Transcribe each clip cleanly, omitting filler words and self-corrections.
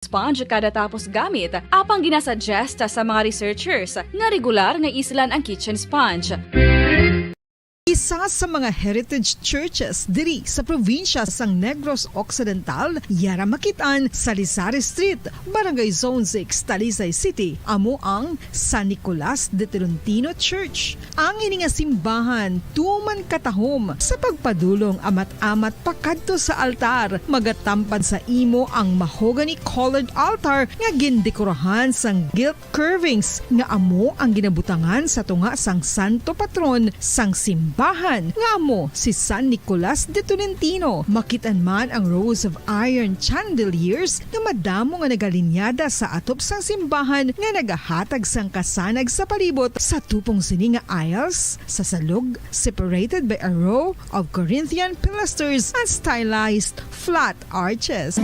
sponge kada tapos gamit, apang ginasuggest sa mga researchers nga regular nga islan ang kitchen sponge. Isa sa mga heritage churches diri sa probinsya sang Negros Occidental, yara makitaan sa Lizares Street, Barangay Zone 6, Talisay City, amo ang San Nicolas de Tolentino Church. Ang ini nga simbahan tuman katahom sa pagpadulong amat-amat pakadto sa altar, magatampad sa imo ang mahogany colored altar nga gindekorahan sang gilt curvings nga amo ang ginabutangan sa tunga sang santo patron sang simbahan nga amo si San Nicolas de Tolentino. Makitan man ang rows of iron chandeliers nga madamo nga nagalinyada sa atop sang simbahan nga nagahatag sang kasanag sa palibot sa tupong sini nga aisles sa salog, separated by a row of Corinthian pilasters and stylized flat arches.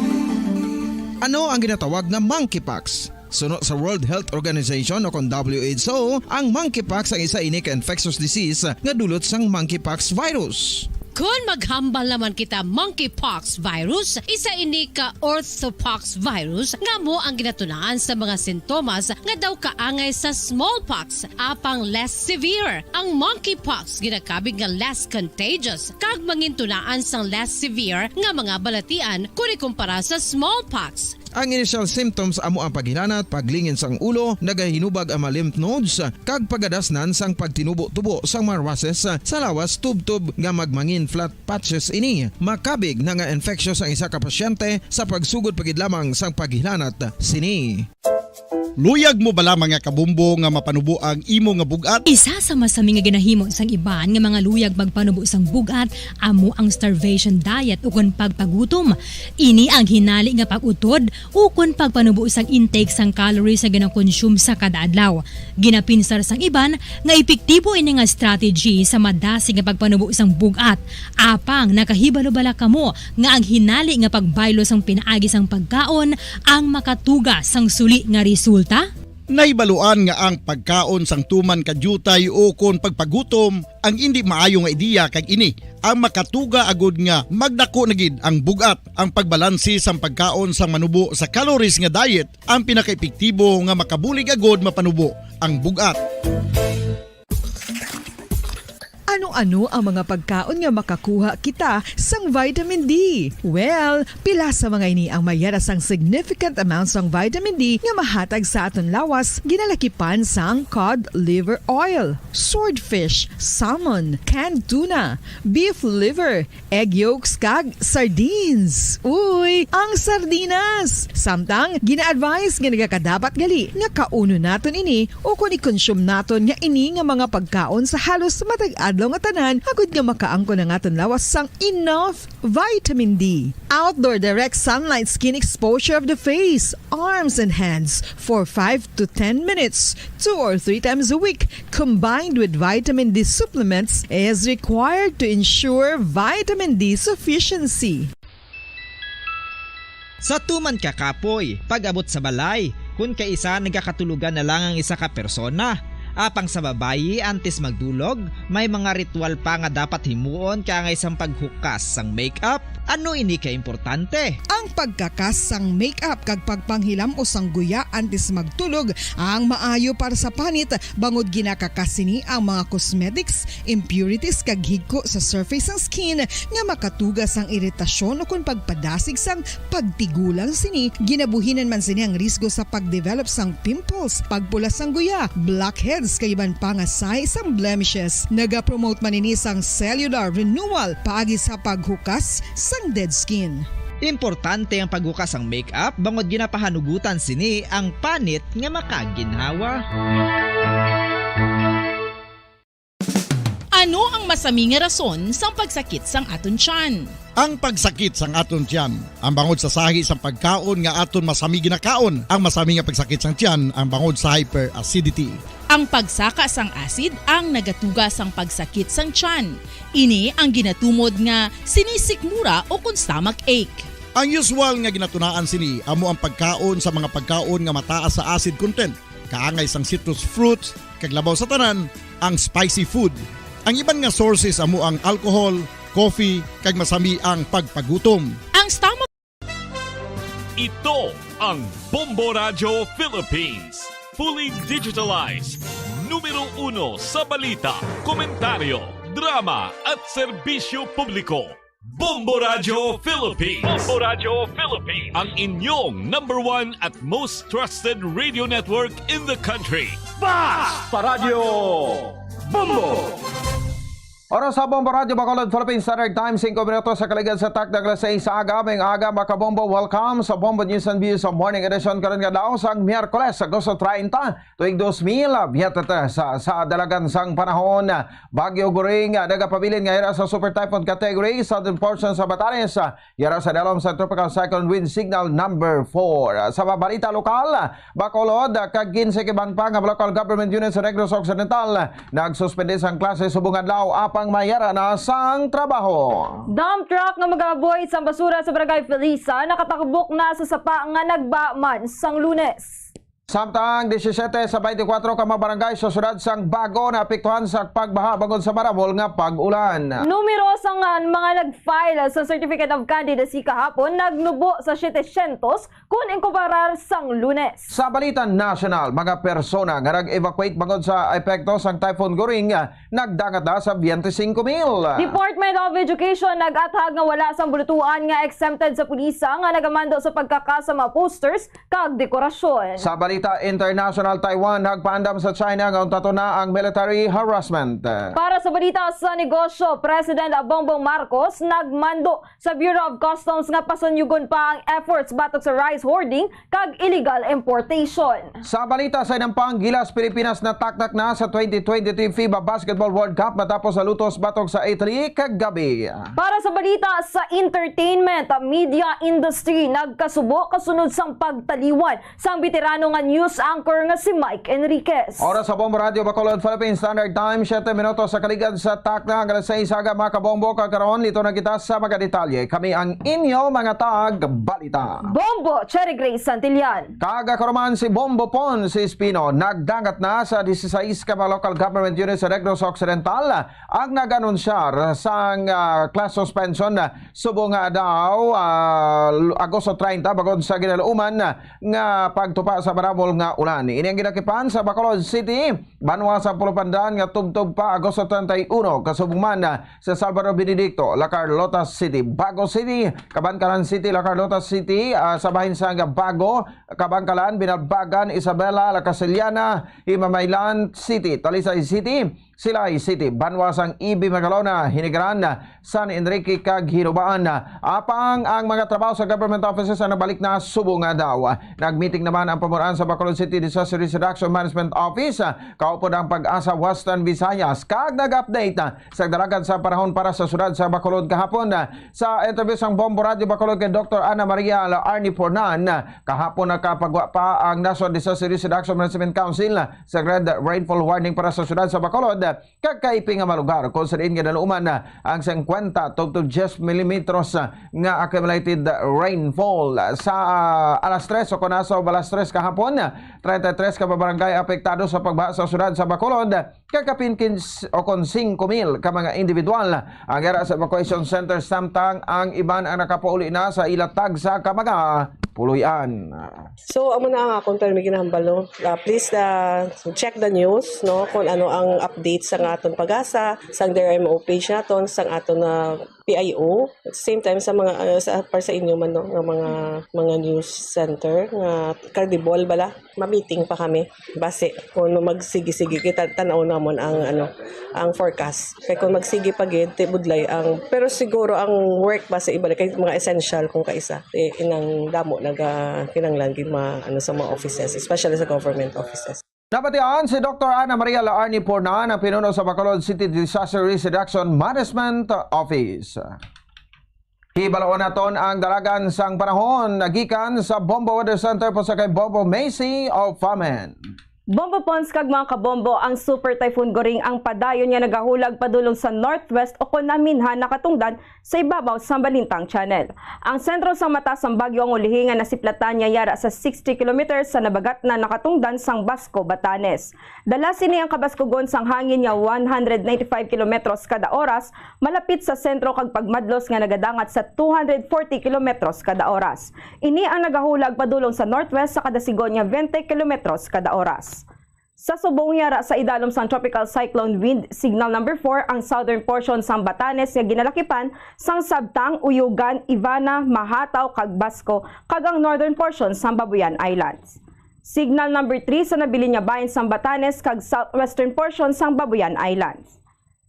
Ano ang ginatawag na monkeypox? Sunod sa World Health Organization o kung WHO, ang monkeypox ang isa inik infectious disease nga dulot sang monkeypox virus. Kung maghambal naman kita monkeypox virus, isa ini ka orthopox virus nga mo ang ginatunaan sa mga sintomas nga daw kaangay sa smallpox, apang less severe. Ang monkeypox ginakabig nga less contagious kag mangintunaan sang less severe nga mga balatian kung ikumpara sa smallpox. Ang initial symptoms amo ang paghinanat, paglingin sang ulo, nagahinubag ang mga lymph nodes, kag pagadasnan sang pagtinubo-tubo sang mga rashes sa lawas tub-tub nga magmangin flat patches ini. Makabig na nga infectious ang isa ka pasyente sa pagsugod pagid lamang sang paghinanat sini. Luyag mo bala mga kabumbo nga mapanubo ang imo nga bugat? Isa sa masami nga ginahimo sang iban nga mga luyag magpanubo sang bugat amo ang starvation diet ukon pagpagutom. Ini ang hinali nga pag-utod ukon pagpanubo sang intake sang calories sa gina-consume sa kada adlaw. Ginapinsar sang iban nga epektibo ini nga strategy sa madasi nga pagpanubo sang bugat. Apang nakahibalo bala kamo nga ang hinali nga pagbaylo sang pinaagi sang pagkaon ang makatuga sang suli nga resulta? Naibaluan nga ang pagkaon sang tuman kadyutay o kon pagpagutom ang hindi maayo nga ideya kag ini ang makatuga agud nga magdako na gid ang bugat. Ang pagbalansi sang pagkaon sang manubo sa calories nga diet ang pinakaepektibo nga makabulig agud mapanubo ang bugat. Ano-ano ang mga pagkaon nga makakuha kita sang vitamin D? Well, pila sa mga ini ang mayara sang significant amounts sang vitamin D nga mahatag sa aton lawas ginalakipan sang cod liver oil, swordfish, salmon, canned tuna, beef liver, egg yolks kag sardines. Uy, ang sardinas! Samtang gina-advise nga nagakadapat gali nga kauno naton ini o kung i-consume naton nga ini nga mga pagkaon sa halos matag adlaw nga tanan agud nga makaangko na aton lawas sang enough vitamin D. Outdoor direct sunlight skin exposure of the face, arms and hands for 5 to 10 minutes 2 or 3 times a week combined with vitamin D supplements is required to ensure vitamin D sufficiency. Sa tuman ka kapoy, pag-abot sa balay, kung kaisa nagkakatulugan na lang ang isa ka persona. Apang sa babayi antes magdulog, may mga ritual pa nga dapat himuon kaya nga isang paghukas sang makeup. Ano ini ka importante? Ang pagkakas sang makeup kag pagpanghilam o sang guya antes magtulog ang maayo para sa panit bangod ginakakas sini ang mga cosmetics, impurities kag higko sa surface sang skin nga makatugas ang iritasyon o kung pagpadasig sang pagtigulang sini. Ginabuhinan man sini ang risgo sa pagdevelop sang pimples, pagpula sang guya, blackheads kay iban pa nga size sang blemishes. Naga-promote man ini sang cellular renewal paagi sa paghukas sang dead skin. Importante ang paghukas ang makeup bangod ginapahanugutan sini ang panit nga makaginhawa. Ano ang masami nga rason sang pagsakit sang aton tiyan? Ang pagsakit sang aton tiyan, ang bangod sa sahi sang pagkaon nga aton masami ginakaon. Ang masami nga pagsakit sang tiyan, ang bangod sa hyperacidity. Ang pagsaka sang acid ang nagatuga sang pagsakit sang tiyan. Ini ang ginatumod nga sinisikmura o kung stomach ache. Ang usual nga ginatunaan sini amo ang pagkaon sa mga pagkaon nga mataas sa acid content. Kaangay sang citrus fruits, kag labaw sa tanan, ang spicy food. Ang iban nga sources amo ang alcohol, coffee, kag masami ang pagpagutom. Ang stomach Ito ang Bombo Radio Philippines. Fully digitalized. Numero 1 sa balita, komentaryo, drama at serbisyo publiko. Bombo Radio Philippines. Bombo Radio Philippines. Ang inyong number 1 at most trusted radio network in the country. Basta Radio Bombo! Oras sa Bombo Radio Bacolod, Philippines Standard Time, 5 minutos sa kaligid sa takdag alas 6 sa aga. May aga makabombo, welcome sa Bombo News and Views sa Morning Edition karon nga daw sa Miyerkules, Agosto 30, tuig 2000, biyat sa dalagan sang panahon. Bagyo Guring, nagapabilin nga ira sa Super Typhoon category, southern portion sa Batanes, yara sa dalom sa Tropical Cyclone Wind Signal number 4. Sa balita lokal, Bacolod, kag 15 kiban pa nga local government unit sa Negros Occidental, nagsuspende sang klase subong adlaw pang mayara na sang trabaho. Dump truck nga magaboy sa basura sa Barangay Felisa nakatakbok na sa sapa nga nagbaman sang Lunes. Samtang 17 sa 24 ka mga barangay sa syudad sang Bago na apektuhan sa pagbaha bangod sa marabol nga pag-ulan. Numero sang mga nag-file sa Certificate of Candidacy kahapon nagnubo sa 700 kung inkumparar sang Lunes. Sa balita national, mga persona nga nag-evacuate bangod sa epekto sang Typhoon Goring nagdangat na sa 25,000. Department of Education nag-athag nga wala sang bulutuan nga exempted sa pulisa nga nagamando sa pagkakasama posters kag dekorasyon. Sa balita international, Taiwan nagpaandam sa China nga untato na ang military harassment. Para sa balita sa negosyo, President Bongbong Marcos nagmando sa Bureau of Customs nga pasonyugon pa ang efforts batok sa rice hoarding kag illegal importation. Sa balita sa inampang Gilas, Pilipinas natakdak na sa 2023 FIBA Basketball World Cup matapos sa lutos batok sa Italy kagabi. Para sa balita sa entertainment, media industry nagkasubo kasunod sang pagtaliwan sang veterano nga news anchor nga si Mike Enriquez. Oras sa Bombo Radio Bacolod, Philippines Standard Time, 7 minutos sa kaligid sa takna alas 6 aga mga kabombo kakaroon. Dito na kita sa mga detalye. Kami ang inyo mga balita. Bombo, Cherry Grace Santillan. Kagakaroman si Bombo Pon si Espino. Nagdangat na sa 16 ka mga local government units sa Negros Occidental ang nag-anunsyar sang class suspension subong nga daw Agosto 30 bagod sa ginaluman nga pagtupa sa marabol nga ulan. Ini ang ginakipan sa Bacolod City, Banwa sa Pulupandan nga tubtub pa Agosto 31 kasubman sa Salvador Benedicto, La Carlota City, Bago City, Kabangkalan City, La Carlota City, sa bahin sa Bago, Kabangkalan, Binalbagan, Isabela, La Casiliana, Himamaylan City, Talisay City, Silay City, Banwasang Ibi Magalona, Hinigaran, San Enrique kag Hinubaan. Apang ang mga trabaho sa government offices na nabalik na subong nga daw. Nagmeeting naman ang pamunuan sa Bacolod City Disaster Risk Reduction Management Office. Kaupod ang Pag-asa Western Visayas kag nag-update sa dalagan sa panahon para sa syudad sa Bacolod kahapon. Sa interview sang Bombo Radio Bacolod kay Dr. Ana Maria Arnie Pornan, kahapon nakapagwa pa ang National Disaster Risk Reduction Management Council sa red rainfall warning para sa syudad sa Bacolod. Kakaiping nga malugar kung saan nga naluman ang 50 to 10 mm nga accumulated rainfall sa alas 3 o kunaso alas 3 kahapon. 33 ka barangay apektado sa pagbaha sa syudad sa Bacolod. Kakapin o kon 5,000 ka mga individual ang era sa evacuation center, samtang ang iban ang nakapauli na sa ilatag sa kamaga puluyan. So amo na ang akong termi ginahambal. Please check the news no kung ano ang update sa aton Pag-asa, sa DRMO page naton, sa aton na PIO, at the same time sa mga para sa inyo man no, ng mga news center nga Cardibol bala ma-meeting pa kami base kung magsigi-sige kita tan-aw namon ang forecast kay kung magsigi pa gid budlay ang pero siguro ang work base ibalik kay mga essential kung kaisa inang damo kinanglan gid sa mga offices, especially sa government offices. Napatian si Dr. Ana Maria Arnie Pornan, ang pinuno sa Bacolod City Disaster Risk Reduction Management Office. Hibalaon naton ang dalagan sang panahon nagikan sa Bombo Weather Center po sa kay Bobo Macy of Famen. Bombo Pons kag mga kabombo, ang Super Typhoon Goring ang padayon nga nagahulag padulong sa northwest o kunaminhan nakatungdan sa ibabaw sa Balintang Channel. Ang sentro sa mata sang bagyo ang ulihingan na siplatan niya yara sa 60 kilometers sa nabagat na nakatungdan sang Basco, Batanes. Dala sini ang kabaskugon sang hangin nga 195 kilometros kada oras, malapit sa sentro kag pagmadlos nga nagadangat sa 240 kilometros kada oras. Ini ang nagahulag padulong sa northwest sa kadasigon nga 20 kilometros kada oras. Sa subong yara sa idalom sang tropical cyclone wind signal number 4 ang southern portion sang Batanes nga ginalakipan sang Sabtang, Uyugan, Ivana, Mahataw kag Basco kag ang northern portion sang Babuyan Islands. Signal number 3 sa nabilin nga bahin sang Batanes kag southwestern portion sang Babuyan Islands.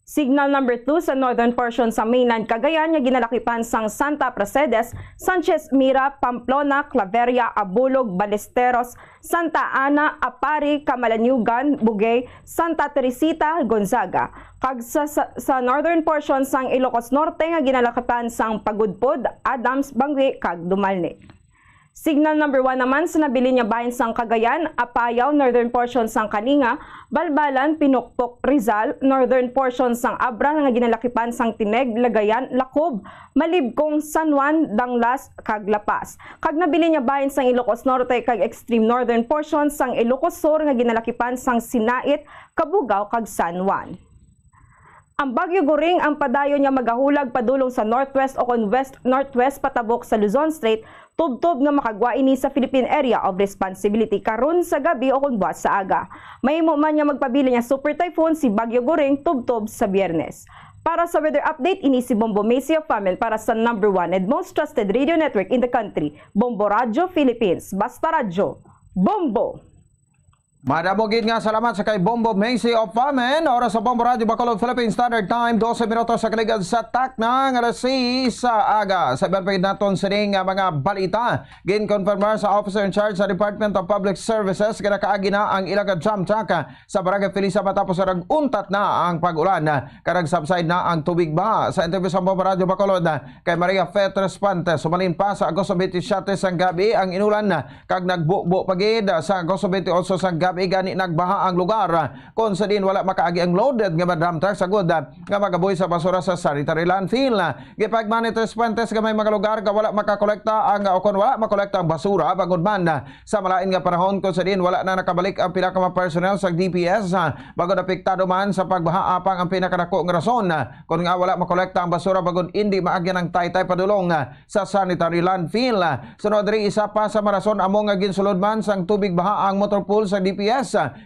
Signal number 2 sa northern portion sa mainland Cagayan nga ginalakipan sang Santa Pracedes, Sanchez Mira, Pamplona, Claveria, Abulog, Balesteros, Santa Ana, Apari, Camalaniugan, Bugay, Santa Teresita, Gonzaga. Kag sa northern portion sang Ilocos Norte nga ginalakipan sang Pagudpod, Adams, Bangui, kag Dumalne. Signal number 1 naman sa nabilin nga bahin sang Cagayan, Apayao, northern portion sang Kalinga, Balbalan, Pinukpok, Rizal, northern portion sang Abra nga ginalakipan sang Tineg, Lagayan, Lacob, Malibkong, San Juan, Danglas, kag Lapas. Kag nabilin nga bahin sang Ilocos Norte kag extreme northern portion sang Ilocos Sur nga ginalakipan sang Sinait, Kabugao, kag San Juan. Ang Bagyo Goring ang padayon niya magahulag padulong sa northwest o west-northwest patabok sa Luzon Strait, tubtob nga makagwa ini sa Philippine Area of Responsibility karon sa gabi o kun buwas sa aga. Mahimo man niya magpabili niya super typhoon si Bagyo Goring tubtob sa Biyernes. Para sa weather update, ini si Bombo Macy of Famel para sa number 1 and most trusted radio network in the country, Bombo Radio Philippines. Basta Radyo, Bombo! Madabogid nga salamat sa kay Bombo Macy of Famen. Oras sa Bombo Radio Bacolod Philippine Standard Time 12 minutos sa kaligad sa taknang alas 6 sa aga. Sa ibarpagid naton sining mga balita. Ginconfirmar sa officer in charge sa Department of Public Services kaya kaagi na ang ilagad Chamchaka sa Barangay Felisa matapos untat na ang pag-ulan. Karag subside na ang tubig baha. Sa interview sa Bombo Radio Bacolod kay Maria Fetres Pantes, sumalin pa sa Agosto 27 sang gabi ang inulan kag nagbubo pagid sa Agosto 28 sang gabi gani nagbaha ang lugar kung sa din wala makaagi ang loaded nga madam truck sagod nga magaboy sa basura sa sanitary landfill. Gipag-monitor Fuentes nga may mga lugar nga wala makakolekta ang o kung wala makolekta ang basura bagod man sa malain nga panahon kung sa din wala na nakabalik ang pinaka mga personnel sa DPS bagod apektado man sa pagbaha apang ang pinakadako nga rason kung nga wala makolekta ang basura bagod hindi maagyan ang taytay padulong sa sanitary landfill. Sunod rin isa pa sa marason amo nga ginsulod man sang tubig baha ang motor pool sa DPS.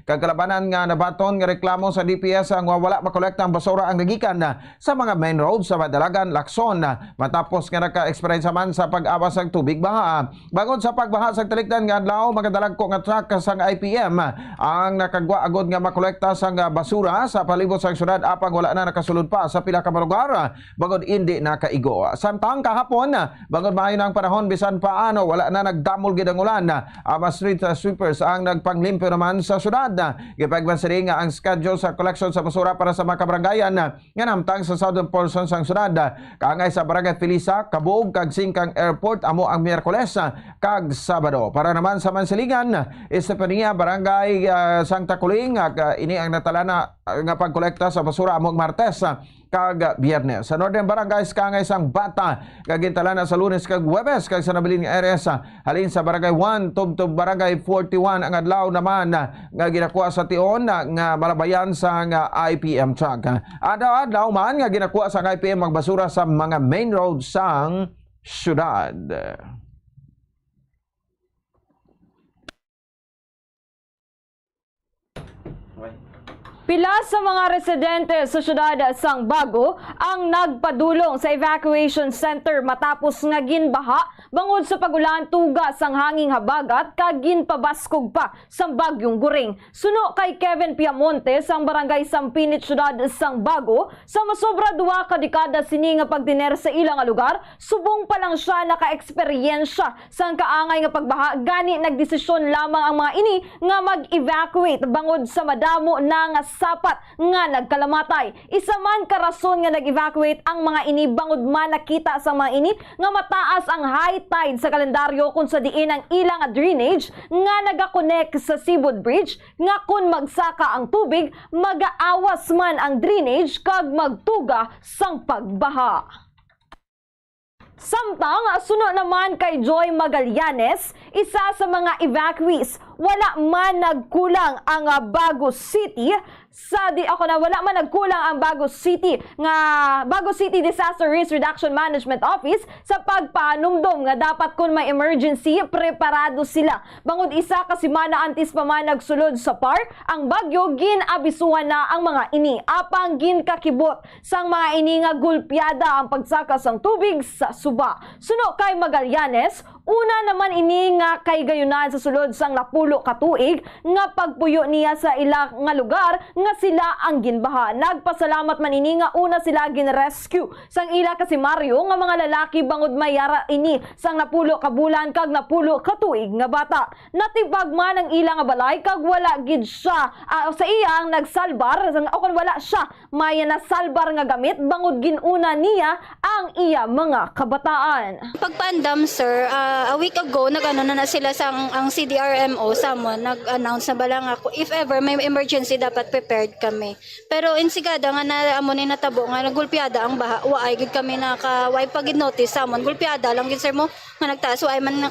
Kagkalabanan nga nabaton nga reklamo sa DPS ang wala makolekta ang basura ang nagikan sa mga main roads sa Madalagan, Lacson matapos nga naka-experience man sa pag-awas ng tubig baha. Bagod sa pagbaha sa talikdan nga adlaw magadalag ko nga truck sang IPM ang nakagwa agod nga makolekta sang basura sa palibot sa syudad apang wala na nakasulod pa sa pila ka lugar bagod hindi nakaigo. Samtang kahapon bagod maayo na ang panahon bisan paano wala na nagdamol gid ang ulan. Ama street sweepers ang nagpanglimpyo naman sa syudad. Gipagbansiring ang schedule sa collection sa basura para sa mga kabarangayan nga namtang sa southern portion sang syudad. Kaangay sa Barangay Felisa, Kabuog, kag Singkang Airport amo ang Miyerkules kag Sabado. Para naman sa Mansilingan, Estefania, Barangay Santa Kuling, ini ang natalana nga pagkolekta sa basura among Martes kag Biyernes. Sa Northern Barangays kaangay sang Bata kagintala na sa Lunes kag Huwebes kag sa nabilin nga areas halin sa Barangay 1 tubtob Barangay 41 ang adlaw naman nga ginakuha sa tion nga malabayan sa IPM truck. Adlaw man nga ginakuha sa IPM magbasura sa mga main road sang syudad. Pila sa mga residente sa syudad sang Bago ang nagpadulong sa evacuation center matapos nga ginbaha bangod sa pagulan tuga sang hanging habagat kag ginpabaskog pa sang Bagyong Goring. Suno kay Kevin Piamonte sang Barangay Sampinit syudad sang Bago, sa masobra 2 ka dekada sini nga pagtiner sa ilang nga lugar, subong pa lang siya naka-eksperyensya sang kaangay nga pagbaha gani nagdesisyon lamang ang mga ini nga mag-evacuate bangod sa madamo na nga sapat nga nagkalamatay. Isa man ka rason nga nag-evacuate ang mga ini bangod man nakita sa mga ini nga mataas ang high tide sa kalendaryo kung sa diin ang ilang drainage nga nagakonek sa Seaboard Bridge nga kung magsaka ang tubig magaawas man ang drainage kag magtuga sang pagbaha. Samtang sunod naman kay Joy Magallanes, isa sa mga evacuees, wala man nagkulang ang Bagos City wala man nagkulang ang Bagos City Disaster Risk Reduction Management Office sa pagpanumdum nga dapat kung may emergency preparado sila. Bangod isa ka semana antes pa man nagsulod sa park ang bagyo, ginabisuhan na ang mga ini apang ginkakibot sang mga ini nga gulpyada ang pagsaka sang tubig sa suba. Suno kay Magallanes, una naman ini nga kay gayunan sa sulod sang napulo ka tuig nga pagpuyo niya sa ila nga lugar nga sila ang ginbaha. Nagpasalamat man ini nga una sila ginrescue sang ila kasi Mario nga mga lalaki bangod mayara ini sang napulo ka bulan kag napulo ka tuig nga bata. Natibag man ang ila nga balay kag wala gid siya sa iyang nagsalbar o kung wala siya may nasalbar nga gamit bangod ginuna niya ang iya mga kabataan. Pagpandam sir, a week ago nag-ano na sila ang CDRMO nag-announce na bala nga if ever may emergency dapat prepared kami. Pero insigada nga na amo ni natabo nga nagulpiada ang baha, waay gid kami way pagid notice samon gulpiada lang gid sir mo nga nagtaas waay man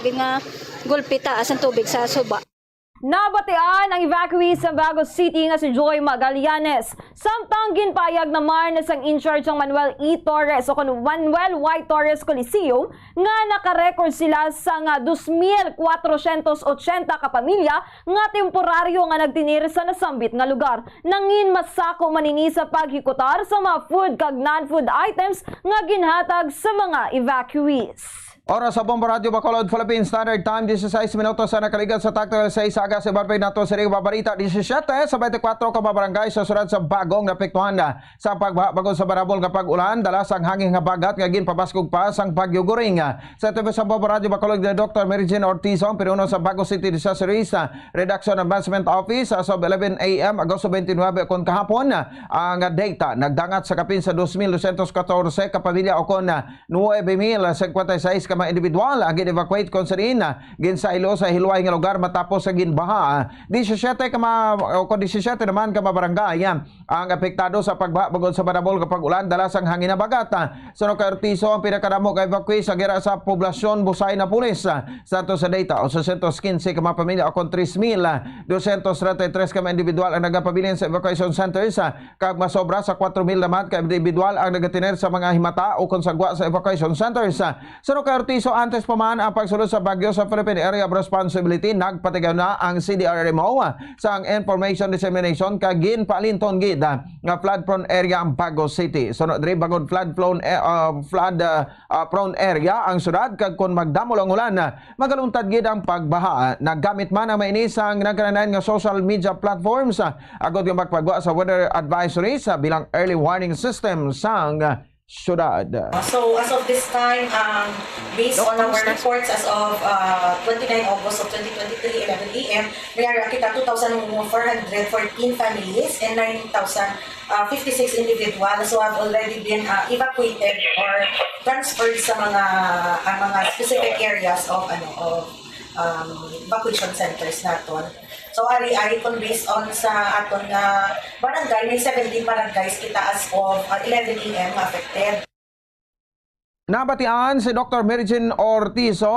gid nga gulpi taas ang tubig sa suba. Nabatian ang evacuee sa Bagos City nga si Joy Magallanes. Samtang ginpayag naman sang in-charge ng Manuel E. Torres o kung Manuel Y. Torres Coliseum nga nakarecord sila sa nga 2,480 ka pamilya nga temporaryo nga nagtinir sa nasambit nga lugar. Nangin masako manini sa paghikutar sa mga food kag non-food items nga ginhatag sa mga evacuees. Oras sa Bombo Radio Bacolod, Philippine Standard Time, 16 minutos sa nakaligan sa takto sa isaga sa barbay nato sa Ring Babarita, 17 sa 24 ka barangay sa surad sa Bagong napektuhan na sa pagbagon sa barabol nga pag-ulan, dalas ang hangin nga bagat nga ginpabaskog pa sang Bagyo Goring. Sa TV sa Bombo Radio Bacolod ni Dr. Mary Jane Ortiz, pinuno sa Bagos City Disaster Risk Reduction Advancement Office as of 11 a.m. Agosto 29 kon kahapon ang data nagdangat sa kapin sa 2,214 ka pamilya o kon 9,056 ka mga individual ang gin-evacuate kung saan ginsailo sa hilway nga lugar matapos sa ginbaha. 17 naman ka barangay ang apektado sa pagbaha bangod sa barabol kapag ulan dalas ang hangin na bagat. Suno kay Ortizo ang pinakadamo ka evacuee sa gira sa poblasyon Busay na pulis sa ato sa data o 615 ka mga pamilya o kon 3,233 ka mga individual ang nagapabilin sa evacuation centers kag masobra sa 4,000 naman ka individual ang nagatiner sa mga himata o konsagwa sa evacuation centers. Suno kay Ortizo, antes pa man ang pagsulod sa bagyo sa Philippine Area of Responsibility, nagpatigaw na ang CDRMO sa information dissemination kagin palinton gid nga flood prone area ang Bagos City. Sunod diri bagod flood prone area ang syudad kag kun magdamo lang ulan magaluntad gid ang pagbaha. Naggamit man ang mainisang nagkananan nga social media platforms agod nga magpagwa sa weather advisory sa bilang early warning system sang syudad. So as of this time, based on our reports as of 29 August of 2023, 11 a.m., may nakita 2,414 families and 9,056 individuals who have already been evacuated or transferred sa mga specific areas of evacuation centers naton. So ari based on sa aton nga barangay, may 17 barangays kita as of 11 a.m. affected. Nabatian si Dr. Mary Jane Ortizo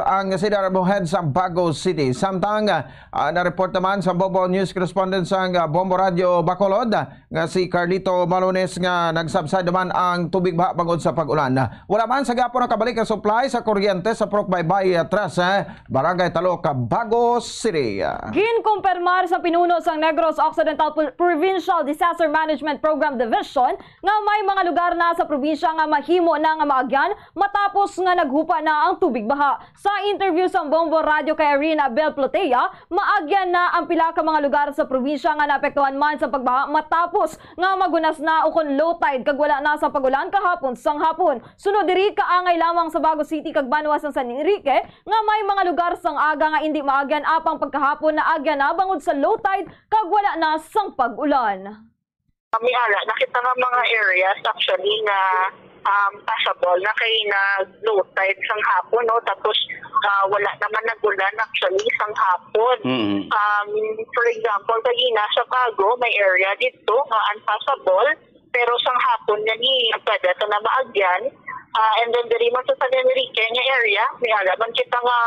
ang CDRMO head sa Bagos City. Samtang na-report naman sa Bombo News correspondent sa Bombo Radio Bacolod nga si Carlito Malones nga nagsubside naman ang tubig baha bangod sa pag-ulan. Wala man sa gapon nakabalik ang supply sa kuryente sa Procbaybay Atras, Barangay Taloc, Bagos City. Ginkumpirmar sa pinuno sang Negros Occidental Provincial Disaster Management Program Division nga may mga lugar na sa probinsya nga mahimo na nga maagyan matapos nga naghupa na ang tubig baha. Sa interview sa Bombo Radio kay Irene Abel Plotea, maagyan na ang pila ka mga lugar sa probinsya nga naapektuhan man sa pagbaha matapos nga magunas na ukon low tide kag wala na sa pagulan kahapon sang hapon. Sunod diri kaangay lamang sa Bago City kag Banwa sang San Enrique nga may mga lugar sang aga nga hindi maagyan apang pagkahapon na agyan na bangod sa low tide kag wala na sang pag-ulan. Kami nakita nga mga areas actually na passable na kay na low tide sang hapon, no? Tapos wala naman nagulan actually sang hapon. For example, kagina sa Bago may area dito nga unpassable pero sang hapon na ni nagpadato na maagyan. And then diri man sa San Enrique nga area may man kita nga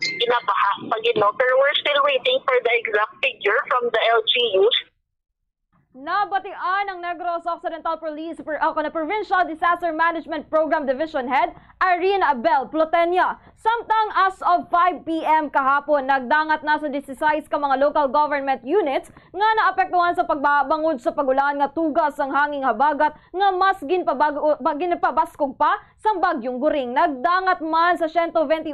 ginabaha pagino, pero we're still waiting for the exact figure from the LGUs. Nabatian ng Negros Occidental Police Provincial Disaster Management Program Division Head Irene Abel Plotea. Samtang as of 5 p.m. kahapon, nagdangat na sa 16 ka mga local government units nga naapektuhan sa pagbabangod sa pagulan nga tugas ang hanging habagat nga mas ginpabaskog pa sang bagyong Goring. Nagdangat man sa 128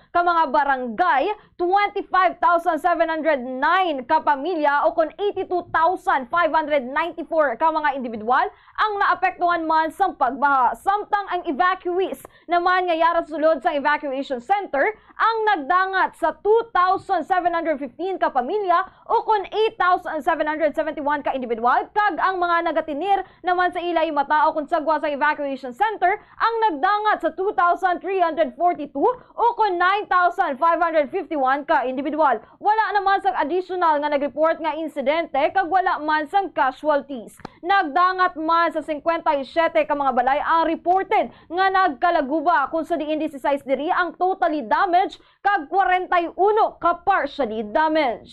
ka mga barangay, 25,709 ka pamilya o kon 82,594 ka mga individual ang naapektuhan man sang pagbaha. Samtang ang evacuees naman nga yara sulod sa evacuation center ang nagdangat sa 2,715 ka pamilya o kon 8,771 ka individual kag ang mga nagatinir naman sa ilay mata o kon sagwa sa evacuation center ang nagdangat sa 2,342 o kon 9,551 ka individual. Wala naman sa additional nga nag-report nga insidente kag wala man sang casualties. Nagdangat man sa 57 ka mga balay ang reported nga nagkalaguba kung sa diin 16 diri ang totally damaged kag 41 ka partially damaged.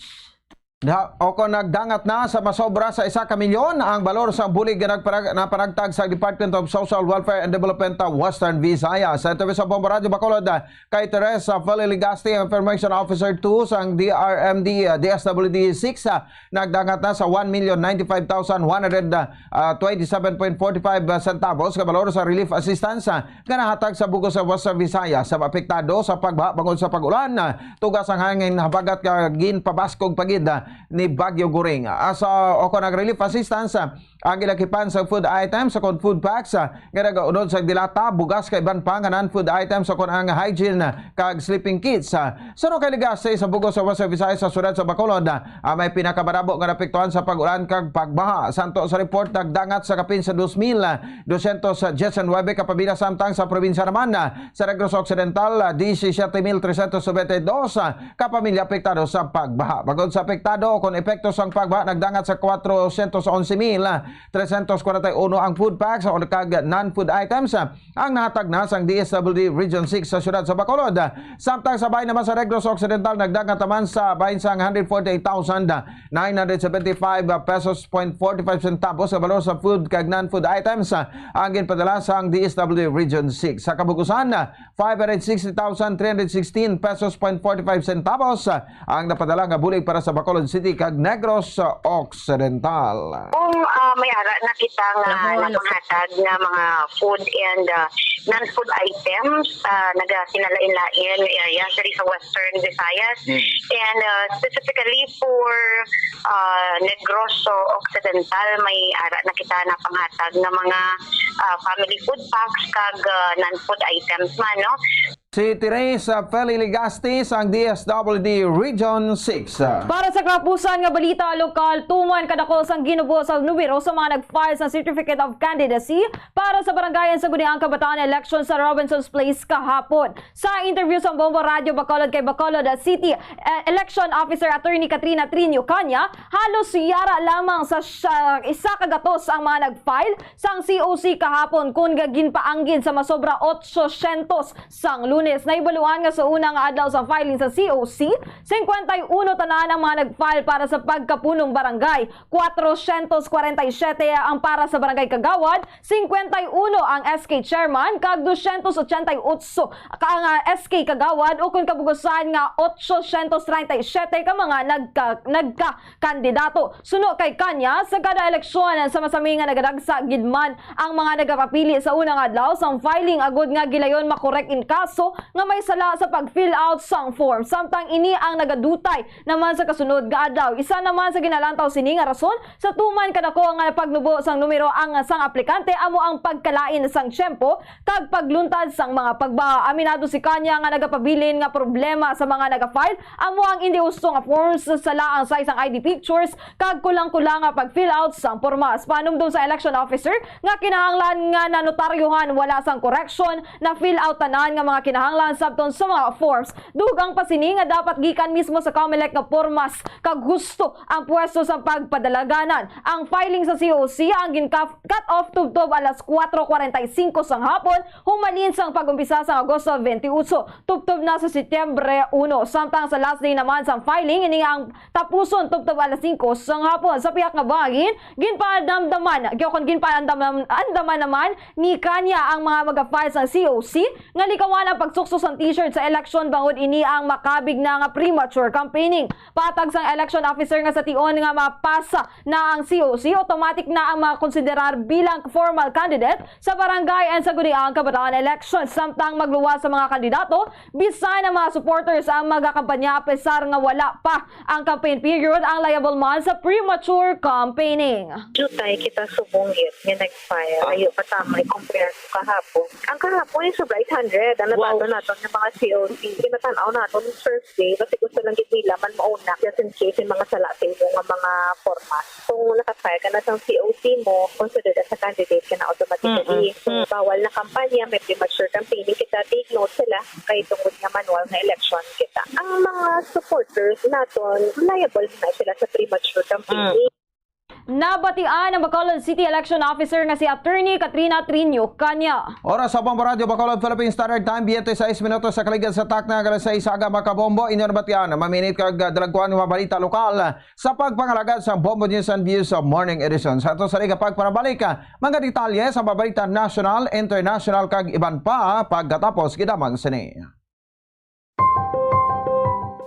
Oko nagdangat na sa masobra sa 1 ka milyon ang balor sa bulig na napanagtag sa Department of Social Welfare and Development of Western Visayas. Sa interview sa Bombo Radio Bacolod kay Teresa Feliligasti, Information Officer 2 sa DRMD DSWD 6, nagdangat na sa 1,095,127.45 centavos ka balor sa relief assistance nga nahatag sa bugos sa Western Visayas sa apektado sa pagbaha bangod sa pag-ulan. Tugas ang hangin habagat ka ginpabaskog pagid ni Bagyo Goring. Asa o nag-relief assistance ang gilakipan sa food items sa food packs nga nagaunod sa dilata, bugas kay iban pa nga non-food items sa ang hygiene kag sleeping kits. Suno kay Ligasi sa bugos sa Western Visayas sa sudad sa Bacolod may pinakabarabo nga napektuhan sa pag-ulan kag pagbaha. Santo sa report nagdangat sa kapin sa 2,219 kapabila samtang sa probinsya naman sa Negros Occidental 17,372 kapamilya apektado sa pagbaha. Bagod sa apektado kung epekto sang pagbaha nagdangat sa 411,341 ang food packs o kag non-food items ang nahatag na sang DSWD Region 6 sa siyudad sa Bacolod. Samtang sa bahin naman sa Negros Occidental nagdangat naman sa bahin sang 148,975 pesos 0.45 centavos sa balor sa food kag non-food items ang ginpadala sang DSWD Region 6. Sa kabugusan 560,316 pesos 0.45 centavos ang napadala nga bulig para sa Bacolod City kag Negros Occidental. Kung may ara na kita nga napanghatag nga mga food and non-food items nagasinalain-lain area sa Western Visayas and specifically for Negros Occidental may ara na kita napanghatag nga mga family food packs kag non-food items man, no? Si Teresa Feliligasti ang DSWD Region 6. Para sa kapusan nga balita lokal, tuman kadako sang ginubo sa numero sa mga nag-file sa Certificate of Candidacy para sa barangayan sa Guniang Kabataan election sa Robinson's Place kahapon. Sa interview sa Bombo Radio Bacolod kay Bacolod City Election Officer Attorney Katrina Trinio Kanya, halos yara lamang sa isa kagatos ang mga nag-file sang COC kahapon kung ginpaanggin sa masobra 800 sang Lunes. Naibaluan nga sa unang adlaw sa filing sa COC, 51 tanan ang mga nag-file para sa pagkapunong barangay, 447 ang para sa barangay Kagawad, 51 ang SK Chairman, kag 288 ang SK Kagawad o kung kabugusan nga 837 ka mga nagka-kandidato. Suno kay Kanya, sa kada eleksyon sa masami nga nagadagsa gidman ang mga nga nagapapili sa unang adlaw sang filing agud nga gilayon makorek in kaso nga may sala sa pag-fill out sang form. Samtang ini ang nagadutay naman sa kasunod nga adlaw. Isa naman sa ginalantaw sini nga rason sa tuman kadako nga pagnubo sang numero ang sang aplikante amo ang pagkalain sang tiyempo kag pagluntad sang mga pagbaha. Aminado si kanya nga nagapabilin nga problema sa mga naga-file amo ang hindi usto nga forms sa laang size ang ID pictures kag kulang-kulang nga pag-fill out sang pormas. Panumdum sa election officer nga kinahanglan nga nanotaryuhan wala sang correction na fill out tanan nga mga kinahanglan sabton sa mga forms. Dugang pasini nga dapat gikan mismo sa COMELEC nga pormas kag gusto ang pwesto sa pagpadalaganan. Ang filing sa COC ang cut off tubtob alas 4:45 sang hapon humalin sang pag-umpisa sa Agosto 28 tubtob na sa Setyembre 1. Samtang sa last day naman sang filing ini ang tapuson tubtob alas 5 sang hapon. Sa piyak nga bangin ginpaandamdaman andaman naman ni kanya ang mga mag-file sa COC nga likawan ang pagsukso sang t-shirt sa election bangod ini ang makabig na nga premature campaigning. Patag sang election officer nga sa tion nga mapasa na ang COC automatic na ang makonsiderar bilang formal candidate sa barangay and sa guniang kabataan election. Samtang magluwas sa mga kandidato bisan ang mga supporters ang magakampanya pesar nga wala pa ang campaign period ang liable man sa premature campaigning. Jutay kita subungit nga nag-file. Ayo patamay compare sa kahapon. Ang kahapon yung sobra 800. Ang nabato natin ng mga COC. Pinatanaw natin yung first day kasi gusto lang nila man mauna just in case yung mga sala sa imo nga mga format. Kung nakafile ka na sa COC mo, consider as a candidate ka na automatically. Bawal na kampanya, may premature campaigning kita, take note sila kay tungkol nga manual na election kita. Ang mga supporters natin, liable na sila sa premature campaigning. Nabatian ang Bacolod City Election Officer nga si Attorney Katrina Trinio kanya. Oras sa Bombo Radio Bacolod Philippine Standard Time 26 minutos sa kaligid sa takna alas 6 aga makabombo inyo nabatian maminit kag dalagkuan nga balita lokal sa pagpangalagad sa Bombo News and Views sa Morning Edition. Sa ato sa liga pagpanabalik mga detalye sa babalita national, international kag iban pa pagkatapos gidamang sini.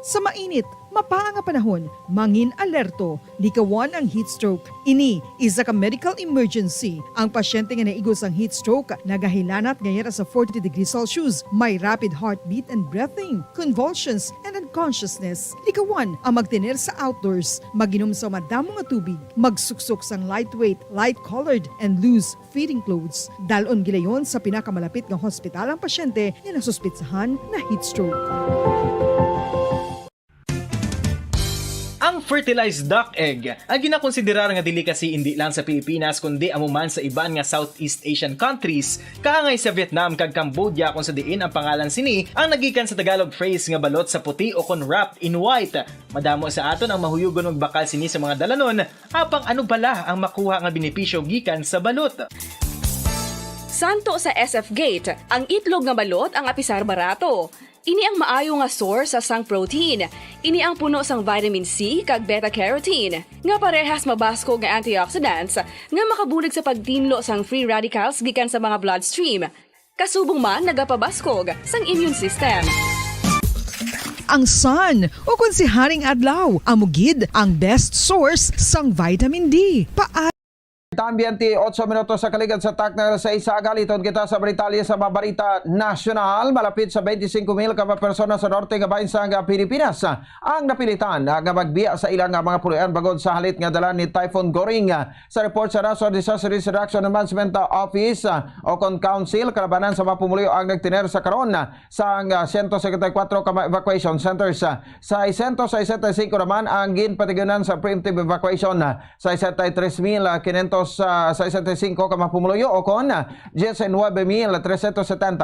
Sa mainit, mapaang nga panahon, mangin alerto, likawan ang heat stroke. Ini, isa ka medical emergency. Ang pasyente nga naigos ang heat stroke, nagahilanat ngayera sa 40 degrees Celsius, may rapid heartbeat and breathing, convulsions, and unconsciousness. Likawan ang magtener sa outdoors, maginom sa madamo nga tubig, magsuksok sang lightweight, light-colored, and loose fitting clothes. Dalon gilayon sa pinakamalapit nga hospital ang pasyente nga nasuspitsahan na heat stroke. Ang fertilized duck egg ang ginakonsiderar nga delicacy hindi lang sa Pilipinas kundi amuman sa iban nga Southeast Asian countries kaangay sa Vietnam kag Cambodia kung sa diin ang pangalan sini ang nagikan sa Tagalog phrase nga balot sa puti o kon wrapped in white. Madamo sa aton ang mahuyugon og bakal sini sa mga dalanon apang ano bala ang makuha nga benepisyo gikan sa balot. Santo sa SF Gate, ang itlog nga balot ang apisar barato. Ini ang maayo nga source sa sang protein. Ini ang puno sang vitamin C kag beta-carotene. Nga parehas mabasko nga antioxidants nga makabulig sa pagtinlo sang free radicals gikan sa mga bloodstream. Kasubong man nagapabaskog sang immune system. Ang sun o kung si Haring Adlaw, amugid ang best source sang vitamin D. Ambiente 8 minutos sa kaligid sa takna sa isa agaliton kita sa Britalya sa Babarita National. Malapit sa 25,000 ka persona sa norte nga bahin sa Pilipinas ang napilitan nga magbiya sa ilang mga pulian bagod sa halit nga dala ni Typhoon Goring. Sa report sa National Disaster Risk Reduction and Management Office o kon Council, kalabanan sa mapumulyo ang nagtiner sa karon sa 174 ka evacuation centers. Sa 165 naman ang ginpatiganan sa preemptive evacuation sa 73,500 sa 65 ka mapumuluyo o kon 19,370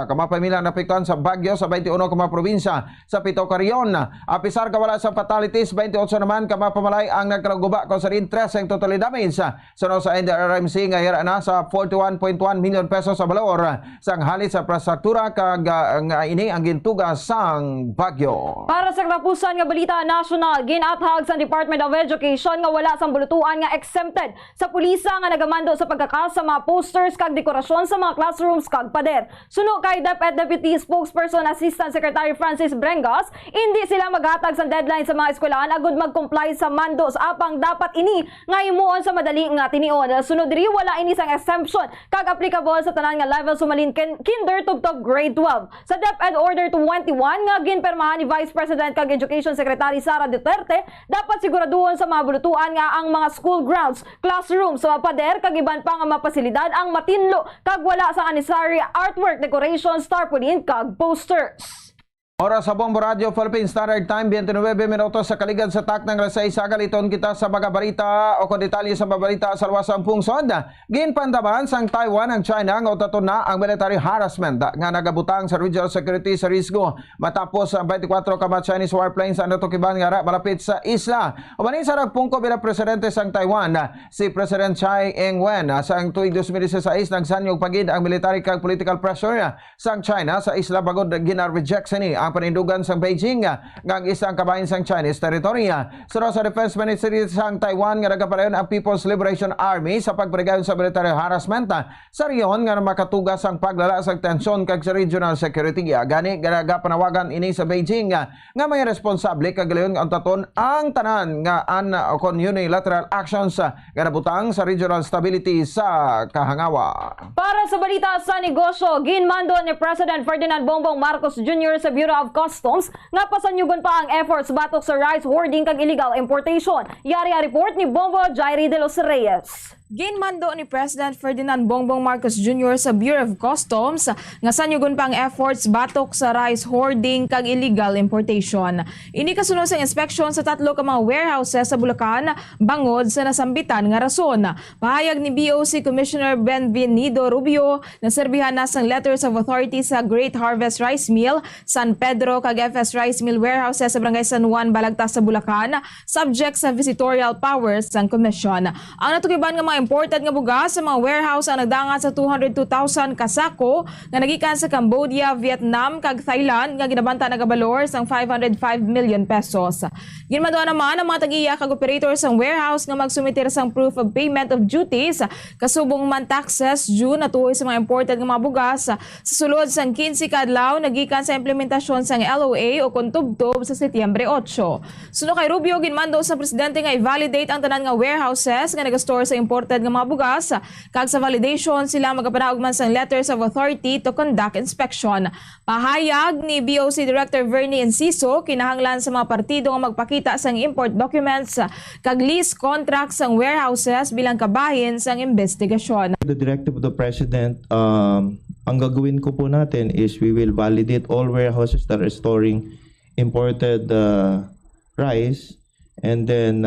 ka mapamilya napiktuhan sa Baguio sa 21 ka probinsya sa 7 ka rehiyon. Apisar ka wala sa fatalities, 28 naman ka mapamalay ang nagkaguba ko sa rin 3 ang total damage. Sunod sa NDRRMC nga hira na sa 41.1 million pesos sa balor sang halit sa infrastruktura kag nga ini ang gintuga sang Baguio. Para sa kapusan nga balita national, ginathag sa Department of Education nga wala sang bulutuan nga exempted sa pulisa nga nagamando sa pagkakas sa mga posters kag dekorasyon sa mga classrooms kag pader. Suno kay DepEd Deputy Spokesperson Assistant Secretary Francis Brengas, hindi sila maghatag sa deadline sa mga eskwelahan agud mag-comply sa mandos apang dapat ini nga himuon sa madali nga tinion. Sunod diri wala ini sang exemption kag applicable sa tanan nga level sumalin kinder tubtob grade 12. Sa DepEd Order 21 nga ginpermahan ni Vice President kag Education Secretary Sara Duterte, dapat siguraduhon sa mga bulutuan nga ang mga school grounds, classrooms, sa mga pader kag iban pa nga mga pasilidad ang matinlo kag wala sa unnecessary artwork, decorations, tarpaulin kag posters. Oras sa Bombo Radio Philippines Standard Time, 29 minutos sa kaligad sa tak ng alas 6. Agaliton kita sa mga balita o kung detalye sa mga balita sa luwasang pungsod. Ginpandabahan sang Taiwan ang China nga utaton na ang military harassment nga nagabutang sa regional security sa risgo matapos ang 24 ka mga Chinese warplanes ang natukiban nga malapit sa isla. Umanin sa nagpungko bilang presidente sang Taiwan, si President Tsai Ing-wen sa tuig 2016 nagsanyog pagid ang military kag political pressure sang China sa isla bagod gina-reject sini ang panindugan sa Beijing nga ang isang kabahin sang Chinese territory. Suro sa Defense Ministry sang Taiwan nga nagapalayon ang People's Liberation Army sa pagbrigayon sa military harassment sa riyon nga makatugas ang paglala sa tensyon kag sa regional security. Gani panawagan ini sa Beijing nga may responsable kag gayon nga taton ang tanan nga kon unilateral actions nga nabutang sa regional stability sa kahangawa. Para sa balita sa negosyo, ginmando ni President Ferdinand Bongbong Marcos Jr. sa Bureau of Customs nga pasanyugon pa ang efforts batok sa rice hoarding kag illegal importation. Yari ang report ni Bombo Jairi de los Reyes. Ginmando ni President Ferdinand Bongbong Marcos Jr. sa Bureau of Customs nga sanyugon pa ang efforts batok sa rice hoarding kag illegal importation. Ini kasunod sa inspeksyon sa 3 ka mga warehouses sa Bulacan bangod sa nasambitan nga rason. Pahayag ni BOC Commissioner Benvenido Rubio na serbihan na sang letters of authority sa Great Harvest Rice Mill, San Pedro kag FS Rice Mill warehouses sa Barangay San Juan, Balagtas sa Bulacan, subject sa visitorial powers sang commission. Ang natukiban nga mga imported nga bugas sa mga warehouse ang nagdangat sa 202,000 kasako nga nagikan sa Cambodia, Vietnam kag Thailand nga ginabanta nagabalor sang 505 million pesos. Ginmando naman ang mga tag-iya kag operators sang warehouse nga magsumitir sang proof of payment of duties kasubong man taxes due natuoy sa mga imported nga mga bugas sa sulod sang 15 kadlaw nagikan sa implementasyon sang LOA o kontubtob sa Setyembre 8. Suno kay Rubio, ginmando sa presidente nga i-validate ang tanan nga warehouses nga nagastore sa imported nga mga bugas kag sa validation sila magapanaog man sang letters of authority to conduct inspection. Pahayag ni BOC Director Vernie Enciso, kinahanglan sa mga partido nga magpakita sang import documents kag lease contracts sang warehouses bilang kabahin sang investigasyon. The directive of the President, ang gagawin ko po natin is we will validate all warehouses that are storing imported rice. And then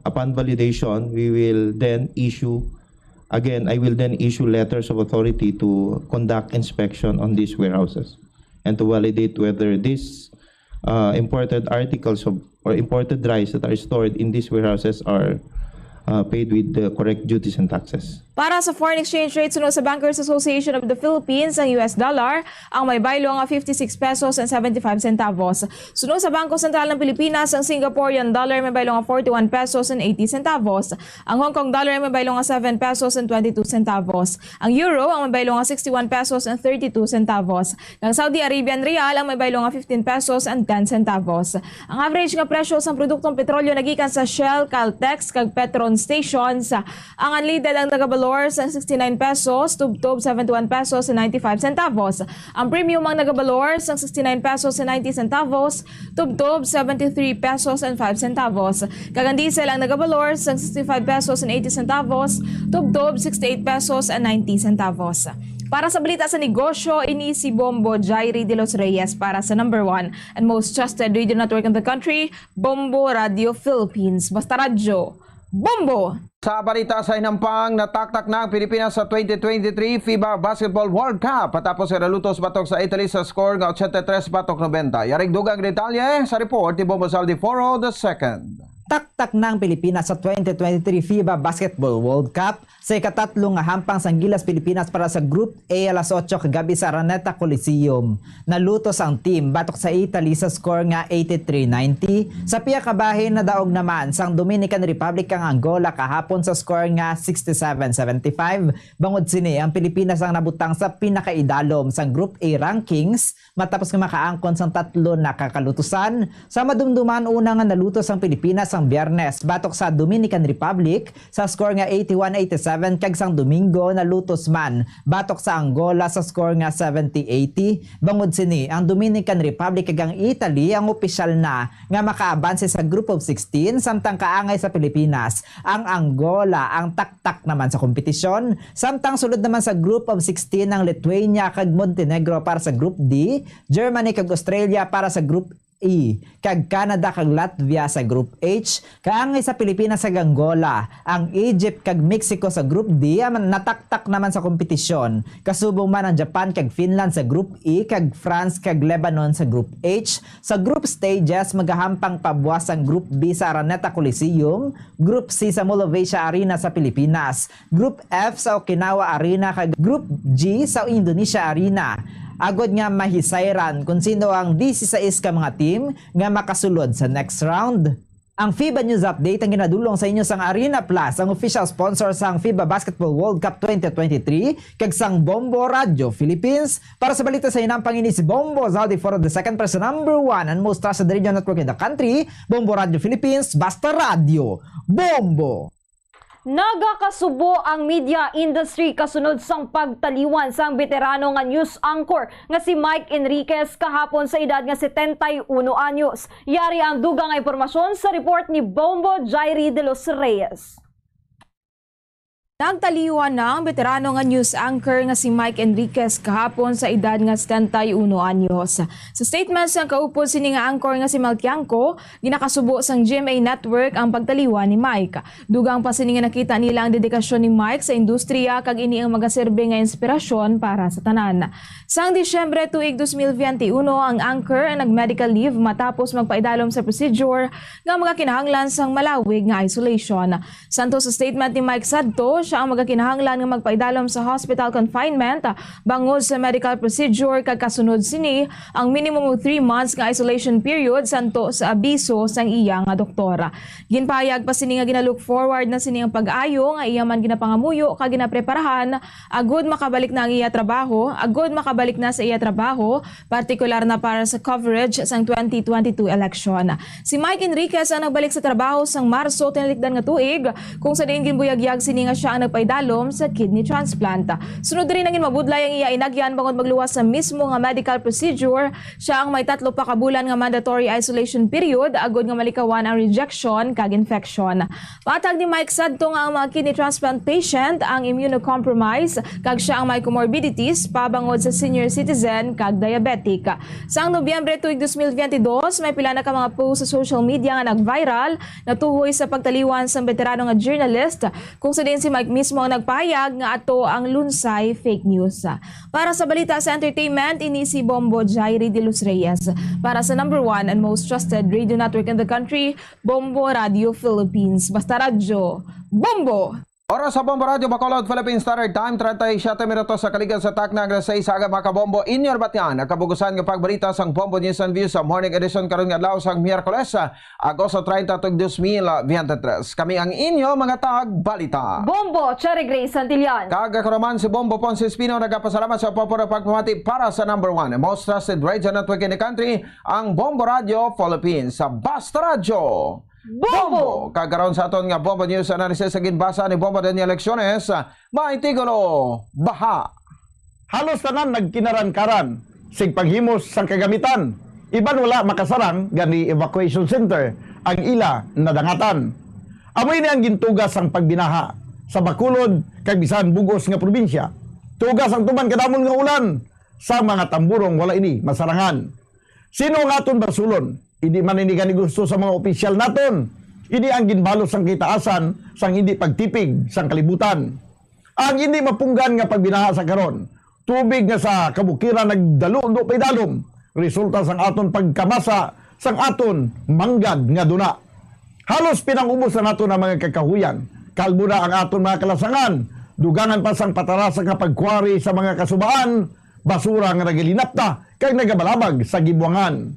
upon validation, we will then issue, again, I will then issue letters of authority to conduct inspection on these warehouses and to validate whether these imported articles or imported rice that are stored in these warehouses are paid with the correct duties and taxes. Para sa foreign exchange rate, sunod sa Bankers Association of the Philippines, ang US dollar ang may baylo nga 56 pesos and 75 centavos. Sunod sa Bangko Sentral ng Pilipinas, ang Singaporean dollar may baylo nga 41 pesos and 80 centavos. Ang Hong Kong dollar may baylo nga 7 pesos and 22 centavos. Ang euro ang may baylo nga 61 pesos and 32 centavos. Ang Saudi Arabian rial ang may baylo nga 15 pesos and 10 centavos. Ang average nga presyo sa produktong petrolyo nagikan sa Shell, Caltex kag Petron stations. Ang unleaded ang nagabalo sa 69 pesos, tubtob 71 pesos and 95 centavos. Ang premium ang nagabalor sa 69 pesos and 90 centavos, tubtob 73 pesos and 5 centavos. Kagang diesel ang nagabalor sa 65 pesos and 80 centavos, tubtob 68 pesos and 90 centavos. Para sa balita sa negosyo, ini si Bombo Jairi de los Reyes para sa number 1 and most trusted radio network in the country, Bombo Radio Philippines. Basta radyo, Bombo! Sa balita sa inampang, nataktak na ang Pilipinas sa 2023 FIBA Basketball World Cup patapos sa lutos batok sa Italy sa score nga 83 batok 90. Yarig dugang detalye sa report ni Bombo Saldi Foro II. Taktak ng Pilipinas sa 2023 FIBA Basketball World Cup sa ikatatlong hampang sang Gilas Pilipinas para sa Group A alas 8 kagabi sa Araneta Coliseum. Nalutos ang team batok sa Italy sa score nga 83-90. Sa piya kabahin na daog naman sang Dominican Republic ang Angola kahapon sa score nga 67-75. Bangod sini ang Pilipinas ang nabutang sa pinakaidalom sang Group A rankings matapos nga makaangkon sang tatlo na kakalutusan. Sa madumduman una nga nalutos ang Pilipinas ang Biyernes batok sa Dominican Republic sa score nga 81-87 kag sang Domingo nalutos man batok sa Angola sa score nga 70-80. Bangod sini ang Dominican Republic kag ang Italy ang opisyal na nga makaabanse sa Group of 16 samtang kaangay sa Pilipinas ang Angola ang taktak naman sa kompetisyon samtang sulod naman sa Group of 16 ang Lithuania kag Montenegro para sa Group D, Germany kag Australia para sa Group E, kag Canada kag Latvia sa Group H, kaangay sa Pilipinas sa Angola, ang Egypt kag Mexico sa Group D nataktak naman sa kompetisyon. Kasubong man ang Japan kag Finland sa Group E, kag France kag Lebanon sa Group H. Sa group stages magahampang pabuwas ang Group B sa Araneta Coliseum, Group C sa Mall of Asia Arena sa Pilipinas, Group F sa Okinawa Arena kag Group G sa Indonesia Arena. Agod nga mahisayran kung sino ang 16 ka mga team nga makasulod sa next round. Ang FIBA News Update ang ginadulong sa inyo sang Arena Plus, ang official sponsor sang FIBA Basketball World Cup 2023 kag sang Bombo Radio Philippines. Para sa balita sa inang pangini si Bombo Zaldi for the second person number 1 and most trusted radio network in the country, Bombo Radio Philippines, basta radio. Bombo! Nagakasubo ang media industry kasunod sang pagtaliwan sang veterano nga news anchor nga si Mike Enriquez kahapon sa edad nga 71 anyos. Yari ang dugang nga impormasyon sa report ni Bombo Jairi de los Reyes. Nagtaliwan na ang veterano nga news anchor nga si Mike Enriquez kahapon sa edad nga 71 anyos. Sa statements ng kaupod sini nga anchor nga si Malquianco, ginakasubo sang GMA Network ang pagtaliwan ni Mike. Dugang pa sini nga nakita nila ang dedikasyon ni Mike sa industriya kag ini ang magaserbe nga inspirasyon para sa tanan. Sang Disyembre tuig 2021 ang anchor ang nag-medical leave matapos magpaidalom sa procedure nga mga kinahanglan sang malawig nga isolation. Santo sa statement ni Mike sadto, siya ang magakinahanglan nga magpaidalom sa hospital confinement bangod sa medical procedure kag kasunod sini ang minimum of 3 months nga isolation period santo sa abiso sang iya nga doktora. Ginpayag pa sini nga ginalook forward na sini ang pag-ayo nga iya man ginapangamuyo kag ginapreparahan agud makabalik na ang iya trabaho, sa iya trabaho, partikular na para sa coverage sang 2022 election. Si Mike Enriquez ang nagbalik sa trabaho sang Marso tinalikdan nga tuig kung sa diin ginbuyagyag sini nga siya ang nagpaidalom sa kidney transplant. Sunod rin naging mabudlay ang iya inagyan bangod magluwas sa mismo nga medical procedure. Siya ang may 3 pa ka bulan nga mandatory isolation period agod nga malikawan ang rejection kag infection. Patag ni Mike sadto nga ang mga kidney transplant patient ang immunocompromised kag siya ang may comorbidities pabangod sa senior citizen kag diabetic. Sang Nobyembre tuig 2022 may pila na ka mga post sa social media nga nag-viral natuhoy sa pagtaliwan sa veterano nga journalist kung sa din si Mike mismo ang nagpahayag nga ato ang lunsay fake news. Para sa balita sa entertainment, ini si Bombo Jairi de los Reyes. Para sa number 1 and most trusted radio network in the country, Bombo Radio Philippines. Basta radyo, Bombo! Oras sa Bombo Radio Bacolod Philippine Standard Time 37 minutos sa kaligan sa takna ng 6 aga mga kabombo inyor batyan nakabugusan ng pagbalita sang Bombo News and Views sa morning edition karon nga adlaw sang Miyerkules Agosto 30 tug 2023. Kami ang inyo mga tagbalita. Bombo Cherry Grace Santillan. Kagakaroman si Bombo Ponce Espino nagapasalamat sa poporo pagpamati para sa number 1 and most trusted radio network in the country, ang Bombo Radio Philippines sa Basta Radio. Bombo! Kagaroon sa aton nga Bombo News Analysis sa ginbasa ni Bombo Daniel Lecciones, maitigulo, baha. Halos tanan nagkinaran-karan, sig paghimos sang kagamitan. Iban wala makasarang gani evacuation center, ang ila nadangatan. Amoy ni ang gintugas ang pagbinaha sa Bacolod kag bisan bugos nga probinsya. Tugas ang tuman kadamon nga ulan sa mga tamburong wala ini masarangan. Sino nga aton basulon? Hindi man ini gani gusto sa mga opisyal naton. Ini ang ginbalos sang kitaasan sang hindi pagtipig sang kalibutan. Ang hindi mapunggan nga pagbinaha sa karon, tubig nga sa kabukiran nagdalundo pay dalom, resulta sang aton pagkamasa sang aton manggad nga duna. Halos pinangubos na nato ng mga kakahuyan. Kalbo na ang aton mga kalasangan. Dugangan pa sang patarasa nga pagkwari sa mga kasubaan. Basura nga nagilinapta kag nagabalabag sa gibuangan.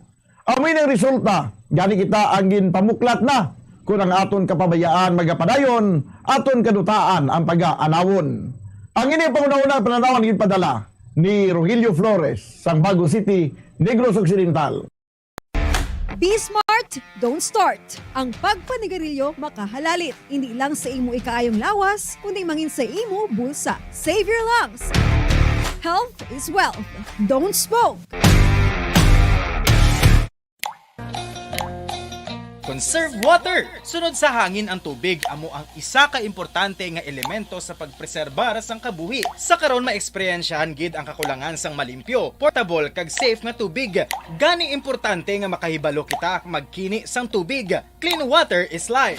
Amoy ng resulta, gani kita ang ginpamuklat na kung ang aton kapabayaan magapadayon, aton kadutaan ang pag-aanawon. Ang ini pangunahuna pananawan ginpadala ni Rogelio Flores sang Bago City, Negros Occidental. Be smart, don't start. Ang pagpanigarilyo makahalalit. Hindi lang sa imo ikaayong lawas, kundi mangin sa imo bulsa. Save your lungs. Health is wealth. Don't smoke. Conserve water! Sunod sa hangin ang tubig amo ang isa ka importante nga elemento sa pagpreserbar sang kabuhi. Sa karon maeksperiensyahan gid ang kakulangan sang malimpyo, portable kag safe nga tubig. Gani importante nga makahibalo kita magkini sang tubig. Clean water is life.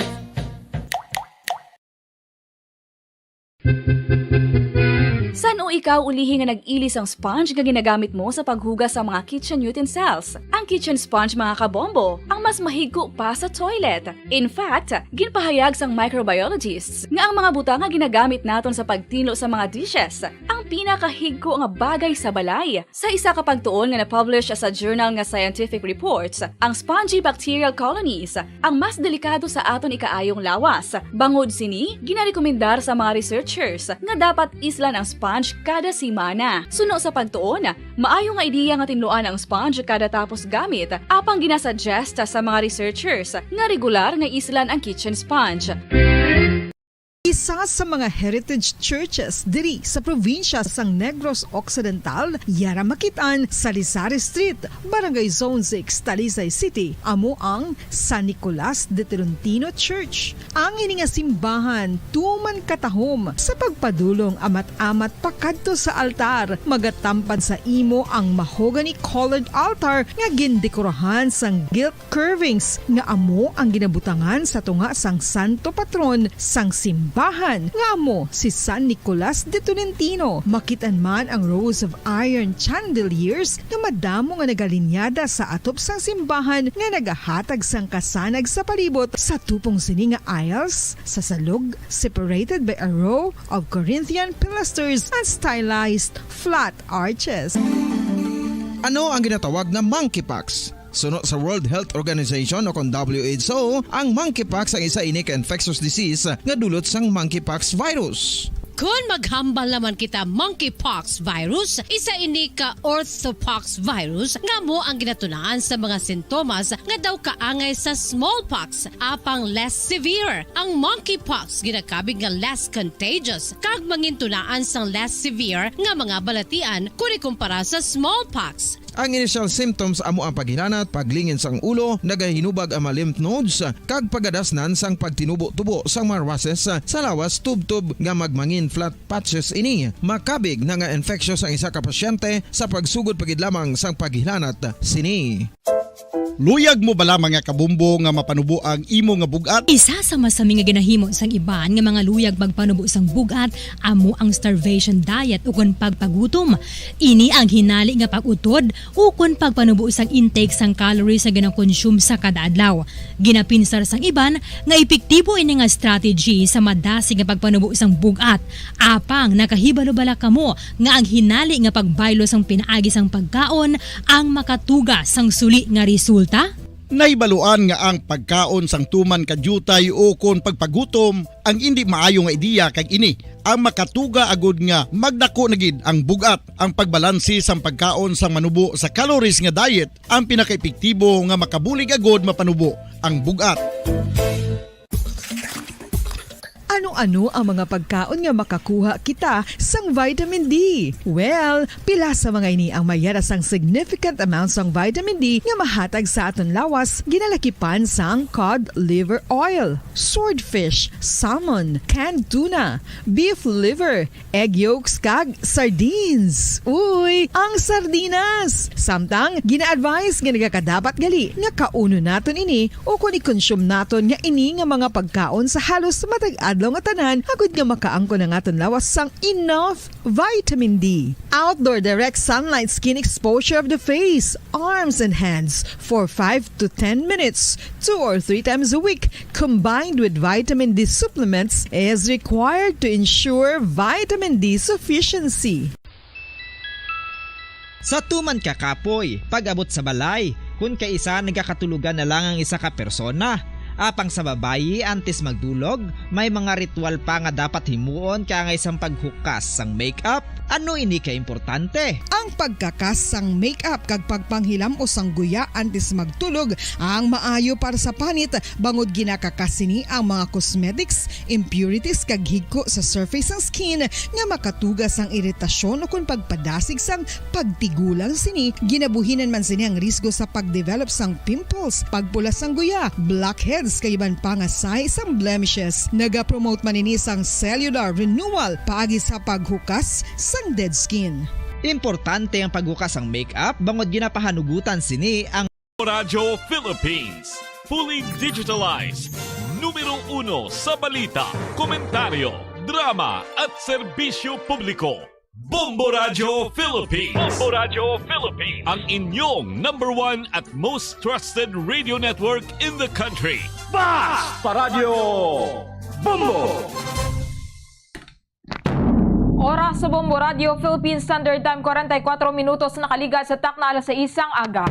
San o ikaw ulihi nga nag-ilis ang sponge nga ginagamit mo sa paghugas sa mga kitchen utensils? Ang kitchen sponge mga kabombo, ang mas mahigko pa sa toilet. In fact, ginpahayag sang microbiologists nga ang mga butang nga ginagamit naton sa pagtino sa mga dishes, ang pinakahigko nga bagay sa balay. Sa isa ka pagtuon nga na-publish sa journal nga Scientific Reports, ang spongy bacterial colonies ang mas delikado sa aton ikaayong lawas. Bangod sini, ginarekomendar sa mga researchers nga dapat islan ang sponge kada simana. Suno sa pagtuon, maayo nga ideya nga tinluan ang sponge kada tapos gamit, apang ginasuggest sa mga researchers nga regular nga islan ang kitchen sponge. Isa sa mga heritage churches diri sa probinsya sang Negros Occidental, yara makitaan sa Lizares Street, Barangay Zone 6, Talisay City, amo ang San Nicolas de Tolentino Church. Ang ini nga simbahan tuman katahom sa pagpadulong amat-amat pakadto sa altar, magatampan sa imo ang mahogany colored altar nga gindekorahan sang gilt curvings nga amo ang ginabutangan sa tunga sang santo patron sang simbahan nga amo si San Nicolas de Tolentino. Makitan man ang rows of iron chandeliers nga madamo nga nagalinyada sa atop sang simbahan nga nagahatag sang kasanag sa palibot sa tupong sini nga aisles sa salog, separated by a row of Corinthian pilasters and stylized flat arches. Ano ang ginatawag na monkeypox? Suno sa World Health Organization o kung WHO, ang monkeypox ang isa ini ka infectious disease nga dulot sang monkeypox virus. Kung maghambal naman kita monkeypox virus, isa ini ka orthopox virus nga mo ang ginatulaan sa mga sintomas nga daw kaangay sa smallpox, apang less severe. Ang monkeypox ginakabig nga less contagious kag mangintunaan sang less severe nga mga balatian kung ikumpara sa smallpox. Ang initial symptoms amo ang paghinanat, paglingin sang ulo, nagahinubag ang mga lymph nodes, kag pagadasnan sang pagtinubo-tubo sang mga rashes sa lawas tub-tub nga magmangin flat patches ini. Makabig na nga infectious ang isa ka pasyente sa pagsugod pagid lamang sang paghinanat sini. Luyag mo bala mga kabumbo nga mapanubo ang imo nga bugat? Isa sa masami nga ginahimo sang iban nga mga luyag magpanubo sang bugat amo ang starvation diet ukon pagpagutom. Ini ang hinali nga pag-utod ukon pagpanubo sang intake sang calories sa ginakonsume sa kada adlaw. Ginapinsar sang iban nga epektibo ini nga strategy sa madasi nga pagpanubo sang bugat. Apang nakahibalo bala kamo nga ang hinali nga pagbaylo sang pinaagi sang pagkaon ang makatuga sang suli nga resulta? Naibaluan nga ang pagkaon sang tuman kadyutay o kon pagpagutom ang hindi maayo nga ideya kag ini ang makatuga agud nga magdako na gid ang bugat. Ang pagbalansi sang pagkaon sang manubo sa calories nga diet ang pinakaepektibo nga makabulig agud mapanubo ang bugat. Ano-ano ang mga pagkaon nga makakuha kita sang vitamin D? Well, pila sa mga ini ang mayara sang significant amounts sang vitamin D nga mahatag sa aton lawas ginalakipan sang cod liver oil, swordfish, salmon, canned tuna, beef liver, egg yolks kag sardines. Uy, ang sardinas! Samtang gina-advise nga nagakadapat gali nga kauno naton ini o kung i-consume naton nga ini nga mga pagkaon sa halos matag-adlaw adlaw nga tanan agud nga makaangko na nga lawas sang enough vitamin D. Outdoor direct sunlight skin exposure of the face, arms and hands for 5 to 10 minutes 2 or 3 times a week combined with vitamin D supplements is required to ensure vitamin D sufficiency. Sa tuman ka kapoy, pag-abot sa balay, kung kaisa nagkakatulugan na lang ang isa ka persona. Apang sa babayi antes magdulog, may mga ritual pa nga dapat himuon kaya isang paghukas sang makeup. Ano ini ka importante? Ang pagkakas sang makeup kag pagpanghilam o sang guya antes magtulog ang maayo para sa panit bangod ginakakas ni ang mga cosmetics, impurities kag higko sa surface sang skin nga makatugas ang iritasyon o kung pagpadasig sang pagtigulang sini. Ginabuhinan man sini ang risgo sa pagdevelop sang pimples, pagpula sang guya, blackheads kay iban pa nga size sang blemishes. Naga-promote man ini sang cellular renewal paagi sa paghukas sang dead skin. Importante ang paghukas ang makeup bangod ginapahanugutan sini ang Radyo Philippines. Fully digitalized. Numero 1 sa balita, komentaryo, drama at serbisyo publiko. Bombo Radyo Philippines. Bombo Radyo Philippines. Ang inyong #1 at most trusted radio network in the country. Basta Radio Bombo! Oras sa Bombo Radio Philippines Standard Time 44 minutos nakaligat sa takna alas 6 aga.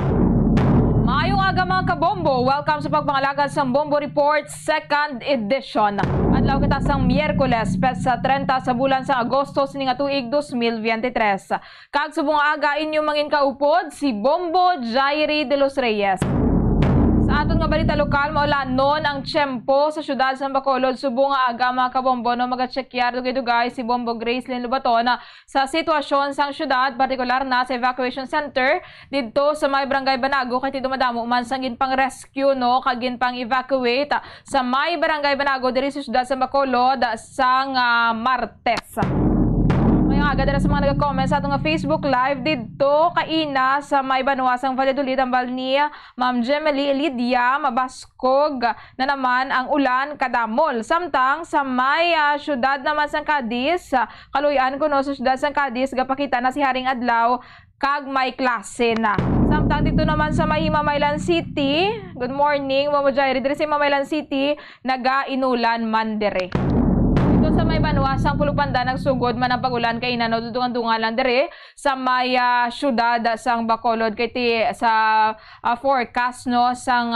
Maayong aga mga kabombo, welcome sa pagpangalagad sa Bombo Report 2nd edition. Adlaw kita sang Miyerkules, pesa 30 sa bulan sa Agosto sininga tuig 2023. Kag subong aga inyong mangin kaupod si Bombo Jairi de los Reyes. Sa aton nga balita lokal, maulan noon ang tiyempo sa syudad sa Bacolod. Subong nga aga mga kabombo no magachekyar dugay-dugay si Bombo Gracelyn Lubaton sa sitwasyon sang syudad, partikular na sa evacuation center dito sa may barangay Banago kay ti dumadamo man sang ginpang rescue no kagin pang evacuate sa may barangay Banago diri sa syudad sa Bacolod sang Martes. Ngayong aga dala sa mga nag-comment sa atong Facebook Live dito kaina sa may Banuasang Valladolid ang ni Ma'am Gemely Lydia mabaskog na naman ang ulan kadamol. Samtang sa may syudad naman sang Cadiz, kaluyan kuno sa syudad sang Cadiz gapakita na si Haring Adlaw kag may klase na. Samtang dito naman sa may Himamaylan City, good morning Mamo Jairi, diri sa Himamaylan City naga-inulan man dire. Sa may Banuasang Pulupanda nagsugod man ang pagulan kay inano dudungan-dungan lang dire sa may syudad sang Bacolod kay ti sa forecast no sang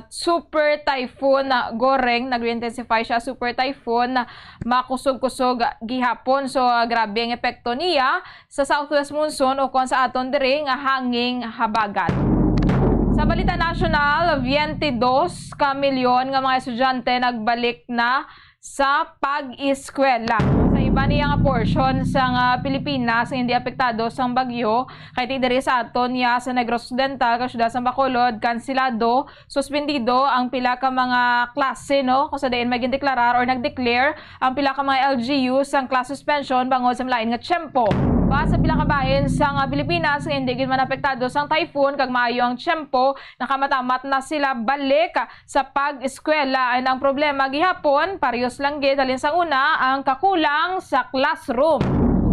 super typhoon Goreng nag-intensify siya super typhoon makusog-kusog gihapon so grabe ang epekto niya sa southwest monsoon o kon sa aton dire nga hanging habagat. Sa balita national, 22 ka milyon nga mga estudyante nagbalik na sa pag-eskwela. Sa iba niya nga portion sa Pilipinas nga hindi apektado sa bagyo, kay ti diri sa aton ya sa Negros Occidental, kasyudad sa Bacolod, kansilado, suspendido ang pila ka mga klase no, kung sa diin may gindeklarar or nag-declare ang pila ka mga LGU sang class suspension bangod sa lain nga tiyempo. Ba sa pila ka bahin sa Pilipinas nga hindi gid man apektado sang typhoon kag maayo ang tiyempo, nakamatamat na sila balik sa pag-eskwela. Ay ang problema gihapon parehas lang gid halin sa una ang kakulang sa classroom.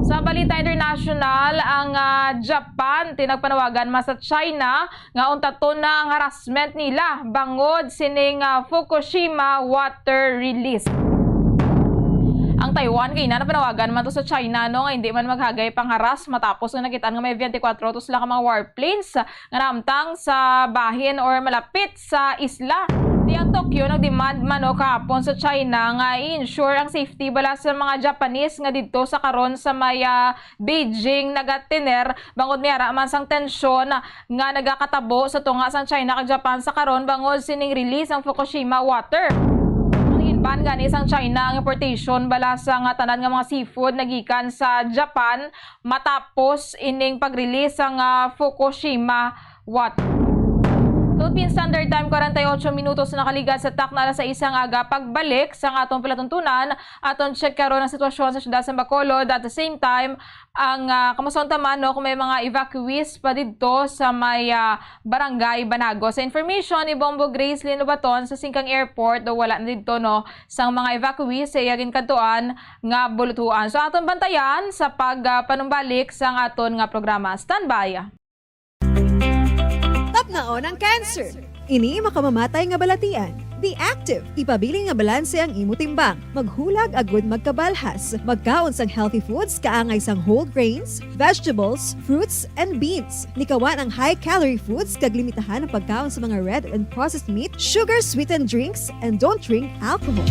Sa balita international, ang Japan tinagpanawagan mas sa China nga untaton na ang harassment nila bangod sining Fukushima water release. Ang Taiwan kay na panawagan man to sa China no nga hindi man maghagay pangharas matapos nga nakitaan nga may 24 to sila ka mga warplanes nga namtang sa bahin or malapit sa isla. Di ang Tokyo nagdemand man o kahapon sa China nga i-ensure ang safety bala sa mga Japanese nga dito sa karon sa may Beijing nagatiner bangod niara man sang tensyon nga nagakatabo sa tunga sang China kag Japan sa karon bangod sining release ang Fukushima water. Ban gani isang China ang importation bala sa nga tanan nga mga seafood nagikan sa Japan matapos ining pag-release ang Fukushima water. Philippine Standard Time 48 minutos na nakaligat sa takna sa isang aga pagbalik sa atong palatuntunan aton check karon ang sitwasyon sa siyudad sa Bacolod. At the same time ang kamusta taman no kung may mga evacuees pa didto sa may barangay Banago. Sa information ni Bombo Grace Lynn Lubaton sa Singkang Airport do wala na didto no sang mga evacuees sa iyagin kadtuan nga bulutuan. So aton bantayan sa panumbalik sa aton nga programa. Standby. Tapnaon ang cancer. Ini makamamatay nga balatian. Be active. Ipabiling nga balanse ang imo timbang. Maghulag agud magkabalhas. Magkaon sang healthy foods kaangay sang whole grains, vegetables, fruits, and beans. Likawan ang high-calorie foods kag limitahan ang pagkaon sa mga red and processed meat, sugar-sweetened drinks, and don't drink alcohol.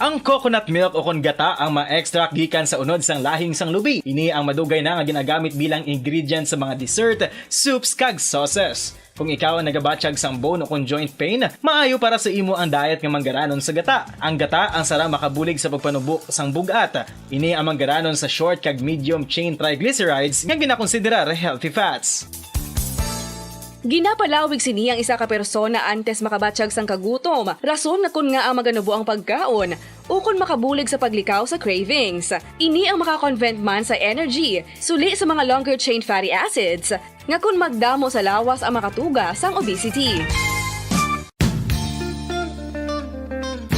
Ang coconut milk o kon gata ang ma-extract gikan sa unod sang lahing sang lubi. Ini ang madugay na nga ginagamit bilang ingredient sa mga dessert, soups kag sauces. Kung ikaw ang nagabatsyag sang bone o kon joint pain, maayo para sa imo ang diet nga manggaranon sa gata. Ang gata ang sara makabulig sa pagpanubok sang bugat. Ini ang manggaranon sa short kag medium chain triglycerides nga ginakonsiderar healthy fats. Ginapalawig sini ang isa ka persona antes makabatsyag sang kagutom. Rason na kun nga ang maganubo ang pagkaon o kun makabulig sa paglikaw sa cravings. Ini ang makakonvent man sa energy, suli sa mga longer chain fatty acids, nga kun magdamo sa lawas ang makatuga sang obesity.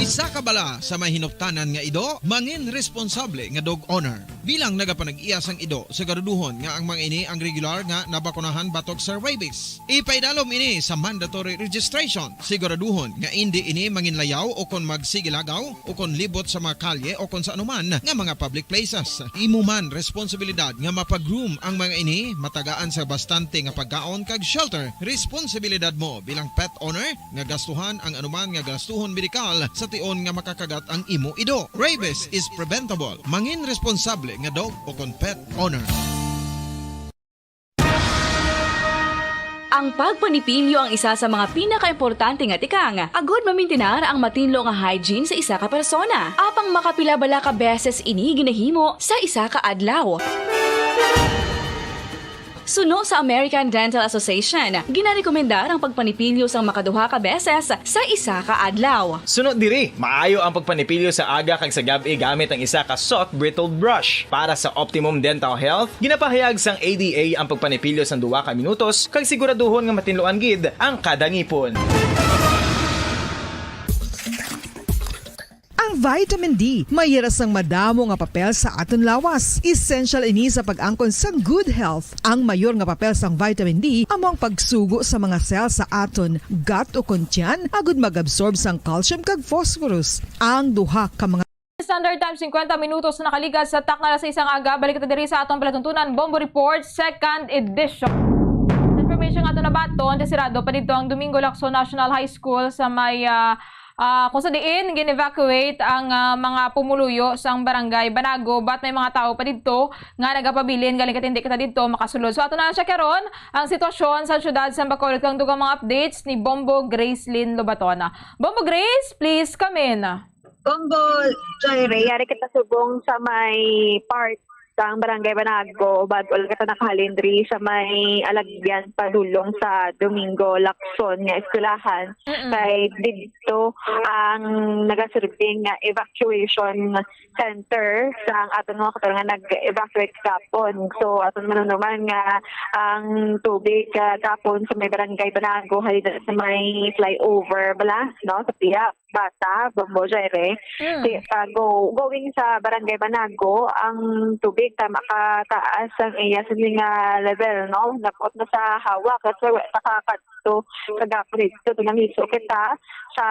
Isa ka bala sa mahinuptanan nga ido, mangin responsable nga dog owner. Bilang nagapanag-iyas ang ido, siguraduhon nga ang mga ini ang regular nga nabakunahan batok sa rabies. Ipaidalom ini sa mandatory registration. Siguraduhon nga hindi ini manginlayaw o kon magsigilagaw o kon libot sa mga kalye o kon sa anuman nga mga public places. Imo man responsibilidad nga mapag-groom ang mga ini, matagaan sa bastante nga pagkaon kag shelter. Responsibilidad mo bilang pet owner nga gastuhan ang anuman nga gastuhon medikal sa tion nga makakagat ang imo ido. Rabies is preventable. Mangin responsable nga dog o kon pet owner. Ang pagpanipilyo ang isa sa mga pinaka-importante nga tikang. Agod mamintinar ang matinlo nga hygiene sa isa ka persona. Apang makapilabala ka beses ini ginahimo sa isa ka adlaw. Suno sa American Dental Association, ginarekomendar ang pagpanipilyo sang makaduha ka beses sa isa ka adlaw. Sunod diri, maayo ang pagpanipilyo sa aga kag sa gabi gamit ang isa ka soft brittle brush. Para sa optimum dental health, ginapahayag sang ADA ang pagpanipilyo sang 2 ka minutos kag siguraduhon nga matinloan gid ang kada ngipon. Ang vitamin D, mayiras ang madamo nga papel sa aton lawas. Essential ini sa pag-angkon sa good health. Ang mayor nga papel sang vitamin D among pagsugo sa mga cell sa aton gut o kuntyan agud mag-absorb sang calcium kag phosphorus. Ang duha ka mga Standard Time 50 minutos na nakaligas sa takna sa isang aga. Balik kita diri sa atong palatuntunan Bombo Report 2nd edition. Information nga ito na baton, desirado pa dito ang Domingo Lacson National High School sa may kung sa diin, gin-evacuate ang mga pumuluyo sa barangay Banago, but may mga tao pa dito nga nagapabilin galing katindi kita dito makasulod. So ato na siya karon ang sitwasyon sa syudad sa Bacolod kang dugang mga updates ni Bombo Grace Lynn Lobatona. Bombo Grace, please come in. Bombo Joyre, yari kita subong sa may part sang barangay Banago, bad wala kita nakahalindri sa may alagyan padulong sa Domingo Lacson nga eskwelahan. Kay dito ang nagaserving nga evacuation center sa aton mga katulong nga nag-evacuate kapon. So aton manunuman nga ang tubig kapon sa may barangay Banago halina sa may flyover bala no sa Pia Bata, Bombo Joyre. Going sa barangay Banago ang tubig tama kataas ang iya sa nga level no nakot na sa hawak kasi nakakadto kagapon dito tunamiso kita sa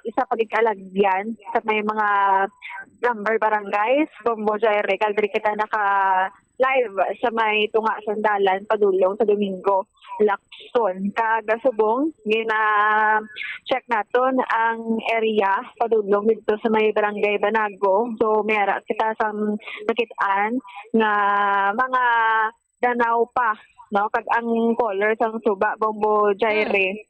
isa pa alagyan sa may mga number barangays Bombo Joyre kaldiri kita naka live sa may tunga sandalan padulong sa Domingo Lacson. Kagasubong, gina-check naton ang area padulong dito sa may barangay Banago. So, mayara kita sa nakitaan nga mga danaw pa, no? Kag ang color sang suba, Bombo Joyre.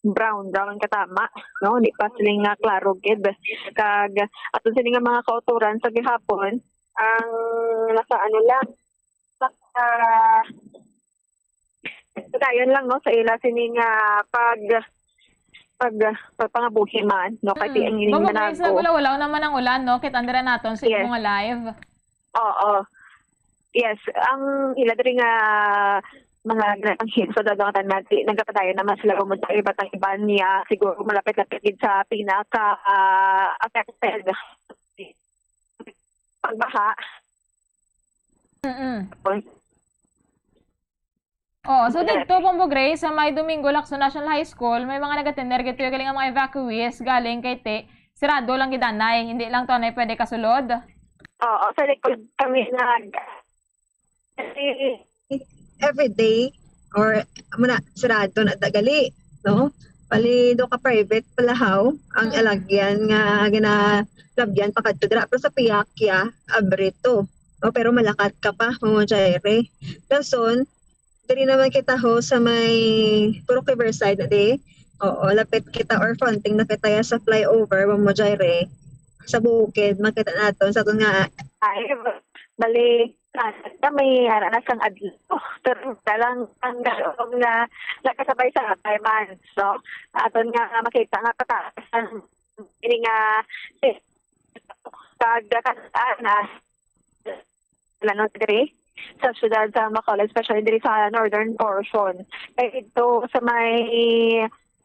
Brown katama no di pa sila nga klaro gid kag aton sila nga mga kauturan sa gihapon ang nasa ano lang dayon lang no sa ila sining pagpangabuhi man no kasi ang ining Bobo Grace, manago. wala naman ang ulan, no? Kitandira naton sa mga live. Oo. Yes, ang ila diri nga mga granahil so dadong natin nagapadayon naman sila pumunta iba't ang iba niya siguro malapit-lapit din sa pinaka affected pagbaha. Oh, so dito Bombo Grace sa May Domingo Lacson National High School, may mga nagatender gito galing ang mga evacuees galing kay Te. Sirado lang gidanay, hindi lang to na pwede kasulod. Oo, sa likod kami every day or muna sarado na dagali, no? Palido ka private palahaw ang alagyan nga ginalabyan pakadto dira pero sa piyakya abrito. No? Pero malakat ka pa mo Jaire. Dason diri naman kita ho sa may Purok Riverside na di. Oo, lapit kita or fronting na kita ya sa flyover mo Jaire. Sa bukid makita naton sa aton nga ay bali may aranas ang adlaw. Pero talang ang galong na nakasabay sa man. So, aton nga makita nga kataas ini nga kagdakataan na lanot diri sa syudad sa Macaulay, especially diri sa northern portion. Kaya ito sa may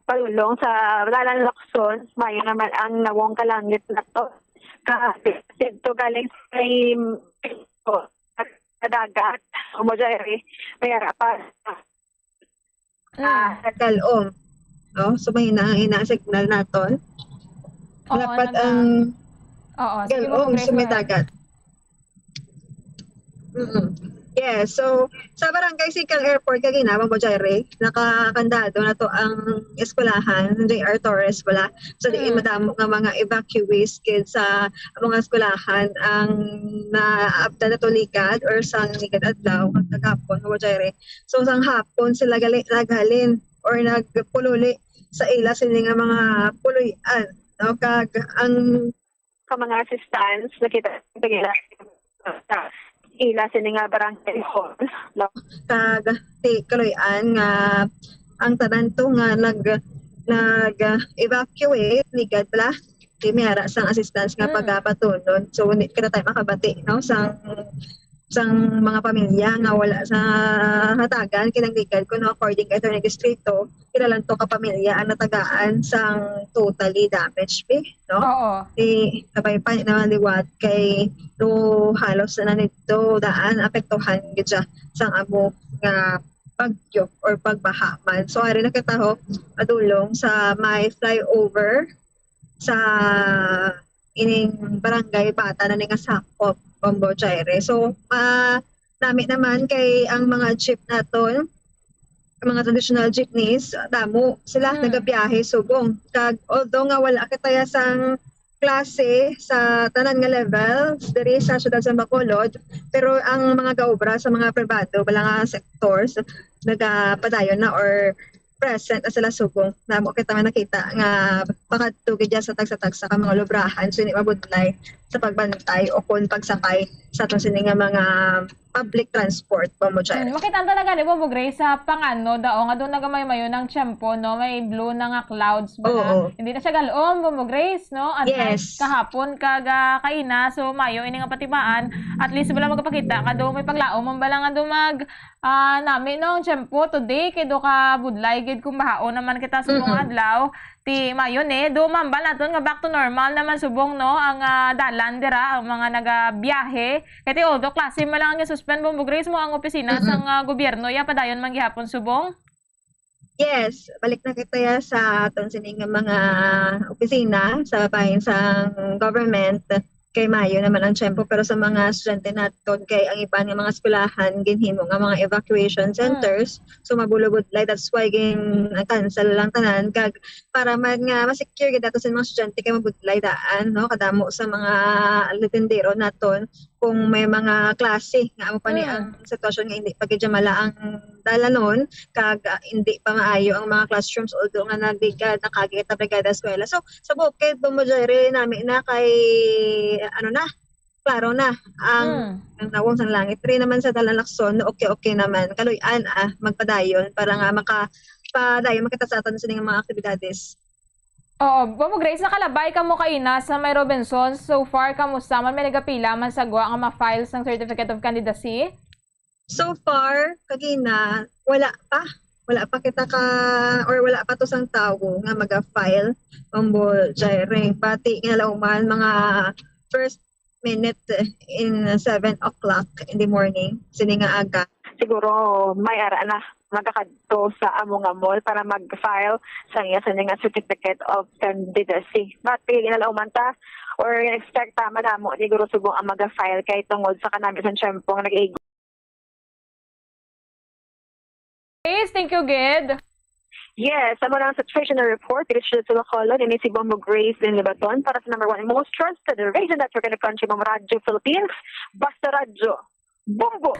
palulong sa Dalan Lacson, may naman ang nawong kalangit na to. Dito galing sa may dagat, Jaire, may harapan. Kalom. No? So may ina-signal naton. Dapat ang galom sa may dagat. Yeah, so sa Barangay Sical Airport kagina mo Jaire, nakakandado na to ang eskwelahan JR Torres wala. So di madamo nga mga evacuees kids sa mga eskwelahan ang naabda na to ligad or sang ligad adlaw kagapon mo Jaire. So sang hapon sila naghalin or nagpululi sa ila sila nga mga puluyan no kag ang mga assistants nakita pagila ila sini nga barangay hall no kag kaloyan nga ang tanan to nga nag-evacuate ligad pala di mayara sang assistance nga pagapatunon so kita tayo makabati no sang mga pamilya nga wala sa hatagan kinangligad ko no according kay Attorney Distrito kilalan to ka pamilya ang natagaan sang totally damaged no kabay pa na liwat kay no halos na nito daan apektuhan gid siya sang amo nga bagyo or pagbaha man so ari nakita ho adulong sa may flyover sa ining barangay Bata na nga sakop Bombo Jaire. So, dami naman kay ang mga jeep naton, mga traditional jeepneys, damo sila nagabiyahe subong. Kag although nga wala kitaya sang klase sa tanan nga level diri sa syudad sa Bacolod, pero ang mga gaobra sa mga pribado, wala nga sectors, nagapadayon na or present na sila subong na mo kita nga nakita nga pakatugid sa tagsa-tagsa ka mga lubrahan so hindi mabudlay sa pagbantay o kung pagsakay sa atong sini nga mga public transport po mo dyan. Makita talaga ni Bombo Grace sa pangano dao nga doon nagamay-mayo ng tiyempo no may blue na nga clouds ba hindi na siya galom Bombo Grace no at kahapon kaga kaina so mayo ini nga patibaan at least wala magpakita kado may paglaom man bala nga dumag nami no tiyempo today kay do ka budlay gid kung bahaon naman kita subong adlaw ti mayo do mambal naton nga back to normal naman subong no ang dalan dira ang mga nagabiyahe kay ti although klase man lang suspend Bombo Grace mo ang opisina sang gobyerno ya padayon man gihapon subong. Yes, balik na kita ya sa aton sining mga opisina sa bahin sang government kay mayo naman ang tiyempo pero sa mga estudyante naton kay ang iban nga mga eskwelahan ginhimo nga mga evacuation centers so mabulubudlay that's why cancel lang tanan kag para man nga ma-secure gid ato sa mga estudyante kay mabudlay daan no kadamo sa mga litindero naton kung may mga klase nga amo pa ni ang sitwasyon nga hindi pa gid mala ang dalanon kag hindi pa maayo ang mga classrooms although nga nagdigad nakagita brigada eskwela so sa bukid Bombo Jaire nami na kay klaro na ang nawong sa langit. Rin naman sa dalalakson, okay naman. Kaluyan magpadayon para nga makapadayon makitasaatan sa mga aktibidades. Oo, Bombo Grace, nakalabay ka mo kaina sa May Robinson. So far, kamusta man may nagapila man sa gawa ang ma-files ng Certificate of Candidacy? So far, kagina, wala pa kita wala pa to sang tao nga maga-file Bombo Jairing. Pati inalauman mga first minute in 7 o'clock in the morning. Sini nga aga. Siguro may ara na magkakadto sa among mall para mag-file sa nga certificate of candidacy. Pati inalauman ta or expect ta madamo siguro subong ang mag-file kay tungod sa kanami sa tiyempo nga nag-igo. Thank you, Gid. Yes, amo na sa Treasury Report, dito sa Bacolod, ini si Bombo Grace in Libaton para sa number 1 most trusted radio network in the country, Bombo Radio Philippines, Basta Radio, Bombo!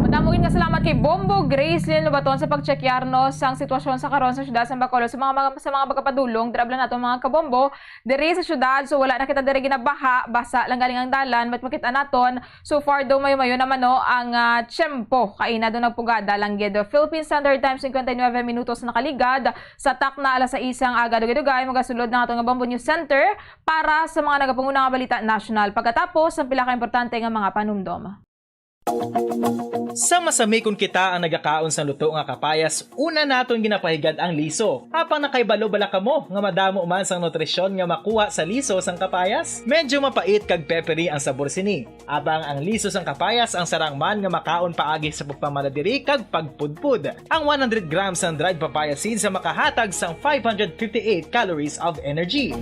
Madamugin nga salamat kay Bombo Grace Lynn Lubaton sa pagchekyar no sang sitwasyon sa karon sa syudad sa Bacolod sa mga pagkapadulong drabla nato mga kabombo diri sa syudad. So wala na kita diri ginabaha, basa lang galing ang dalan, mat makita naton so far do mayo naman no ang tiyempo kaina do nagpugada lang gid. Philippine Standard Time 59 minutos nakaligad sa takna alas 6 ang aga dugay-dugay magasulod na ato nga Bombo News Center para sa mga nagapanguna nga balita national pagkatapos ang pila ka importante nga mga panumdom. Sa masamikon kita ang nagakaon sa luto nga kapayas, una naton ginapahigad ang liso. Apang nakaibalo bala kamo nga madamo man sang nutrisyon nga makuha sa liso sang kapayas. Medyo mapait kag peppery ang sabor sini. Abang ang liso sang kapayas ang sarang man nga makaon paagi sa pagpamaladiri kag pagpudpud. Ang 100 grams ng dried papaya seeds sa makahatag sang 558 calories of energy.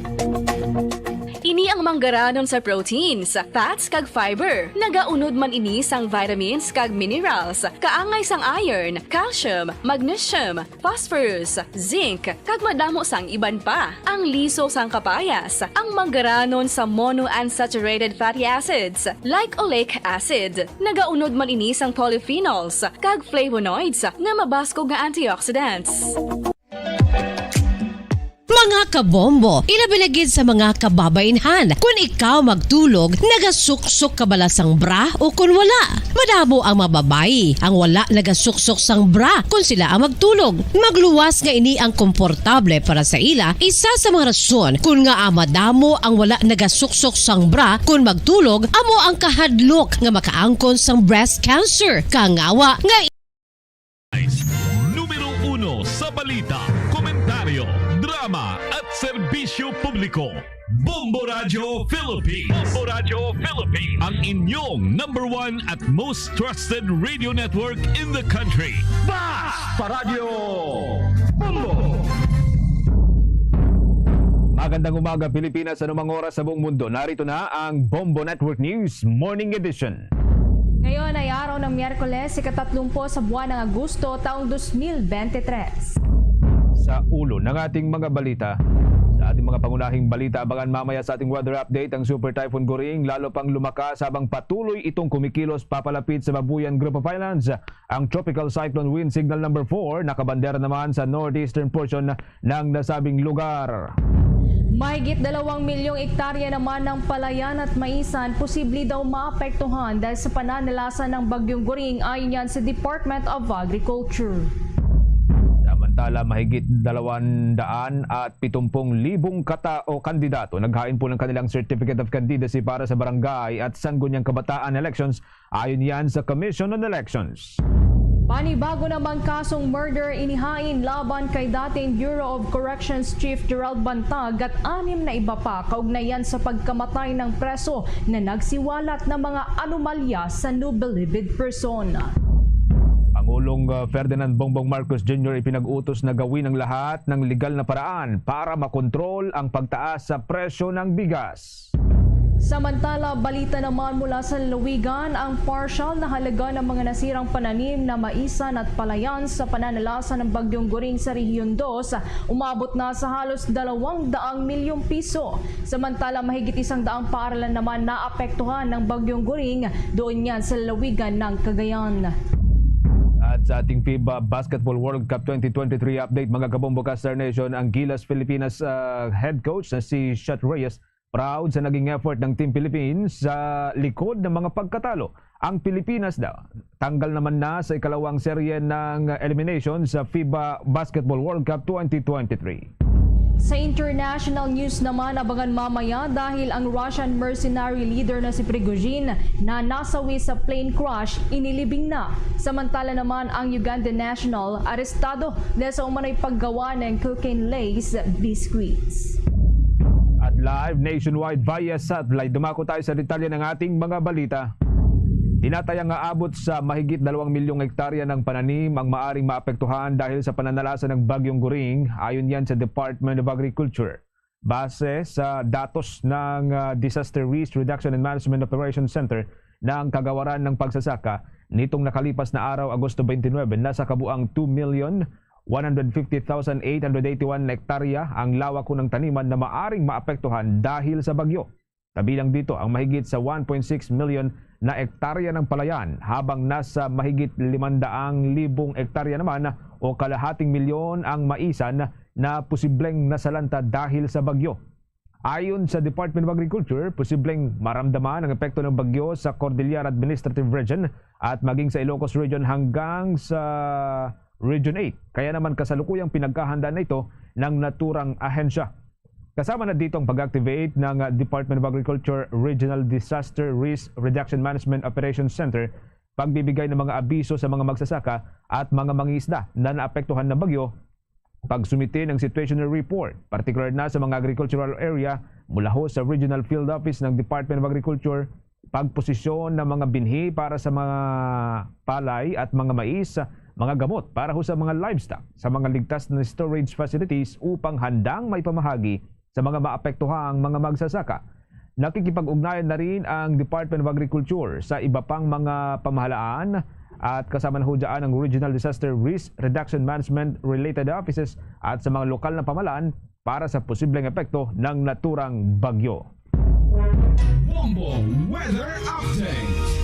Ini ang manggaranon sa proteins, fats kag fiber. Nagaunod man ini sang vitamins kag minerals, kaangay sang iron, calcium, magnesium, phosphorus, zinc, kag madamo sang iban pa. Ang liso sang kapayas, ang manggaranon sa monounsaturated fatty acids like oleic acid. Nagaunod man ini sang polyphenols kag flavonoids nga mabaskog nga antioxidants. Mga kabombo, ilabilagid sa mga kababainhan. Kung ikaw magtulog, nagasuksok ka bala sang bra o kung wala. Madamo ang mababayi, ang wala nagasuksok sang bra kung sila ang magtulog. Magluwas nga ini ang komportable para sa ila, isa sa mga rason kung nga madamo ang wala nagasuksok sang bra kung magtulog, amo ang kahadlok nga makaangkon sang breast cancer. Kangawa nga Numero 1 sa balita, komentaryo, drama at serbisyo publiko. Bombo Radio Philippines. Bombo Radio Philippines. Ang inyong number 1 at most trusted radio network in the country. Basta Radio Bombo! Magandang umaga Pilipinas, anumang oras sa buong mundo. Narito na ang Bombo Network News Morning Edition. Ngayon ay araw ng Miyerkules, ika-30 sa buwan ng Agosto, taong 2023. Sa ulo ng ating mga balita, sa ating mga pangunahing balita, abangan mamaya sa ating weather update ang Super Typhoon Goring lalo pang lumakas habang patuloy itong kumikilos papalapit sa Babuyan Group of Islands. Ang Tropical Cyclone Wind Signal number 4 nakabandera naman sa northeastern portion ng nasabing lugar. Mahigit 2 milyong ektarya naman ng palayan at maisan posible daw maapektuhan dahil sa pananalasa ng Bagyong Goring ayon yan sa Department of Agriculture. Samantala, mahigit 270,000 kandidato naghain po ng kanilang Certificate of Candidacy para sa barangay at sangguniang kabataan elections ayon yan sa Commission on Elections. Panibago namang kasong murder inihain laban kay dating Bureau of Corrections Chief Gerald Bantag at 6 na iba pa kaugnayan sa pagkamatay ng preso na nagsiwalat ng mga anomalya sa nubilibid persona. Pangulong Ferdinand Bongbong Marcos Jr. ipinag-utos na gawin ang lahat ng legal na paraan para makontrol ang pagtaas sa presyo ng bigas. Samantala, balita naman mula sa lalawigan ang partial na halaga ng mga nasirang pananim na maisan at palayan sa pananalasa ng Bagyong Goring sa Rehiyon 2 umabot na sa halos 200 milyong piso. Samantala, mahigit 100 paaralan naman naapektuhan ng Bagyong Goring doon yan sa lalawigan ng Cagayan. At sa ating FIBA Basketball World Cup 2023 update mga kabombo ka Star Nation, ang Gilas Pilipinas head coach na si Shat Reyes Proud sa naging effort ng Team Philippines sa likod ng mga pagkatalo. Ang Pilipinas daw, tanggal naman na sa ikalawang serye ng elimination sa FIBA Basketball World Cup 2023. Sa international news naman, abangan mamaya dahil ang Russian mercenary leader na si Prigozhin na nasawi sa plane crash inilibing na. Samantala naman ang Ugandan national arestado dahil sa umano'y paggawa ng cocaine lace biscuits. At live nationwide via satellite, dumako tayo sa detalye ng ating mga balita. Tinatayang aabot sa mahigit 2 milyong hektarya ng pananim ang maaring maapektuhan dahil sa pananalasa ng Bagyong Goring, ayon yan sa Department of Agriculture. Base sa datos ng Disaster Risk Reduction and Management Operations Center ng Kagawaran ng Pagsasaka, nitong nakalipas na araw, Agosto 29, nasa kabuang 2,150,881 hektarya ang lawak ng taniman na maaring maapektuhan dahil sa bagyo. Kabilang dito ang mahigit sa 1.6 million na hektarya ng palayan, habang nasa mahigit 500,000 hektarya naman o kalahating milyon ang maisan na posibleng nasalanta dahil sa bagyo. Ayon sa Department of Agriculture, posibleng maramdaman ang epekto ng bagyo sa Cordillera Administrative Region at maging sa Ilocos Region hanggang sa Region 8. Kaya naman kasalukuyang pinagkahandaan na ito ng naturang ahensya. Kasama na dito ang pag-activate ng Department of Agriculture Regional Disaster Risk Reduction Management Operations Center, pagbibigay ng mga abiso sa mga magsasaka at mga mangingisda na naapektuhan ng bagyo, pagsumite ng situational report, particular na sa mga agricultural area mula ho sa Regional Field Office ng Department of Agriculture, pagposisyon ng mga binhi para sa mga palay at mga mais, mga gamot para ho sa mga livestock sa mga ligtas na storage facilities upang handang may pamahagi sa mga maapektuhang mga magsasaka. Nakikipag-ugnayan na rin ang Department of Agriculture sa iba pang mga pamahalaan at kasama na ho dyan ang Regional Disaster Risk Reduction Management Related Offices at sa mga lokal na pamahalaan para sa posibleng epekto ng naturang bagyo. Bombo Weather Update.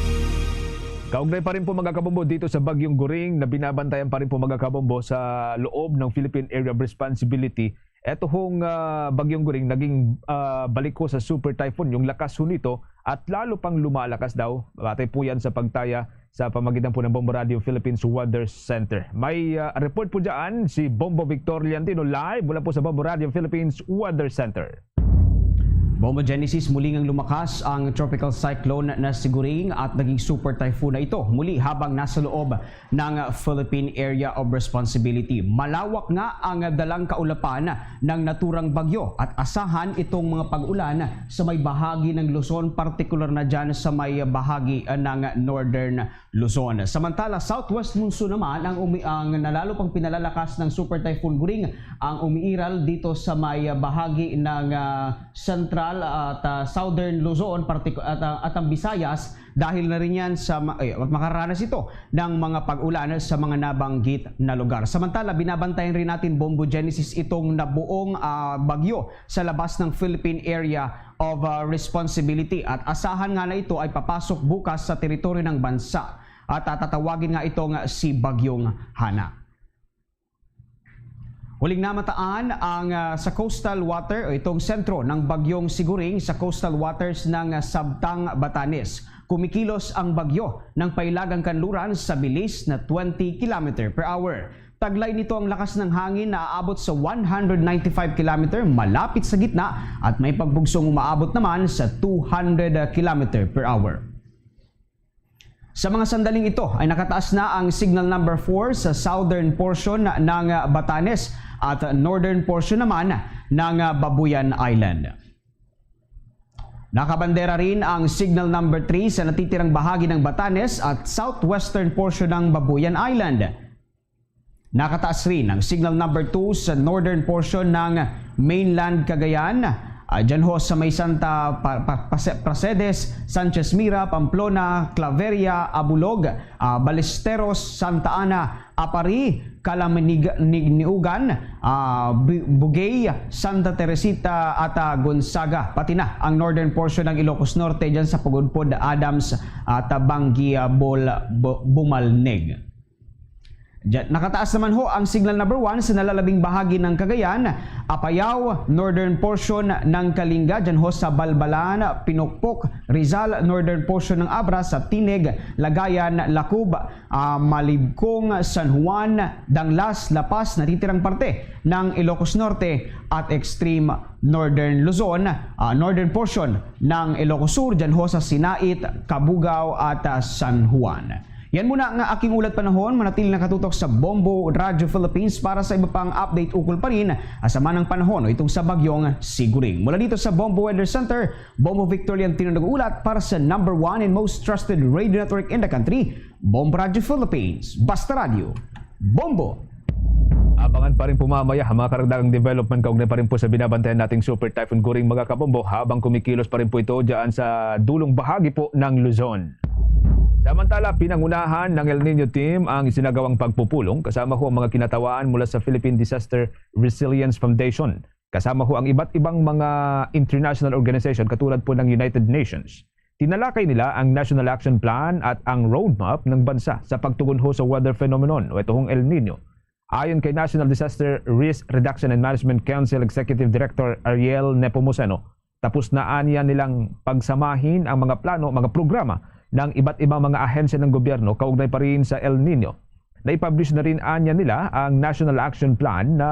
Kaugnay pa rin po mga kabombo dito sa Bagyong Goring na binabantayan pa rin po mga kabombo sa loob ng Philippine Area of Responsibility. Ito hong Bagyong Goring naging baliko sa super typhoon, yung lakas ho nito at lalo pang lumalakas daw. Batay po yan sa pagtaya sa pamagitan po ng Bombo Radio Philippines Weather Center. May report po dyan si Bombo Victor Liantino live mula po sa Bombo Radio Philippines Weather Center. Bombo Genesis, muling ang lumakas ang tropical cyclone na si Goring at naging super typhoon na ito muli habang nasa loob ng Philippine Area of Responsibility. Malawak nga ang dalang kaulapan ng naturang bagyo at asahan itong mga pag-ulan sa may bahagi ng Luzon, partikular na dyan sa may bahagi ng Northern Luzon. Samantala, southwest monsoon naman ang nalalo pang pinalalakas ng super typhoon Goring ang umiiral dito sa may bahagi ng Central at Southern Luzon at ang Visayas dahil na rin yan sa makaranas ito ng mga pag-ulan sa mga nabanggit na lugar. Samantala, binabantayan rin natin Bombo Genesis itong nabuong bagyo sa labas ng Philippine Area of Responsibility at asahan nga na ito ay papasok bukas sa teritoryo ng bansa at tatawagin nga itong si Bagyong Hana. Huling namataan ang sa coastal water o itong sentro ng Bagyong Siguring sa coastal waters ng Sabtang, Batanes. Kumikilos ang bagyo ng pailagang kanluran sa bilis na 20 km per hour. Taglay nito ang lakas ng hangin na aabot sa 195 km malapit sa gitna at may pagbugsong umaabot naman sa 200 km per hour. Sa mga sandaling ito ay nakataas na ang signal number 4 sa southern portion ng Batanes at northern portion naman ng Babuyan Island. Nakabandera rin ang signal number 3 sa natitirang bahagi ng Batanes at southwestern portion ng Babuyan Island. Nakataas rin ang signal number 2 sa northern portion ng mainland Cagayan. Diyan ho sa may Santa Prasedes, Sanchez Mira, Pamplona, Claveria, Abulog, Ballesteros, Santa Ana, Apari, Calaminiugan, Bugay, Santa Teresita at Gonzaga. Pati na ang northern portion ng Ilocos Norte dyan sa Pagudpod, Adams at Bangi, Bumalneg. Nakataas naman ho ang signal number 1 sa nalalabing bahagi ng Cagayan, Apayao, northern portion ng Kalinga, dyan ho sa Balbalan, Pinokpok, Rizal, northern portion ng Abra, sa Tinig, Lagayan, Lacub, Malibcong, San Juan, Danglas, La Paz, natitirang parte ng Ilocos Norte at extreme northern Luzon, northern portion ng Ilocos Sur, dyan ho sa Sinait, Cabugao at San Juan. Yan muna ang aking ulat panahon. Manatili nakatutok sa Bombo Radio Philippines para sa iba pang update ukol pa rin asama ng panahon o itong sa bagyong Siguring. Mula dito sa Bombo Weather Center, Bombo Victor Leontino nag-uulat para sa number 1 and most trusted radio network in the country, Bombo Radio Philippines. Basta Radio, Bombo! Abangan pa rin po mamaya mga karagdagang development kaugnay pa rin po sa binabantayan nating Super Typhoon Goring mga kabombo habang kumikilos pa rin po ito dyan sa dulong bahagi po ng Luzon. Samantala, pinangunahan ng El Nino Team ang isinagawang pagpupulong kasama ho ang mga kinatawaan mula sa Philippine Disaster Resilience Foundation. Kasama ho ang iba't ibang mga international organization katulad po ng United Nations. Tinalakay nila ang National Action Plan at ang roadmap ng bansa sa pagtugon ho sa weather phenomenon o ito hong El Nino. Ayon kay National Disaster Risk Reduction and Management Council Executive Director Ariel Nepomuceno, tapos na aniya nilang pagsamahin ang mga plano, mga programa ng iba't ibang mga ahensya ng gobyerno kaugnay pa rin sa El Nino. Naipublish na rin anya nila ang National Action Plan na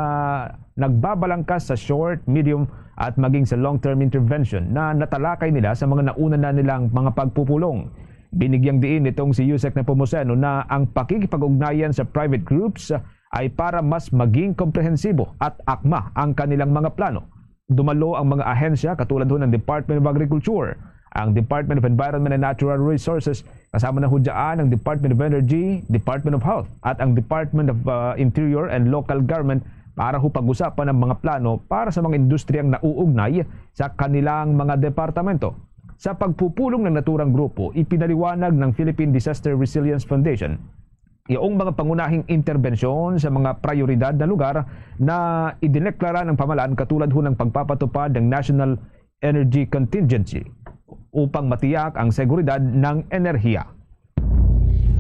nagbabalangkas sa short, medium at maging sa long-term intervention na natalakay nila sa mga nauna na nilang mga pagpupulong. Binigyang diin nitong si Yusek Nepomuceno na ang pakikipag-ugnayan sa private groups ay para mas maging komprehensibo at akma ang kanilang mga plano. Dumalo ang mga ahensya katulad ng Department of Agriculture, ang Department of Environment and Natural Resources, kasama na hudyaan ang Department of Energy, Department of Health at ang Department of Interior and Local Government para pag-usapan ang mga plano para sa mga industriyang nauugnay sa kanilang mga departamento. Sa pagpupulong ng naturang grupo, ipinaliwanag ng Philippine Disaster Resilience Foundation yung mga pangunahing interbensyon sa mga prioridad na lugar na idineklara ng pamahalaan katulad ng pagpapatupad ng National Energy Contingency upang matiyak ang seguridad ng enerhiya.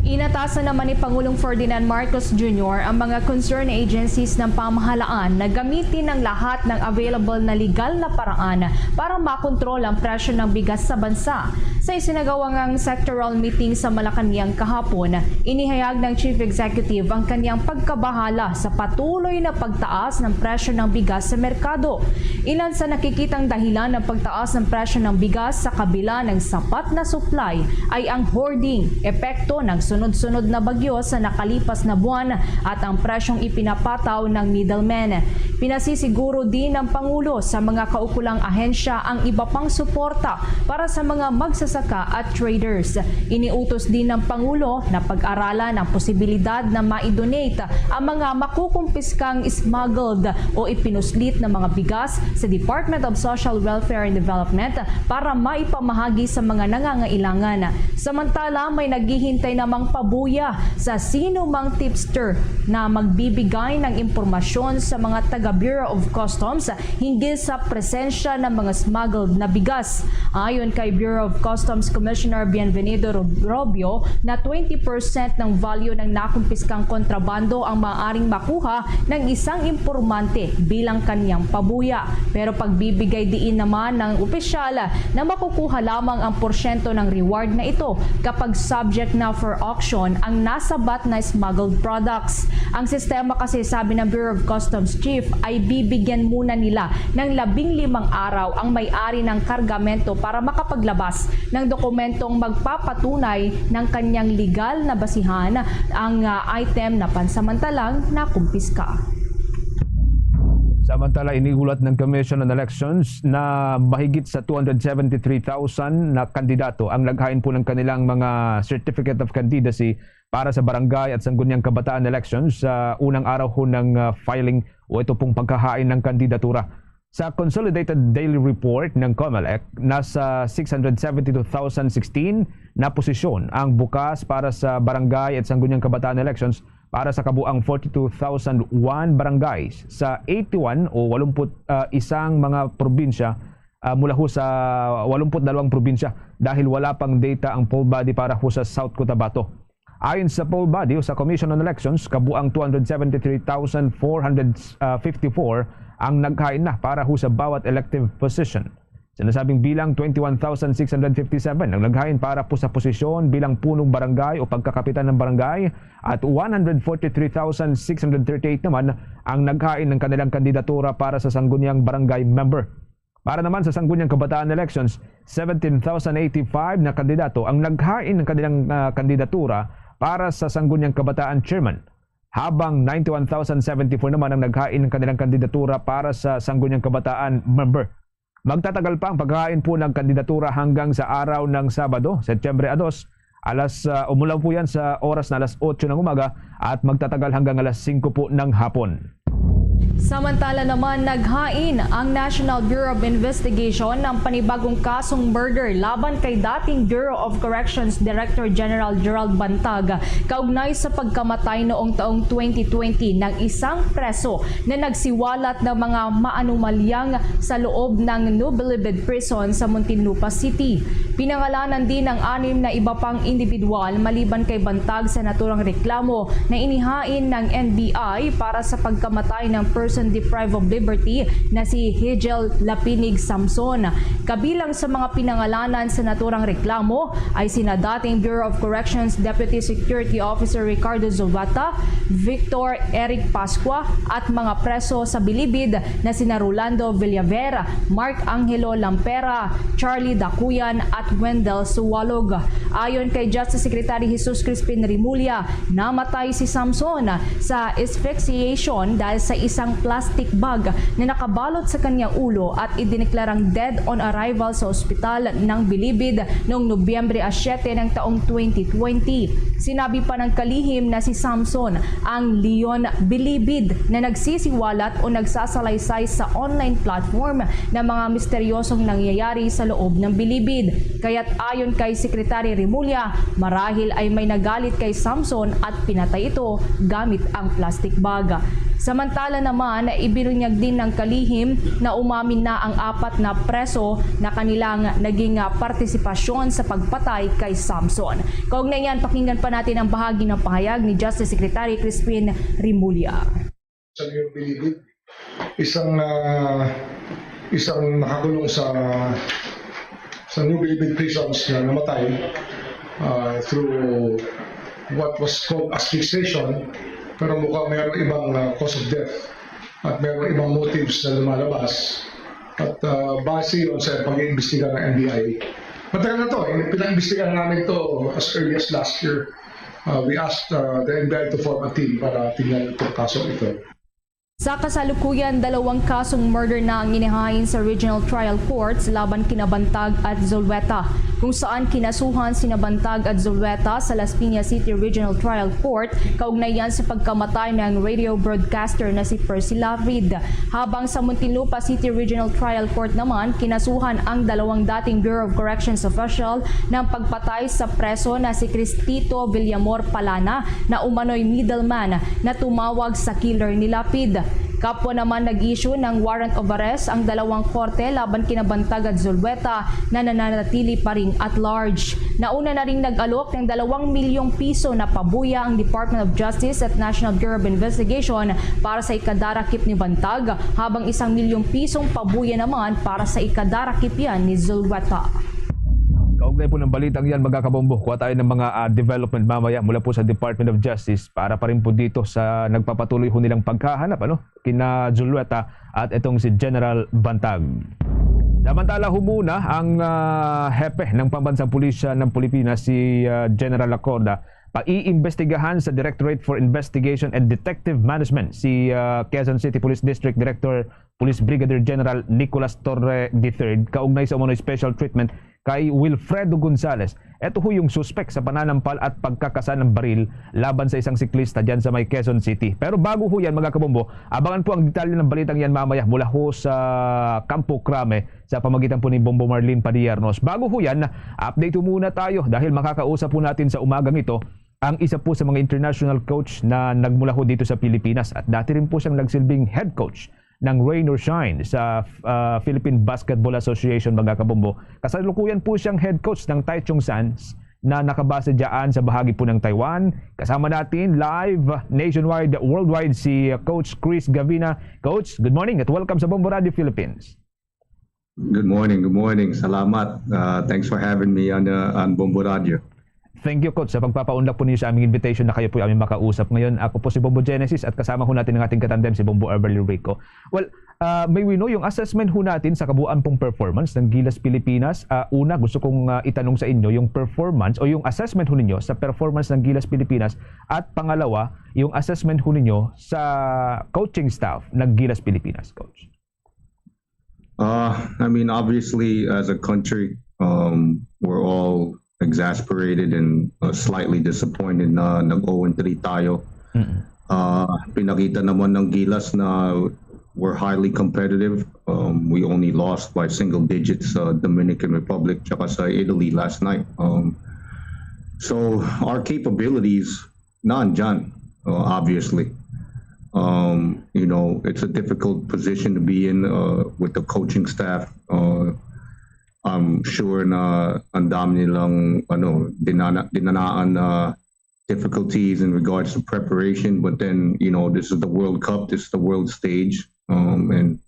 Inatasan naman ni Pangulong Ferdinand Marcos Jr. ang mga concerned agencies ng pamahalaan na gamitin ang lahat ng available na legal na paraan para makontrol ang presyo ng bigas sa bansa. Sa isinagawang sectoral meeting sa Malacanang kahapon, inihayag ng Chief Executive ang kanyang pagkabahala sa patuloy na pagtaas ng presyo ng bigas sa merkado. Ilan sa nakikitang dahilan ng pagtaas ng presyo ng bigas sa kabila ng sapat na supply ay ang hoarding, epekto ng sunod-sunod na bagyo sa nakalipas na buwan at ang presyong ipinapataw ng middlemen. Pinasisiguro din ng Pangulo sa mga kaukulang ahensya ang iba pang suporta para sa mga magsasaka at traders. Iniutos din ng Pangulo na pag-aralan ang posibilidad na ma-donate ang mga makukumpiskang smuggled o ipinuslit na mga bigas sa Department of Social Welfare and Development para maipamahagi sa mga nangangailangan. Samantala, may naghihintay namang pabuya sa sino mang tipster na magbibigay ng impormasyon sa mga taga Bureau of Customs hinggil sa presensya ng mga smuggled na bigas. Ayon kay Bureau of Customs Commissioner Bienvenido Robio na 20% ng value ng nakumpiskang kontrabando ang maaaring makuha ng isang impormante bilang kanyang pabuya. Pero pagbibigay diin naman ng opisyal na makukuha lamang ang porsyento ng reward na ito kapag subject na for auction ang nasabat na smuggled products. Ang sistema kasi, sabi ng Bureau of Customs Chief, ay bibigyan muna nila ng 15 araw ang may-ari ng kargamento para makapaglabas ng dokumentong magpapatunay ng kanyang legal na basihan ang item na pansamantalang nakumpiska. Samantala, iniulat ng Commission on Elections na mahigit sa 273,000 na kandidato ang naghain po ng kanilang mga Certificate of Candidacy para sa barangay at sangguniang kabataan elections sa unang araw ho ng filing o ito pong pagkahain ng kandidatura. Sa Consolidated Daily Report ng COMELEC, nasa 672,016 na posisyon ang bukas para sa barangay at sangguniang kabataan elections para sa kabuang 42,001 barangays sa 81 o 81 mga probinsya mula ho sa 82 probinsya dahil wala pang data ang poll body para ho sa South Cotabato. Ayon sa poll body o sa Commission on Elections, kabuang 273,454 ang naghain na para ho sa bawat elective position. Sinasabing bilang 21,657 ang naghain para po sa posisyon bilang punong barangay o pagkakapitan ng barangay at 143,638 naman ang naghain ng kanilang kandidatura para sa sangguniang barangay member. Para naman sa Sangguniang Kabataan Elections, 17,085 na kandidato ang naghain ng kanilang kandidatura para sa Sangguniang Kabataan Chairman, habang 91,074 naman ang naghain ng kanilang kandidatura para sa Sangguniang Kabataan Member. Magtatagal pa ang paghain po ng kandidatura hanggang sa araw ng Sabado, Setyembre 2, umulaw po yan sa oras na alas 8 ng umaga at magtatagal hanggang alas 5 po ng hapon. Samantala naman, naghain ang National Bureau of Investigation ng panibagong kasong murder laban kay dating Bureau of Corrections Director General Gerald Bantag kaugnay sa pagkamatay noong taong 2020 ng isang preso na nagsiwalat ng mga maanumalyang sa loob ng New Bilibid Prison sa Muntinlupa City. Pinangalanan din ng 6 na iba pang individual maliban kay Bantag sa naturang reklamo na inihain ng NBI para sa pagkamatay ng person deprived of liberty na si Higel Lapinig Samson. Kabilang sa mga pinangalanan sa naturang reklamo ay sina dating Bureau of Corrections Deputy Security Officer Ricardo Zovata, Victor Eric Pascua at mga preso sa Bilibid na sina Rolando Villavera, Mark Angelo Lampera, Charlie Dacuyan at Wendell Suwalog. Ayon kay Justice Secretary Jesus Crispin Rimulya, namatay si Samson sa asphyxiation dahil sa isang plastic bag na nakabalot sa kanyang ulo at idineklarang dead on arrival sa ospital ng Bilibid noong Nobyembre 7 ng taong 2020. Sinabi pa ng kalihim na si Samson ang Leon Bilibid na nagsisiwalat o nagsasalaysay sa online platform ng mga misteryosong nangyayari sa loob ng Bilibid. Kaya't ayon kay Secretary Rimulya, marahil ay may nagalit kay Samson at pinatay ito gamit ang plastic bag. Samantala naman, ibinunyag din ng kalihim na umamin na ang 4 na preso na kanilang naging partisipasyon sa pagpatay kay Samson. Kaugnay niyan, pakinggan pa natin ang bahagi ng pahayag ni Justice Secretary Crispin Rimulya. Sa New Bilibid, isang nakakulong sa New Bilibid prisons na namatay through what was called asphyxiation, pero mukhang mayroong ibang cause of death at mayroong ibang motives na lumalabas at base yun sa pag-iimbestiga ng NBI. Matagal na to, pinag-imbestigahan namin to as early as last year. We asked the NBI to form a team para tingnan itong kaso ito. Sa kasalukuyan, 2 kasong murder na ang inihain sa Regional Trial Courts laban kina Bantag at Zulueta, kung saan kinasuhan sina Bantag at Zulueta sa Las Piñas City Regional Trial Court kaugnayan sa pagkamatay ng radio broadcaster na si Percy Lavid. Habang sa Muntinlupa City Regional Trial Court naman, kinasuhan ang 2 dating Bureau of Corrections official ng pagpatay sa preso na si Cristito Villamor Palana na umano'y middleman na tumawag sa killer ni Lapid. Kapwa naman nag-issue ng warrant of arrest ang 2 korte laban kina Bantag at Zulueta na nananatili pa ring at large. Nauna na ring nag-alok ng 2 milyong piso na pabuya ang Department of Justice at National Bureau of Investigation para sa ikadarakip ni Bantag, habang 1 milyong pisong pabuya naman para sa ikadarakip yan ni Zulueta. Kaugnay po ng balitang yan, mga kabombo, kuha tayo ng mga development mamaya mula po sa Department of Justice para pa rin po dito sa nagpapatuloy ho nilang pagkahanap kina Zulueta at itong si General Bantag. Samantala humuna ang hepe ng Pambansang Pulisya ng Pilipinas, si General Acorda, paiimbestigahan sa Directorate for Investigation and Detective Management si Quezon City Police District Director Police Brigadier General Nicolas Torre III kaugnay sa umano'y special treatment kay Wilfredo Gonzales. Ito ho yung suspect sa pananampal at pagkakasan ng baril laban sa isang siklista dyan sa may Quezon City. Pero bago ho yan, mga kabombo, abangan po ang detalye ng balitang yan mamaya mula ho sa Campo Crame sa pamagitan po ni Bombo Marlene Padiernos. Bago ho yan, update ho muna tayo dahil makakausap po natin sa umagang ito ang isa po sa mga international coach na nagmula ho dito sa Pilipinas at dati rin po siyang nagsilbing head coach ng Rain or Shine sa Philippine Basketball Association, mga kabombo. Kasalukuyan po siyang head coach ng Taichung Suns na nakabase dyan sa bahagi po ng Taiwan. Kasama natin live, nationwide, worldwide si Coach Chris Gavina. Coach, good morning at welcome sa Bombo Radio Philippines. Good morning. Salamat. Thanks for having me on Bombo Radio. Thank you, Coach, sa pagpapaunlak po niyo sa aming invitation na kayo po aming makausap ngayon. Ako po si Bombo Genesis at kasama ho natin ang ating katandem si Bombo Everly Rico. Well, may we know yung assessment ho natin sa kabuuan pong performance ng Gilas Pilipinas. Una, gusto kong itanong sa inyo yung performance o yung assessment ho ninyo sa performance ng Gilas Pilipinas. At pangalawa, yung assessment ho ninyo sa coaching staff ng Gilas Pilipinas, Coach. I mean, obviously, as a country, we're all exasperated and slightly disappointed na nag-0-3 tayo. Pinakita naman ng Gilas na we're highly competitive. We only lost by single digits sa Dominican Republic tsaka sa Italy last night. So our capabilities, nandyan, obviously. It's a difficult position to be in with the coaching staff. I'm sure na ang dami nilang dinanaan difficulties in regards to preparation, but then this is the World Cup, this is the world stage, and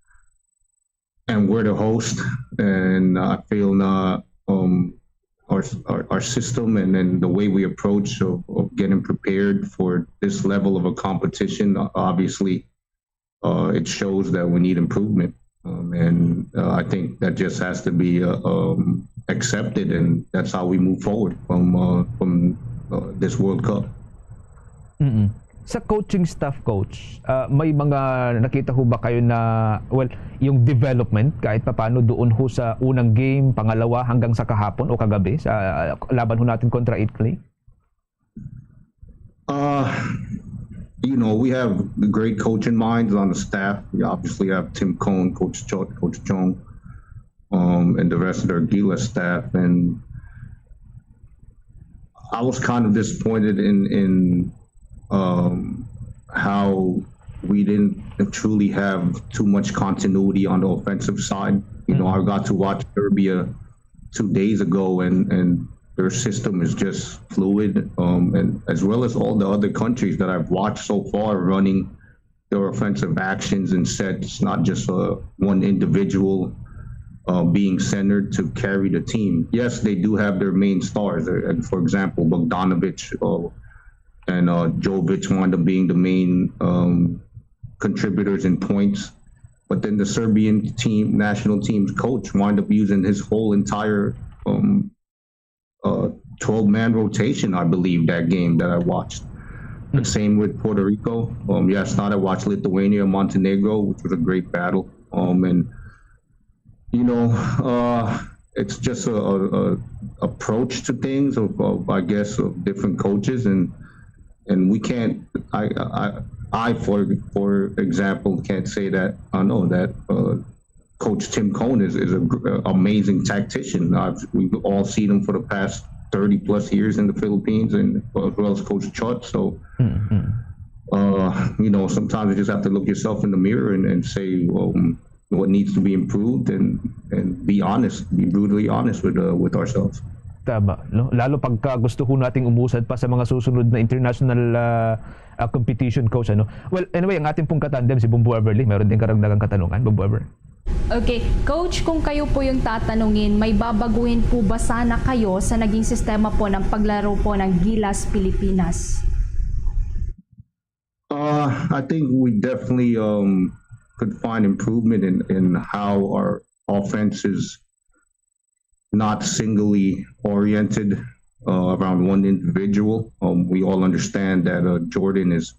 we're the host, and I feel na our system and then the way we approach of getting prepared for this level of a competition, obviously it shows that we need improvement. And I think that just has to be accepted, and that's how we move forward from this World Cup. Sa coaching staff, Coach, may mga nakita ho ba kayo na, yung development kahit papaano doon ho sa unang game, pangalawa hanggang sa kahapon o kagabi sa laban ho natin kontra Italy? We have great coaching minds on the staff. We obviously have Tim Cone, Coach Chong, and the rest of their Gilas staff. And I was kind of disappointed in how we didn't truly have too much continuity on the offensive side. I got to watch Serbia 2 days ago, and their system is just fluid, and as well as all the other countries that I've watched so far running their offensive actions and sets, not just one individual being centered to carry the team. Yes, they do have their main stars, and for example, Bogdanovic and Jovic wind up being the main contributors in points, but then the Serbian national team's coach wind up using his whole entire 12-man rotation, I believe, that game that I watched. The same with Puerto Rico. Yes, not I watched Lithuania, Montenegro, which was a great battle. And it's just a approach to things of I guess of different coaches, and we can't. I for example can't say that I know that. Coach Tim Cone is an amazing tactician. We've all seen him for the past 30 plus years in the Philippines, and as well as Coach Chot. So, sometimes you just have to look yourself in the mirror and say what needs to be improved, and be honest, be brutally honest with ourselves. Tama, no? Lalo pagka gusto ho nating umusad pa sa mga susunod na international competition, Coach. Well, anyway, ang ating pong katandem si Bombo Everly, meron din karagdagang katanungan, Bombo Everly. Okay, Coach, kung kayo po yung tatanungin, may babaguhin po ba sana kayo sa naging sistema po ng paglaro po ng Gilas Pilipinas? I think we definitely could find improvement in how our offense is not singly oriented around one individual. We all understand that Jordan is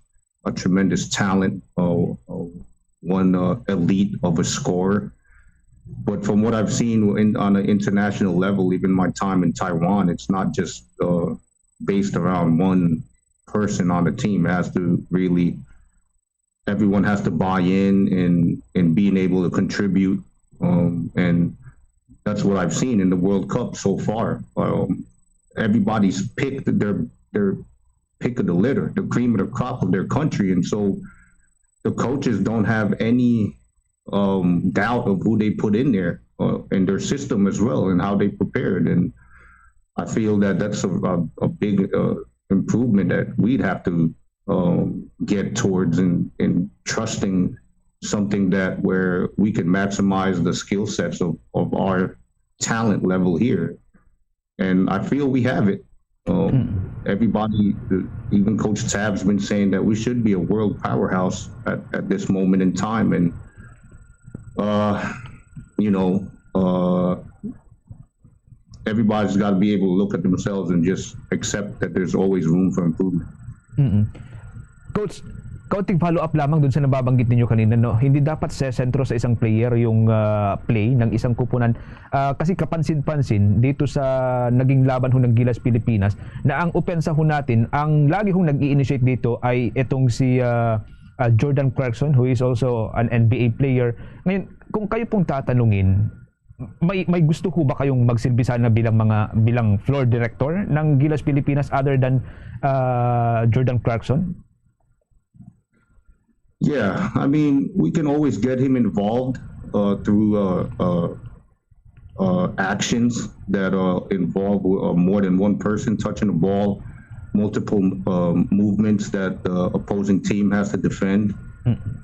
a tremendous talent, one elite of a scorer. But from what I've seen on an international level, even my time in Taiwan, it's not just based around one person on the team. It has to really, everyone has to buy in being able to contribute. And that's what I've seen in the World Cup so far. Everybody's picked their pick of the litter, the cream of the crop of their country. And so the coaches don't have any doubt of who they put in there and their system as well and how they prepared. And I feel that that's a big improvement that we'd have to get towards in trusting something that where we can maximize the skill sets of our talent level here. And I feel we have it. Everybody, even Coach Tab's been saying that we should be a world powerhouse at this moment in time. And, everybody's got to be able to look at themselves and just accept that there's always room for improvement. Coach, kaunting follow-up lamang dun sa nababanggit ninyo kanina, no? Hindi dapat sa sentro sa isang player yung play ng isang kupunan. Kasi kapansin-pansin dito sa naging laban ho ng Gilas Pilipinas na ang opensa ho natin, ang lagi hong nag-i-initiate dito ay itong si Jordan Clarkson, who is also an NBA player. Ngayon, kung kayo pong tatanungin, may gusto ho ba kayong magsilbi sana bilang floor director ng Gilas Pilipinas other than Jordan Clarkson? Yeah, I mean, we can always get him involved through actions that involve more than one person touching the ball, multiple movements that the opposing team has to defend.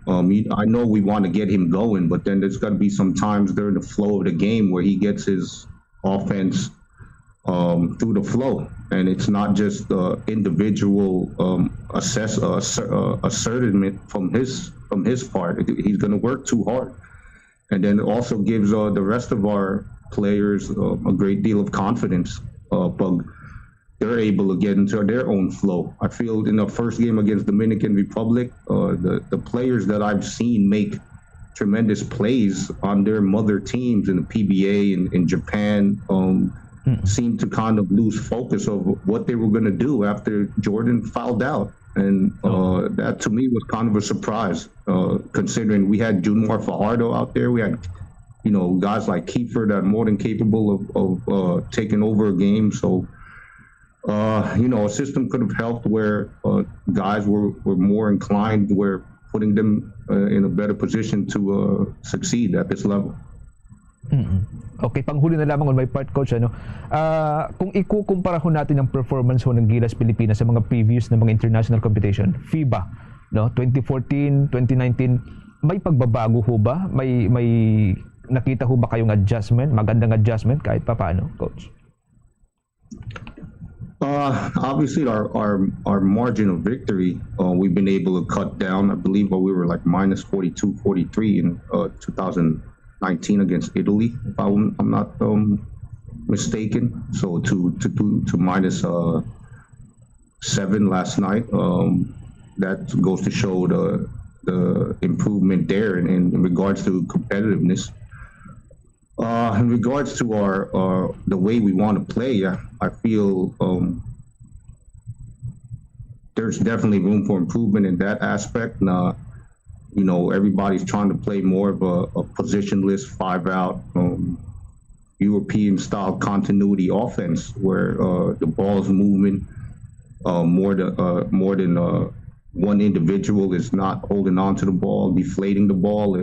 I know we want to get him going, but then there's got to be some times during the flow of the game where he gets his offense through the flow, and it's not just individual assertiveness from his part. He's going to work too hard, and then it also gives the rest of our players a great deal of confidence. But they're able to get into their own flow. I feel in the first game against Dominican Republic, the players that I've seen make tremendous plays on their mother teams in the PBA and in Japan seemed to kind of lose focus of what they were going to do after Jordan fouled out. And that to me was kind of a surprise, considering we had Junmar Fajardo out there. We had, guys like Kiefer that are more than capable of taking over a game. So, a system could have helped where guys were more inclined, where putting them in a better position to succeed at this level. Okay, panghuli na lamang on my part, Coach. Kung ikukumpara ho natin ang performance ho ng Gilas Pilipinas sa mga previous na mga international competition, FIBA, 2014, 2019, may pagbabago ho ba? May nakita ho ba kayong adjustment, magandang adjustment kahit pa paano, Coach? Obviously, our margin of victory, we've been able to cut down. I believe we were like minus 42, 43 in 2019 against Italy, if I'm not mistaken. So to minus 7 last night. That goes to show the improvement there in regards to competitiveness. In regards to our the way we want to play, I feel there's definitely room for improvement in that aspect. Everybody's trying to play more of a positionless 5-out European style continuity offense where the ball is moving more than one individual is not holding on to the ball, deflating the ball.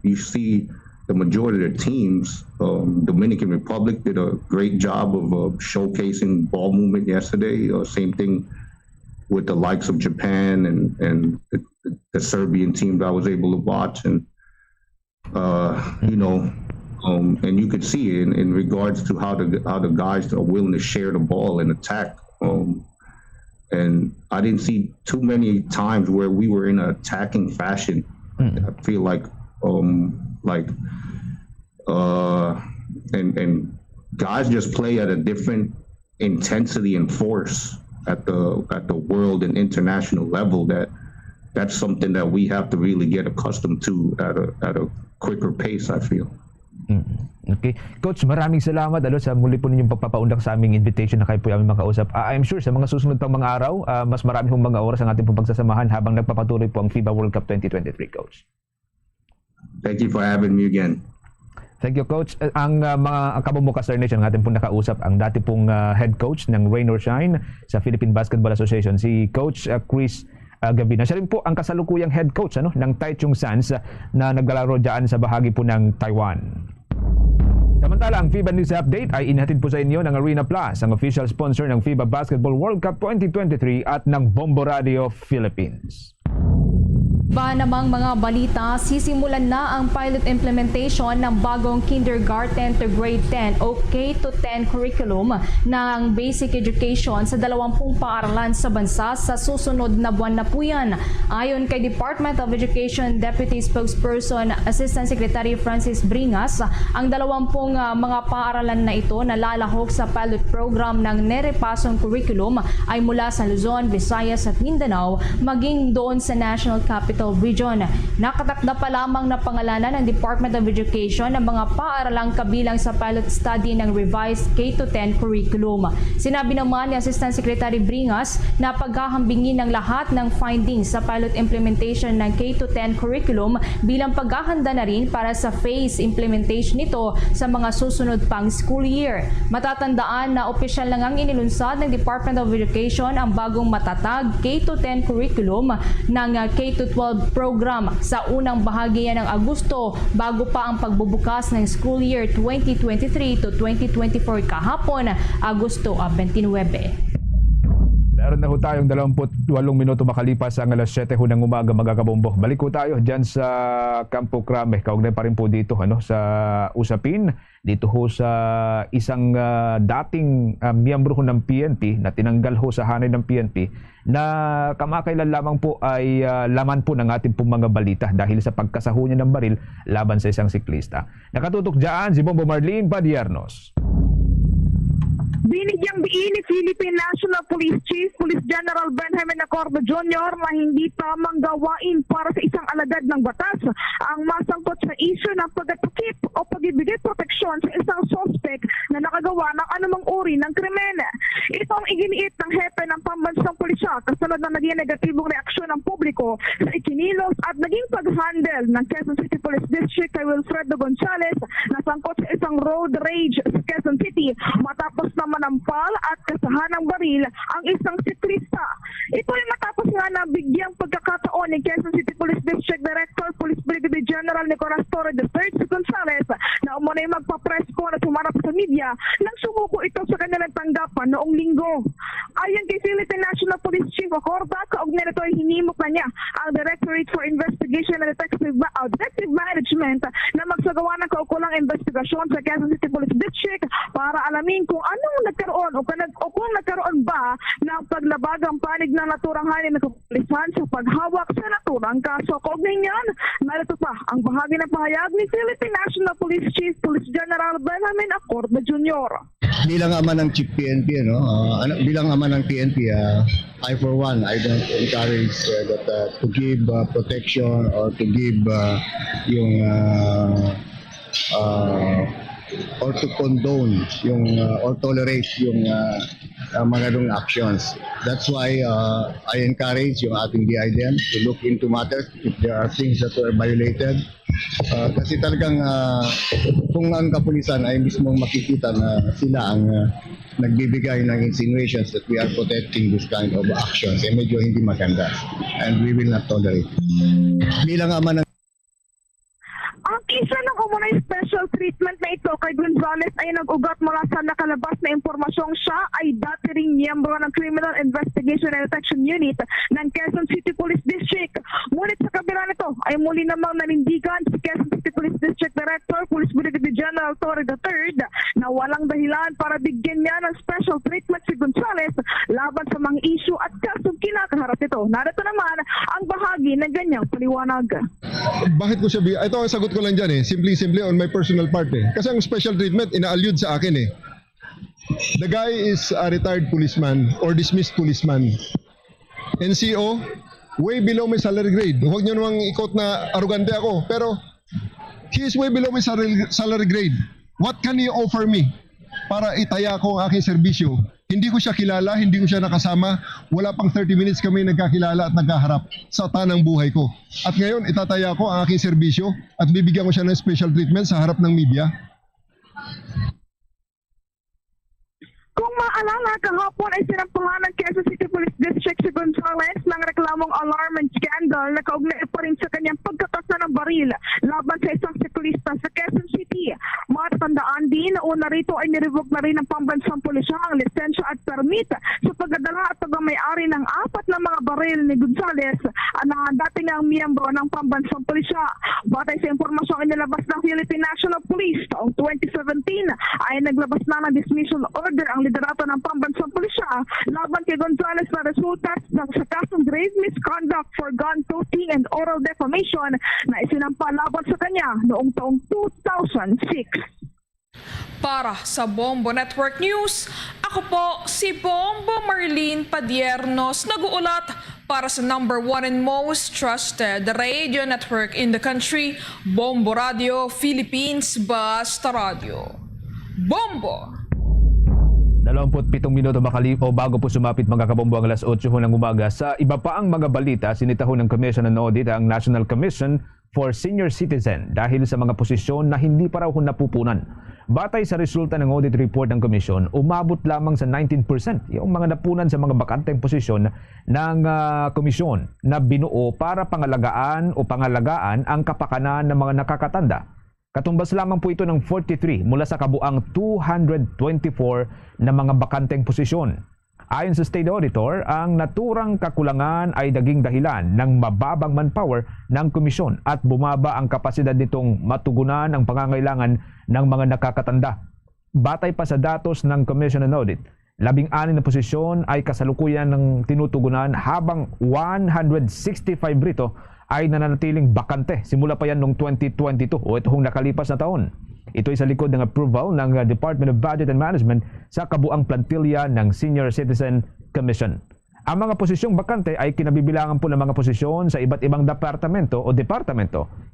You see the majority of the teams, Dominican Republic did a great job of showcasing ball movement yesterday. Same thing with the likes of Japan and the Serbian team that I was able to watch. And, and you could see in regards to how the guys are willing to share the ball and attack. And I didn't see too many times where we were in an attacking fashion. I feel like and guys just play at a different intensity and force at the world and international level. That's something that we have to really get accustomed to at a quicker pace, I feel. Okay. Coach, maraming salamat sa muli po ninyong pagpapaunlak sa aming invitation na kayo po aming makausap. I'm sure sa mga susunod pang mga araw, mas marami hong mga oras ang ating pong pagsasamahan habang nagpapatuloy po ang FIBA World Cup 2023, Coach. Thank you for having me again. Thank you, Coach. Ang mga kabumukas Star Nation, ang ating pong nakausap, ang dati pong head coach ng Rain or Shine sa Philippine Basketball Association, si Coach Chris Gavina. Siya rin po ang kasalukuyang head coach ng Taichung Suns na naglalaro dyan sa bahagi po ng Taiwan. Samantala, ang FIBA News Update ay inihatid po sa inyo ng Arena Plus, ang official sponsor ng FIBA Basketball World Cup 2023 at ng Bombo Radio Philippines. Ba namang mga balita, sisimulan na ang pilot implementation ng bagong kindergarten to grade 10 o K-10 curriculum ng basic education sa 20 paaralan sa bansa sa susunod na buwan na po yan. Ayon kay Department of Education Deputy Spokesperson Assistant Secretary Francis Bringas, ang 20 mga paaralan na ito na lalahok sa pilot program ng nerepasong curriculum ay mula sa Luzon, Visayas at Mindanao maging doon sa National Capital Region. Nakatakda pa lamang na pangalanan ng Department of Education ng mga paaralang kabilang sa pilot study ng revised K-10 curriculum. Sinabi naman ni Assistant Secretary Bringas na paghahambingin ng lahat ng findings sa pilot implementation ng K-10 curriculum bilang paghahanda na rin para sa phase implementation nito sa mga susunod pang school year. Matatandaan na opisyal na ngang inilunsad ng Department of Education ang bagong matatag K-10 curriculum ng K-12 program sa unang bahagi ng Agosto bago pa ang pagbubukas ng school year 2023 to 2024 kahapon, Agosto 29. Meron na ho tayong 28 minuto makalipas ang alas 7 ho ng umaga, mga kabombo. Balik ho tayo dyan sa Campo Crame. Kaugnay pa rin po dito sa usapin. Dito ho sa isang dating miyembro ho ng PNP na tinanggal ho sa hanay ng PNP na kamakailan lamang po ay laman po ng ating pong mga balita dahil sa pagkasaho niya ng baril laban sa isang siklista. Nakatutok dyan si Bombo Marlene Padiernos. Binigyang diin ni Philippine National Police Chief Police General Benjamin Acorda Jr. na hindi tamang gawain para sa isang alagad ng batas ang masangkot sa isyu ng pagtatakip o pag-ibigay proteksyon sa isang suspect na nakagawa ng anumang uri ng krimen. Ito ang iginiit ng hepe ng pambansang pulisya kasunod ng naging negatibong reaksyon ng publiko sa ikinilos at naging pag-handle ng Quezon City Police District kay Wilfredo Gonzales na sangkot sa isang road rage sa Quezon City matapos na manampal at kasahan ng baril ang isang siklista. Ito ay matapos nga na bigyang pagkakataon ni Quezon City Police District Director Police Brigadier General Nicolas Torre III si Gonzales na umunay magpa-presko na sumarap sa media nang sumuko ito sa kanilang tanggapan noong linggo. Ayon kay Philippine National Police Chief Acorda, kaugnay nito ay hinimok na niya ang Directorate for Investigation and Detective Management na magsagawa ng kaukulang investigasyon sa Quezon City Police District para alamin kung anong nagkaroon o kung nagkaroon ba ng paglabagang panig ng naturang hanin ng kapulisan sa paghawak sa naturang kaso. Kaugnay niyan, narito pa ang bahagi ng pahayag ni Philippine National Police Chief Police General Benjamin Acorda Jr. Bilang ama ng Chief PNP, bilang ama ng PNP, I for one, I don't encourage to give protection or to give or to condone or tolerate yung mga dong actions. That's why I encourage yung ating DIDM to look into matters if there are things that were violated. Kasi talagang kung ang kapulisan ay mismong makikita na sila ang nagbibigay ng insinuations that we are protecting this kind of actions, medyo hindi maganda. And we will not tolerate. Bilang ama ng ang isa ng umunay special treatment na ito kay Gonzales ay nag-ugat mula sa nakalabas na impormasyong siya ay dati ring miyembro ng Criminal Investigation and Detection Unit ng Quezon City Police District. Ngunit sa kabila nito ay muli namang nanindigan si Quezon City Police District Director Police Brigadier General Torre III na walang dahilan para bigyan niya ng special treatment si Gonzales laban sa mga issue at kasong kinakaharap nito. Narito naman ang bahagi ng ganyang paliwanag. Bakit ko siya ito ang sagot ko lang dyan simple on my personal part kasi ang special treatment ina-allude sa akin the guy is a retired policeman or dismissed policeman, NCO, way below my salary grade. Huwag nyo namang ikot na arugante ako, pero he is way below my salary grade. What can he offer me para itaya ko ang aking serbisyo? Hindi ko siya kilala, hindi ko siya nakasama. Wala pang 30 minutes kami nagkakilala at nagkaharap sa tanang buhay ko. At ngayon, itataya ko ang aking serbisyo at bibigyan ko siya ng special treatment sa harap ng media. Kung maalala, kahapon ay sinampahan ng Quezon City Police District si Gonzales ng reklamong alarm and scandal na kaugnay pa rin sa kanyang pagkatasa ng baril laban sa isang siklista sa Quezon City. Matatandaan din Una rito ay nirevoke na rin ng pambansang pulisya ang lisensya at permit sa pagdadala at pagmamayari ng 4 na mga baril ni Gonzales na dating ang miyembro ng pambansang pulisya. Batay sa impormasyong inilabas ng Philippine National Police taong 2017 ay naglabas na ng dismissal order ang liderato ng pambansang pulisya laban kay Gonzales na resulta ng sa kasong grave misconduct for gun toting and oral defamation na isinampa laban sa kanya noong taong 2006. Para sa Bombo Network News, ako po si Bombo Marlene Padiernos, nag-uulat para sa #1 and most trusted radio network in the country, Bombo Radio Philippines, Basta Radio. Bombo! 27 minuto makalipo bago po sumapit mga kabombo ang alas 8 ng umaga. Sa iba pa ang mga balita, sinitaho ng Commission on Audit ang National Commission for Senior Citizen dahil sa mga posisyon na hindi pa raw napupunan. Batay sa resulta ng audit report ng komisyon, umabot lamang sa 19% yung mga napunan sa mga bakanteng posisyon ng komisyon na binuo para pangalagaan ang kapakanan ng mga nakakatanda. Katumbas lamang po ito ng 43 mula sa kabuang 224 na mga bakanteng posisyon. Ayon sa State Auditor, ang naturang kakulangan ay naging dahilan ng mababang manpower ng komisyon at bumaba ang kapasidad nitong matugunan ang pangangailangan ng mga nakakatanda. Batay pa sa datos ng Commission on Audit, 16 na posisyon ay kasalukuyan ng tinutugunan habang 165 rito ay nananatiling bakante simula pa yan noong 2022 o itong nakalipas na taon. Ito ay sa likod ng approval ng Department of Budget and Management sa kabuang plantilya ng Senior Citizen Commission. Ang mga posisyong bakante ay kinabibilangan po ng mga posisyon sa iba't ibang departamento,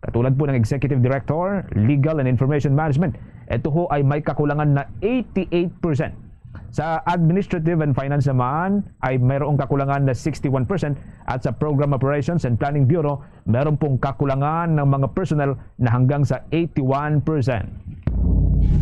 katulad po ng Executive Director, Legal and Information Management. Ito ho ay may kakulangan na 88%. Sa Administrative and Finance naman ay mayroong kakulangan na 61% at sa Program Operations and Planning Bureau mayroon pong kakulangan ng mga personnel na hanggang sa 81%.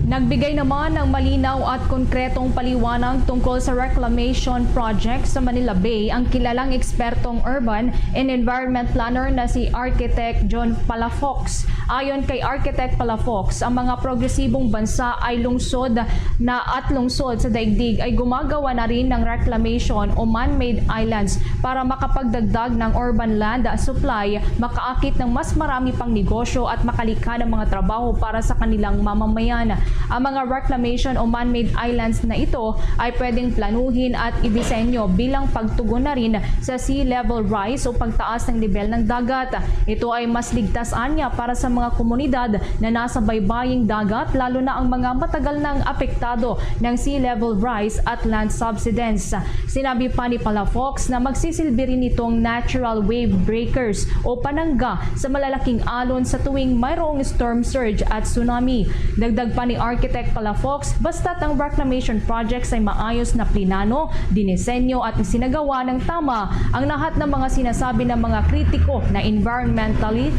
Nagbigay naman ng malinaw at konkretong paliwanag tungkol sa reclamation project sa Manila Bay ang kilalang ekspertong urban and environment planner na si Architect John Palafox. Ayon kay Architect Palafox, ang mga progresibong bansa ay lungsod sa daigdig ay gumagawa na rin ng reclamation o man-made islands para makapagdagdag ng urban land supply, makaakit ng mas marami pang negosyo at makalikha ng mga trabaho para sa kanilang mamamayan. Ang mga reclamation o man-made islands na ito ay pwedeng planuhin at idisenyo bilang pagtugon na rin sa sea level rise o pagtaas ng level ng dagat. Ito ay mas ligtas anya para sa mga komunidad na nasa baybaying dagat, lalo na ang mga matagal nang apektado ng sea level rise at land subsidence. Sinabi pa ni Palafox na magsisilbi rin itong natural wave breakers o panangga sa malalaking alon sa tuwing mayroong storm surge at tsunami. Dagdag pa ni Architect Palafox, basta't ang reclamation projects ay maayos na plinano, dinisenyo at isinagawa ng tama, ang lahat ng mga sinasabi ng mga kritiko na environmentally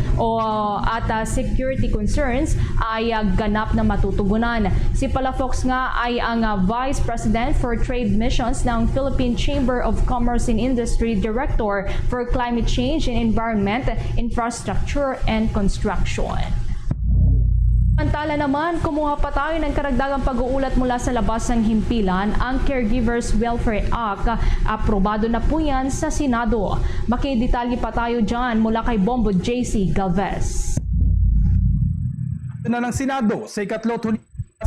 at security concerns ay ganap na matutugunan. Si Palafox nga ay ang Vice President for Trade Missions ng Philippine Chamber of Commerce and Industry Director for Climate Change and Environment, Infrastructure and Construction. Samantala naman, kumuha pa tayo ng karagdagang pag-uulat mula sa labas ng himpilan, ang Caregivers Welfare Act. Aprobado na po yan sa Senado. Makidetalye pa tayo dyan mula kay Bombo JC Galvez. Na ng Senado sa ikatlot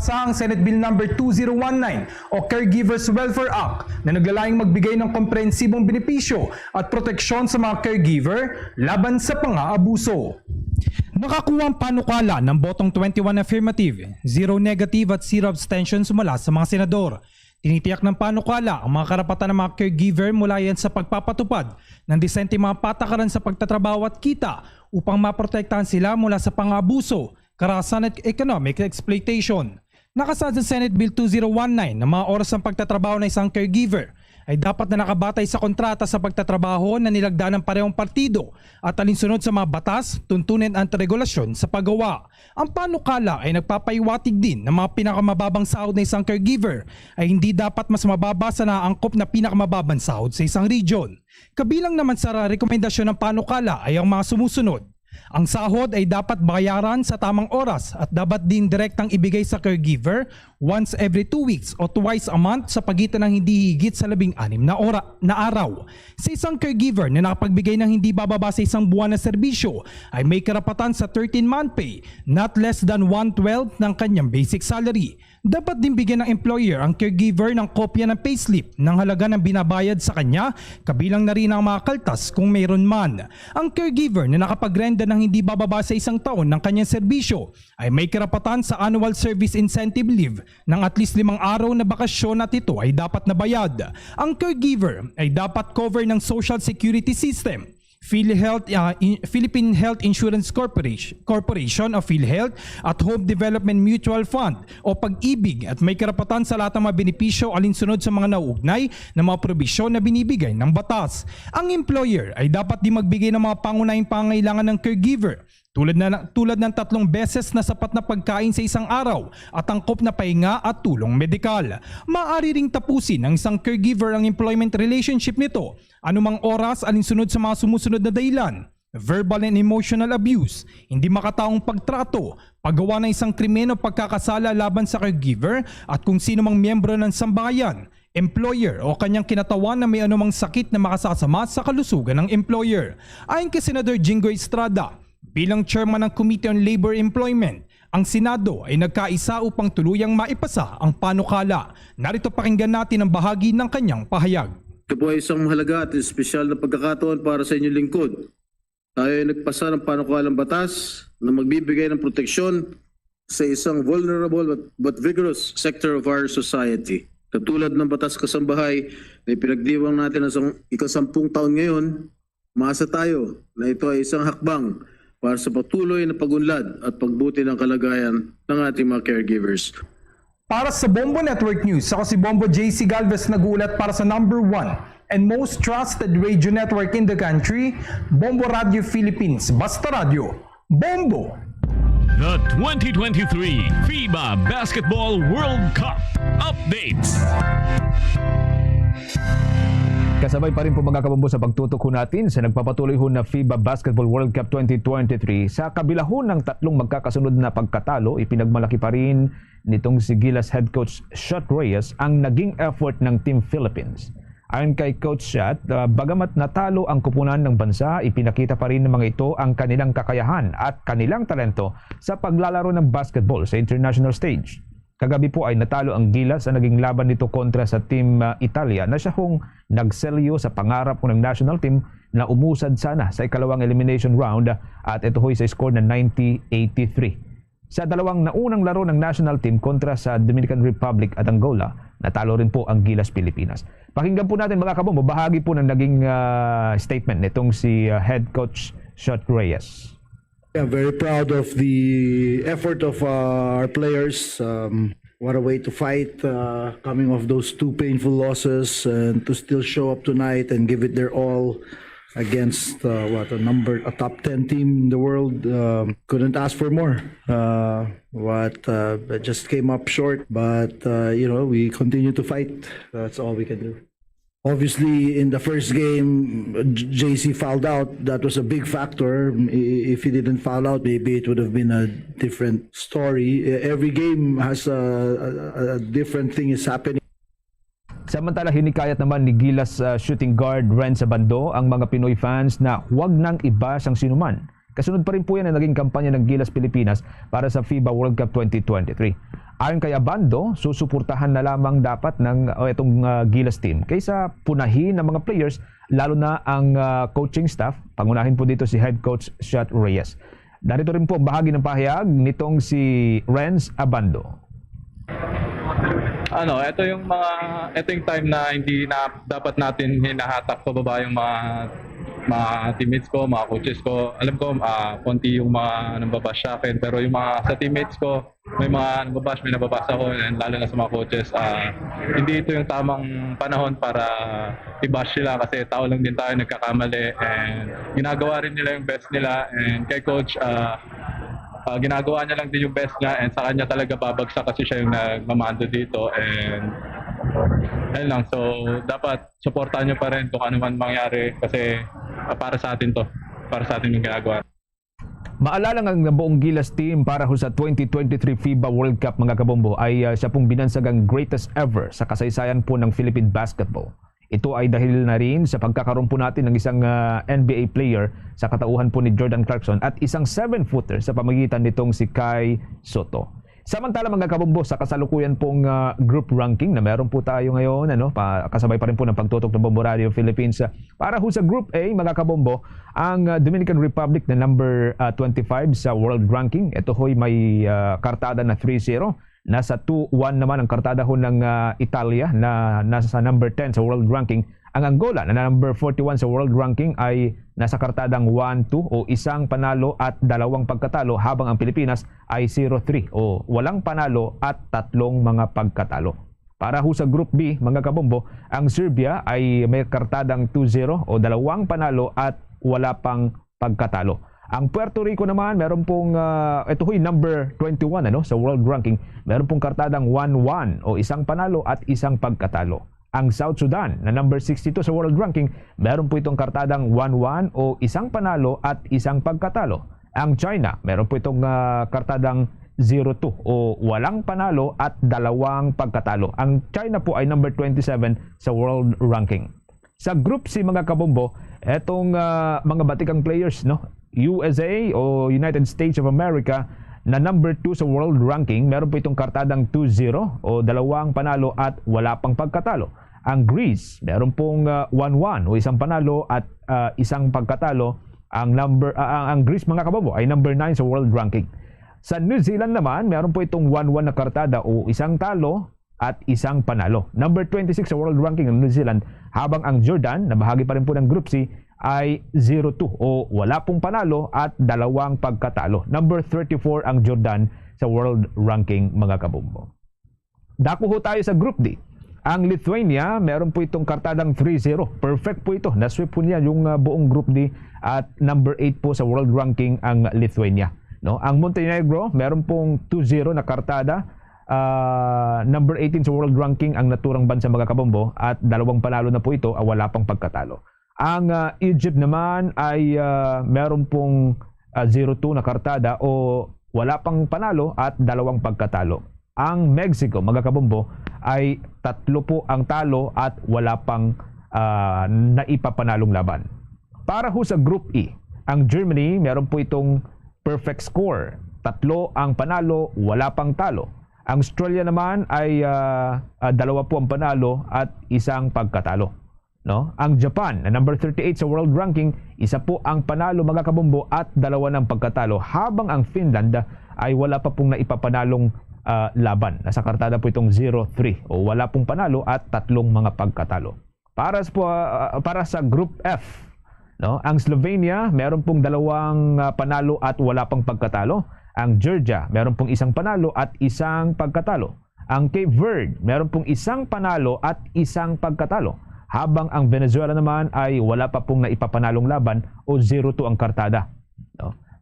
ang Senate Bill No. 2019 o Caregivers Welfare Act na naglalayong magbigay ng komprehensibong benepisyo at proteksyon sa mga caregiver laban sa pang-aabuso. Nakakuha ang panukala ng botong 21 affirmative, 0 negative at 0 abstentions mula sa mga senador. Tinitiyak ng panukala ang mga karapatan ng mga caregiver mula yan sa pagpapatupad ng disenteng mga patakaran sa pagtatrabaho at kita upang maprotektahan sila mula sa pang-aabuso, karahasan at economic exploitation. Nakasaad sa Senate Bill 2019 na mga oras ng pagtatrabaho ng isang caregiver ay dapat na nakabatay sa kontrata sa pagtatrabaho na nilagda ng parehong partido at alinsunod sa mga batas, tuntunin at regulasyon sa paggawa. Ang panukala ay nagpapaiwatig din na mga pinakamababang sahod na isang caregiver ay hindi dapat mas mababa sa naangkop na pinakamababang sahod sa isang region. Kabilang naman sa rekomendasyon ng panukala ay ang mga sumusunod. Ang sahod ay dapat bayaran sa tamang oras at dapat din direktang ibigay sa caregiver once every 2 weeks o twice a month sa pagitan ng hindi higit sa 16 na araw. Sa isang caregiver na nakapagbigay ng hindi bababa sa isang buwan na serbisyo ay may karapatan sa 13-month pay, not less than 1/12 ng kanyang basic salary. Dapat din bigyan ng employer ang caregiver ng kopya ng payslip ng halaga ng binabayad sa kanya, kabilang na rin ang mga kaltas kung mayroon man. Ang caregiver na nakapagrenda ng hindi bababa sa 1 taon ng kanyang serbisyo ay may karapatan sa annual service incentive leave ng at least 5 araw na bakasyon at ito ay dapat nabayad. Ang caregiver ay dapat cover ng Social Security System, Philippine Health Insurance Corporation o PhilHealth at Home Development Mutual Fund o Pag-ibig at may karapatan sa lahat ng mga benepisyo alinsunod sa mga nauugnay na mga probisyon na binibigay ng batas. Ang employer ay dapat din magbigay ng mga pangunahing pangangailangan ng caregiver tulad ng 3 beses na sapat na pagkain sa isang araw at angkop na pahinga at tulong medikal. Maaari ring tapusin ng isang caregiver ang employment relationship nito anumang oras alinsunod sa mga sumusunod na dahilan: verbal and emotional abuse, hindi makataong pagtrato, paggawa ng isang krimen o pagkakasala laban sa caregiver at kung sino mang miyembro ng sambahayan, employer o kanyang kinatawan na may anumang sakit na makasasama sa kalusugan ng employer. Ayon kay Senador Jingo Estrada, bilang chairman ng Committee on Labor Employment, ang Senado ay nagkaisa upang tuluyang maipasa ang panukala. Narito pakinggan natin ang bahagi ng kanyang pahayag. Ito po ay isang mahalaga at espesyal na pagkakataon para sa inyong lingkod. Tayo ay nagpasa ng panukalang batas na magbibigay ng proteksyon sa isang vulnerable but vigorous sector of our society. Katulad ng batas kasambahay na ipinagdiwang natin ng 10 taon ngayon, maasa tayo na ito ay isang hakbang para sa patuloy na pagunlad at pagbuti ng kalagayan ng ating mga caregivers. Para sa Bombo Network News, ako si Bombo JC Galvez nag-uulat para sa number 1 and most trusted radio network in the country, Bombo Radio Philippines. Basta Radio, Bombo! The 2023 FIBA Basketball World Cup Updates. Kasabay pa rin po mga kabombo sa pagtutok ho natin sa nagpapatuloy ho na FIBA Basketball World Cup 2023. Sa kabila ho ng 3 magkakasunod na pagkatalo, ipinagmalaki pa rin nitong si Gilas head coach Shot Reyes ang naging effort ng Team Philippines. Ayon kay Coach Shot, bagamat natalo ang kupunan ng bansa, ipinakita pa rin ng mga ito ang kanilang kakayahan at kanilang talento sa paglalaro ng basketball sa international stage. Kagabi po ay natalo ang Gilas sa naging laban nito kontra sa Team Italia na siya hong nagselyo sa pangarap ng national team na umusad sana sa ikalawang elimination round at ito ho'y sa score na 90-83. Sa 2 naunang laro ng national team kontra sa Dominican Republic at Angola, natalo rin po ang Gilas Pilipinas. Pakinggan po natin mga kabombo, bahagi po ng naging statement nitong si head coach Shot Reyes. I'm very proud of the effort of our players. What a way to fight, coming off those 2 painful losses and to still show up tonight and give it their all against a top 10 team in the world. Couldn't ask for more. Just came up short, but we continue to fight. That's all we can do. Obviously, in the first game, JC fouled out. That was a big factor. If he didn't foul out, maybe it would have been a different story. Every game has a different thing is happening. Samantala, hinikayat naman ni Gilas shooting guard Renz Abando ang mga Pinoy fans na huwag nang ibas ang sinuman. Kasunod pa rin po yan ang naging kampanya ng Gilas Pilipinas para sa FIBA World Cup 2023. Ayon kay Abando, susuportahan na lamang dapat ng itong Gilas team kaysa punahin ng mga players, lalo na ang coaching staff. Pangunahin po dito si head coach Shot Reyes. Narito rin po bahagi ng pahayag nitong si Renz Abando. Ito yung time na hindi na dapat natin hinahatak pababa yung mga teammates ko, mga coaches ko. Alam ko, konti yung mga nambabash sa akin, pero yung mga sa teammates ko, may mga nambabash, may nababasa ko, and lalo na sa mga coaches. Hindi ito yung tamang panahon para i-bash sila kasi tao lang din tayo, nagkakamali, and ginagawa rin nila yung best nila. And kay coach, ginagawa niya lang din yung best niya, and sa kanya talaga babagsak kasi siya yung nagmamando dito. And ayun lang, so dapat supportahan niyo pa rin kung ano man mangyari kasi para sa atin to, para sa atin yung ginagawa. Maalala ang buong Gilas team para ho sa 2023 FIBA World Cup mga kabombo ay siya pong binansagang greatest ever sa kasaysayan po ng Philippine basketball. Ito ay dahil na rin sa pagkakaroon po natin ng isang NBA player sa katauhan po ni Jordan Clarkson at isang 7-footer sa pamagitan nitong si Kai Soto. Samantala mga kabombo, sa kasalukuyan pong group ranking na meron po tayo ngayon, kasabay pa rin po ng pagtutok ng Bombo Radio Philippines. Para ho sa Group A, mga kabombo, ang Dominican Republic na number 25 sa world ranking. Ito ho'y may kartada na 3-0. Nasa 2-1 naman ang kartada ho ng Italia na nasa number 10 sa world ranking. Ang Angola na number 41 sa world ranking ay nasa kartadang 1-2 o isang panalo at dalawang pagkatalo, habang ang Pilipinas ay 0-3 o walang panalo at tatlong mga pagkatalo. Para ho sa Group B, mga kabombo, ang Serbia ay may kartadang 2-0 o dalawang panalo at wala pang pagkatalo. Ang Puerto Rico naman, meron pong, ito ho'y number 21 sa world ranking, meron pong kartadang 1-1 o isang panalo at isang pagkatalo. Ang South Sudan na number 62 sa world ranking, meron po itong kartadang 1-1 o isang panalo at isang pagkatalo. Ang China, meron po itong kartadang 0-2 o walang panalo at dalawang pagkatalo. Ang China po ay number 27 sa world ranking. Sa Group C mga kabombo, etong mga batikang players, USA o United States of America na number 2 sa world ranking, meron po itong kartadang 2-0 o dalawang panalo at wala pang pagkatalo. Ang Greece, meron pong 1-1 o isang panalo at isang pagkatalo. Ang Greece mga kabombo ay number 9 sa world ranking. Sa New Zealand naman, meron po itong 1-1 na kartada o isang talo at isang panalo. Number 26 sa world ranking ng New Zealand, habang ang Jordan, na bahagi pa rin po ng Group C, ay 0-2 o wala pong panalo at dalawang pagkatalo. Number 34 ang Jordan sa world ranking mga kabombo. Dako ho tayo sa Group D. Ang Lithuania, meron po itong kartadang 3-0. Perfect po ito. Nasweep po niya yung buong Group D at number 8 po sa world ranking ang Lithuania. Ang Montenegro, meron pong 2-0 na kartada. Number 18 sa world ranking ang naturang bansa mga kabombo at dalawang panalo na po ito, wala pang pagkatalo. Ang Egypt naman ay meron pong 0-2 na kartada o wala pang panalo at dalawang pagkatalo. Ang Mexico, mga kabombo, ay 3 po ang talo at wala pang naipapanalong laban. Para ho sa Group E, ang Germany, meron po itong perfect score. 3 ang panalo, wala pang talo. Ang Australia naman ay 2 po ang panalo at isang pagkatalo. Ang Japan, na number 38 sa world ranking, 1 po ang panalo mga kabombo at 2 ng pagkatalo, habang ang Finland ay wala pa pong naipapanalong laban. Nasa kartada po itong 0-3 o wala pong panalo at 3 mga pagkatalo. Para sa Group F, ang Slovenia, meron pong 2 panalo at wala pang pagkatalo. Ang Georgia, meron pong 1 panalo at 1 pagkatalo. Ang Cape Verde, meron pong 1 panalo at 1 pagkatalo. Habang ang Venezuela naman ay wala pa pong naipapanalong laban o 0-2 ang kartada.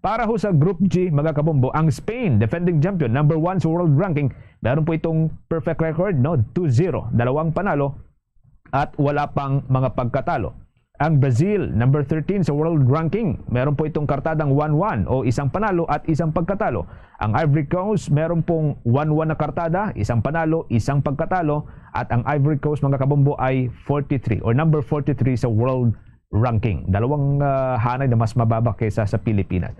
Para ho sa Group G, mga kabombo, ang Spain, defending champion, number 1 sa world ranking, meron po itong perfect record, 2-0, 2 panalo at wala pang mga pagkatalo. Ang Brazil, number 13 sa world ranking, meron po itong kartadang 1-1 o 1 panalo at 1 pagkatalo. Ang Ivory Coast, meron pong 1-1 na kartada, 1 panalo, 1 pagkatalo. At ang Ivory Coast, mga kabombo, ay 43 or number 43 sa world ranking. 2 hanay na mas mababa kaysa sa Pilipinas.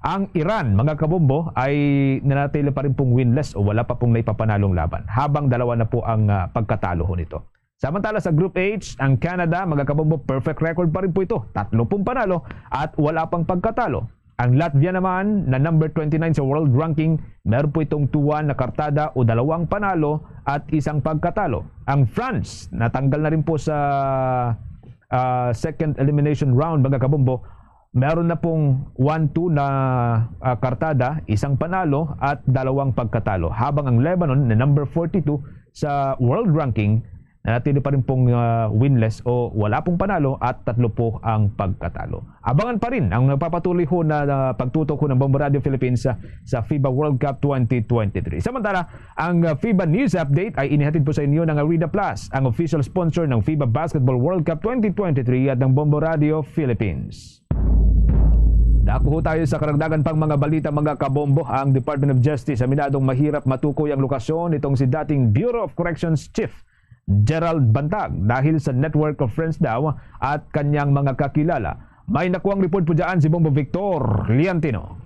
Ang Iran, mga kabombo, ay nanatili pa rin pong winless o wala pa pong naipapanalong laban. Habang 2 na po ang pagkatalo ho nito. Samantala sa Group H, ang Canada, mga kabombo, perfect record pa rin po ito. 3 pong panalo at wala pang pagkatalo. Ang Latvia naman, na number 29 sa world ranking, meron po itong 2-1 na kartada o 2 panalo at 1 pagkatalo. Ang France, natanggal na rin po sa second elimination round, mga kabombo, meron na pong 1-2 na kartada, 1 panalo at 2 pagkatalo. Habang ang Lebanon, na number 42 sa world ranking, nanatili pa rin pong winless o wala pong panalo at 3 po ang pagkatalo. Abangan pa rin ang nagpapatuloy ho na pagtutok ho ng Bombo Radio Philippines sa FIBA World Cup 2023. Samantala, ang FIBA News Update ay inihatid po sa inyo ng Arida Plus, ang official sponsor ng FIBA Basketball World Cup 2023 at ng Bombo Radio Philippines. Dako ho tayo sa karagdagan pang mga balita mga kabombo. Ang Department of Justice aminadong mahirap matukoy ang lokasyon nitong si dating Bureau of Corrections Chief Gerald Bantag dahil sa network of friends daw at kanyang mga kakilala. May nakuwang report po dyan si Bombo Victor Liantino.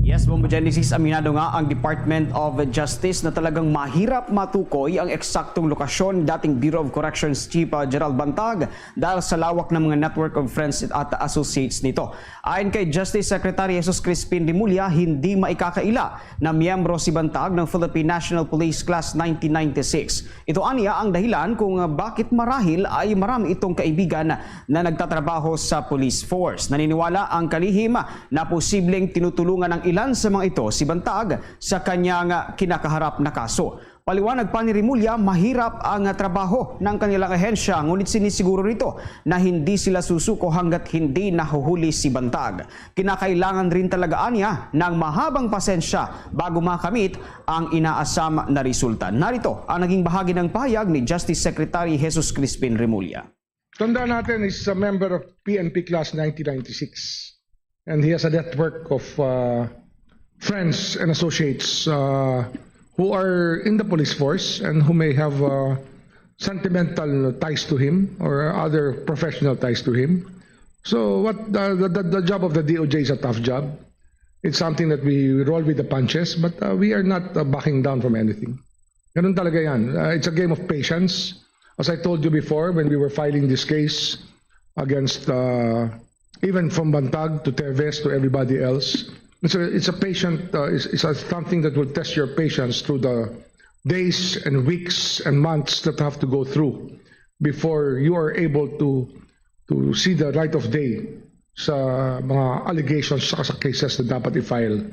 Yes, Bombo Genesis, aminado nga ang Department of Justice na talagang mahirap matukoy ang eksaktong lokasyon dating Bureau of Corrections Chief Gerald Bantag dahil sa lawak ng mga network of friends at associates nito. Ayon kay Justice Secretary Jesus Crispin Remulla, hindi maikakaila na miyembro si Bantag ng Philippine National Police Class 1996. Ito aniya ang dahilan kung bakit marahil ay marami itong kaibigan na nagtatrabaho sa police force. Naniniwala ang kalihim na posibleng tinutulungan ng ilan sa mga ito si Bantag sa kanyang kinakaharap na kaso. Paliwanag pa ni Remulla, mahirap ang trabaho ng kanilang ahensya, ngunit sinisiguro nito na hindi sila susuko hanggat hindi nahuhuli si Bantag. Kinakailangan rin talaga niya ng mahabang pasensya bago makamit ang inaasam na resulta. Narito ang naging bahagi ng pahayag ni Justice Secretary Jesus Crispin Remulla. Tanda natin, is a member of PNP Class 1996. And he has a network of friends and associates who are in the police force and who may have sentimental ties to him or other professional ties to him. So what the job of the DOJ is a tough job. It's something that we roll with the punches, but we are not backing down from anything. Ganun talaga yan. It's a game of patience. As I told you before, when we were filing this case against even from Bantag to Terves to everybody else, it's a patient. It's something that will test your patience through the days and weeks and months that have to go through before you are able to see the light of day sa mga allegations sa cases na dapat i-file.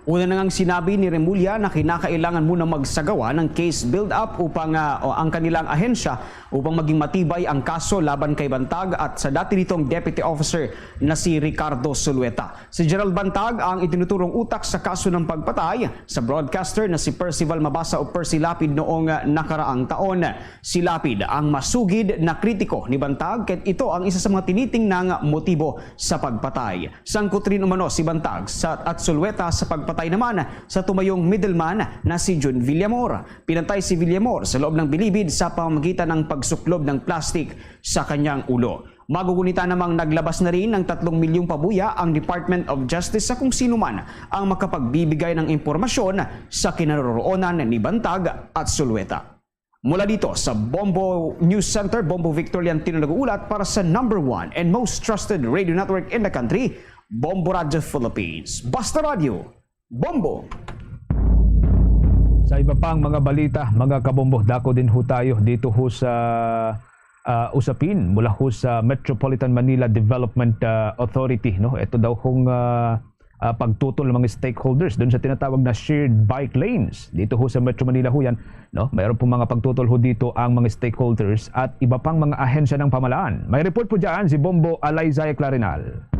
Una na ngang sinabi ni Remulla na kinakailangan muna magsagawa ng case build-up upang ang kanilang ahensya upang maging matibay ang kaso laban kay Bantag at sa dati nitong deputy officer na si Ricardo Zulueta. Si Gerald Bantag ang itinuturong utak sa kaso ng pagpatay sa broadcaster na si Percival Mabasa o Percy Lapid noong nakaraang taon. Si Lapid ang masugid na kritiko ni Bantag kahit ito ang isa sa mga tinitingnang motibo sa pagpatay. Sangkot rin umano si Bantag at Zulueta sa pagpatay naman sa tumayong middleman na si Jun Villamor. Pinatay si Villamor sa loob ng bilibid sa pamamagitan ng pagsuklob ng plastic sa kanyang ulo. Magugunita namang naglabas na rin ng 3 milyong pabuya ang Department of Justice sa kung sino man ang makapagbibigay ng impormasyon sa kinaroroonan ni Bantag at Zulueta. Mula dito sa Bombo News Center, Bombo Victor Liantino nag-uulat para sa #1 and most trusted radio network in the country, Bombo Radio Philippines. Basta Radio, Bombo! Sa iba pang mga balita, mga kabombo, dako din ho tayo dito ho sa usapin mula ho sa Metropolitan Manila Development Authority. No? Ito daw hong pagtutol ng mga stakeholders doon sa tinatawag na shared bike lanes. Dito ho sa Metro Manila ho yan. No? Mayroon po mga pagtutol ho dito ang mga stakeholders at iba pang mga ahensya ng pamahalaan. May report po dyan si Bombo Alaizay Clarinal.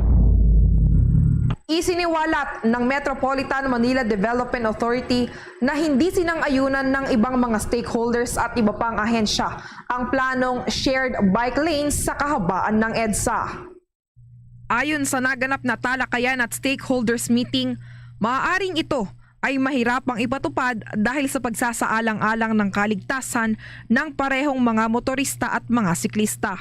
Isiniwalat ng Metropolitan Manila Development Authority na hindi sinang-ayunan ng ibang mga stakeholders at iba pang ahensya ang planong shared bike lanes sa kahabaan ng EDSA. Ayon sa naganap na talakayan at stakeholders meeting, maaaring ito ay mahirapang ipatupad dahil sa pagsasaalang-alang ng kaligtasan ng parehong mga motorista at mga siklista.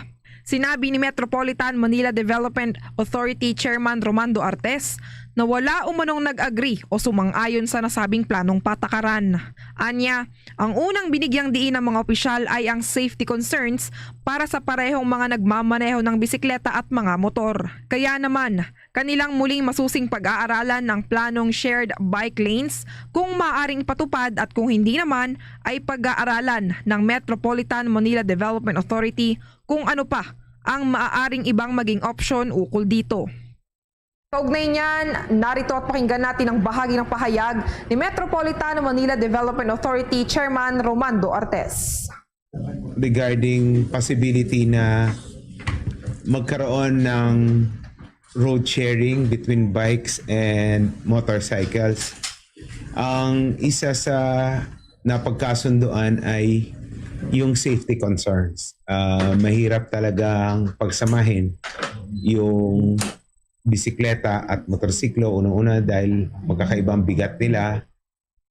Sinabi ni Metropolitan Manila Development Authority Chairman Romando Artes na wala umanong nag-agree o sumang-ayon sa nasabing planong patakaran. Anya, ang unang binigyang diin ng mga opisyal ay ang safety concerns para sa parehong mga nagmamaneho ng bisikleta at mga motor. Kaya naman, kanilang muling masusing pag-aaralan ng planong shared bike lanes kung maaaring patupad at kung hindi naman ay pag-aaralan ng Metropolitan Manila Development Authority kung ano pa ang maaaring ibang maging option ukol dito. Kaugnay niyan, narito at pakinggan natin ang bahagi ng pahayag ni Metropolitan Manila Development Authority Chairman Romando Artes. Regarding possibility na magkaroon ng road sharing between bikes and motorcycles. Ang isa sa napagkasunduan ay yung safety concerns. Mahirap talagang pagsamahin yung bisikleta at motorsiklo. Unang-una dahil magkakaibang bigat nila.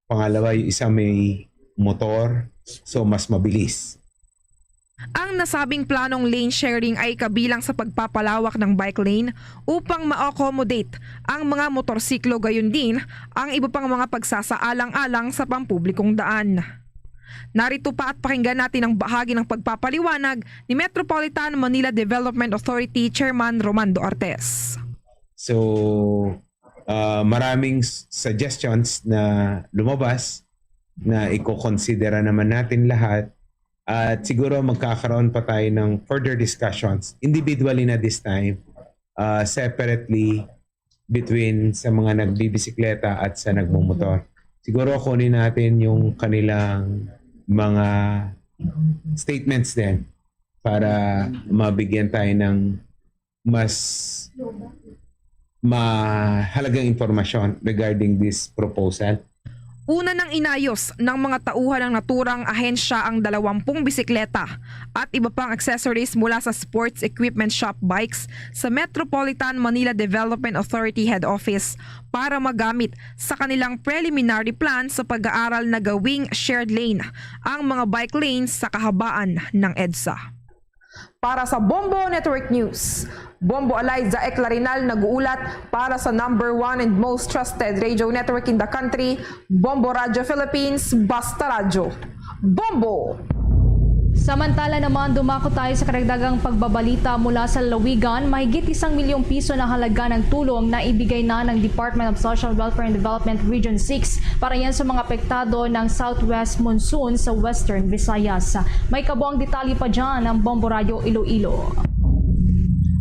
Pangalawa, yung isa may motor, so mas mabilis. Ang nasabing planong lane sharing ay kabilang sa pagpapalawak ng bike lane upang ma-accommodate ang mga motorsiklo, gayon din ang iba pang mga pagsasaalang-alang sa pampublikong daan. Narito pa at pakinggan natin ang bahagi ng pagpapaliwanag ni Metropolitan Manila Development Authority Chairman Romando Artes. So, maraming suggestions na lumabas na i-considera naman natin lahat. At siguro magkakaroon pa tayo ng further discussions individually na this time, separately between sa mga nagbibisikleta at sa nagmumotor. Siguro kunin natin yung kanilang mga statements din para mabigyan tayo ng mas mahalagang impormasyon regarding this proposal. Una nang inayos ng mga tauhan ng naturang ahensya ang 20 bisikleta at iba pang accessories mula sa Sports Equipment Shop Bikes sa Metropolitan Manila Development Authority Head Office para magamit sa kanilang preliminary plan sa pag-aaral na gawing shared lane ang mga bike lanes sa kahabaan ng EDSA. Para sa Bombo Network News, Bombo Eliza Eclarinal nag-uulat para sa #1 and most trusted radio network in the country, Bombo Radio Philippines, Basta Radio. Bombo! Samantala naman, dumako tayo sa karagdagang pagbabalita mula sa lalawigan. Mahigit 1 milyong piso na halaga ng tulong na ibigay na ng Department of Social Welfare and Development Region 6 para yan sa mga apektado ng Southwest Monsoon sa Western Visayas. May kabuang detalye pa dyan ng Bombo Radio Iloilo.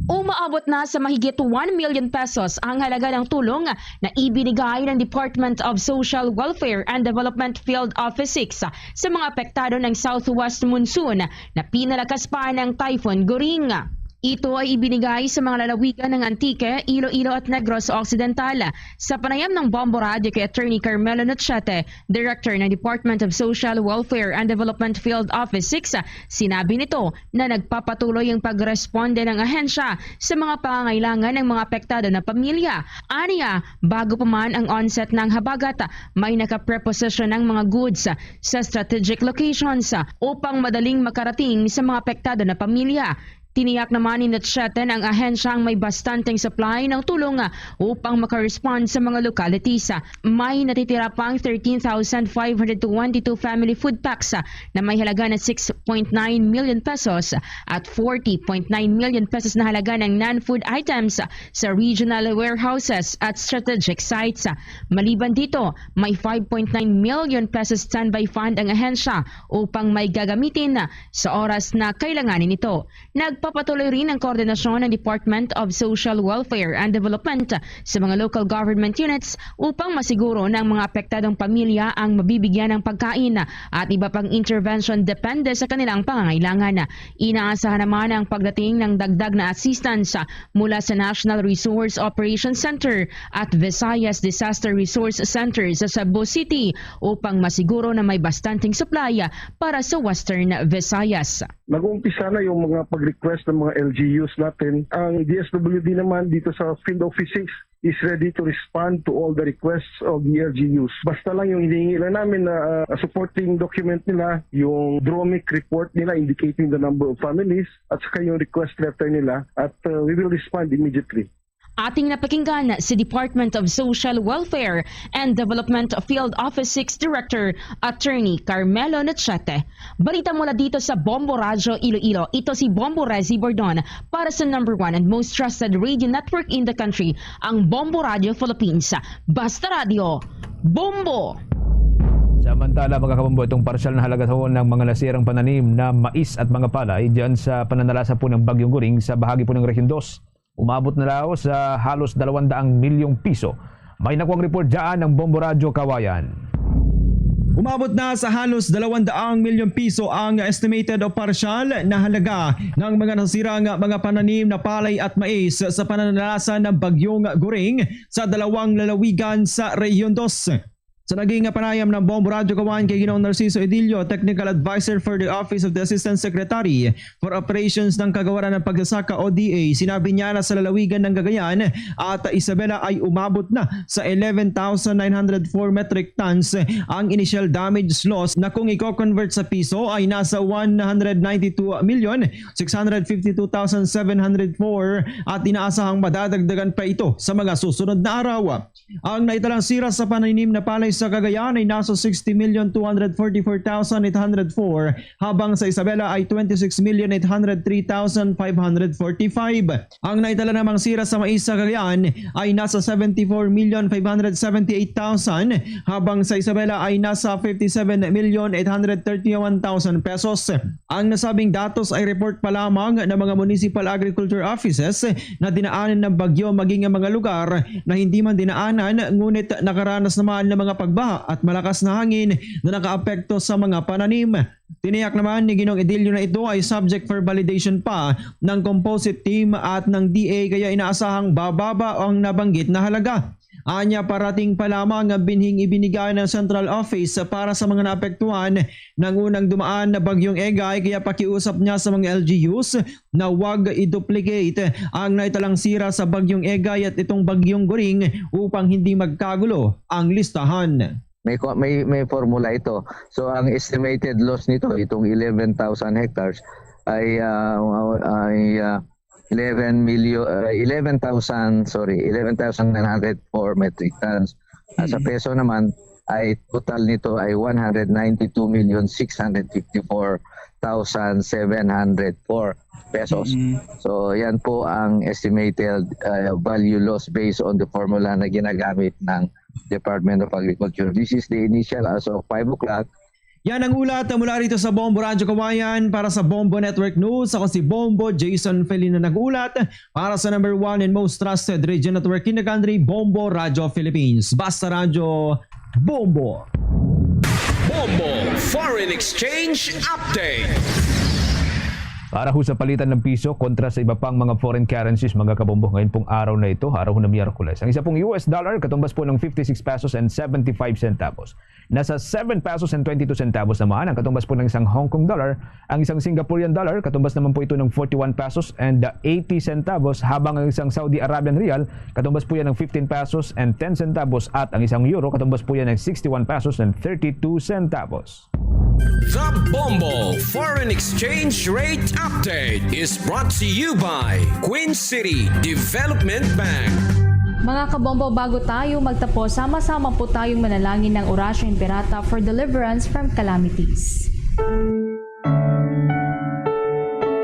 Umaabot na sa mahigit 1 million pesos ang halaga ng tulong na ibinigay ng Department of Social Welfare and Development Field Office 6 sa mga apektado ng Southwest Monsoon na pinalakas pa ng Typhoon Goring. Ito ay ibinigay sa mga lalawigan ng Antique, Iloilo at Negros Occidental. Sa panayam ng Bombo Radio kay Attorney Carmelo Nochete, Director ng Department of Social Welfare and Development Field Office 6, sinabi nito na nagpapatuloy ang pagresponde ng ahensya sa mga pangangailangan ng mga apektado na pamilya. Aniya, bago pa man ang onset ng habagat, may nakapreposition ng mga goods sa strategic locations upang madaling makarating sa mga apektado na pamilya. Tiniyak naman ni Nochete ng ahensyang may bastanteng supply ng tulong upang makarespond sa mga localities. May natitira pang 13,522 family food packs na may halaga na 6.9 million pesos at 40.9 million pesos na halaga ng non-food items sa regional warehouses at strategic sites. Maliban dito, may 5.9 million pesos standby fund ang ahensya upang may gagamitin sa oras na kailanganin ito. Nagpapatuloy rin ang koordinasyon ng Department of Social Welfare and Development sa mga local government units upang masiguro ng mga apektadong pamilya ang mabibigyan ng pagkain at iba pang intervention depende sa kanilang pangangailangan. Inaasahan naman ang pagdating ng dagdag na assistance mula sa National Resource Operations Center at Visayas Disaster Resource Center sa Cebu City upang masiguro na may bastanteng supply para sa Western Visayas. Nag-uumpisa na yung mga pag-request ng mga LGUs natin. Ang DSWD naman dito sa Field Office 6 is ready to respond to all the requests of the LGUs. Basta lang yung hinihingi lang namin na supporting document nila, yung DROMIC report nila indicating the number of families at saka yung request letter nila at we will respond immediately. Ating napakinggan si Department of Social Welfare and Development Field Office 6 Director Attorney Carmelo Nochete. Balita mula dito sa Bombo Radio Iloilo. Ito si Bombo Rezi Bordon para sa #1 and most trusted radio network in the country, ang Bombo Radio Philippines. Basta Radio, Bombo! Samantala, mga kabombo, itong parsyal na halaga ng mga nasirang pananim na mais at mga palay diyan sa pananalasa po ng Bagyong Goring sa bahagi po ng Region 2. Umabot na raw sa halos 200 milyong piso. May nakuwang report dyan ng Bombo Radio Kawayan. Umabot na sa halos 200 milyong piso ang estimated o partial na halaga ng mga nasirang mga pananim na palay at mais sa pananalasa ng Bagyong Goring sa dalawang lalawigan sa Region 2. Sa naging panayam ng Bombo Radyo Kawan kay Ginoong Narciso Edilio, Technical Advisor for the Office of the Assistant Secretary for Operations ng Kagawaran ng Pagsasaka ODA, sinabi niya na sa lalawigan ng Cagayan at Isabela ay umabot na sa 11,904 metric tons ang initial damage loss na kung i-convert sa piso ay nasa 192,652,704 at inaasahang madadagdagan pa ito sa mga susunod na araw. Ang naitalang sira sa pananim na palay sa Cagayan ay nasa 60,244,804 habang sa Isabela ay 26,803,545. Ang naitala namang sira sa mais sa Cagayan ay nasa 74,578,000 habang sa Isabela ay nasa 57,831,000 pesos. Ang nasabing datos ay report pa lamang ng mga municipal agriculture offices na dinaanan ng bagyo maging ang mga lugar na hindi man dinaanan ngunit nakaranas naman ng mga pagbaha at malakas na hangin na nakaapekto sa mga pananim. Tiniyak naman ni Ginoong Edilio na ito ay subject for validation pa ng composite team at ng DA kaya inaasahang bababa ang nabanggit na halaga. Anya parating pa lamang ang binhing ibinigay ng Central Office para sa mga naapektuhan ng unang dumaan na bagyong Egay kaya pakiusap niya sa mga LGUs na huwag i-duplicate ang naitalang sira sa bagyong Egay at itong bagyong Goring upang hindi magkagulo ang listahan. May formula ito. So ang estimated loss nito, itong 11,000 hectares ay 11,904 metric tons. Sa peso naman ay total nito ay 192,654,704 pesos. So yan po ang estimated value loss based on the formula na ginagamit ng Department of Agriculture. This is the initial as of 5 o'clock. Yan ang ulat mula rito sa Bombo Radyo Kawayan para sa Bombo Network News. Ako si Bombo Jason Felina nag-ulat para sa number 1 and most trusted radio network in the country, Bombo Radyo Philippines. Basta Radyo, Bombo! Bombo Foreign Exchange Update. Para ho sa palitan ng piso kontra sa iba pang mga foreign currencies, mga kabombo, ngayon pong araw na ito, araw na Miyerkules. Ang isa pong US dollar, katumbas po ng 56 pesos and 75 centavos. Nasa 7 pesos and 22 centavos naman, ang katumbas po ng isang Hong Kong dollar. Ang isang Singaporean dollar, katumbas naman po ito ng 41 pesos and 80 centavos. Habang ang isang Saudi Arabian Rial, katumbas po yan ng 15 pesos and 10 centavos. At ang isang euro, katumbas po yan ng 61 pesos and 32 centavos. The Bombo Foreign Exchange Rate Update is brought to you by Queen City Development Bank. Mga kabombo, bago tayo magtapos, sama-sama po tayong manalangin ng Orasyo Imperata for deliverance from calamities.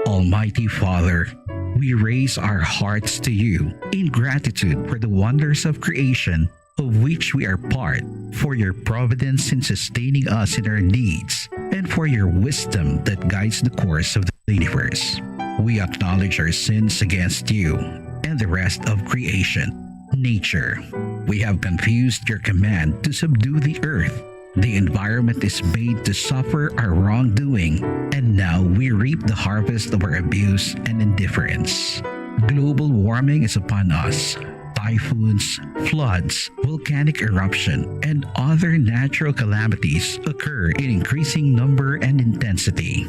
Almighty Father, we raise our hearts to you in gratitude for the wonders of creation of which we are part, for your providence in sustaining us in our needs, and for your wisdom that guides the course of the universe. We acknowledge our sins against you and the rest of creation, nature. We have confused your command to subdue the earth. The environment is made to suffer our wrongdoing, and now we reap the harvest of our abuse and indifference. Global warming is upon us. Typhoons, floods, volcanic eruption, and other natural calamities occur in increasing number and intensity.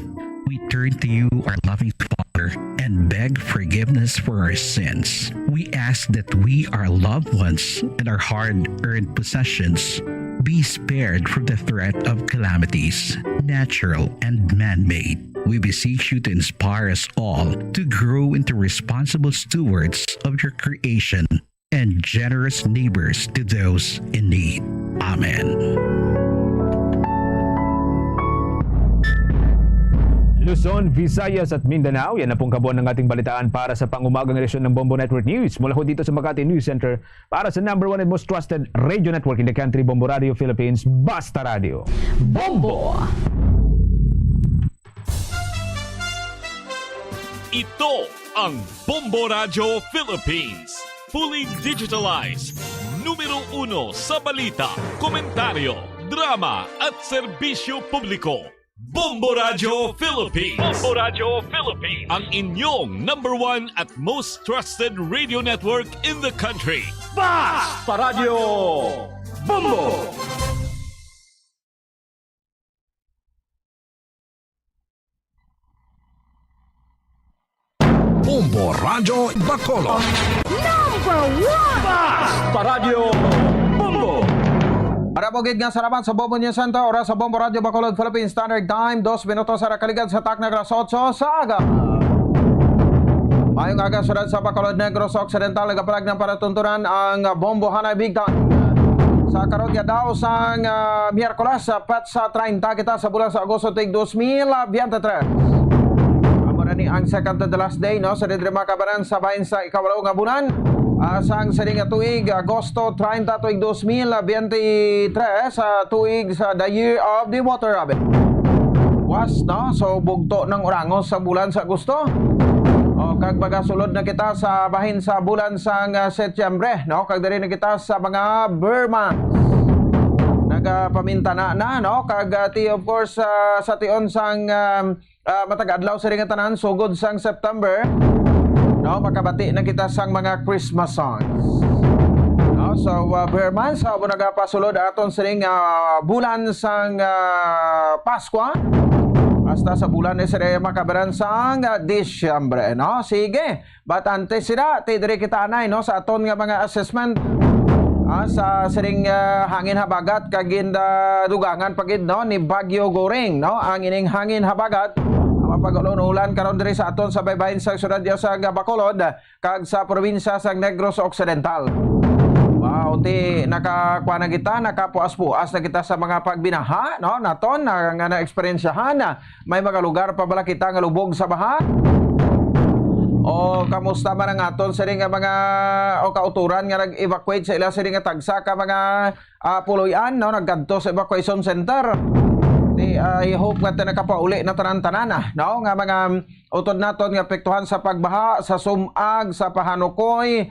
We turn to you, our loving Father, and beg forgiveness for our sins. We ask that we, our loved ones, and our hard-earned possessions be spared from the threat of calamities, natural and man-made. We beseech you to inspire us all to grow into responsible stewards of your creation and generous neighbors to those in need. Amen. Luzon, Visayas at Mindanao, yan na pong kabuuan ng ating balitaan para sa pangumagang edisyon ng Bombo Network News. Mula ho dito sa Makati News Center para sa number 1 and most trusted radio network in the country, Bombo Radio Philippines, Basta Radio. Bombo! Ito ang Bombo Radio Philippines. Fully digitalized. Numero 1 sa balita, komentaryo, drama at serbisyo publiko. Bombo Radio Philippines. Bombo Radio Philippines. Ang inyong number 1 at most trusted radio network in the country. Basta Radio Bombo! Bombo Radio Bacolod. Paradyo Bombo! Arabogid nga sarapan sa Bombo News Center, oras sa Bombo Radio Bacolod, Philippine Standard Time, 2 minutos sa Rakaligad sa Tak Negros 8 sa aga. Mayong aga sunod sa Bacolod Negros Occidental, nagapalag ng paratuntunan ang Bombo Hanay Big Time. Sa karon nga daw sang Miyerkules, pat sa 30 kita sa bulan sa Agosto tig 2023. Amo na ni ang second to the last day no sa Didrima Kabanan sa bahin sa ikawalo nga bulan. Sang sining nga tuig Agosto 30 tuig 2023 sa tuig sa the year of the water rabbit. Was no so bugto ng orangos sa bulan sa Agosto. O kag magasulod na kita sa bahin sa bulan sang Setyembre no kag diri na kita sa mga Burma. Nagapamintana na no kag ti of course sa tion sang matag-adlaw sa ring tanan sugod sang September. No, makabati na kita sang mga Christmas songs. No, so Burma sa nagapasulod aton sa ring bulan sang Pasko. Hasta sa bulan ni Sir makabaran sang Disyembre, no? Sige, batante sila, tidiri kita anay, no? Sa aton nga mga assessment sa siring hangin habagat kagin dugangan pagid, no? Ni Bagyo Goring, no? Ang ining hangin habagat mapag-ulan karon diri sa aton sa baybayin sa syudad sa Bacolod kag sa probinsya sa Negros Occidental. Wow, ti nakakuha na kita, nakapuas-puas na kita sa mga pagbinaha, no? Naton nga na-eksperyensyahan na may mga lugar pa bala kita nga lubog sa baha. O kamusta man ang aton sa nga mga o kauturan nga nag-evacuate sa ila sa nga tagsa ka mga puloy-an, no? Naggadto sa evacuation center. I hope nga nakapauli na tanan-tanan no nga mga utod naton nga apektuhan sa pagbaha sa Sumag, sa Pahanukoy,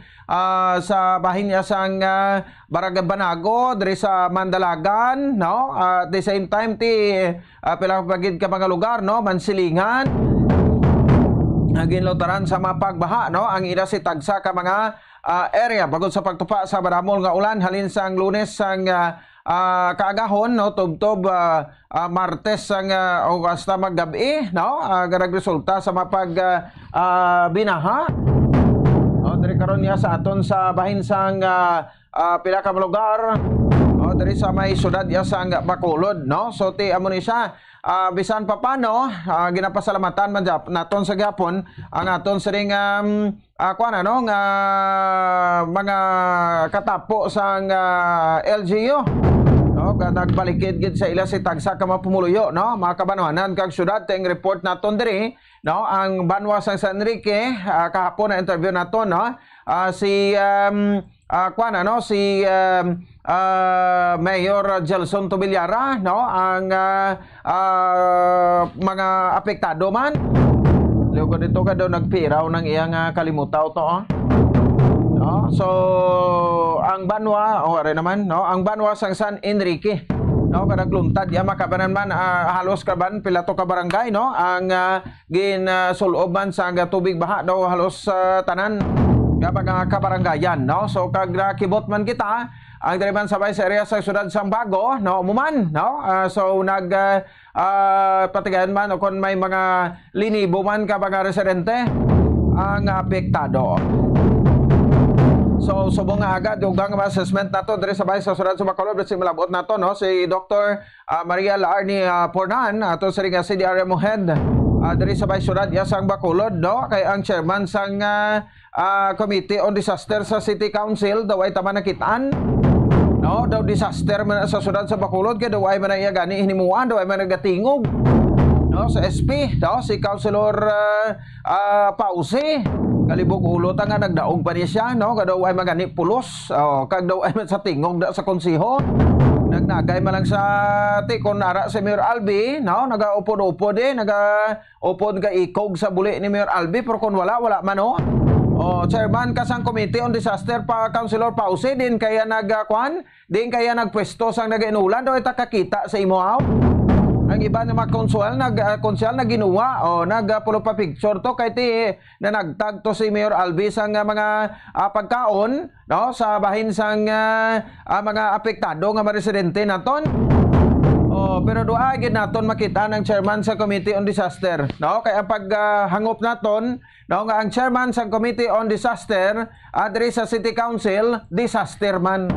sa bahin niya sang Barangay Banago diri sa Mandalagan no at the same time pila pagid ka mga lugar no Mansilingan ginlotaran sa mga pagbaha no ang ila si tagsa ka mga area bagod sa pagtupa sa maramol nga ulan halin sang Lunes sang kaagahon no tubtob Martes ang o hasta maggabi no nagresulta sa mapag binaha no diri karon niya sa aton sa bahin sang pila ka lugar no diri sa may syudad ya sang Bacolod no so ti amo ni siya bisan pa paano ginapasalamatan man naton sa gapon ang aton sa ring kuana no nga mga katapo sang LGU no nagbalikid gid sa ila si tagsa ka mapumuluyo no mga kabanwanan kag syudad teng report naton diri no ang banwa sang San Enrique kahapon na interview naton no si kuana no si Mayor Gelson Tobillara no ang mga apektado man lugo dito ka daw nagpiraw ng iyang kalimutaw to no so ang banwa o are naman no ang banwa sang San Enrique no kanagluntad ya makabanan man halos kaban pila to ka barangay no ang ginsulob man sa tubig baha daw halos tanan kapag kabarangayan no so kag kibot man kita ang diriman sabay sa area sa syudad sang Bago no umuman no so nag patigayan man o kung may mga linibo man ka mga residente ang apektado. So subong nga agad dugang assessment nato diri sa bahay sa syudad sa Bacolod si malabot nato no si Dr. Maria Larni Pornan ato sa ring CDRMO head diri sa bahay syudad sang Bacolod no kay ang chairman sang Committee on Disaster sa City Council daw ay tama nakitaan no daw disaster man sa syudad sa Bacolod kay daw ay man iya gani hinimuan daw ay man nagatingog no sa SP daw si Councilor Pause kalibog ulo ta nga nagdaog pa niya siya no kadaw ay magani pulos kag daw ay sa tingog da sa konseho nagnagay man lang sa tikon nara si Mayor Albi no nagaupod-upod nagaupod ga ikog sa buli ni Mayor Albi pero kun wala man no chairman kasang Committee on Disaster pa Councilor Pause din kaya din kaya nagpwesto sang nagainulan daw ita kakita sa imo ang iba na mga konsyal na ginawa nagpulo pa picture to kay ti na nagtag to si Mayor Albi sang mga pagkaon no sa bahin sang mga apektado nga mga residente naton pero duha gid naton makita ng chairman sa Committee on Disaster, no? Kaya pag hangop naton, no, nga ang chairman sa Committee on Disaster diri sa City Council, disaster man.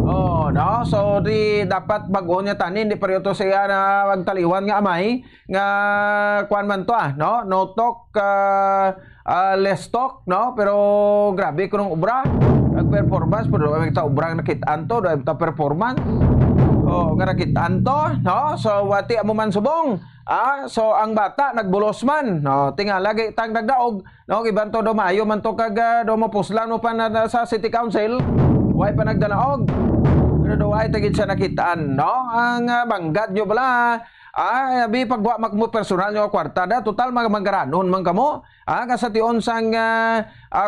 Oh, no? So di dapat bag-o niya tanin, di pareho siya na magtaliwan nga amay nga kuan man to no? No talk less talk, no? Pero grabe kunong ubra. Ang performance pero may ta ubra nakitaan to, do ta performance. Oh, nga nakitaan to, no? So wati amo man subong. So ang bata nagbulos man, no? Tingala lagi tang nagdaog, no? Iban to do maayo man to kag do mapuslan mo pa na sa City Council. Way pa nagdalaog. Pero do ay tagid siya nakitaan, no? Ang banggad nyo bala, abi pagwa mo personal nyo kwartada, total mga manggaranon man kamo. Sa tion sang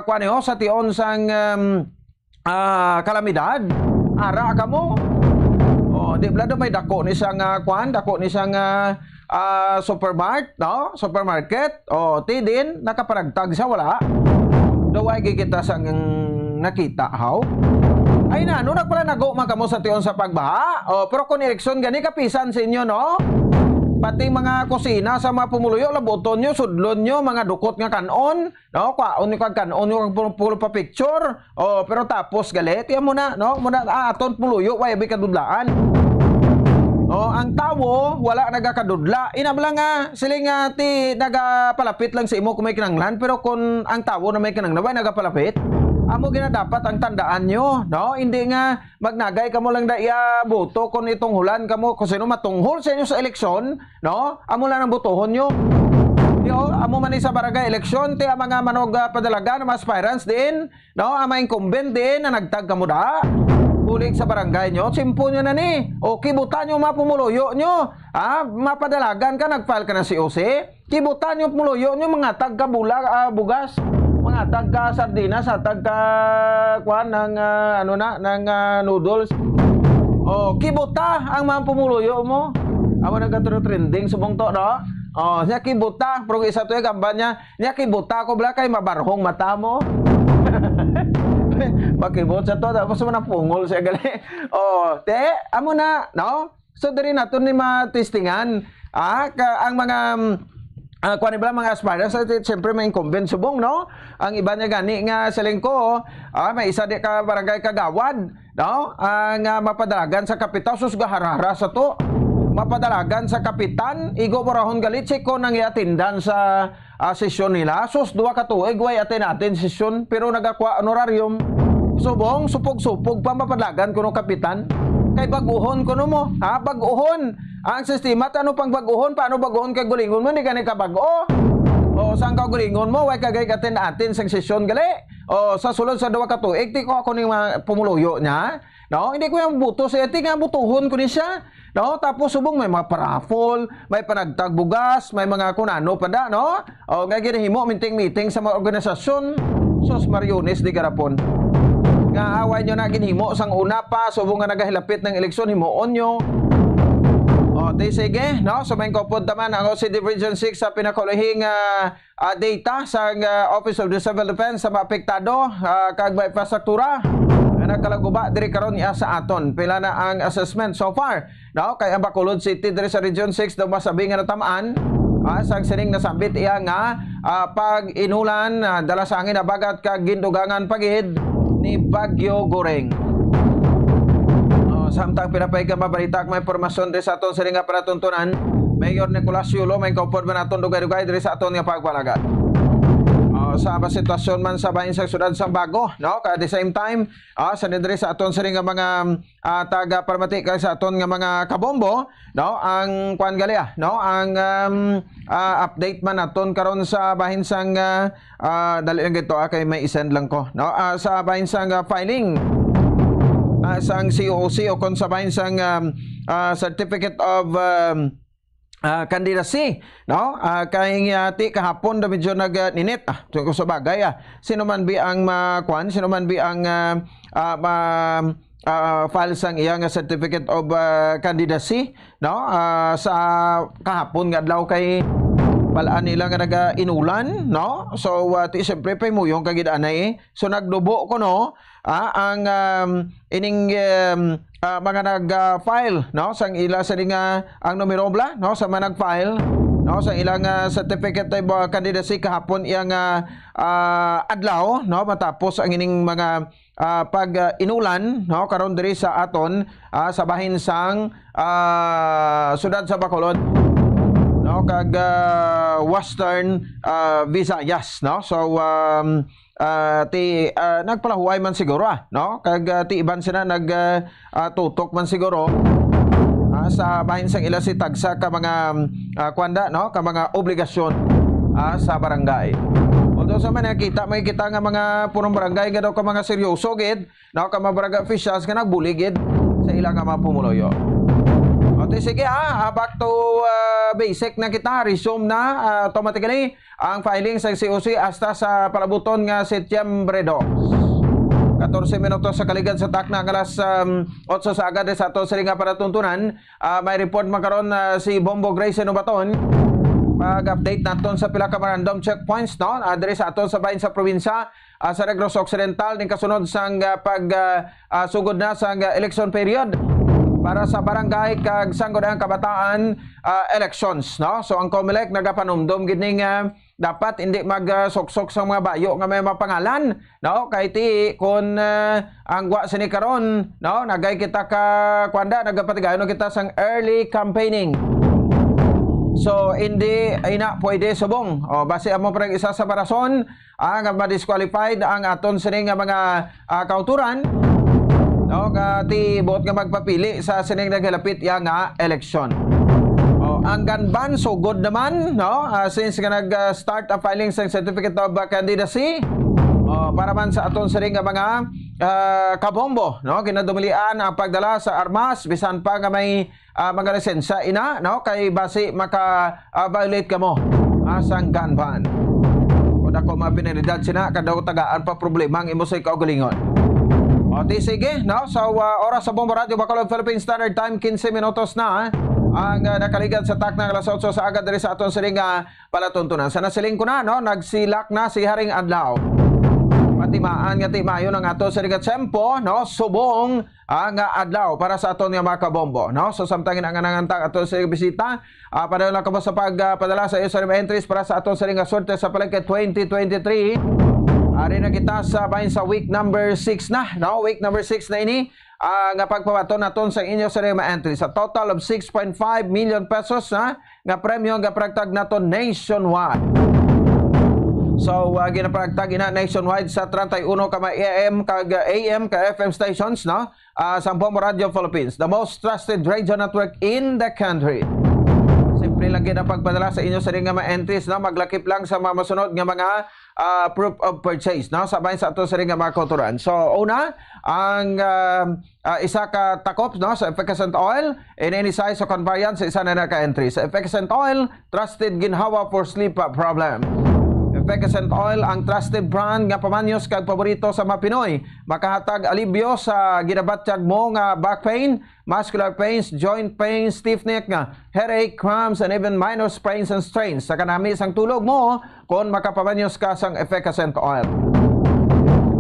kuaneo, sa tion sang kalamidad, ara kamo. Oh, di bala may dako ni sang kuan, dako ni sang supermarket, no? Supermarket. Oh, ti din nakaparagtag siya wala. Do ay gigita sang nakita how? Ay na, no nagpala nago man kamo sa tion sa pagbaha. Oh, pero kung eleksyon gani kapisan sa inyo, no? Pati mga kusina sa mga pumuluyo, laboton nyo, sudlon nyo, mga dukot nga kanon, no? Kwaon nyo kag kanon nyo kag pulo pa picture. Oh, pero tapos galit, yan mo na, no? Muna aton puluyo, way bi kadudlaan. Oh, ang tawo wala nagakadudla. Inabla nga siling ti nagapalapit lang sa imo kung may kinanglan, pero kung ang tawo na may kinanglan, way nagapalapit. Amo gina dapat ang tandaan nyo, no? Hindi nga magnagay kamo lang daya boto kung itunghulan kamo kung sino matunghol sa inyo sa eleksyon, no? Amo lang ang botohon nyo. Yo, amo man sa barangay eleksyon, ti mga manog padalaga na mga aspirants din, no? Ama incumbent din na nagtag kamo da. Bulig sa barangay nyo, simpo nyo na ni. O kibutan nyo mapumuluyo nyo. Mapadalagan ka, nagfile ka na COC. Kibutan nyo pumuluyo nyo, mga tagka bugas. Mga tagka sardinas, tagka kuan ng ng noodles. Oh, kibuta ang mga pumuluyo mo. Amo nagka-trending subong to, no? Oh, nya kibuta, pero isa to yung kampanya, nya kibuta ko bala kay mabarhong mata mo. Makibot sa to, tapos mo na pungol siya gali. Oh, amo na, no? So diri naton ni matistingan ang mga kuan ibang mga aspirants, siyempre may incumbent subong, no? Ang iba niya gani nga selengko, may isa di ka barangay kagawad, no? Ang mapadalagan sa kapital, sus gaharara sa to. Mapadalagan sa kapitan, igo porahon galit ko nang iatindan sa sesyon nila. Sus duwa ka tuig way atin natin sesyon pero nagakuha honorarium. Subong supog-supog pa mapadalagan kuno kapitan. Kay baguhon kuno mo, baguhon. Ang sistema ano pang baguhon, paano baguhon kay gulingon mo, hindi ka ni kabago. O saan ka gulingon mo, way kagay katin atin sa sesyon gali. O sa sulod sa duwa ka tuig, ti ko ako ni pumuluyo niya. No, hindi ko yung buto sa iti nga butuhon ko ni siya. No, tapos subong may mga paraffol, may panagtagbugas, may mga kunano pa da, no? O nga ginahimo meeting sa mga organisasyon. Sos Mariones di garapon. Nga away nyo na ginhimo sang una pa, subong nga nagahilapit ng eleksyon himuon nyo. O, sige, no? So may kopod naman ako si Division 6 sa pinakulihing data sa Office of the Civil Defense sa maapektado kag may infrastruktura. Nagkalaguba diri karon niya sa aton. Pila na ang assessment so far, no? Kay ang Bacolod City diri sa Region 6 daw masabi nga natamaan. Sang sining nasambit iya nga pag inulan dala sa angin abagat kag gindugangan pagid ni Bagyo Goreng. Samtang pinapay ka mabalita may impormasyon diri sa aton sining nga panatuntunan. Mayor Nicolas Yulo may kaupod man aton dugay-dugay diri sa aton nga pagpalagat. Sa sitwasyon man sa bahin sa syudad sa Bago, no? At the same time, sa nidre sa aton sa nga mga taga Parmati kay sa aton nga mga kabombo, no? Ang kuan gali no? Ang update man aton karon sa bahin sang dali lang gito kay may isend lang ko, no? Sa bahin sang filing sang COC o kon sa bahin sang certificate of candidacy, no? Kay ti kahapon da medyo nagninit ko sa bagay sino man bi ang makuan, sino man bi ang file sang iyang certificate of candidacy, no? Sa kahapon nga adlaw kay palaan nila nga inulan, no? So ti siyempre pay mo yung kagidanay. So nagdubo ko no ang ining mga nag-file, no? Sang ila sa ang numero bla, no? Sa mga nag-file, no? Sa ilang certificate of candidacy kahapon iyang adlaw, no? Matapos ang ining mga pag-inulan, no? Karon diri sa aton sa bahin sang sudad sa Bacolod, no? Kag Western Visayas, no? So nagpalahuay man siguro no? Kag ti iban sila tutok man siguro sa bahin sang ila si tagsa ka mga kwanda, no? Ka mga obligasyon sa barangay. Although sa man may kita nga mga punong barangay nga daw ka mga seryoso gid, no? Ka mga barangay officials nga nagbuli gid sa ilang nga mga pumuloyo. Okay, sige back to basic na kita. Resume na automatically ang filing sa COC hasta sa palabuton nga Setyembre 2. 14 minutos sa kaligad sa takna ng alas 8 sa agad sa ato sa nga paratuntunan. May report makaron si Bombo Grace Nubaton. Pag-update naton sa pila ka random checkpoints, no? Diri sa aton sa bahin sa probinsya sa Negros Occidental ning kasunod sang sugod na sang election period para sa barangay kag Sangguniang Kabataan elections, no? So ang COMELEC nagapanumdum gid ning dapat hindi magsoksok sa mga bayo nga may mapangalan, no? Kay ti kun ang wa sini karon, no? Nagay kita ka kwanda nagapatigayon kita sang early campaigning. So hindi pwede subong. Base amo parang isa sa parason ang ma-disqualified ang aton sini nga mga kauturan, no? Ti bot nga magpapili sa sining nagalapit ya nga election. Ang ganban so good naman, no? Since nga nag-start ang filing sa certificate of candidacy para man sa aton sini nga mga kabombo, no? Kinadumilian ang pagdala sa armas bisan pa nga may mga lisensya no? Kay basi maka-violate ka mo asang gun ban. Kung ako mga pinalidad sina kadaw tagaan pa problema ang imo sa kaugalingon. Di sige, no? So oras sa Bombo Radio Bacolod Philippine Standard Time 15 minutos na ang nakaligad sa takna ng alas 8 sa agad diri sa aton siling palatuntunan. Sa nasiling ko na, no? Nagsilak na si Haring Adlaw. Patimaan nga timayon ang ato sa rigat sempo, no? Subong ang adlaw para sa aton nga mga kabombo, no? So samtangin ang nangantak ato sa bisita padayon lang kamo sa pagpadala sa iyo sa entries para sa aton sa ring sorte sa palengke 2023. Ari na kita sa bahin sa week number 6 na, no? Week number 6 na ini nga pagpabaton naton sa inyo sa mga entries sa total of 6.5 million pesos nga premyo nga pragtag naton nationwide. So ginapragtag ina nationwide sa 31 ka AM kag AM ka FM stations, no? Sa Bombo Radio Philippines, the most trusted radio network in the country. Simple lang ginapagpadala sa inyo sa ring nga mga entries, no? Maglakip lang sa mga masunod nga mga proof of purchase, no? Sabay sa ato sa ring nga mga kauturan. So una ang isa ka takop, no? Sa efficient oil in any size o convariant sa isa na naka-entry. Sa efficient oil, trusted ginhawa for sleep problem. Efficient Oil ang trusted brand nga pamanyos kag paborito sa mga Pinoy. Makahatag alibyo sa ginabatyag mo nga back pain, muscular pains, joint pains, stiff neck, headache, cramps, and even minor sprains and strains. Sa kanami sang tulog mo kung makapamanyos ka sang Efficient Oil.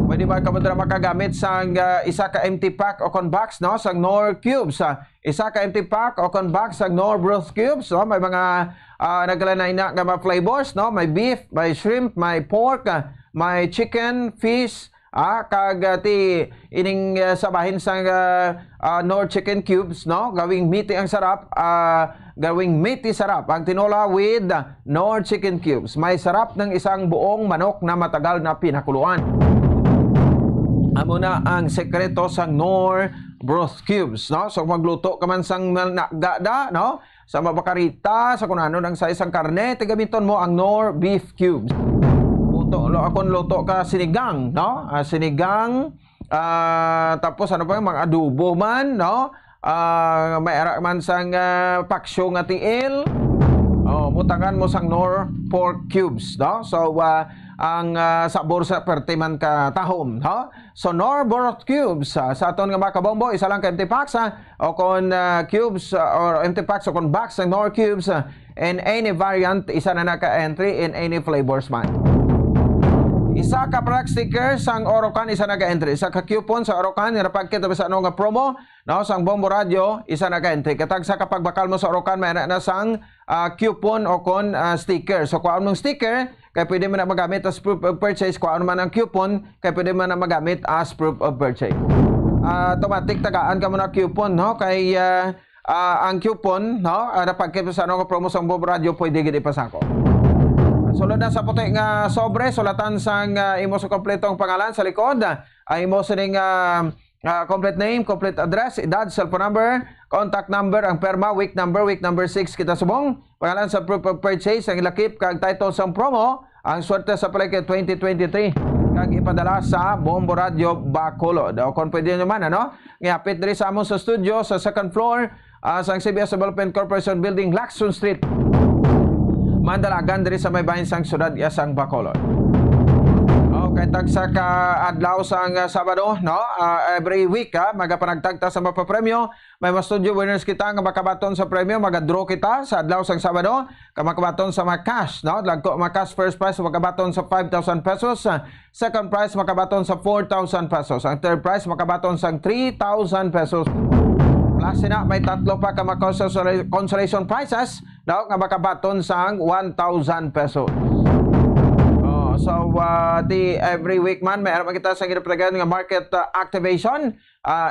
Pwede ba ka makagamit sang isa ka empty pack o conbox, no? Sang Knorr Cubes. Isa ka empty pack o conbox sang Knorr Broth Cubes, no? May mga naglanay na nga mga flavors, no? May beef, may shrimp, may pork, may chicken, fish, kag ti ining sabahin sang Knorr Chicken Cubes, no? Gawing meaty ang sarap, gawing meaty sarap ang tinola with Knorr Chicken Cubes. May sarap ng isang buong manok na matagal na pinakuluan. Amo na ang sekreto sa Knorr Broth Cubes, no? So magluto ka man sang nagda, no? Sa mabakarita, sa kunano ng sa isang karne, tigamiton mo ang Knorr Beef Cubes. Akon luto ka sinigang, no? Sinigang, tapos ano pa yung mga adobo man, no? May ara man sang paksyo nga tiil. Butangan mo sang Knorr Pork Cubes, no? So ang sa bursa pertiman ka tahom, no? So Norborot cubes sa aton nga mga kabombo, isa lang ka empty packs o kon cubes or empty packs o kon box ng Nor cubes in any variant, isa na naka-entry in any flavors man. Isa ka product sticker sang Orocan, isa naka-entry. Isa ka coupon sa Orocan, napagkita sa ano nga promo, no, sang Bombo Radio, isa naka-entry. Katag sa kapag bakal mo sa Orocan, may na sang coupon o kon sticker. So kung anong sticker, kaya pwede mo na magamit as proof of purchase. Kung ano man ang coupon, kaya pwede mo na magamit as proof of purchase. Automatic tagaan ka mo na coupon, no? Kay ang coupon, no, napagkita sa ano nga promo sang Bombo Radio, pwede gid ipasako. Sulod na sa puti nga sobre, sulatan sang imo sa kompletong pangalan sa likod. Imo sa ning complete name, complete address, edad, cellphone number, contact number, ang perma, week number 6 kita subong. Pangalan sa proof of purchase, ang ilakip, kag title sang promo, ang swerte sa palengke 2023. Kag ipadala sa Bombo Radio Bacolod. O kung pwede naman, ano? Ngapit diri sa amon sa studio, sa second floor, sa CBS Development Corporation Building, Lacson Street. Mandalagan diri sa may bahin sang syudad sang Bacolod. Okay, tagsa ka adlaw sang Sabado, no? Every week magapanagtagta sa mapapremyo. May mga studio winners kita nga makabaton sa premyo, magadraw kita sa adlaw sang Sabado, ka makabaton sa mga cash, no? Lagko mga cash, first prize makabaton sa 5,000 pesos, second prize makabaton sa 4,000 pesos, ang third prize makabaton sa 3,000 pesos. Plus na may tatlo pa ka consolation prizes, no, nga makabaton sang 1,000 pesos. So the every week man may aram kita sa ginapatagan nga market activation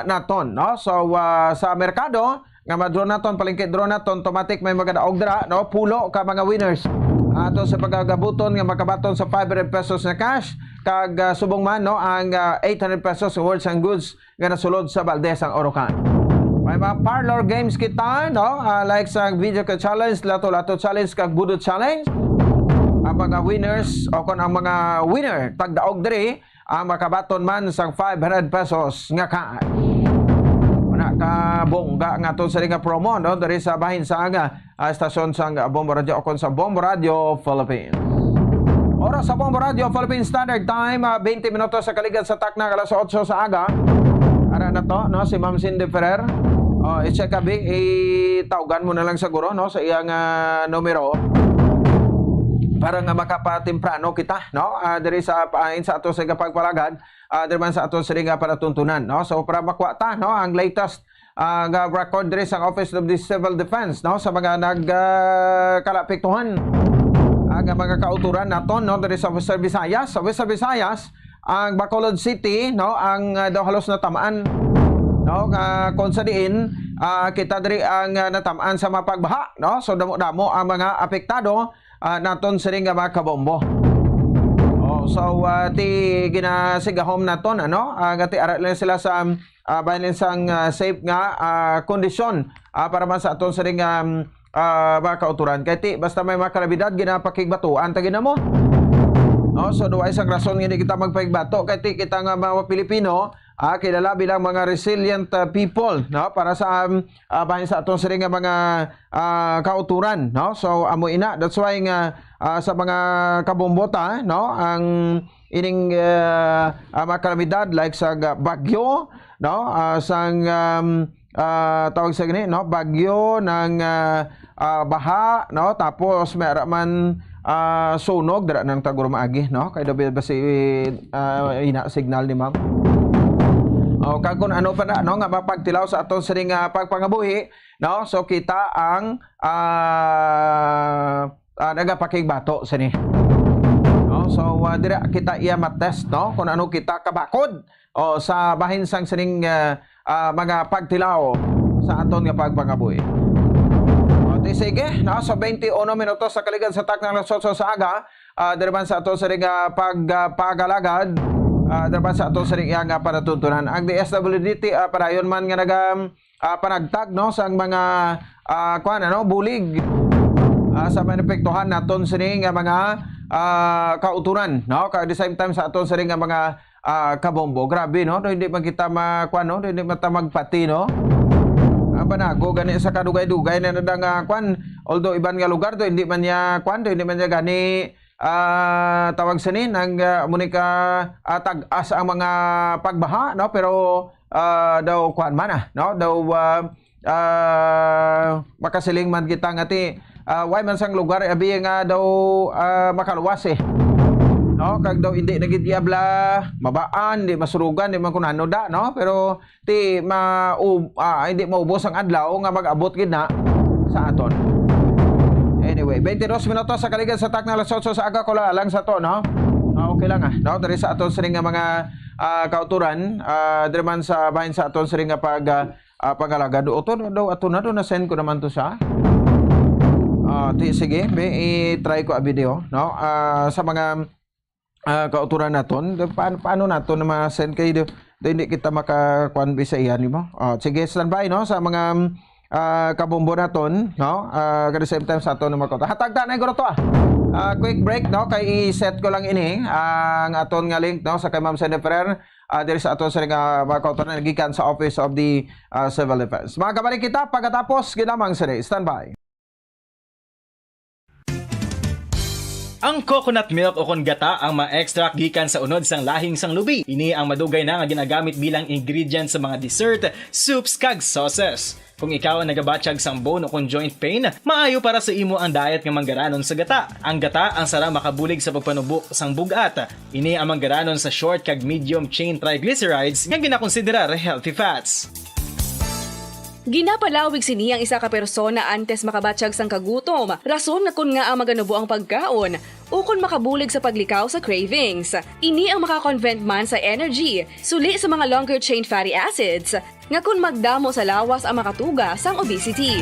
naton, no? So sa merkado nga ma-draw naton, palengke draw naton, automatic may magadaog dira, no, pulo ka mga winners. Ato sa pagagabuton nga makabaton sa 500 pesos na cash, kag subong man, no, ang 800 pesos worth ang goods nga nasulod sa Valdez ang Orocan. May mga parlor games kita, no? Like sa video ka challenge, lato-lato challenge, kag budot challenge. Ang mga winners o kung ang mga winner tagdaog diri ang makabaton man sang 500 pesos nga kaan. Wala ka bongga nga to sa nga promo, no? Diri sa bahin sa stasyon sang Bombo Radio o kung sa Bombo Radio Philippines. Oras sa Bombo Radio Philippines Standard Time, 20 minutos sa kaligad sa takna, alas 8 sa aga. Ara na to, no, si Ma'am Cindy Ferrer. I-check abi, itawgan mo na lang siguro, no, sa iyang numero para nga makapatimprano kita, no, diri sa pain sa ato sa pagpalagad, diri man sa ato sa nga para tuntunan, no. So para makuha ta, no, ang latest nga record diri sa Office of the Civil Defense, no, sa mga nagkalapiktuhan ang mga kauturan naton, no, diri sa Western Visayas. Sa Western Visayas, ang Bacolod City, no, ang daw halos natamaan, no, kung sa diin kita diri ang natamaan sa mapagbaha, no. So damo-damo ang mga apektado naton sa ring mga kabombo. So ti ginasigahom naton, ano, gati ara lang sila sa bahin sang safe nga kondisyon para man sa aton sa ring mga kauturan. Kaya ti basta may mga kalabidad ginapakigbatuan ta ginamo. No, so duay sang rason nga hindi kita magpahigbato, kaya ti kita nga mga Pilipino kilala bilang mga resilient people, no, para sa bahin sa aton sa ring mga kauturan, no. So amo ina, that's why nga sa mga kabombota, no, ang ining mga kalamidad like sa bagyo, no, sang tawag sa gani, no, bagyo ng baha, no, tapos meron man sunog dira nang taguro maagi, no, kay dabi ba si ina signal ni ma'am. O kung ano pa na, no, nga mapagtilaw sa aton sa ring pagpangabuhi, no, so kita ang nagapakigbato sa ni, no. So dira kita iya matest, no, kung ano kita kabakod o sa bahin sang sining mga pagtilaw sa aton nga pagpangabuhi. O sige, no, so 21 minutos sa kaligad sa taknang alas 8 sa aga, dira man sa aton sa ring pagpagalagad, dapat sa ato sa ring nga para tuntunan. Ang DSWD parayon man nga panagtag, no, sa mga kuan, ano, bulig sa manipektuhan naton sa ring mga kauturan, no, at the same time sa aton sa ring mga kabombo. Grabe, no, hindi man kita makuan, no, hindi man ta magpati, no. Banago gani sa kadugay-dugay na nadang kuan, although iban nga lugar to hindi man niya kuan, hindi man niya gani tawag sa ni nang munika tag-as ang mga pagbaha, no, pero daw kuan man no, daw makasiling man kita ngati way man sang lugar abi nga daw makaluwas no, kag daw hindi nagidiyabla mabaan, di masurugan, di man kunano da, no, pero ti hindi maubos ang adlaw nga mag-abot gid na sa aton. Anyway, 22 minutos sa kaligid sa takna alas 8 sa aga ko lang sa to, no. Okay lang no, dari sa aton siring nga mga kauturan, diri man sa bahin sa aton siring nga pag-alaga do daw ato na do na send ko naman to sa sige, i-try ko a video, no, sa mga kauturan naton, paano nato na ma-send kayo hindi kita makakuan sa iyan, di ba? Sige, standby, no, sa mga kabombo naton, no, at the same time sa aton na makauturan. Hatagta na iguro to quick break, no, kay i-set ko lang ini ang aton nga link, no, sa kay Ma'am Cindy Ferrer, diri sa aton sa mga kauturan nagikan sa Office of the Civil Defense. Magkabalik kita pagkatapos ginamang siri. Standby. Ang coconut milk o kon gata ang ma-extract gikan sa unod sang lahing sang lubi. Ini ang madugay na nga ginagamit bilang ingredient sa mga dessert, soups kag sauces. Kung ikaw ang nagabatsyag sang bone o kon joint pain, maayo para sa imo ang diet nga manggaranon sa gata. Ang gata ang sara makabulig sa pagpanubo sang bugat. Ini ang manggaranon sa short kag medium chain triglycerides nga ginakonsiderar healthy fats. Ginapalawig sini ang isa ka persona antes makabatsyag sang kagutom. Rason na kun nga ang maganubo ang pagkaon o kun makabulig sa paglikaw sa cravings. Ini ang makakonvent man sa energy, suli sa mga longer chain fatty acids, nga kun magdamo sa lawas ang makatuga sang obesity.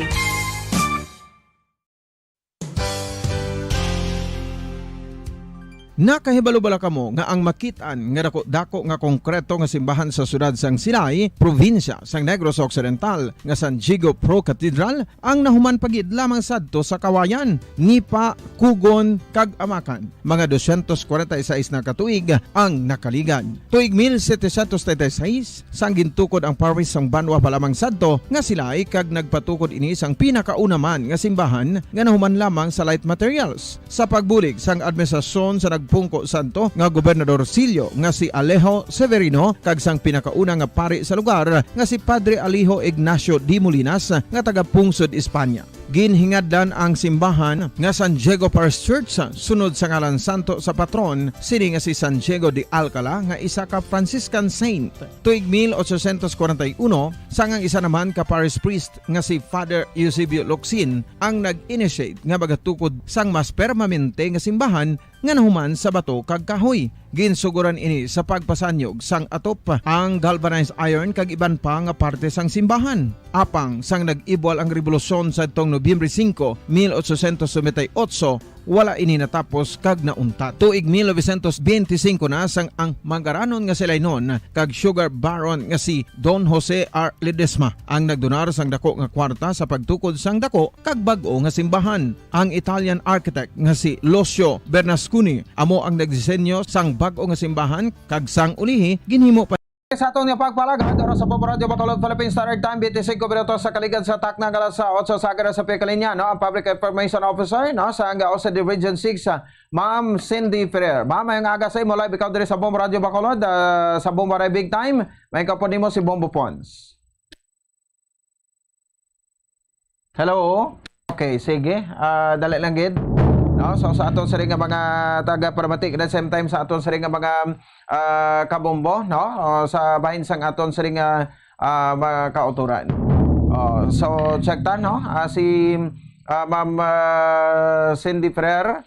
Nakahibalo bala kamo nga ang makitaan nga dako nga konkreto nga simbahan sa sudad sang Sinay, probinsya sang Negros Occidental nga San Diego Pro Cathedral ang nahuman pagid lamang sadto sa Kawayan, Nipa, Kugon kag Amakan. Mga 246 na katuig ang nakaligan. Tuig 1736 sang gintukod ang parish sang Banwa pa lamang sadto nga Silay kag nagpatukod ini sang pinakauna man nga simbahan nga nahuman lamang sa light materials. Sa pagbulig sang administrasyon sa Pungko Santo nga Gobernador Silio nga si Alejo Severino kag sang pinakauna nga pari sa lugar nga si Padre Alijo Ignacio D. Molinas nga taga Pungsod, Espanya. Ginhingadlan ang simbahan nga San Diego Parish Church sunod sa ngalan santo sa patron sini nga si San Diego de Alcala nga isa ka Franciscan saint. Tuig 1841 sangang isa naman ka parish priest nga si Father Eusebio Locsin ang nag-initiate nga bagatukod sang mas permanente nga simbahan nga nahuman sa bato kag kahoy. Ginsuguran ini sa pagpasanyog sang atop ang galvanized iron kag iban pa nga parte sang simbahan. Apang sang nag-ibwal ang revolusyon sa tong Nobyembre 5, 1898, wala ini natapos kag nauntat. Tuig 1925 na sang ang manggaranon nga silay noon kag sugar baron nga si Don Jose R. Ledesma ang nagdonar sang dako nga kwarta sa pagtukod sang dako kag bag-o nga simbahan. Ang Italian architect nga si Lucio Bernasconi amo ang nagdisenyo sang bag-o nga simbahan kag sang ulihi ginhimo pa sa aton nga pagpalagad sa Bombo Radio Bacolod Philippine Standard Time 25 minutos sa kaligid sa takna alas 8 sa agara sa Pekalinya, no, ang Public Information Officer, no, sa OCD Region 6 Ma'am Cindy Ferrer. Ma'am, ang aga sa imo live ikaw diri sa Bombo Radio Bacolod sa Bombo Radio Big Time. May kapon nimo si Bombo Pons. Hello. Okay, sige. Dali lang gid. No, so sa aton sa ring nga mga taga Paramatic at the same time sa aton sa ring nga mga kabombo, no, sa bahin sang aton sa ring nga mga kauturan. So check ta, no, si Ma'am Cindy Ferrer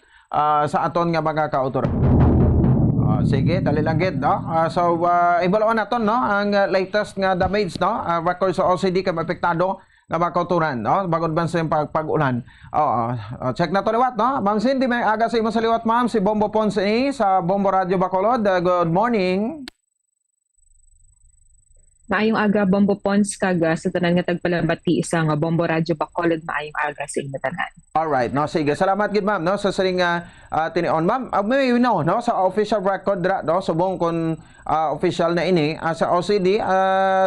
sa aton nga mga kauturan. Sige, dali lang gid, no. So ibalawan naton, no, ang latest nga damage, no, record sa OCD kay apektado nga makauturan, no, bagod ban sa pag-ulan. Check na to liwat, no. Ma'am Cindy, may aga sa imo sa liwat, ma'am, si Bombo Ponce sa Bombo Radio Bacolod. Good morning. Maayong aga, Bombo Pons, kaga sa tanan nga tagpalabati isang Bombo Radio Bacolod. Maayong aga sa inyo tanan. Alright, no, sige. Salamat gid, ma'am, no, sa saring tinion. Ma'am, may no, sa official record dra, no, subong kon official na ini sa OCD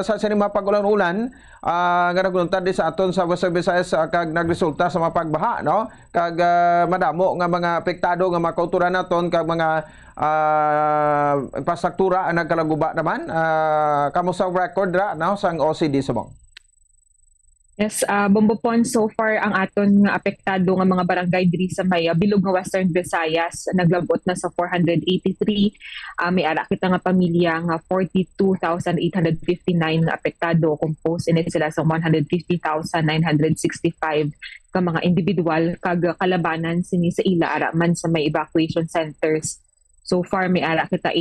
sa saring mapag-ulan-ulan nga nagluntad di sa aton sa Western Visayas kag nagresulta sa mga pagbaha, no? Kag madamo nga mga apektado nga mga kauturan naton kag mga infrastruktura ang nagkalaguba naman. Kamusta ang record ra, no, sang OCD subong? Yes, Bombo Pons, so far ang aton nga apektado nga mga barangay diri sa may bilog nga Western Visayas naglabot na sa 483. May ara kita nga pamilya nga 42,859 nga apektado, composed in it sila sa 150,965 ka mga individual kag kalabanan sini sa ila ara man sa may evacuation centers. So far may ara kita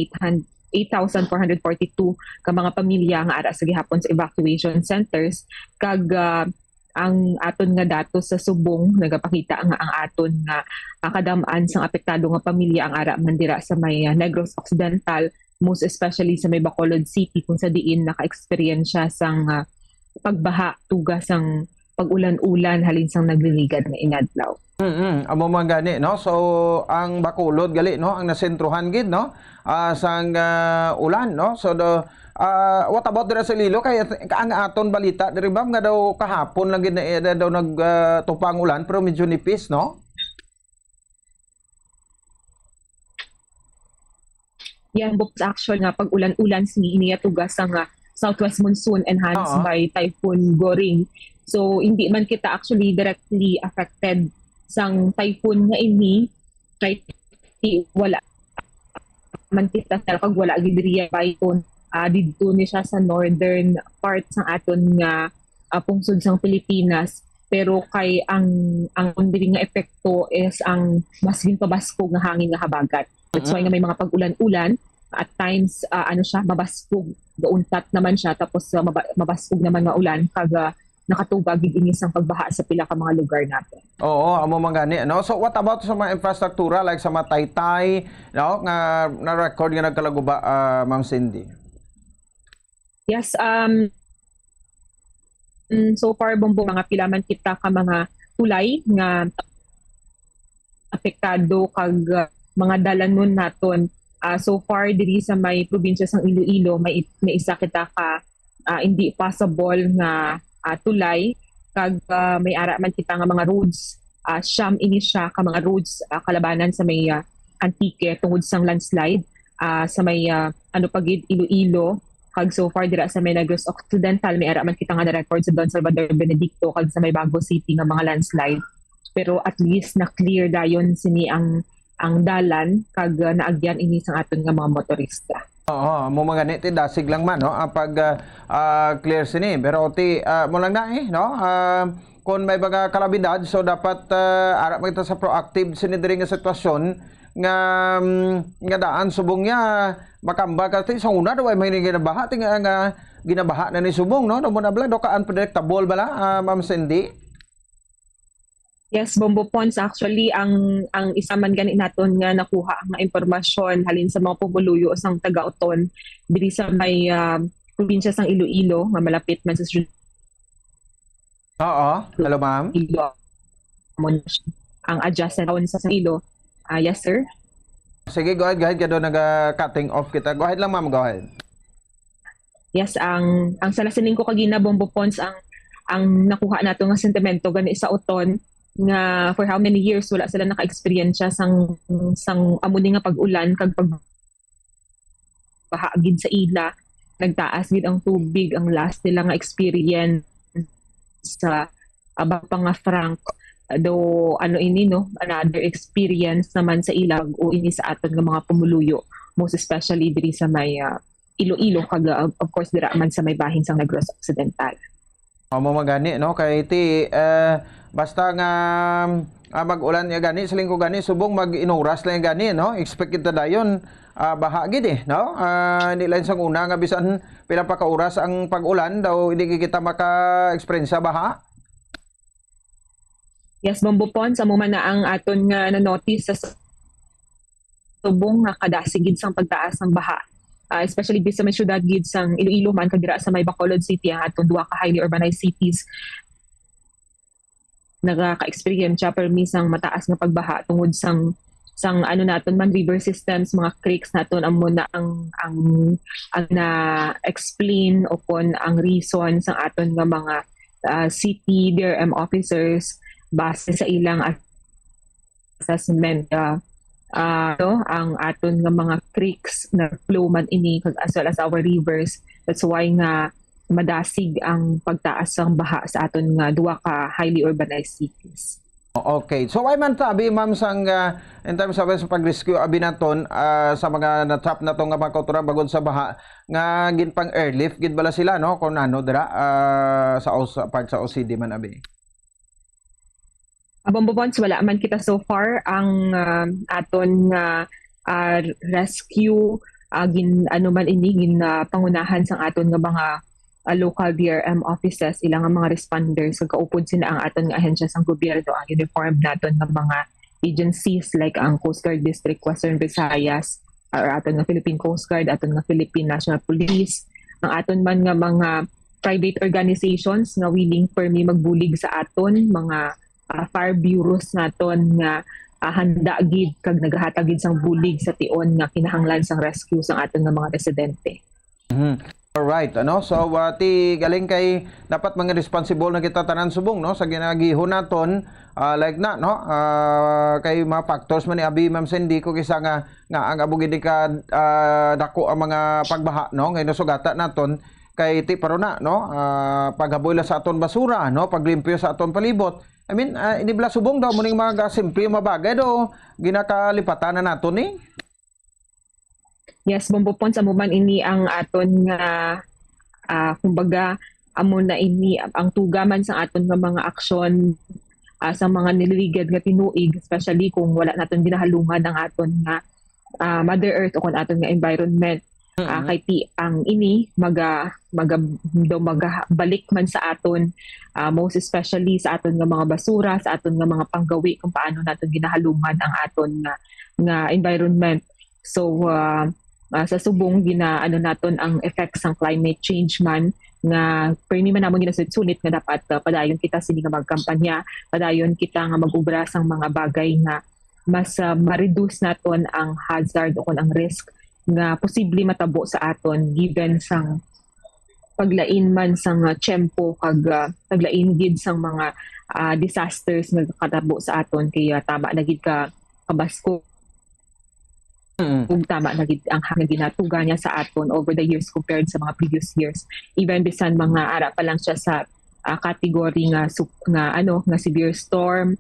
8,442 ka mga pamilya nga ara sa gihapon sa evacuation centers kag ang aton nga datos sa subong nagapakita nga ang aton nga kadam-an sang apektado nga pamilya ang ara man dira sa may Negros Occidental, most especially sa may Bacolod City kung sa diin naka-experience sang pagbaha tugas sang pag-ulan-ulan halin sang nagliligad nga inadlaw. Amo man gani, no? So ang Bacolod gali, no, ang nasentruhan gid, no, sang ulan, no? So what about dira sa Iloilo kay ang aton balita diri ba nga daw kahapon lang gid na daw nagtupang ulan pero medyo nipis, no? Yan books actual nga pag ulan-ulan siniya tugas ang southwest monsoon enhanced by Typhoon Goring. So hindi man kita actually directly affected sang typhoon nga ini, kahit wala man kita kag wala gid diri typhoon didto ni siya sa northern part sang aton nga pungsod sang Pilipinas, pero kay ang diri nga epekto is ang mas ginpabaskog nga hangin nga habagat. That's why nga may mga pag-ulan-ulan at times siya mabaskog, gauntat naman siya tapos mabaskog naman nga ulan kag nakatubag gid sang pagbaha sa pila ka mga lugar natin. Oo, amo man gani, no? So what about sa mga infrastruktura like sa mga Taytay, no, nga na-record nga nagkalaguba, Ma'am Cindy? Yes, so far Bombo mga pila man kita ka mga tulay nga apektado kag mga dalanon naton. So far diri sa may probinsya sang Iloilo may isa kita ka hindi possible nga tulay kag may ara man kita nga mga roads siyam ini siya ka mga roads kalabanan sa may Antique tungod sang landslide sa may pagid Iloilo kag so far dira sa may Negros Occidental may ara man kita nga na-record sa Don Salvador Benedicto kag sa may Bago City nga mga landslide, pero at least na clear dayon sini ang dalan kag naagyan ini sang aton nga mga motorista. Oo, mo mga ganit dasig lang man, no, pag clear sini, pero mo lang na no, kung may mga kalabidad so dapat ara magita sa proactive sini diri nga sitwasyon nga daan subong niya makamba kasi sa una daw ay may ginabaha nga ginabaha na ni subong, no, mo na bala do ka unpredictable bala, Ma'am Cindy? Yes, Bombo Pons, actually ang isa man gani naton nga nakuha nga impormasyon halin sa mga pumuluyo sang taga-Uton diri sa may probinsya sang Iloilo nga malapit man sa hello ma'am. Ang adjacent town sa Ilo. Yes sir. Sige, go ahead kado naga-cutting off kita. Go ahead lang ma'am, go ahead. Yes, ang salasining ko kagina Bombo Pons ang nakuha nato nga sentimento gani sa Uton nga for how many years wala sila naka-experience sang amuni nga pag-ulan kag pagbaha gid sa ila, nagtaas gid ang tubig. Ang last nila nga experience sa pang Frank do ini no, another experience naman sa ila o ini sa aton nga mga pumuluyo, most especially diri sa may Iloilo kag of course dira man sa may bahin sang Negros Occidental. Mo magani, no, kay basta nga mag-ulan nga gani sa linggo gani subong mag-inuras lang gani, no, expect kita dayon baha gid no, hindi lang sang una nga bisan pila pa ka oras ang pag-ulan daw hindi kita maka-experience sa baha. Yes, Bombo Pons, amo man na ang aton nga na-notice sa subong nga kadasigid sang pagtaas ng baha. Especially sa may syudad gid sang Iloilo man kag dira sa may Bacolod City ang aton duha ka highly urbanized cities nagaka-experience siya permis ang mataas nga pagbaha tungod sang sang ano naton man river systems, mga creeks naton amo na ang na explain upon ang reason sang aton nga mga city DRM officers base sa ilang assessment ang aton nga mga creeks na flow man ini as well as our rivers. That's why nga madasig ang pagtaas ng baha sa aton nga duwa ka highly urbanized cities. Okay. So why man ta abi ma'am sang in terms of sa pag-rescue abi naton sa mga na-trap na to nga mga kauturan bagod sa baha nga ginpang airlift gid bala sila no kun ano dira sa part sa OCD man abi. Bombo Bonds, wala man kita so far ang aton nga rescue ano man ini pangunahan sang aton nga mga local DRM offices, ilang mga responders sa kaupod sina ang aton nga ahensya sang gobyerno, ang uniform naton nga mga agencies like ang Coast Guard District Western Visayas or aton nga Philippine Coast Guard, aton nga Philippine National Police, ang aton man nga mga private organizations nga willing permi magbulig sa aton, mga fire bureaus naton nga handa gid kag naghatag gid sang bulig sa tion nga kinahanglan sang rescue sang aton nga mga residente. Alright, ano? So, ti galing kay dapat mga responsible na kita tanan subong, no? Sa ginagihon naton, like na, no? Kay mga factors man ni abi Ma'am Cindy ko kisa nga ang abugid ka dako ang mga pagbaha, no? Ngay nasugata naton kay ti paro na, no? Paghaboy sa aton basura, no? Paglimpyo sa aton palibot. I mean, inibla subong daw muning mga simple mabagay do ginakalipatan na naton ni. Yes, Bombo Pons, amo man ini ang aton nga kumbaga amo na ini ang tugaman sa aton nga mga aksyon sa mga nililigad nga tinuig, especially kung wala naton ginahalungan ang aton nga Mother Earth o kung aton nga environment. Kay ti ang ini magabalik man sa aton, most especially sa aton nga mga basura, sa aton nga mga panggawi kung paano naton ginahalungan ang aton nga environment. So sa subong ano naton ang effects ng climate change man nga permi man namon ginasulit nga dapat padayon kita sini nga magkampanya, padayon kita nga mag-ubra sang mga bagay nga mas ma-reduce naton ang hazard o kun ang risk nga posible matabo sa aton given sang paglain man sang tiyempo kag paglain gid sang mga disasters nga katabo sa aton kaya tama na gid ka kabasko. Tama na gid ang ginatuga niya sa aton over the years compared sa mga previous years. Even bisan mga ara pa lang siya sa category nga severe storm,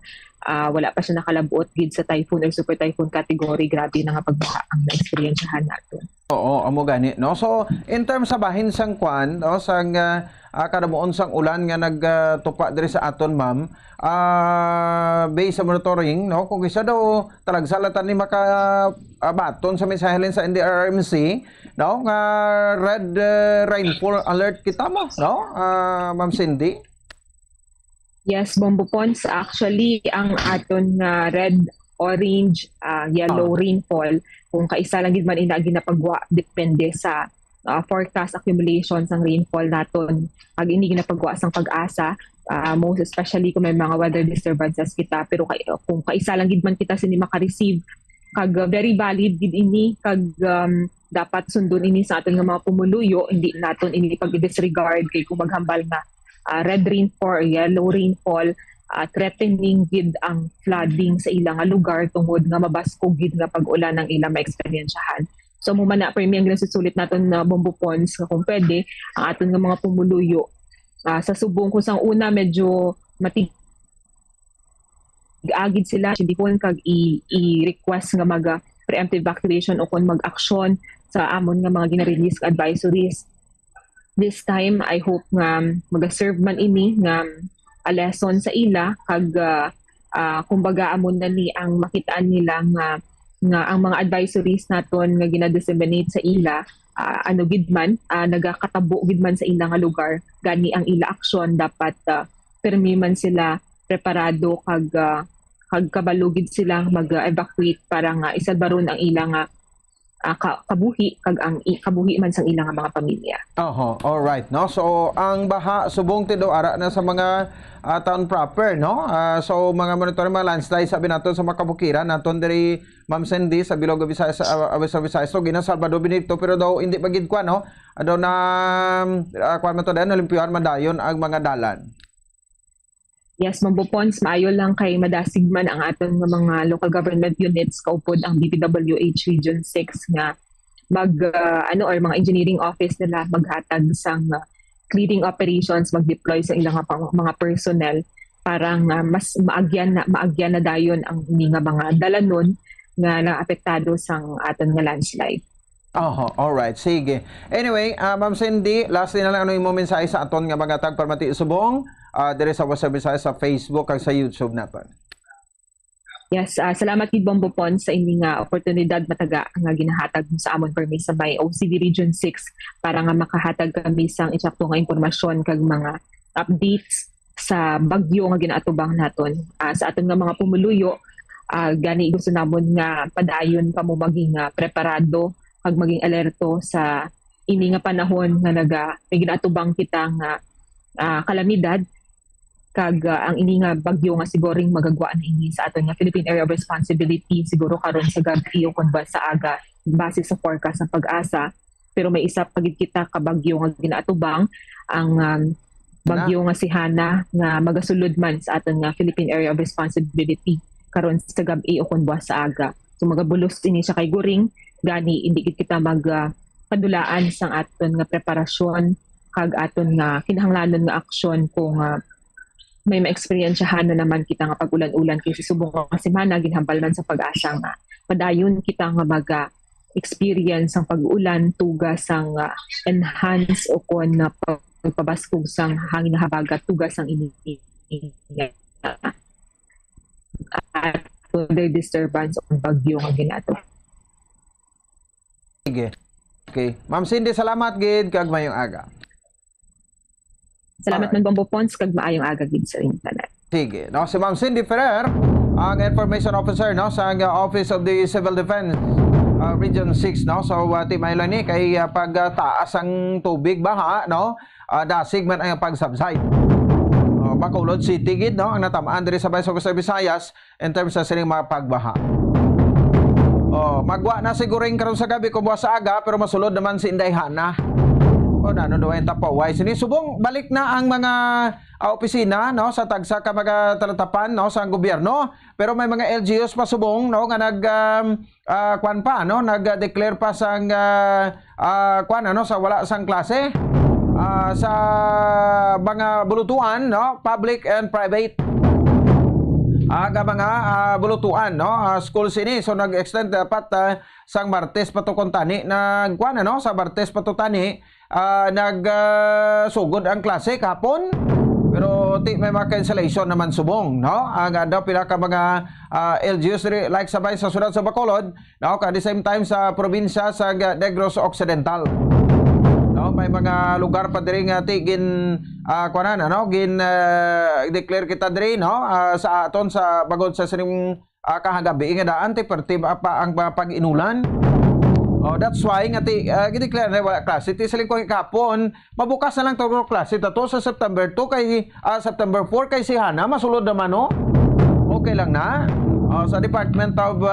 wala pa siya nakalabuot gid sa typhoon or super typhoon category, grabe na nga pagbaha ang na-experiencehan naton. Oo, amo gani, no? So, in terms sa bahin sang kwan, no, sang kadamuon sang ulan nga nagtupa diri sa aton, ma'am, based sa monitoring, no, kung isa daw talagsalatan ni makabaton sa mensahe sa NDRRMC, no, nga red rainfall alert kita mo, no, Ma'am Cindy? Yes, Bombo Pons, actually ang aton nga red, orange, yellow rainfall, kung kaisa lang gid man ina ginapagwa depende sa forecast accumulation sang rainfall naton. Pag ini ginapagwa sang pag-asa, most especially kung may mga weather disturbances kita, pero kung kaisa lang gid man kita sini maka-receive kag very valid gid ini kag dapat sundon ini sa aton nga mga pumuluyo, hindi naton ini pag-disregard kay kung maghambal nga red rainfall or yellow rainfall, threatening gid ang flooding sa ilang lugar tungod nga mabaskog gid nga pag-ulan ng ilang maeksperiensyahan. So mo man na permi ang ginasusulit naton na Bombo Pons kung pwede ang aton nga mga pumuluyo sa subong kung sang una medyo agid sila hindi po kag i-request nga mag preemptive evacuation o kung mag-aksyon sa amon nga mga gina-release advisories. This time I hope nga mag-serve man ini nga a lesson sa ila kag kumbaga amon na ni ang makitaan nila nga ang mga advisories naton nga gina-disseminate sa ila ano gid man nagakatabo gid man sa ila nga lugar, gani ang ila aksyon dapat permi man sila preparado kag kabalo gid sila mag-evacuate para nga isad baron ang ila nga kabuhi kag ang kabuhi man sang ilang mga pamilya. All right, no. So ang baha subong tido ara na sa mga town proper, no. So mga monitoring mga landslide sabi naton sa mga kabukiran naton diri Ma'am Cindy sa Bilog Visayas so gina Salvador Benito pero daw hindi pagid kwa, no. Daw na kwan man to den olimpiyar madayon ang mga dalan. Yes, mabupons, maayo lang kay madasigman ang aton nga mga local government units kaupod ang DPWH Region 6 nga or mga engineering office nila maghatag sang clearing operations, mag-deploy sa ilang mga personnel para mas maagyan na dayon ang nga mga dalanon nga naapektado sang aton nga landslide. All right, sige. Anyway, Ma'am Cindy, lastly na lang ano yung mensahe sa aton nga mga tagpermati subong dire sa Western Visayas sa Facebook kag sa YouTube naton. Yes, salamat kid Bombo Pon sa inyong oportunidad mataga nga ginahatag sa amon permi sa may OCD Region 6 para nga makahatag kami sang eksakto nga impormasyon kag mga updates sa bagyo nga ginaatubang naton. Sa aton nga mga pumuluyo, gani gusto namon nga padayon pa mo maging preparado kag maging alerto sa ini nga panahon nga may ginaatubang kita nga kalamidad kag ang ini nga bagyo nga siguring magagwaan na ini sa aton nga Philippine Area of Responsibility siguro karon sa gabi o kun ba sa aga base sa forecast ng Pag-asa, pero may isa pagid kita ka bagyo nga ginaatubang ang bagyo nga si Hana nga magasulod man sa aton nga Philippine Area of Responsibility karon sa gabi o kun ba sa aga. So magabulos ini siya kay guring gani hindi kita padulaan sang aton nga preparasyon kag aton nga kinahanglanon nga aksyon kung may ma-experiensyahan na naman kita nga pag-ulan-ulan kasi subong nga semana ginhambal man sa Pag-asa nga padayon kita nga experience ang pag-ulan tugas ang enhance o kon na pagpabaskog sang hangin na habagat tugas ang at the disturbance o bagyo nga ginato. Sige. Okay. Ma'am Cindy, salamat gid kag mayong aga. Salamat man Bombo Pons kag maayong aga gid sa internet. Sige. No, si Ma'am Cindy Ferrer, ang Information Officer no sa Office of the Civil Defense Region 6 no. So timay lang ni kay pagtaas ang tubig baha no, dasig man ang pagsubside. Bacolod City gid no ang natamaan diri sa Visayas in terms sa sining mga pagbaha. Magwa na siguring karon sa gabi kung sa aga pero masulod naman si Inday Hana. Nano daw yung tapaway. Sinisubong balik na ang mga opisina no sa tagsa ka mga talatapan no sa gobyerno. Pero may mga LGUs pa subong no nga nag-declare pa sang sa wala sang klase sa mga bulutuan no, public and private. Mga bulutuan no, school sini so nag-extend dapat sang Martes patukon tani sa Martes patutani nagsugod ang klase kapon pero may mga cancellation naman subong no ang daw pila ka mga LGUs like sabay sa sudad sa Bacolod no at the same time sa probinsya sa Negros Occidental no may mga lugar pa diri nga gin declare kita diri no sa aton sa bagod sa sining kahagabi nga daan ti perti pa ang pag-inulan. That's why nga gideclare na wala klase ti siling ko kapon mabukas na lang to klase tato sa September 2 kay September 4 kay si Hana masulod naman no. Okay lang na. Sa Department of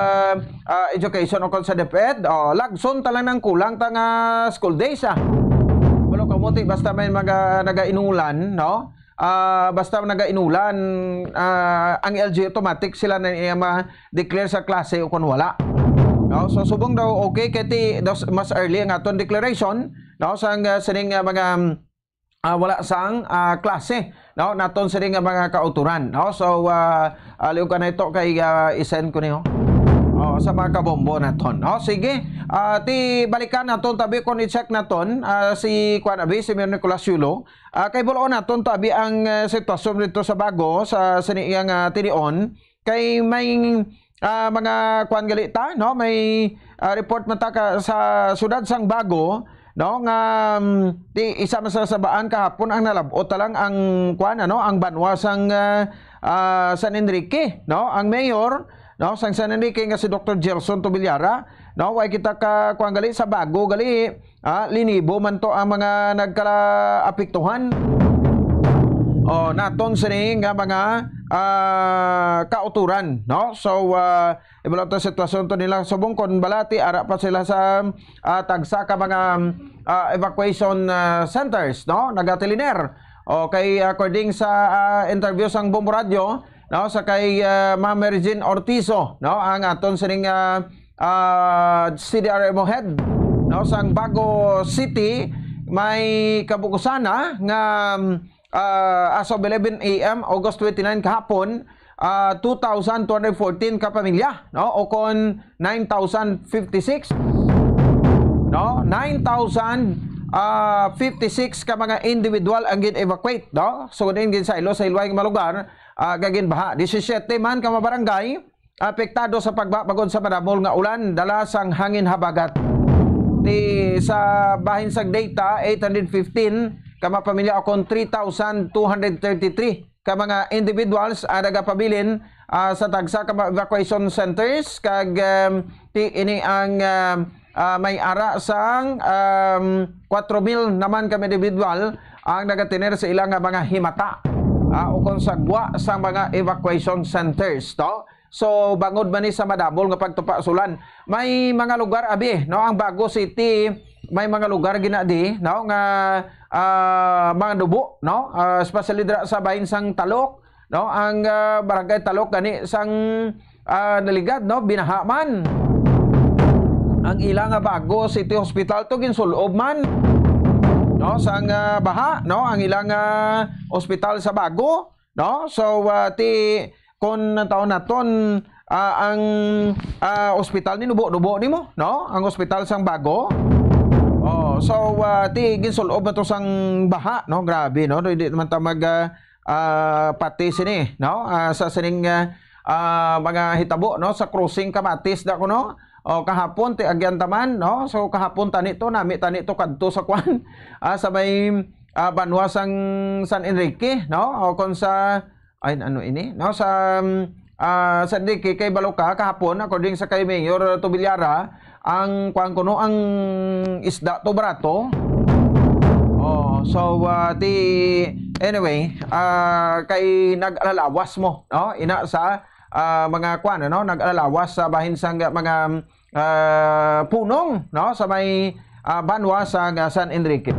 Education o sa DepEd lagson talang nang kulang nga school days wala kamuti basta may naga-inulan no. Basta nagainulan ang LG automatic sila na ma-declare sa klase o kung wala. No, so subong daw okay kay mas early ang aton declaration no sang sining mga wala sang klase no naton sining mga kauturan no. So aliw ka na ito kay i-send ko niyo sa mga kabombo naton no. Sige ti balikan naton tabi kon i-check naton si Mayor Nicolas Yulo kay buloon naton tabi ang sitwasyon dito sa Bago sa siniyang tinion kay may mga galita no may report mata ka sa sudad sang Bago no nga di isa man sa sabaan kahapon ang nalabot lang ang ang banwa sang San Enrique, no? Ang mayor, no, sang San Enrique nga si Dr. Gelson Tobilyara, no, way kita ka kuan gali sa bago gali, linibo man to ang mga nagkala-apektuhan. Naton sini nga mga kauturan, no? So ibala to sitwasyon to nila subong kon balati ara pa sila sa tagsa ka mga evacuation centers, no? Nagatiliner. Okay, according sa interview sang Bombo Radio, no, sa kay Ma'am Regine Ortizo, no, ang aton sining CDRMO head, no, sang Bago City, may kabugusana nga as of 11 a.m. August 29 kahapon, 2,214 ka pamilya, no, o kon 9,056, no, 9,056 ka mga individual ang gin-evacuate, no? So din gin sa ilo sa ilway nga lugar, gagin baha. 17 man ka mabarangay apektado sa pagbabagod sa madamol nga ulan dala sang hangin habagat. Sa bahin sa data 815 ka mga pamilya o kon 3,233 ka mga individuals nagapabilin sa tagsa ka mga evacuation centers kag ini ang may ara sang 4,000 naman kami individual ang nagatiner sa ilang mga himata o kung sagwa sa mga evacuation centers, no? So bangod man ni sa madabol nga pagtupasulan, may mga lugar abi, no, ang Bago City may mga lugar ginadi, no, nga mga dubo, no, especially dira sa bahin sang Talok, no, ang barangay Talok gani sang naligad, no, binaha man ang ilang Bago City Hospital to ginsulob man, no, sang baha, no, ang ilang ospital sa Bago, no. So kon taon naton ang ospital ni nubo nimo, no, ang ospital sang Bago. So ginsulob na to sang baha, no, grabe, no, hindi man ta mag pati sini, no, sa sining mga hitabo, no, sa crossing Kamatis da ko, no. Kahapon ti agyan taman, no, so kahapon nami tani to kadto sa kwan sa may banwa sang San Enrique, no, o kon sa ay ano ini, no, sa San Enrique kay Baloca kahapon according sa kay Mayor Tobilyara ang kwan kuno ang isda to barato. So anyway, kay nag-alalawas mo, no, ina sa mga kwan, no, nag-alalawas sa bahin sang mga punong, no, sa may banwa sa San Enrique.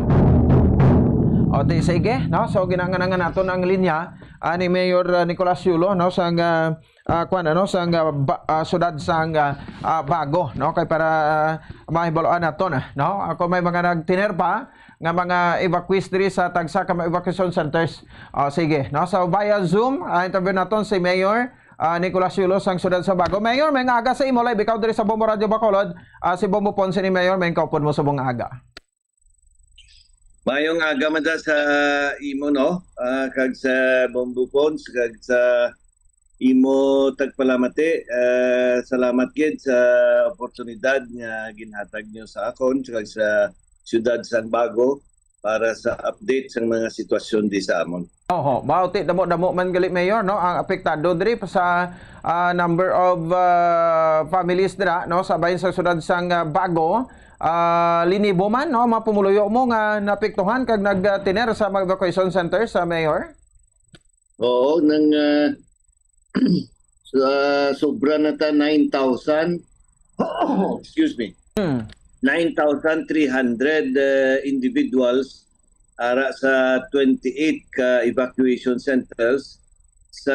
Sige, no, so ginanganangan naton ang linya ni Mayor Nicolas Yulo, no, sang kwan, no, sang sudad sang Bago, no, kay para mahibaloan naton, no, ako may mga nagtiner pa nga mga evacuees diri sa tagsa ka mga evacuation centers. Sige, no, so via Zoom interview naton si Mayor Nicolas Yulo sang sudad sa Bago. Mayor, may aga sa imo live ikaw diri sa Bombo Radio Bacolod. Si Bombo Ponce ni Mayor, may kaupon mo sa buong aga. Mayong aga man sa imo, no, kag sa Bombo Pons, kag sa imo tagpalamati. Salamat gid sa oportunidad nga ginhatag nyo sa akon kag sa siyudad sang Bago para sa update sa mga sitwasyon di sa amon. Bauti damo man gali Mayor, no, ang apektado diri sa number of families dira, no, sa bahin sa siyudad sang Bago. Linibo man, no, mapumuluyo mo nga napektuhan kag nagtiner sa mga evacuation centers sa Mayor? Oo, nang sobra na ta 9,000 excuse me 9,300 individuals ara sa 28 ka evacuation centers sa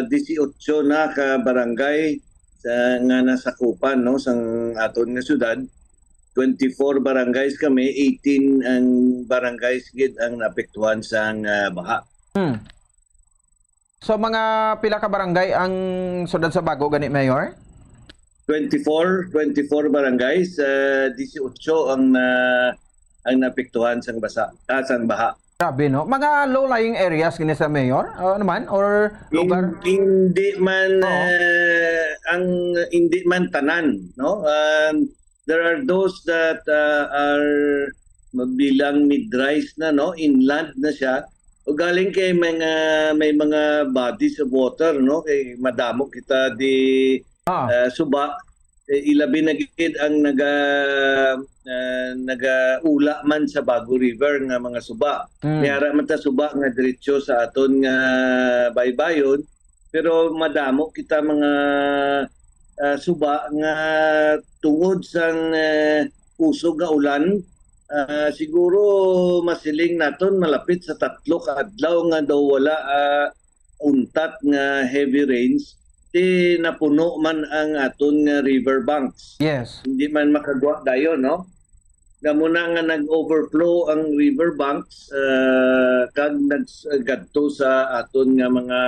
18 na ka barangay sa nga nasakupan, no, sang aton nga syudad. 24 barangays kami, 18 ang barangays gid ang naapektuhan sa baha. So mga pila ka barangay ang sudad sa Bago gani Mayor? 24 barangays, 18 ang naapektuhan sang baha. Grabe, no. Mga low-lying areas gini sa Mayor? Naman or lugar? Hindi man tanan, no. There are those that are mabilang mid-rise na, no, inland na siya, O galing kay may mga bodies of water, no? Kay madamo kita di suba. Ilabi na gid ang nagaula man sa Bago River nga mga suba. Niyara man ta suba nga diretso sa aton nga baybayon, pero madamo kita mga suba nga tungod sang usog nga ulan. Siguro masiling naton malapit sa 3 ka adlaw nga daw wala untat nga heavy rains, di napuno man ang aton nga river banks. Yes. Hindi man makagwa dayon, no? Gamuna nga nag-overflow ang river banks kag naggadto sa aton nga mga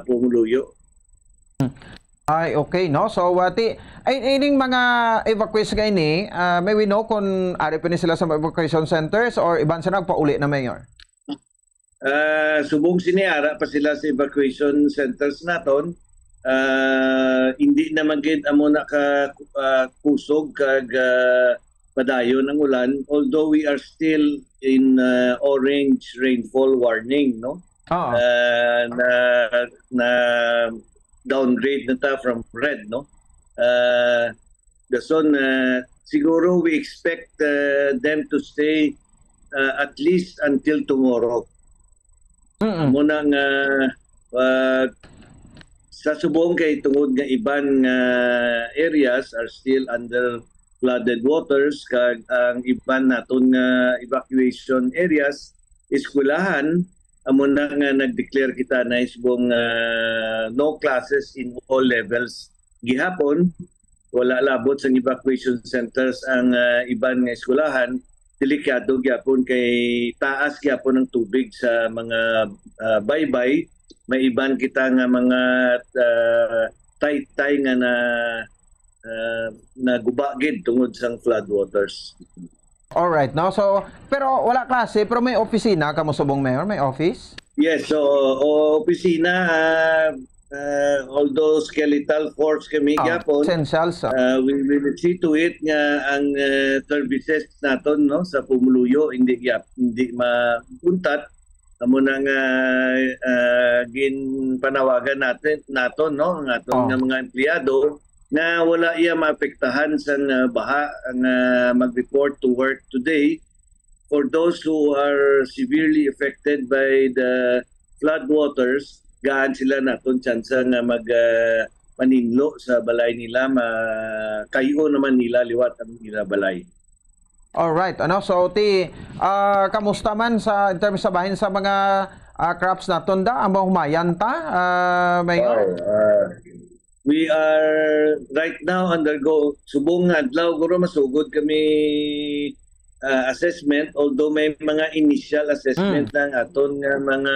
pumuluyo. Ay, okay, no? So, ining mga evacuees nga ini, may we know kung ari pa ni sila sa evacuation centers or iban sila nagpauli na, Mayor? Subong siniara pa sila sa evacuation centers naton. Hindi na magid amo na ka kusog kag padayon ang ulan, although we are still in orange rainfall warning, no? Na downgrade na ta from red, no? Dason siguro we expect them to stay at least until tomorrow. Muna nga sa subong kay tungod nga iban nga areas are still under flooded waters, kag ang iban naton nga evacuation areas eskwelahan amo na nga nag-declare kita na isbong no classes in all levels gihapon. Wala labot sa evacuation centers ang iban nga eskwelahan. Delikado gyapon kay taas gyapon ng tubig sa mga baybay. May iban kita nga mga tay-tay nga nagubagid tungod sang floodwaters. Alright, no? So, pero wala klase, pero may opisina, kamusubong Mayor? May office? Yes, so opisina, although skeletal force kami gyapon, essentials. We will see to it nga ang services naton, no, sa pumuluyo hindi mapuntat. Amo na nga ginpanawagan naton, no, ang aton nga mga empleyado na wala iya maapektahan sa baha ang mag-report to work today. For those who are severely affected by the floodwaters, gaan sila naton tsansa nga maninlo sa balay nila, kayo naman nila liwat ang nila balay. Alright, ano? So, kamusta man in terms sa bahin sa mga crops naton da? Ang humayan ta, Mayor? We are right now subong adlaw guro masugod kami assessment, although may mga initial assessment ng aton nga mga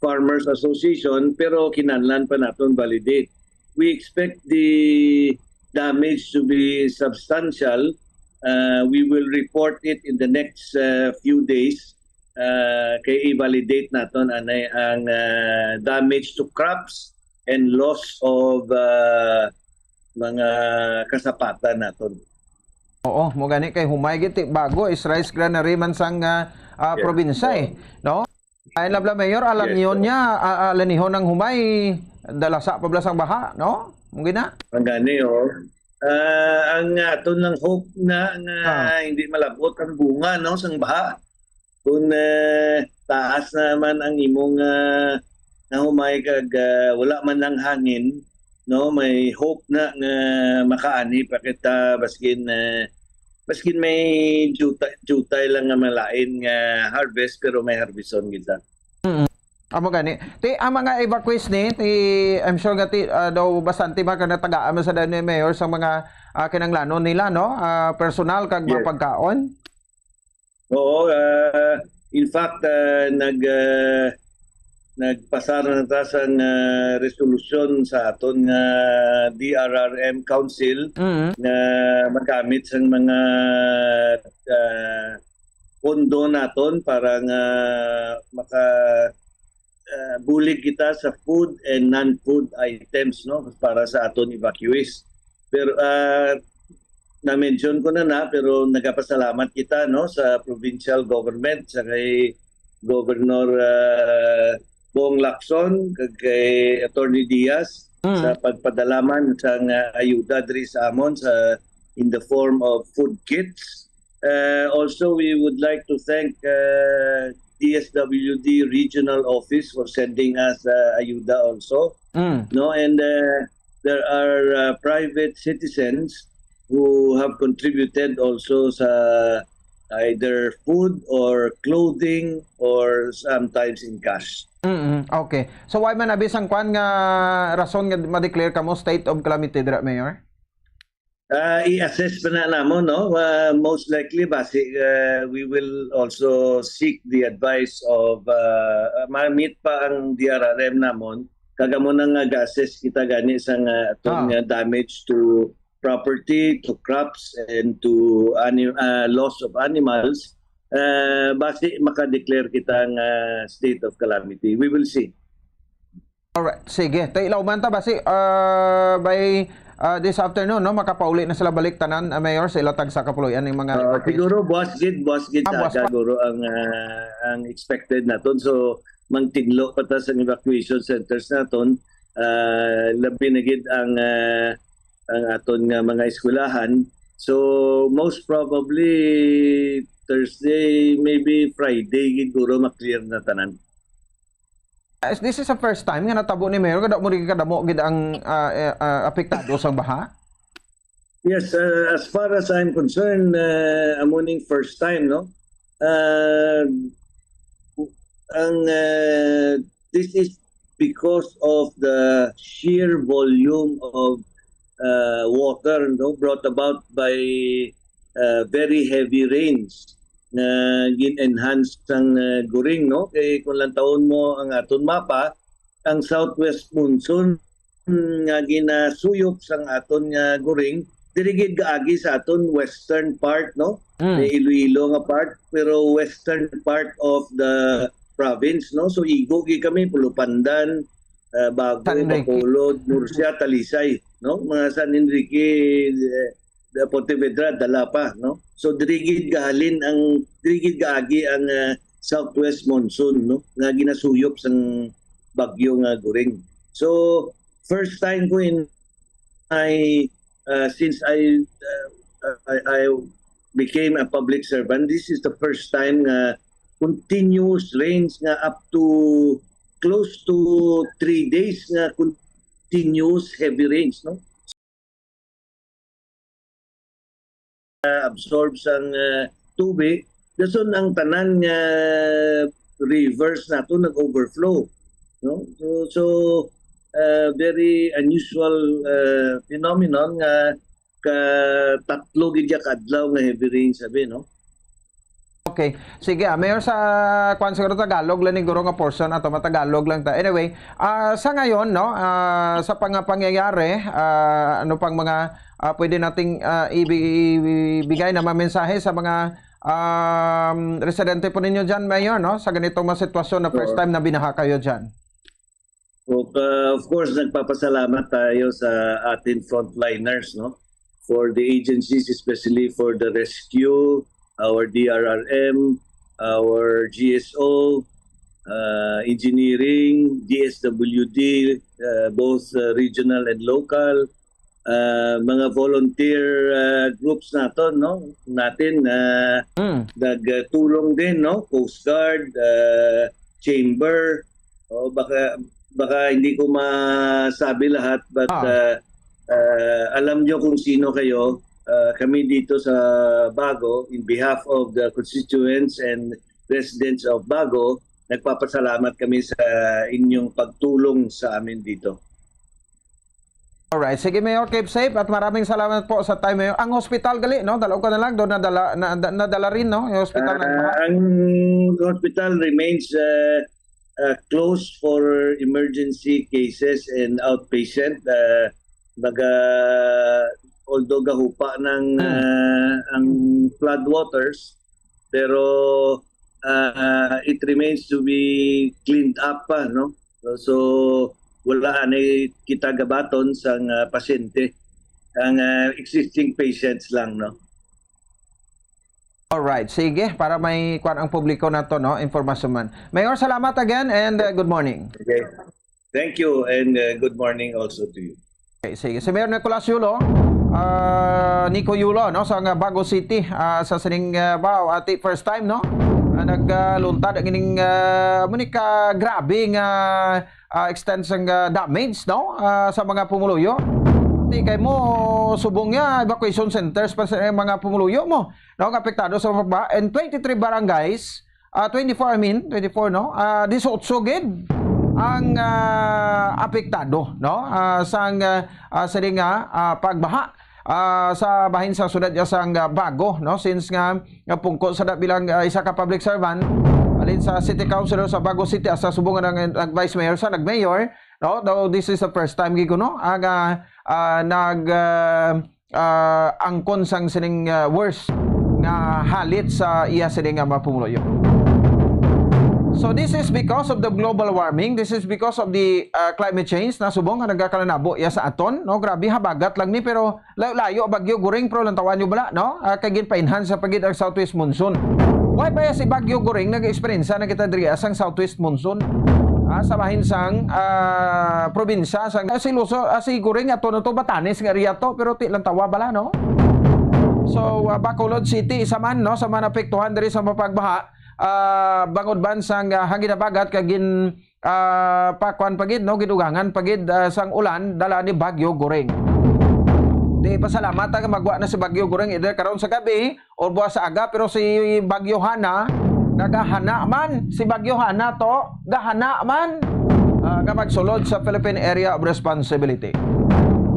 Farmers Association, pero kinahanglan pa naton validate. We expect the damage to be substantial. We will report it in the next few days kay i-validate naton anay ang damage to crops and loss of mga kasapatan naton. Oo, mo gani kay humay giti bago is rice granary man sang probinsya no? Ay labla Mayor, alam niyo niya alanihon ng humay dalasa pablasang baha, no? Mo gina? Ang gani ang aton lang hope na hindi malabot ang bunga, no, sang baha. Kung taas naman ang imong humay kag wala man lang hangin, no, may hope na nga makaani pa kita baskin may jutay lang nga malain nga harvest, pero may harveston kita. Amo gani. Ang mga evacuees I'm sure nga daw bastante ba kana tagaan sa ni Mayor sa mga kinanglanon nila, no? Personal kag mga pagkaon. Oo, in fact nagpasar na ta sa resolution sa aton nga DRRM Council na magamit sa mga pondo naton para nga bulig kita sa food and non-food items, no, para sa aton evacuees. Pero na-mention ko na pero nagapasalamat kita, no, sa provincial government sa kay Governor Bong Lacson kag kay Attorney Diaz sa pagpadalaman sa ayuda diri sa amon in the form of food kits. Also, we would like to thank DSWD Regional Office for sending us ayuda also. No, and there are private citizens who have contributed also sa either food or clothing or sometimes in cash. Okay. So why man abis ang kwan nga rason nga ma-declare kamo state of calamity dira, Mayor? I-assess pa na namo, no? Most likely we will also seek the advice of ma-meet pa ang DRRM namon kagamo nang ga-assess kita gani sa atong damage to property, to crops, and to loss of animals. Base maka-declare kita ang state of calamity. We will see. Alright, sige. Ilaw man ta basi by this afternoon, no, makapauli na sila balik tanan, Mayor, sa ilatag sa kapuloyan ng mga siguro boss gid siguro ang expected naton. So mangtidlo pa ta sa evacuation centers naton. Labi na gid ang aton nga mga eskwelahan. So most probably Thursday, maybe Friday siguro ma-clear na tanan. This is the first time nga natabo ni Mayor kada mo kadamo gid ang apektado sa baha? Yes, as far as I'm concerned, amuning first time, no? This is because of the sheer volume of water, no, brought about by very heavy rains na gin-enhance ang Guring, no? Kay kung lang taon mo ang aton mapa, ang southwest monsoon nga ginasuyop sang aton nga Guring, dirigid kaagi sa aton western part, no? May Iloilo nga part, pero western part of the province, no? So igo gi kami Pulupandan, Bago, Bacolod, Murcia, Talisay, no? Mga San Enrique, Pontevedra, dala pa, no? So dirigid gahalin ang dirigid gaagi ang southwest monsoon, no? Nga ginasuyop sang bagyo nga Guring. So first time ko since I became a public servant, this is the first time nga continuous rains nga up to close to 3 days nga continuous heavy rains, no? Absorbs ang tubig, dason ang tanan nga rivers nato nag-overflow, no? So very unusual phenomenon nga tatlo gid kadlaw nga heavy rain sabi, no? Okay. Sige, Mayor, sa kwan siguro Tagalog lang ni guro nga portion ato matagalog lang ta. Anyway, sa ngayon, no, sa pangyayari, ano pang mga pwede nating ibigay na mensahe sa mga residente po ninyo dyan, Mayor, no, sa ganitong mga sitwasyon na first time na binaha kayo dyan? Of course, nagpapasalamat tayo sa ating frontliners, no, for the agencies, especially for the rescue, our DRRM, our GSO, engineering, DSWD, both regional and local, mga volunteer groups natin, no? Nagtulong din, no? Coast Guard, Chamber, baka hindi ko masabi lahat, but alam nyo kung sino kayo. Kami dito sa Bago, in behalf of the constituents and residents of Bago, nagpapasalamat kami sa inyong pagtulong sa amin dito. Alright, sige Mayor, keep safe at maraming salamat po sa time, Mayor. Ang hospital gali, no? Dalaw ka na lang doon, nadala rin, no? Yung hospital ang hospital remains closed for emergency cases and outpatient. Although gahupa ng ang flood waters, pero it remains to be cleaned up pa, no? So wala ani kita gabaton sang pasyente, ang existing patients lang, no? Alright, sige, para may kuan ang publiko na to, no, informasyon man. Mayor, salamat again and good morning. Okay. Thank you and good morning also to you. Okay, sige. Si Mayor Nicolas Yulo, Nico Yulo, no, sa Bago City, sa sining ati first time, no, nagluntad ang ining munika grabing extensive damage, no, sa mga pumuluyo. Di kay mo subong niya evacuation centers pa sa mga pumuluyo mo, no, apektado sa baba, and 23 barangays, 24 no, 18 gid ang apektado, no, sang sininga pagbaha sa bahin sa sudad sang Bago, no, since nga pungko sa bilang isa ka public servant alin sa City Councilor sa Bago City sa subungan ng Vice Mayor sa nag-mayor, no, though this is the first time gigo, no, angkon sang sining worst nga halit sa iya sining mapumuloyo. So this is because of the global warming, this is because of the climate change na subong nga nagakalanabo iya sa aton, no, grabe habagat lang ni pero layo bagyo Goring pro lantawan nyo bala, no, kay ginpa-enhance sa pagid ang southwest monsoon. Why ba si Bagyo Goring nag-experience na kita diri sang southwest monsoon? Sa bahin sang probinsya sang si Luso, si Goring ato no to Batanes nga area to pero ti lang tawa bala, no. So Bacolod City isa man, no, sa man apektuhan diri sa mapagbaha, bangod ban sang hangin habagat kagin pakuan pagid, no, gidugangan pagid sang ulan dala ni Bagyo Goring. Di pasalamat nga magwa na si Bagyo Goring either karon sa gabi o buwas sa aga, pero si Bagyo Hana nagahana man, si Bagyo Hana to gahana man nga magsulod sa Philippine Area of Responsibility.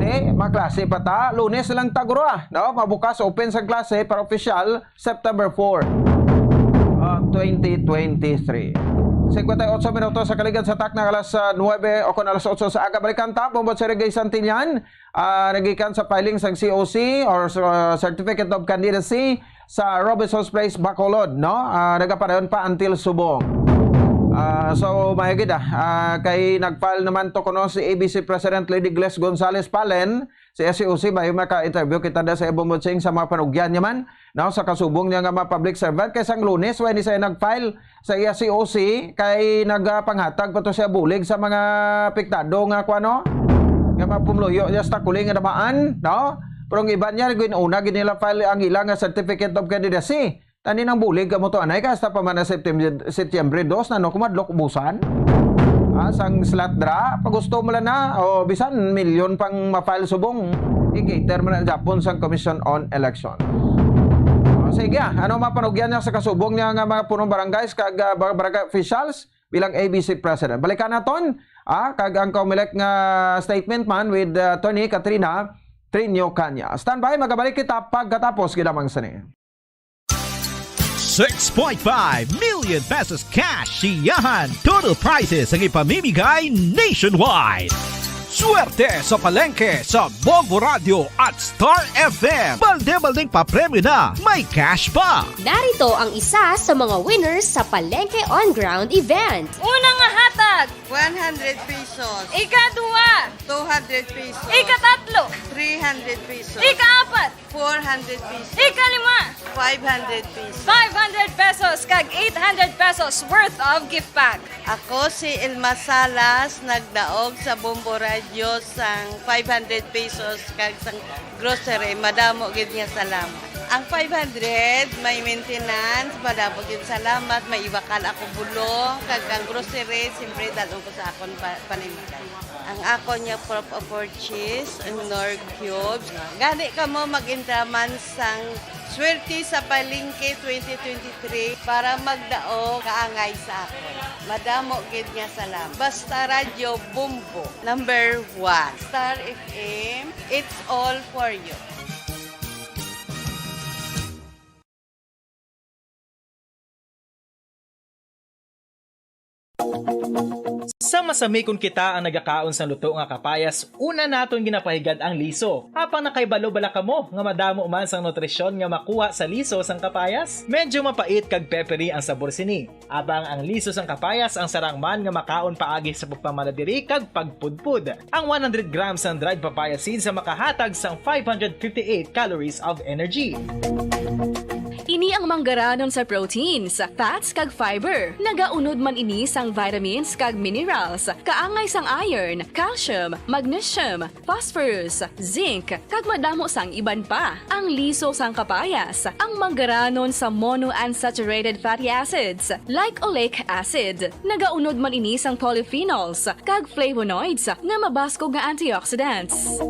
Di maklase pa ta, Lunes lang taguro, no, mabukas open sa klase para official September 4 2023. 58 minutos sa kaligid sa tak ng alas 9 o kung alas 8 sa aga. Balikan ta, Bombot Sergey Santillan, nagikan sa filing sa COC or Certificate of Candidacy sa Robinson's Place, Bacolod, no? Nagapareon pa until subong. So mahigid kay nagfile naman to kuno si ABC President Lady Gles Gonzales Palen si SCOC ba maka-interview kita da sa Bombot Sing sa mga panugyan niya man, no, sa kasubong niya nga mga public servant kay sang Lunes when siya nagfile sa SCOC kay nagpanghatag pa to siya bulig sa mga apektado nga kuano nga mga pumluyo niya sa kuling nga namaan, no, pero ang iba niya ginuna ginila file ang ilang nga Certificate of Candidacy. Tani nang bulig ka mo to anay hasta pa man na Setyembre 2 na no kumadlok ubusan. Sang slot dra pag gusto mo na o bisan milyon pang ma-file subong i-cater man ang Japon sang Commission on Election. Sige, ano mapanugyan niya sa kasubong niya nga mga punong barangays kag barangay officials bilang ABC President. Balikan naton kag ang Comelec nga statement man with Attorney Katrina Trinio Canya. Standby, magabalik kita pagkatapos gidamang sani. 6.5 million pesos cash siyahan. Total prizes ang ipamimigay nationwide. Swerte sa palengke sa Bombo Radio at Star FM. Balde-baldeng papremyo na, may cash pa. Narito ang isa sa mga winners sa Palengke On Ground event. Unang hatag, 100 pesos. Ika-2, 200 pesos. Ika-3, 300 pesos. Ika-4, 400 pesos. Ika-5, 500 pesos. 500 pesos kag 800 pesos worth of gift pack. Ako si Ilma Salas, nagdaog sa Bombo Radio sang 500 pesos kag sang grocery. Madamo gid nga salamat. Ang 500 may maintenance, madamo gid salamat, may ibakal ako bulong kag ang grocery siyempre dalon ko sa akon panimigay. Ang ako niya prop of purchase, ang Nor Cubes. Gani ka mo mag-intraman sang swerte sa Palengke 2023 para magdaog kaangay sa ako. Madamo gid nga salamat. Basta Radio Bombo, number 1. Star FM, it's all for you. Sa masamikon kita ang nagakaon sa luto nga kapayas, una naton ginapahigad ang liso. Apang nakaibalo bala kamo nga madamo man sang nutrisyon nga makuha sa liso sang kapayas. Medyo mapait kag peppery ang sabor sini. Abang ang liso sang kapayas ang sarang man nga makaon paagi sa pagpamaladiri kag pagpudpud. Ang 100 grams ng dried papaya seeds sa makahatag sang 558 calories of energy. Ini ang ang manggaranon sa proteins, fats kag fiber. Nagaunod man ini sang vitamins kag minerals, kaangay sang iron, calcium, magnesium, phosphorus, zinc, kag madamo sang iban pa. Ang liso sang kapayas, ang manggaranon sa monounsaturated fatty acids like oleic acid. Nagaunod man ini sang polyphenols kag flavonoids nga mabaskog nga antioxidants.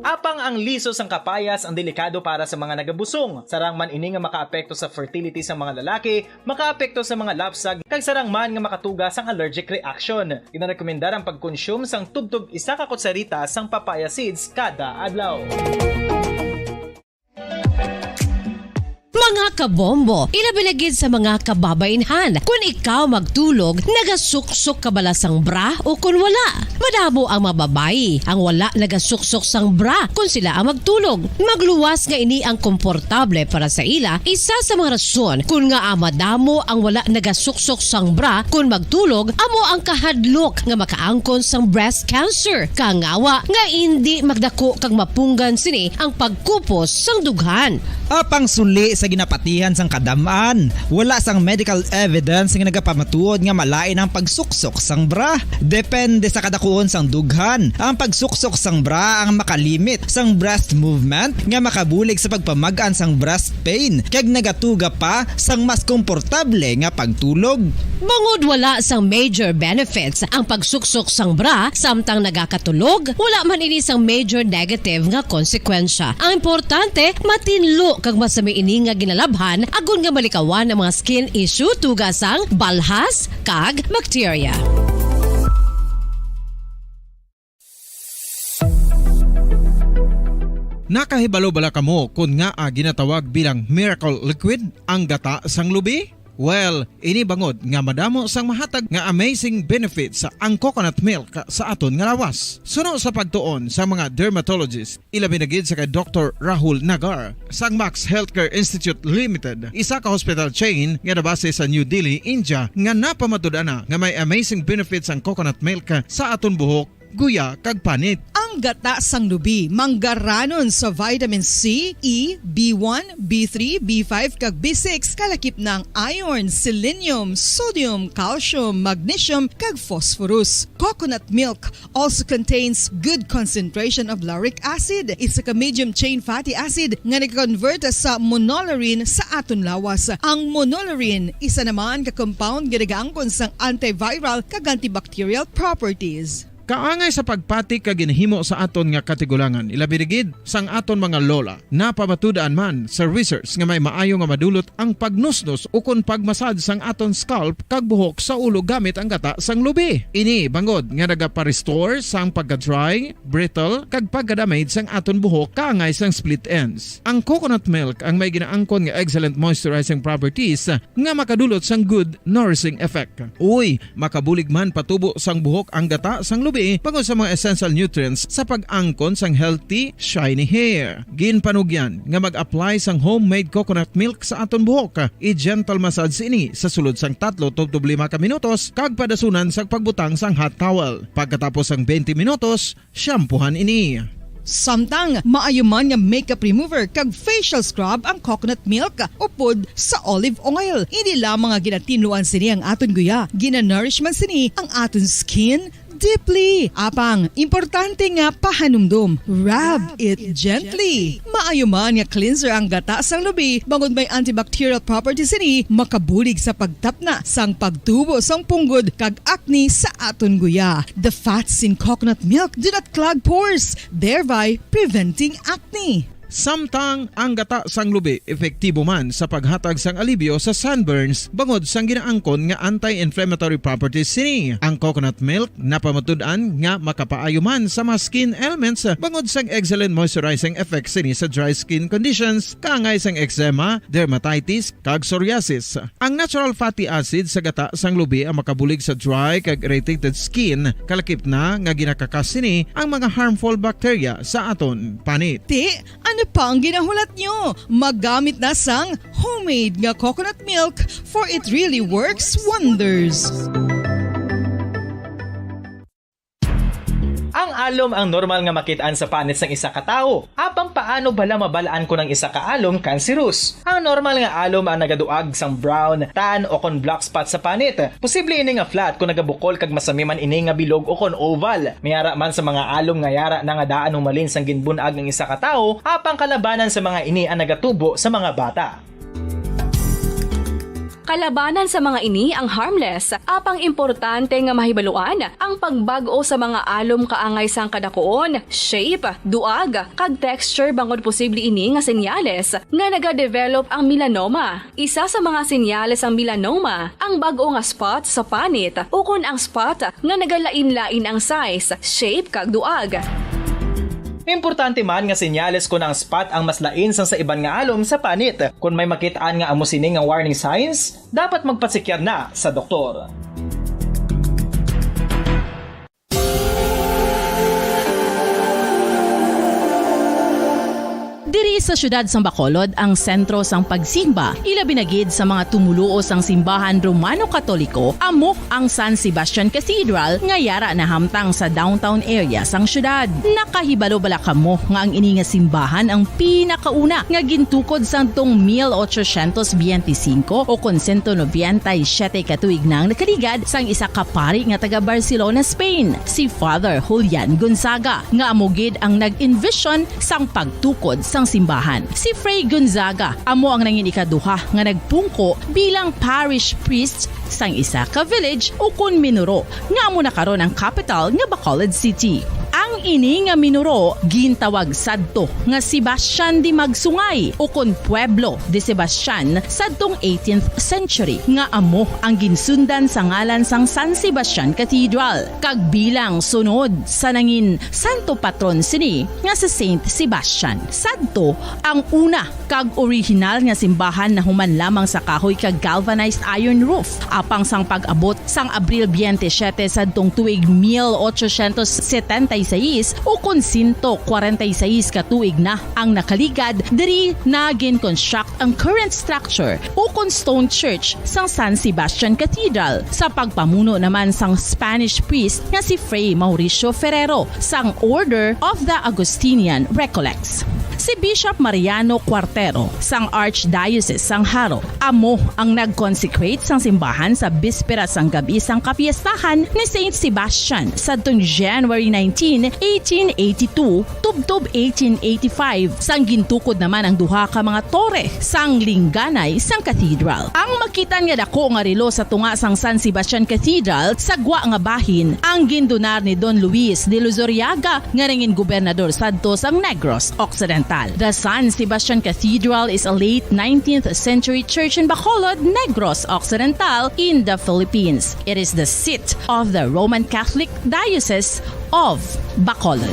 Apang ang liso sang kapayas ang delikado para sa mga nagabusong. Sarang man ini nga makaapekto sa fertility sa mga lalaki, makaapekto sa mga lapsag, kag sarang man nga makatuga sang allergic reaction. Ginarekomendar ang pagkonsume sang tubtog 1 ka kutsarita sang papaya seeds kada adlaw. Mga kabombo, ilabinagid sa mga kababainhan. Kung ikaw magtulog, nagasuksok ka bala sang bra o kung wala. Madamo ang mababayi ang wala nagasuksok sang bra kung sila ang magtulog. Magluwas nga ini ang komportable para sa ila. Isa sa mga rason kung nga madamo ang wala nagasuksok sang bra kung magtulog, amo ang kahadlok nga makaangkon sang breast cancer. Kangawa nga hindi magdako kag mapunggan sini ang pagkupos sang dughan. Apang suli sa ginapatihan sang kadamaan, wala sang medical evidence nga nagapamatuod nga malain ang pagsuksok sang bra. Depende sa kadakuon sang dughan. Ang pagsuksok sang bra ang makalimit sang breast movement nga makabulig sa pagpamagaan sang breast pain kag nagatuga pa sang mas komportable nga pagtulog. Bangod wala sang major benefits ang pagsuksok sang bra samtang nagakatulog, wala man ini sang major negative nga konsekwensya. Ang importante, matinlo kag masami ini nga ginalabhan agon nga malikawan ang mga skin issue tugasang balhas kag bacteria. Nakahibalo bala kamo kung nga ginatawag bilang miracle liquid ang gata sang lubi? Well, ini bangod nga madamo sang mahatag nga amazing benefits sa ang coconut milk sa aton nga lawas. Suno sa pagtuon sa mga dermatologist, ilabinagid sa kay Dr. Rahul Nagar sang Max Healthcare Institute Limited, isa ka hospital chain nga nabase sa New Delhi, India, nga napamatud-ana nga may amazing benefits ang coconut milk sa aton buhok, guya kag panit. Ang gata sang lubi manggaranon sa vitamin C, E, B1, B3, B5 kag B6 kalakip ng iron, selenium, sodium, calcium, magnesium kag phosphorus. Coconut milk also contains good concentration of lauric acid. Isa ka medium chain fatty acid nga nag-convert sa monolarin sa aton lawas. Ang monolarin isa naman ka compound ginagaangkon sang antiviral kag antibacterial properties. Kaangay sa pagpati kag ginhimo sa aton nga katigulangan, ilabirigid sang aton mga lola, napamatudan man sa research nga may maayo nga madulot ang pagnusnos o kon pagmasad sang aton scalp kag buhok sa ulo gamit ang gata sang lubi. Ini bangod nga nagapa-restore sang pagka-dry, brittle kag pagka-damage sang aton buhok kaangay sang split ends. Ang coconut milk ang may ginaangkon nga excellent moisturizing properties nga makadulot sang good nourishing effect. Uy, makabulig man patubo sang buhok ang gata sang lubi pagod sa mga essential nutrients sa pag-angkon sang healthy, shiny hair. Ginpanugyan nga mag-apply sang homemade coconut milk sa aton buhok. I-gentle massage ini sa sulod sang 3-5 ka minutos kag padasunan sang pagbutang sang hot towel. Pagkatapos sang 20 minutos, shampoohan ini. Samtang maayuman nga makeup remover kag facial scrub ang coconut milk upod sa olive oil. Hindi lamang nga ginatinuan sini ang aton guya, ginanourish man sini ang aton skin deeply. Apang, importante nga pahanumdum. Rub it gently. Maayuman nga cleanser ang gata sang lubi, bangod may antibacterial properties ini, makabulig sa pagtapna sang pagtubo sang punggod kag acne sa aton guya. The fats in coconut milk do not clog pores, thereby preventing acne. Samtang ang gata sang lubi epektibo man sa paghatag sang alibyo sa sunburns bangod sang ginaangkon nga anti-inflammatory properties sini. Ang coconut milk napamatud-an nga makapaayo man sa mga skin ailments bangod sang excellent moisturizing effect sini sa dry skin conditions kaangay sang eczema, dermatitis kag psoriasis. Ang natural fatty acid sa gata sang lubi ang makabulig sa dry kag irritated skin, kalakip na nga ginakakas sini ang mga harmful bacteria sa aton panit. Ano pa ang ginahulat nyo? Maggamit na sang homemade nga coconut milk for it really works wonders. Ang alom ang normal nga makitaan sa panit sang isa ka tawo. Apang paano bala mabalaan ko ng isa ka alom cancerous? Ang normal nga alom ang nagaduag sang brown, tan o kon black spot sa panit. Posible ini nga flat kung nagabukol kag masami man ini nga bilog o kon oval. Mayara man sa mga alom nga yara na nga daan humalin sang ginbunag ng isa ka tawo, apang kalabanan sa mga ini ang nagatubo sa mga bata. Kalabanan sa mga ini ang harmless, apang importante nga mahibaluan ang pagbag-o sa mga alom kaangay sang kadakuon, shape, duag, kag texture bangod posible ini nga senyales nga nagadevelop ang melanoma. Isa sa mga senyales ang melanoma, ang bag-o nga spot sa panit o kun ang spot nga nagalain-lain ang size, shape kag duag. Importante man nga senyales kung ang spot ang mas lain sang sa iban nga alom sa panit. Kung may makitaan nga amo sini nga warning signs, dapat magpasikyar na sa doktor. Diri sa syudad sang Bacolod ang sentro sang pagsimba, ilabi na gid sa mga tumuluo sang simbahan Romano-Katoliko, amo ang San Sebastian Cathedral nga yara na hamtang sa downtown area sang syudad. Nakahibalo bala kamo nga ang ini nga simbahan ang pinakauna nga gintukod sang tong 1825 o kon 197 katuig nang nakaligad sang isa ka pari nga taga Barcelona, Spain, si Father Julian Gonzaga, nga amo gid ang nag-envision sang pagtukod sang simbahan. Si Fray Gonzaga amo ang nangin ikaduha nga nagpungko bilang parish priest sang isa ka village o kun minuro nga amo na karon ang capital nga Bacolod City. Ang ini nga minuro gintawag sadto nga Sebastian de Magsungay o kon Pueblo de Sebastian sadtong 18th century nga amo ang ginsundan sa ngalan sang San Sebastian Cathedral kag bilang sunod sa nangin santo patron sini nga si Saint Sebastian. Sadto ang una kag original nga simbahan na human lamang sa kahoy kag galvanized iron roof apang sang pag-abot sang Abril 27 sadtong tuig 1876 o kon 146 katuig na ang nakaligad diri na gin-construct ang current structure o kon stone church sang San Sebastian Cathedral sa pagpamuno naman sang Spanish priest nga si Fray Mauricio Ferrero sang Order of the Augustinian Recollects. Si Bishop Mariano Cuartero sang Archdiocese sang Haro amo ang nag-consecrate sang simbahan sa bispera sang gabi sang kapiestahan ni Saint Sebastian sadtong January 19, 1882 tubtob 1885 sang gintukod naman ang duha ka mga tore sang lingganay sang cathedral. Ang makitan nga dako nga relo sa tunga sang San Sebastian Cathedral sa gwa nga bahin ang gindonar ni Don Luis de Luzuriaga nga nangin gobernador sadto sang Negros Occidental. The San Sebastian Cathedral is a late 19th century church in Bacolod, Negros Occidental in the Philippines. It is the seat of the Roman Catholic Diocese of Bacolod.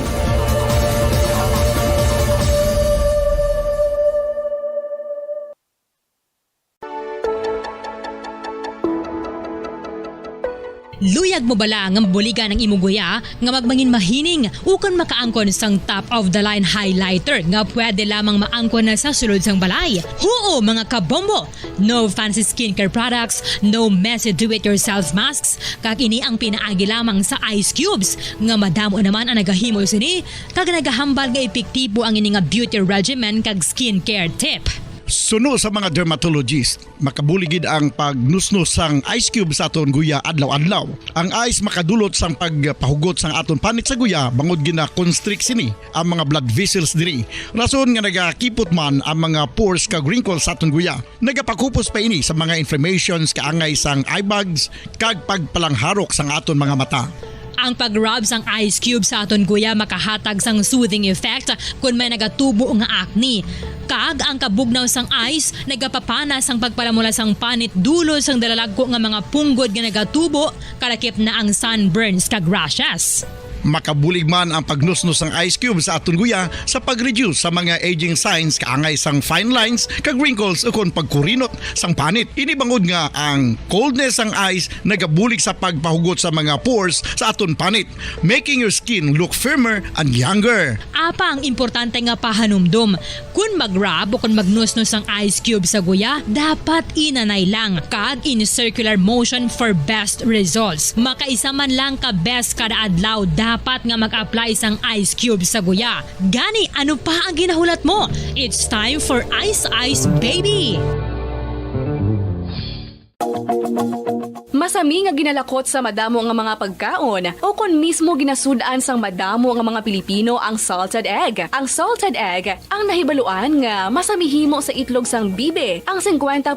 Luyag mo bala nga mabuligan ang imong guya nga magmangin mahining ukan makaangkon sang top of the line highlighter nga pwede lamang maangkon na sa sulod sang balay. Huo mga kabombo! No fancy skincare products, no messy do-it-yourself masks, kag ini ang pinaagi lamang sa ice cubes nga madamo naman ang nagahimo sini kag nagahambal nga epektibo ang ini nga beauty regimen kag skincare tip. Suno sa mga dermatologist, makabuligid ang pagnusnos sang ice cube sa aton guya adlaw-adlaw. Ang ice makadulot sang pagpahugot sang aton panit sa guya bangod gina-constrict sini ang mga blood vessels diri. Rason nga nagakipot man ang mga pores kag wrinkles sa aton guya. Nagapakupos pa ini sa mga inflammations kaangay sang eye bags kag pagpalangharok sang aton mga mata. Ang pag-rub sang ice cube sa aton guya makahatag sang soothing effect kung may nagatubo nga acne. Kag ang kabugnaw sang ice nagapapanas ang pagpalamula sang panit dulo sang dalalagko nga mga punggod nga nagatubo kalakip na ang sunburns kag rashes. Makabulig man ang pagnusnos ng ice cube sa aton guya sa pag-reduce sa mga aging signs kaangay sang fine lines kag wrinkles ukon pagkurinot sang panit. Ini bangod nga ang coldness sang ice nagabulig sa pagpahugot sa mga pores sa aton panit, making your skin look firmer and younger. Apa ang importante nga pahanumdum, kung mag-rub o kung magnusnos ang ice cube sa guya, dapat inanay lang kag in circular motion for best results. Makaisa man lang ka best kada adlaw dapat nga mag-apply sang ice cube sa guya. Gani, ano pa ang ginahulat mo? It's time for Ice Ice Baby! Masami nga ginalakot sa madamo nga mga pagkaon o kon mismo ginasudaan sang madamo nga mga Pilipino ang salted egg. Ang salted egg ang nahibaluan nga masamihimo sa itlog sang bibe. Ang 50%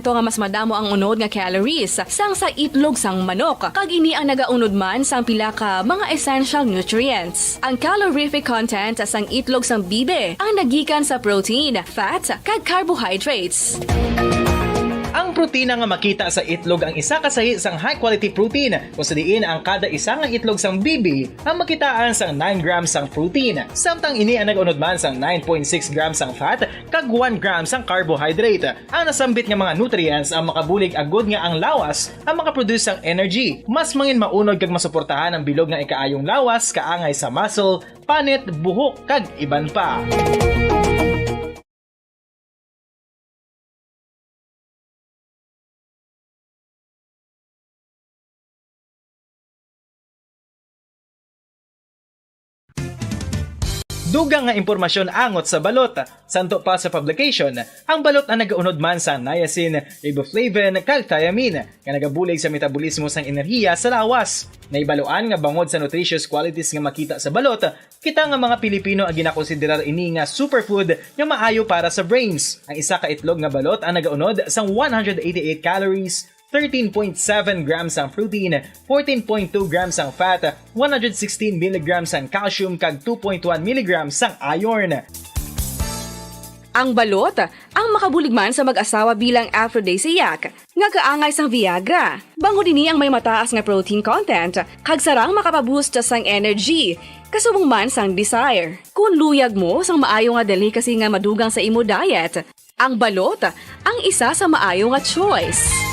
nga mas madamo ang unod nga calories sang sa itlog sang manok. Kag ini ang nagaunod man sang pila ka mga essential nutrients. Ang calorific content sang itlog sang bibe ang nagikan sa protein, fat, kag carbohydrates. Ang protina nga makita sa itlog ang isa kasahi sang high quality protein kung sa diin ang kada isa nga itlog sang bibi ang makitaan sang 9 grams sang protein. Samtang ini ang nag-unod man sang 9.6 grams sang fat kag 1 gram sang carbohydrate. Ang nasambit nga mga nutrients ang makabulig agud nga ang lawas ang makaproduce sang energy. Mas mangin maunod kag masuportahan ang bilog nga ikaayong lawas kaangay sa muscle, panit, buhok kag iban pa. Dugang nga impormasyon angot sa balot. Santo pa sa publication, ang balot ang nagaunod man sa niacin, riboflavin, kag thiamine, nga nagabulig sa metabolismo sang enerhiya sa lawas. Naibaloan nga bangod sa nutritious qualities nga makita sa balot, kita nga mga Pilipino ang ginakonsiderar ini nga superfood nga maayo para sa brains. Ang isa ka itlog nga balot ang nagaunod sang 188 calories, 13.7 grams ang protein, 14.2 grams ang fat, 116 mg ang calcium kag 2.1 mg ang iron. Ang balot ang makabulig man sa mag-asawa bilang aphrodisiac nga kaangay sang Viagra. Bangod ini ang may mataas nga protein content kag sarang makapaboost sang energy. Kasubong man sang desire. Kung luyag mo sang maayo nga delicacy nga madugang sa imo diet, ang balot ang isa sa maayo nga choice.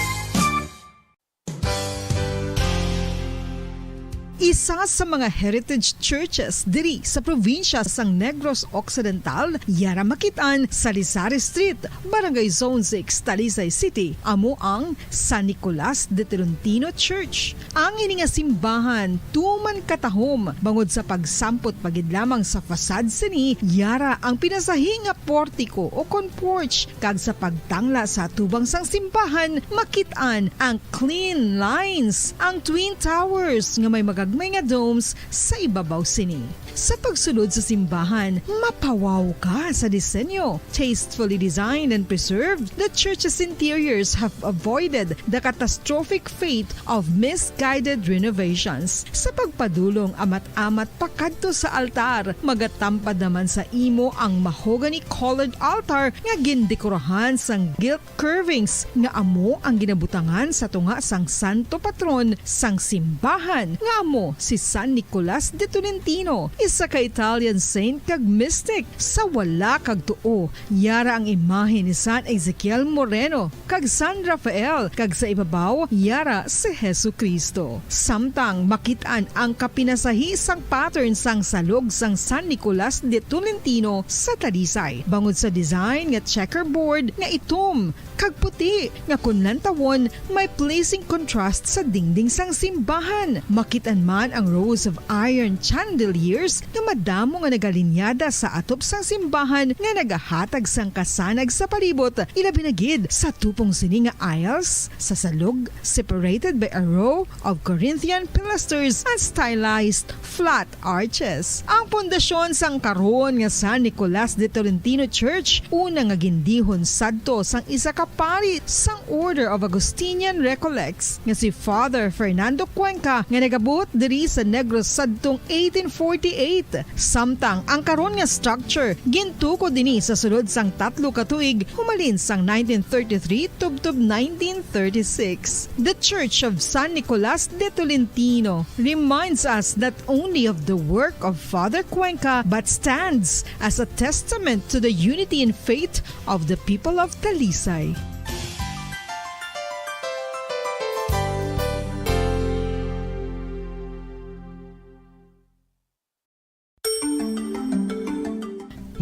Isa sa mga heritage churches diri sa probinsya sang Negros Occidental, yara makitaan sa Rizal Street, Barangay Zone 6, Talisay City, amo ang San Nicolas de Tolentino Church. Ang ini nga simbahan tuman katahom bangod sa pagsampot pagid lamang sa fasad sini, yara ang pinasahi nga portico o kon porch kag sa pagtangla sa tubang sang simbahan makitaan ang clean lines, ang twin towers nga may magagmay nga domes sa ibabaw sini. Sa pagsulod sa simbahan, mapawaw ka sa disenyo. Tastefully designed and preserved, the church's interiors have avoided the catastrophic fate of misguided renovations. Sa pagpadulong amat-amat pakadto sa altar, magatampad naman sa imo ang mahogany-colored altar nga gindekorahan sang gilt curvings nga amo ang ginabutangan sa tunga sang santo patron sang simbahan nga amo si San Nicolas de Tolentino, isa ka Italian saint kag mystic. Sa wala kag tuo, yara ang imahe ni San Ezekiel Moreno kag San Rafael, kag sa ibabaw yara si Hesu Kristo. Samtang makitaan ang kapinasahi sang pattern sang salog sang San Nicolas de Tolentino sa Talisay. Bangod sa design nga checkerboard nga itom kag puti nga kunlantawon may pleasing contrast sa dingding sang simbahan. Makitaan man ang rows of iron chandeliers nga madamo nga nagalinyada sa atop sang simbahan nga nagahatag sang kasanag sa palibot, ilabi na gid sa tupong sini nga aisles sa salog separated by a row of Corinthian pilasters and stylized flat arches. Ang pundasyon sang karon nga San Nicolas de Tolentino Church una nga gindihon sadto sang isa ka pari sang Order of Augustinian Recollects nga si Father Fernando Cuenca nga nagabot diri sa Negros sadtong 1848. Samtang ang karon nga structure gintuko dinhi sa sulod sang 3 ka tuig humalin sang 1933 tubtob 1936. The Church of San Nicolas de Tolentino reminds us not only of the work of Father Cuenca but stands as a testament to the unity and faith of the people of Talisay.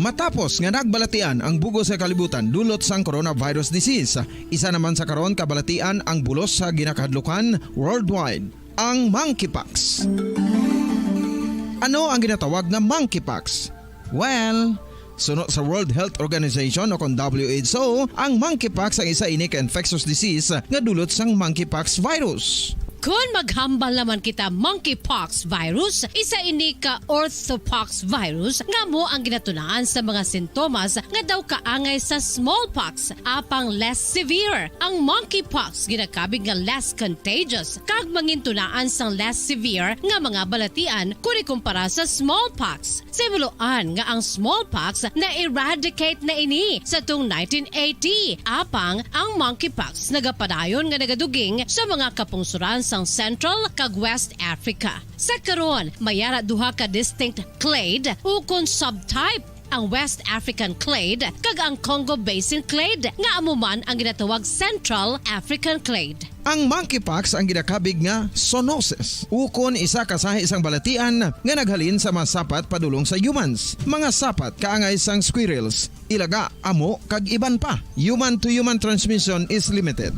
Matapos nga nagbalatian ang bugos sa kalibutan dulot sang coronavirus disease, isa naman sa karon kabalatian ang bulos sa ginakahadlukan worldwide, ang monkeypox. Ano ang ginatawag na monkeypox? Well, suno sa World Health Organization o kon WHO, ang monkeypox ang isa ini ka infectious disease nga dulot sang monkeypox virus. Kung maghambal naman kita monkeypox virus, isa ini ka orthopox virus nga mo ang ginatunaan sa mga sintomas nga daw kaangay sa smallpox apang less severe. Ang monkeypox ginakabig nga less contagious kag mangintunaan sang less severe nga mga balatian kung ikumpara sa smallpox. Simuloan nga ang smallpox na eradicate na ini sa tung 1980 apang ang monkeypox nagapadayon nga nagaduging sa mga kapungsuran sang Central kag West Africa. Sa karon, mayara duha ka distinct clade ukon subtype, ang West African clade kag ang Congo Basin clade nga amuman ang ginatawag Central African clade. Ang monkeypox ang ginakabig nga zoonosis. Ukon isa kasahi isang balatian nga naghalin sa mga sapat padulong sa humans. Mga sapat kaangay sang squirrels, ilaga, amo kag iban pa. Human-to-human transmission is limited.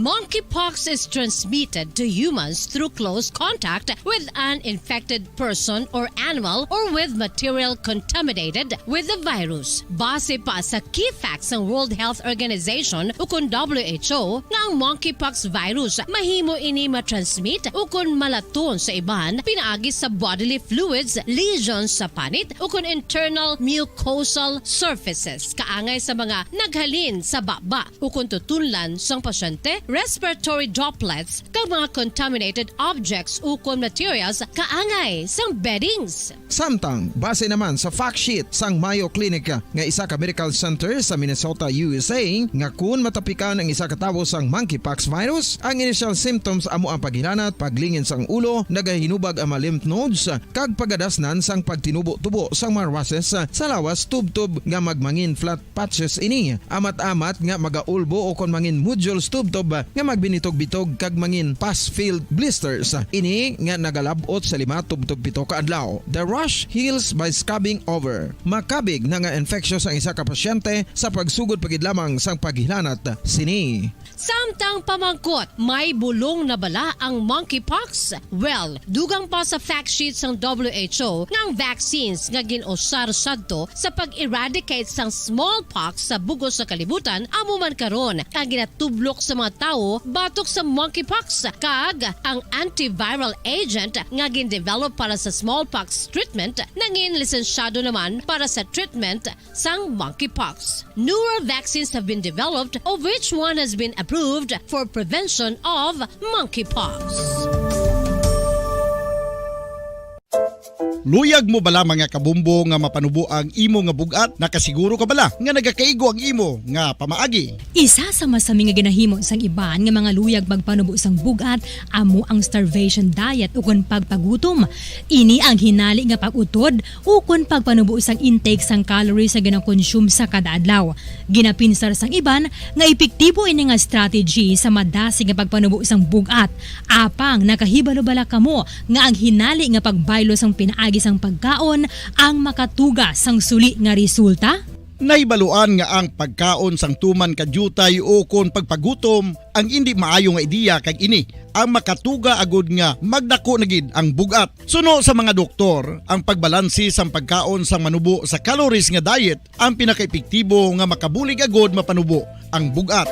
Monkeypox is transmitted to humans through close contact with an infected person or animal or with material contaminated with the virus. Base pa sa key facts ng World Health Organization ukon WHO nga ang monkeypox virus mahimo ini matransmit ukon malaton sa iban pinaagi sa bodily fluids, lesions sa panit ukon internal mucosal surfaces kaangay sa mga naghalin sa baba ukon tutunlan sang pasyente, respiratory droplets kag mga contaminated objects ukon materials kaangay sang beddings. Samtang, base naman sa fact sheet sang Mayo Clinic nga isa ka medical center sa Minnesota, USA, nga kun matapikan ang isa ka tawo sang monkeypox virus, ang initial symptoms amo ang paghilanat, paglingin sang ulo, nagahinubag ang mga lymph nodes, kag pagadasnan sang pagtinubo-tubo sang mga rashes sa lawas tub-tub nga magmangin flat patches ini. Amat-amat nga magaulbo o kon mangin nodules tub-tub nga magbinitog-bitog kag mangin pus-filled blisters. Ini nga nagalabot sa 5-7 ka adlaw. The rash heals by scabbing over. Makabig na nga infectious ang isa ka pasyente sa pagsugod pagid lamang sang paghilanat sini. Samtang pamangkot, may bulong na bala ang monkeypox? Well, dugang pa sa fact sheets ng WHO ng vaccines nga ginusar sadto sa pag-eradicate sang smallpox sa bugos sa kalibutan amuman karon ang ginatublok sa mga tao batok sa monkeypox kag ang antiviral agent nga gin-develop para sa smallpox treatment nangin lisensyado naman para sa treatment sang monkeypox. Newer vaccines have been developed of which one has been approved for prevention of monkeypox. Luyag mo bala mga kabumbo nga mapanubo ang imo nga bugat? Nakasiguro ka bala nga nagakaigo ang imo nga pamaagi? Isa sa masami nga ginahimo sang iban nga mga luyag magpanubo sang bugat amo ang starvation diet ukon pagpagutom. Ini ang hinali nga pag-utod ukon pagpanubo sang intake sang calories sa ginakonsume sa kada adlaw. Ginapinsar sang iban nga epektibo ini nga strategy sa madasig nga pagpanubo sang bugat. Apang nakahibalo bala kamo nga ang hinali nga pagbaylo sang pinaagi sang pagkaon ang makatuga sang suli nga resulta? Naibaluan nga ang pagkaon sang tuman kadyutay o kon pagpagutom ang hindi maayo nga ideya kag ini ang makatuga agud nga magdako na gid ang bugat. Suno sa mga doktor, ang pagbalansi sang pagkaon sang manubo sa calories nga diet ang pinakaepektibo nga makabulig agud mapanubo ang bugat.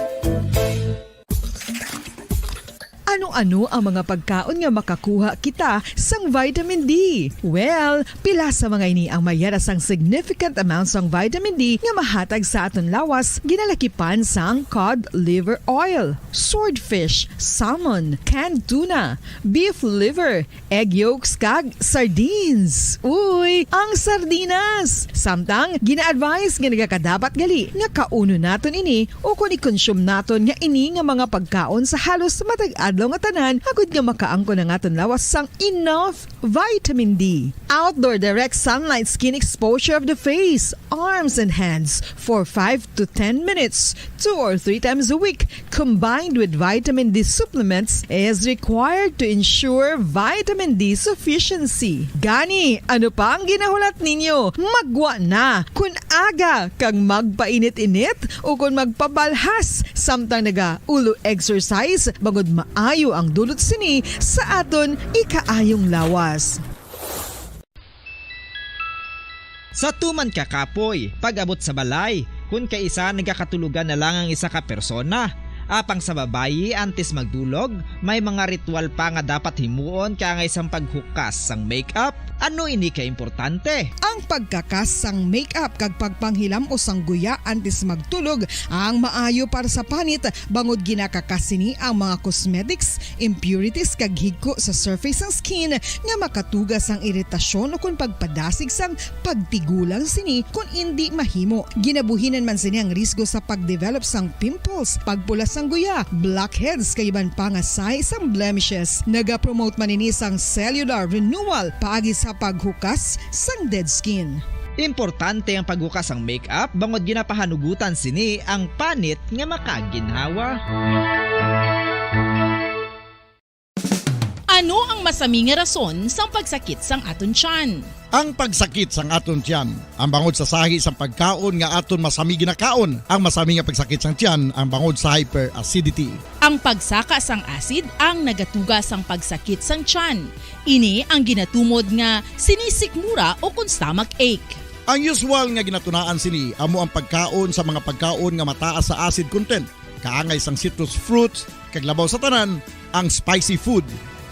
Ano-ano ang mga pagkaon nga makakuha kita sang vitamin D? Well, pila sa mga ini ang mayara sang significant amounts sang vitamin D nga mahatag sa aton lawas ginalakipan sang cod liver oil, swordfish, salmon, canned tuna, beef liver, egg yolks kag sardines. Uy, ang sardinas! Samtang gina-advise nga nagakadapat gali nga kauno naton ini o kung i-consume naton nga ini nga mga pagkaon sa halos matag-adlaw nga tanan agud nga makaangko na nga lawas sang enough vitamin D. Outdoor direct sunlight skin exposure of the face, arms and hands for 5 to 10 minutes 2 or 3 times a week combined with vitamin D supplements is required to ensure vitamin D sufficiency. Gani, ano pa ang ginahulat ninyo? Magwa na kun aga kang magpainit-init o kun magpabalhas samtang naga-ulo exercise bagod maayo ang dulot sini sa aton ikaayong lawas. Sa tuman ka kapoy, pag-abot sa balay, kung kaisa nagkakatulugan na lang ang isa ka persona. Apang sa babayi antes magdulog, may mga ritual pa nga dapat himuon kaya nga isang paghukas sang makeup. Ano ini ka importante? Ang pagkakas sang makeup kag pagpanghilam o sangguya antes magtulog ang maayo para sa panit bangod ginakakas sini ang mga cosmetics, impurities kag higko sa surface ng skin nga makatugas ang iritasyon o kung pagpadasig sang pagtigulang sini kung hindi mahimo. Ginabuhinan man sini ang risgo sa pagdevelop sang pimples, pagpula sang guya, blackheads kay iban pa nga size sang blemishes. Naga-promote man ini sang cellular renewal paagi sa paghukas sang dead skin. Importante ang paghukas ang makeup bangod ginapahanugutan sini ang panit nga makaginhawa. Ano ang masami nga rason sa pagsakit sang aton tiyan? Ang pagsakit sang aton tiyan, ang bangod sa sahi sang pagkaon nga aton masami ginakaon. Ang masami nga pagsakit sang tiyan, ang bangod sa hyperacidity. Ang pagsaka sang acid ang nagatuga sang pagsakit sang tiyan. Ini ang ginatumod nga sinisikmura o kung stomach ache. Ang usual nga ginatunaan sini amo ang pagkaon sa mga pagkaon nga mataas sa acid content. Kaangay sang citrus fruits, kag labaw sa tanan, ang spicy food.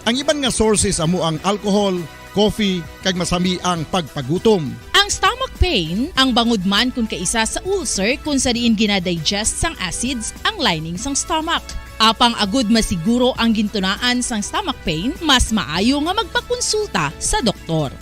Ang iban nga sources amo ang alcohol, coffee, kag masami ang pagpagutom. Ang stomach pain, ang bangod man kung kaisa sa ulcer kung sa diin ginadigest sang acids ang lining sang stomach. Apang agud masiguro ang gintunaan sang stomach pain, mas maayo nga magpakonsulta sa doktor.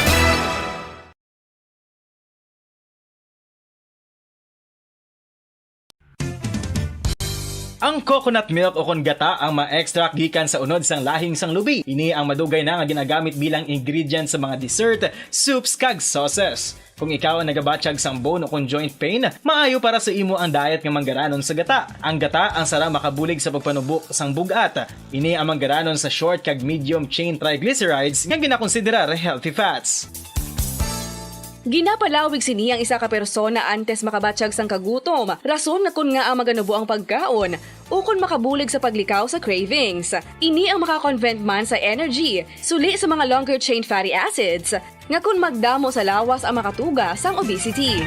Ang coconut milk o kon gata ang ma-extract gikan sa unod sang lahing sang lubi. Ini ang madugay na nga ginagamit bilang ingredient sa mga dessert, soups kag sauces. Kung ikaw ang nagabatsyag sang bone o kon joint pain, maayo para sa imo ang diet nga manggaranon sa gata. Ang gata ang sara makabulig sa pagpanubok sang bugat. Ini ang manggaranon sa short kag medium chain triglycerides nga ginakonsiderar healthy fats. Ginapalawig sini ang isa ka persona antes makabatsyag sang kagutom. Rason na kun nga ang maganubo ang pagkaon o kun makabulig sa paglikaw sa cravings. Ini ang makakonvent man sa energy, suli sa mga longer chain fatty acids, nga kun magdamo sa lawas ang makatuga sang obesity.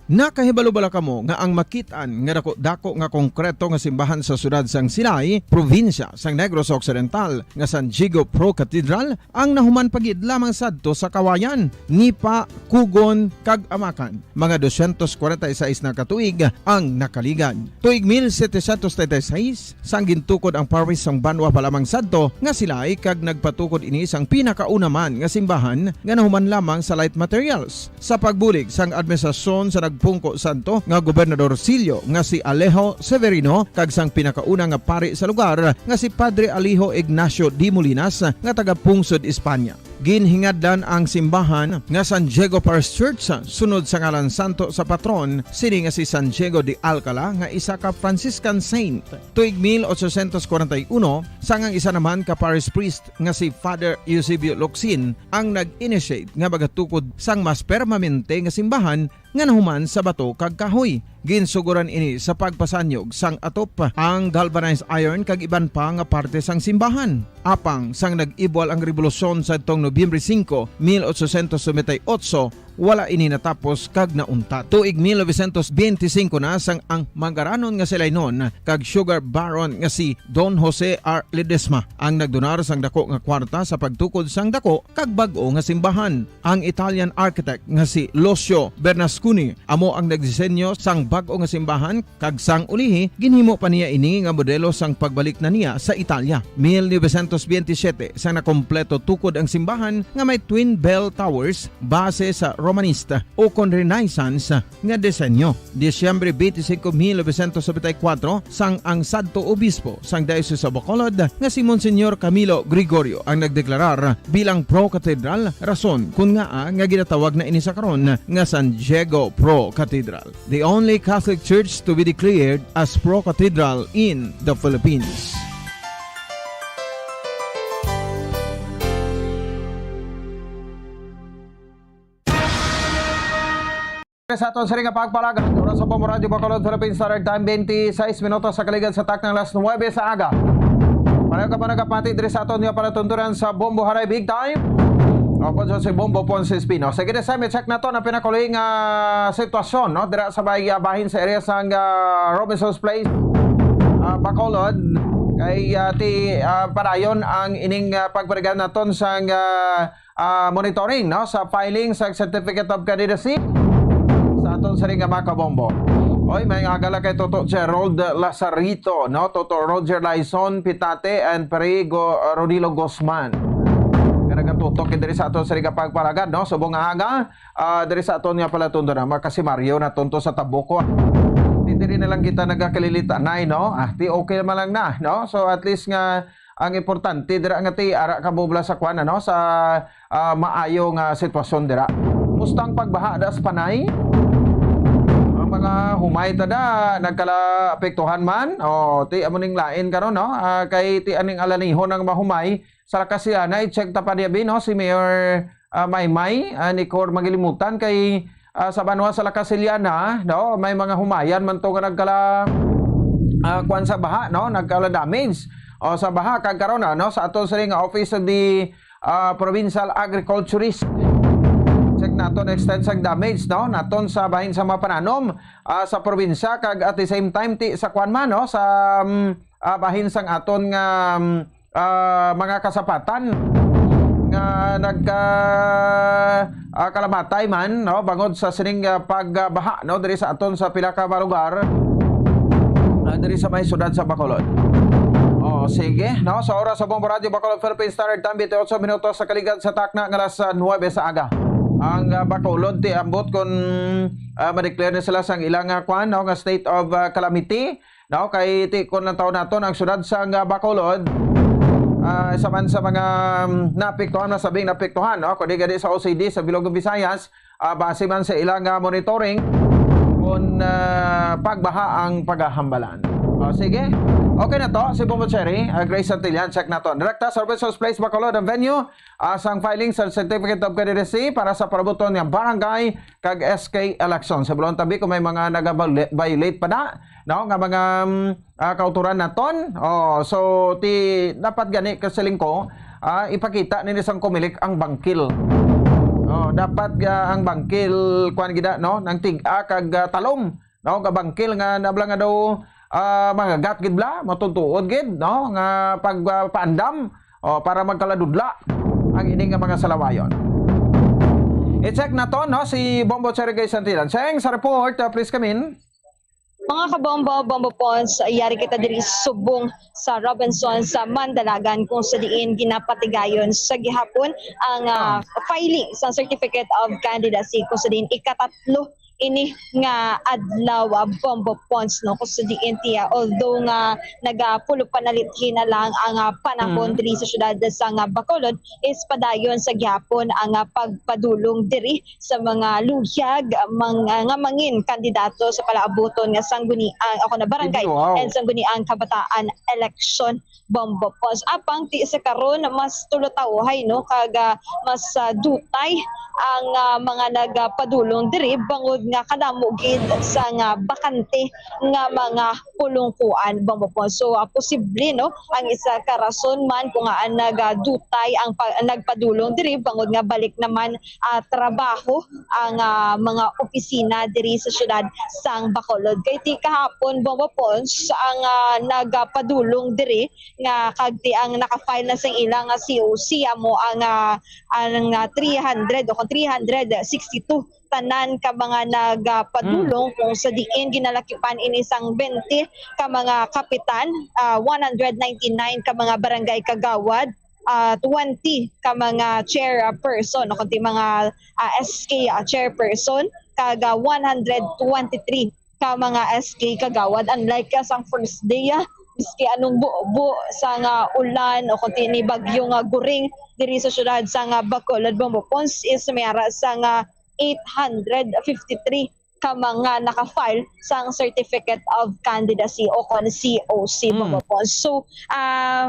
Nakahibalo-bala kamo nga ang makitaan nga dako nga konkreto nga simbahan sa sudad sang Sinay, probinsya sang Negros Occidental nga San Diego Pro Cathedral ang nahuman pagid lamang sadto sa Kawayan, Nipa, Kugon kag Amakan. Mga 246 na katuig ang nakaligan. Tuig 1736 sang gintukod ang parish sang Banwa pa lamang sadto nga Silay kag nagpatukod ini sang pinakauna man nga simbahan nga nahuman lamang sa light materials. Sa pagbulig sang administrasyon sa Pungko Santo nga Gobernador Silio nga si Alejo Severino kag sang pinakauna nga pari sa lugar nga si Padre Alijo Ignacio D. Molinas nga taga Pungsod, Espanya. Ginhingad ang simbahan nga San Diego Parish Church sunod sa ngalan santo sa patron sini nga si San Diego de Alcala nga isa ka Franciscan saint. Tuig 1841 sangang isa naman ka parish priest nga si Father Eusebio Locsin ang nag-initiate nga bagatukod sang mas permanente nga simbahan nga nahuman sa bato kag kahoy. Ginsuguran ini sa pagpasanyog sang atop ang galvanized iron kag iban pa nga parte sang simbahan. Apang sang nag-ibwal ang revolusyon sa itong Nobyembre 5, 1898, wala ini natapos kag naunta. Tuig 1925 na sang ang manggaranon nga silay noon kag sugar baron nga si Don Jose R. Ledesma ang nagdonar sang dako nga kwarta sa pagtukod sang dako kag bag-o nga simbahan. Ang Italian architect nga si Lucio Bernasconi amo ang nagdisenyo sang bag-o nga simbahan kag sang ulihi ginhimo pa niya ini nga modelo sang pagbalik na niya sa Italia. 1927 sang nakompleto tukod ang simbahan nga may twin bell towers base sa Romanista o kon Renaissance nga disenyo. Disyembre 25, 1974 sang ang sadto obispo sang Diocese of Bacolod nga si Monsignor Camilo Gregorio ang nagdeklarar bilang pro cathedral rason kun nga ginatawag na ini sa karon nga San Diego Pro Cathedral, the only Catholic church to be declared as pro cathedral in the Philippines. Sa aton sa ring pagpalagan, oras sa Bombo Radio Bacolod, Philippines Standard Time, 26 minutos sa kaligan sa taknang alas 9 sa aga. Pareho ka pa nagapati diri sa aton nga palatunturan sa Bombo Haray Big Time. Opo sa si Bombo Ponce Espino. Sige na sa check na to ang pinakaling sitwasyon no dira sa bahin sa area sang Robinson's Place. Bacolod kay padayon ang ining pagparigan naton sang monitoring no sa filing sa Certificate of Candidacy sa aton sa ring Macabombo. Oy, may agala kay Toto Gerald Lazarito, no? Toto Roger Laison Pitate and Perigo Rodilo Guzman. Kanagang tutok diri sa aton sa ring pagpalagad, no? Subong aga diri sa aton nga palatundo na kasi Mario na tunto sa Tabuco. Hindi rin na lang kita nagkakalilita na, no? Ti okay man lang na, no? So at least nga ang importante dira nga ti ara ka bubla sa kwan no sa maayong sitwasyon dira. Mustang pagbaha da sa panay. Ang mga humay tada nagkala apektuhan man o ti amuning lain karon no kay ti aning alanihon ang mahumay sa Lakasiana i-check ta pa niya no si Mayor Maymay ni Cor magilimutan kay sa Banwa sa Lakasiliana no may mga humayan man to nga nagkala kwan sa baha no nagkala damage o sa baha kag karon no sa aton sa Office of the Provincial Agriculturist. Check naton extensive damage no naton sa bahin sa mapananom sa probinsya kag at the same time ti sa kwan man no sa bahin sang aton nga mga kasapatan nga nagka kalamatay man no bangod sa sining pagbaha no diri sa aton sa pila ka lugar diri sa may syudad sa Bacolod. Sige, no? Sa oras sa Bombo Radio Bacolod Philippine Standard Time 28 minutos sa kaligad sa takna ng alas 9 sa aga. Ang Bacolod ti ambot kon ma-declare na sila sang ilang kwan no nga state of calamity, no? Kay ti kon lang taon naton ang syudad sang Bacolod. Isa man sa mga naapektuhan na sabing naapektuhan, no? Kundi gadi sa OCD sa Bilog Visayas, base man sa ilang monitoring kung pagbaha ang paghahambalan. Sige. Okay na to. Si Bombo Cherry, Grace Santillan, check na to. Direkta sa Robinson's Place, Bacolod, ang venue. Sang filing sa Certificate of Candidacy para sa parabuton ng barangay kag SK election. Sa Bulong Tabi, kung may mga nag-violate pa na, no? Nga mga kauturan na ton. So, dapat gani kasiling ko, ipakita ni isang kumilik ang bangkil. Dapat ang bangkil, kuhan gida, no? Nang tig-a kag talom. No? Kabangkil nga nabla nga daw mga gat gid bla matutuod gid no nga pagpaandam para magkaladudla ang ining nga mga salawayon. I-check na to no si Bombo Cherry Santillan. Seng sa report, please come in. Mga kabombo, Bombo Pons, yari kita diri subong sa Robinson sa Mandalagan kung sa diin ginapatigayon sa gihapon ang filing sa Certificate of Candidacy kung sa diin ikatatlo ini nga adlaw Bombo Pons no kung sa diin tiya although nga nagapulo panalithin na lang ang panahon diri sa syudad sa Bacolod is padayon sa gihapon ang pagpadulong diri sa mga luyag nga mangin kandidato sa palaabuton nga sangguniang ako na barangay and sangguniang kabataan election Bombo Pons apang ti sa karon mas tulotawhay no kag mas dutay ang mga nagpadulong diri bangod nga kadamo gid sa nga bakante nga mga pulungkuan Bombo Pons. So posible no ang isa ka rason man kung nagadutay ang nagpadulong diri bangod nga balik naman trabaho ang mga opisina diri sa syudad sang Bacolod. Kay ti kahapon Bombo Pons ang nagpadulong diri nga kagti ang naka-file na sang ilang COC amo ang 300 o 362 tanan ka mga nagpadulong kung sa diin ginalakipan ini sang 20 ka mga kapitan, 199 ka mga barangay kagawad, 20 ka mga chairperson o kundi mga SK chairperson kag 123 ka mga SK kagawad unlike sang first day miski anong buo sa nga ulan o kundi ni bagyong guring diri sa syudad sa Bacolod Bombo Pons is mayara sa 853 ka mga naka-file sang Certificate of Candidacy o kon COC Bombo Pons. So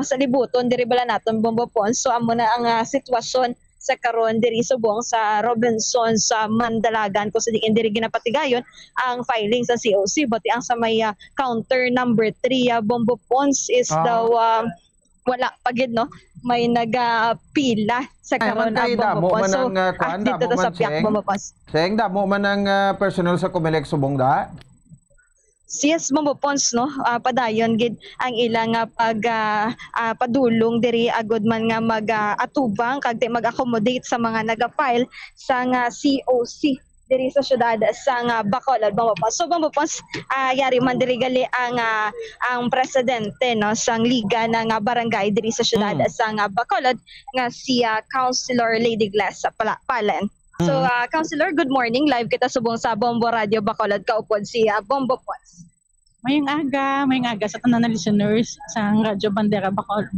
sa libuton diri bala naton Bombo Pons. So amo na ang sitwasyon sa karon diri subong sa Robinson sa Mandalagan kung sa diin diri ginapatigayon ang filing sa COC but ang sa may counter number 3 Bombo Pons is daw wala pagid no, may nagapila sa karon kay damo man ang kuan dito damo sa man Piak Bombopas. Seng damo man ang personal sa Comelec Subong da. Yes, Bombopons no, padayon gid ang ilang padulong diri agud man nga mag-atubang kag mag-accommodate sa mga naga-file sa COC diri sa syudad sa Bacolod, Bombopons. So Bombopons, yari man diri gali ang presidente no sang liga ng barangay diri sa syudad sa Bacolod nga si Councilor Lady Glass Palen. So, Councilor, good morning. Live kita subong sa Bombo Radio Bacolod. Kaupod si Bombo Pons. Mayong aga sa tanan na listeners sa Radyo Bandera Bacolod.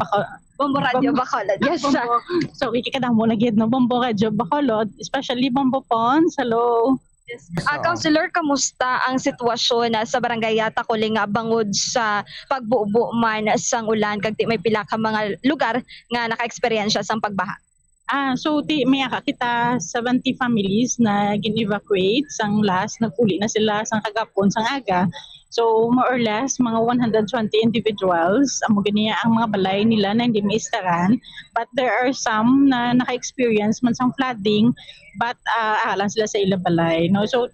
Bombo Radio Bacolod. Yes, sir. So, ikikadamo na gid no Bombo Radio Bacolod, especially Bombo Pons. Hello. Yes. Councilor, kamusta ang sitwasyon sa barangay Takuling bangod sa pagbubo man sang ulan kag di may pila ka mga lugar nga naka-eksperyensya sang pagbaha? So may kita 70 families na gin-evacuate sang last, nagpuli na sila sang kagapon sang aga. So more or less mga 120 individuals amo ganiya ang mga balay nila na hindi maistaran, but there are some na naka-experience man sang flooding but lang sila sa ilang balay no. So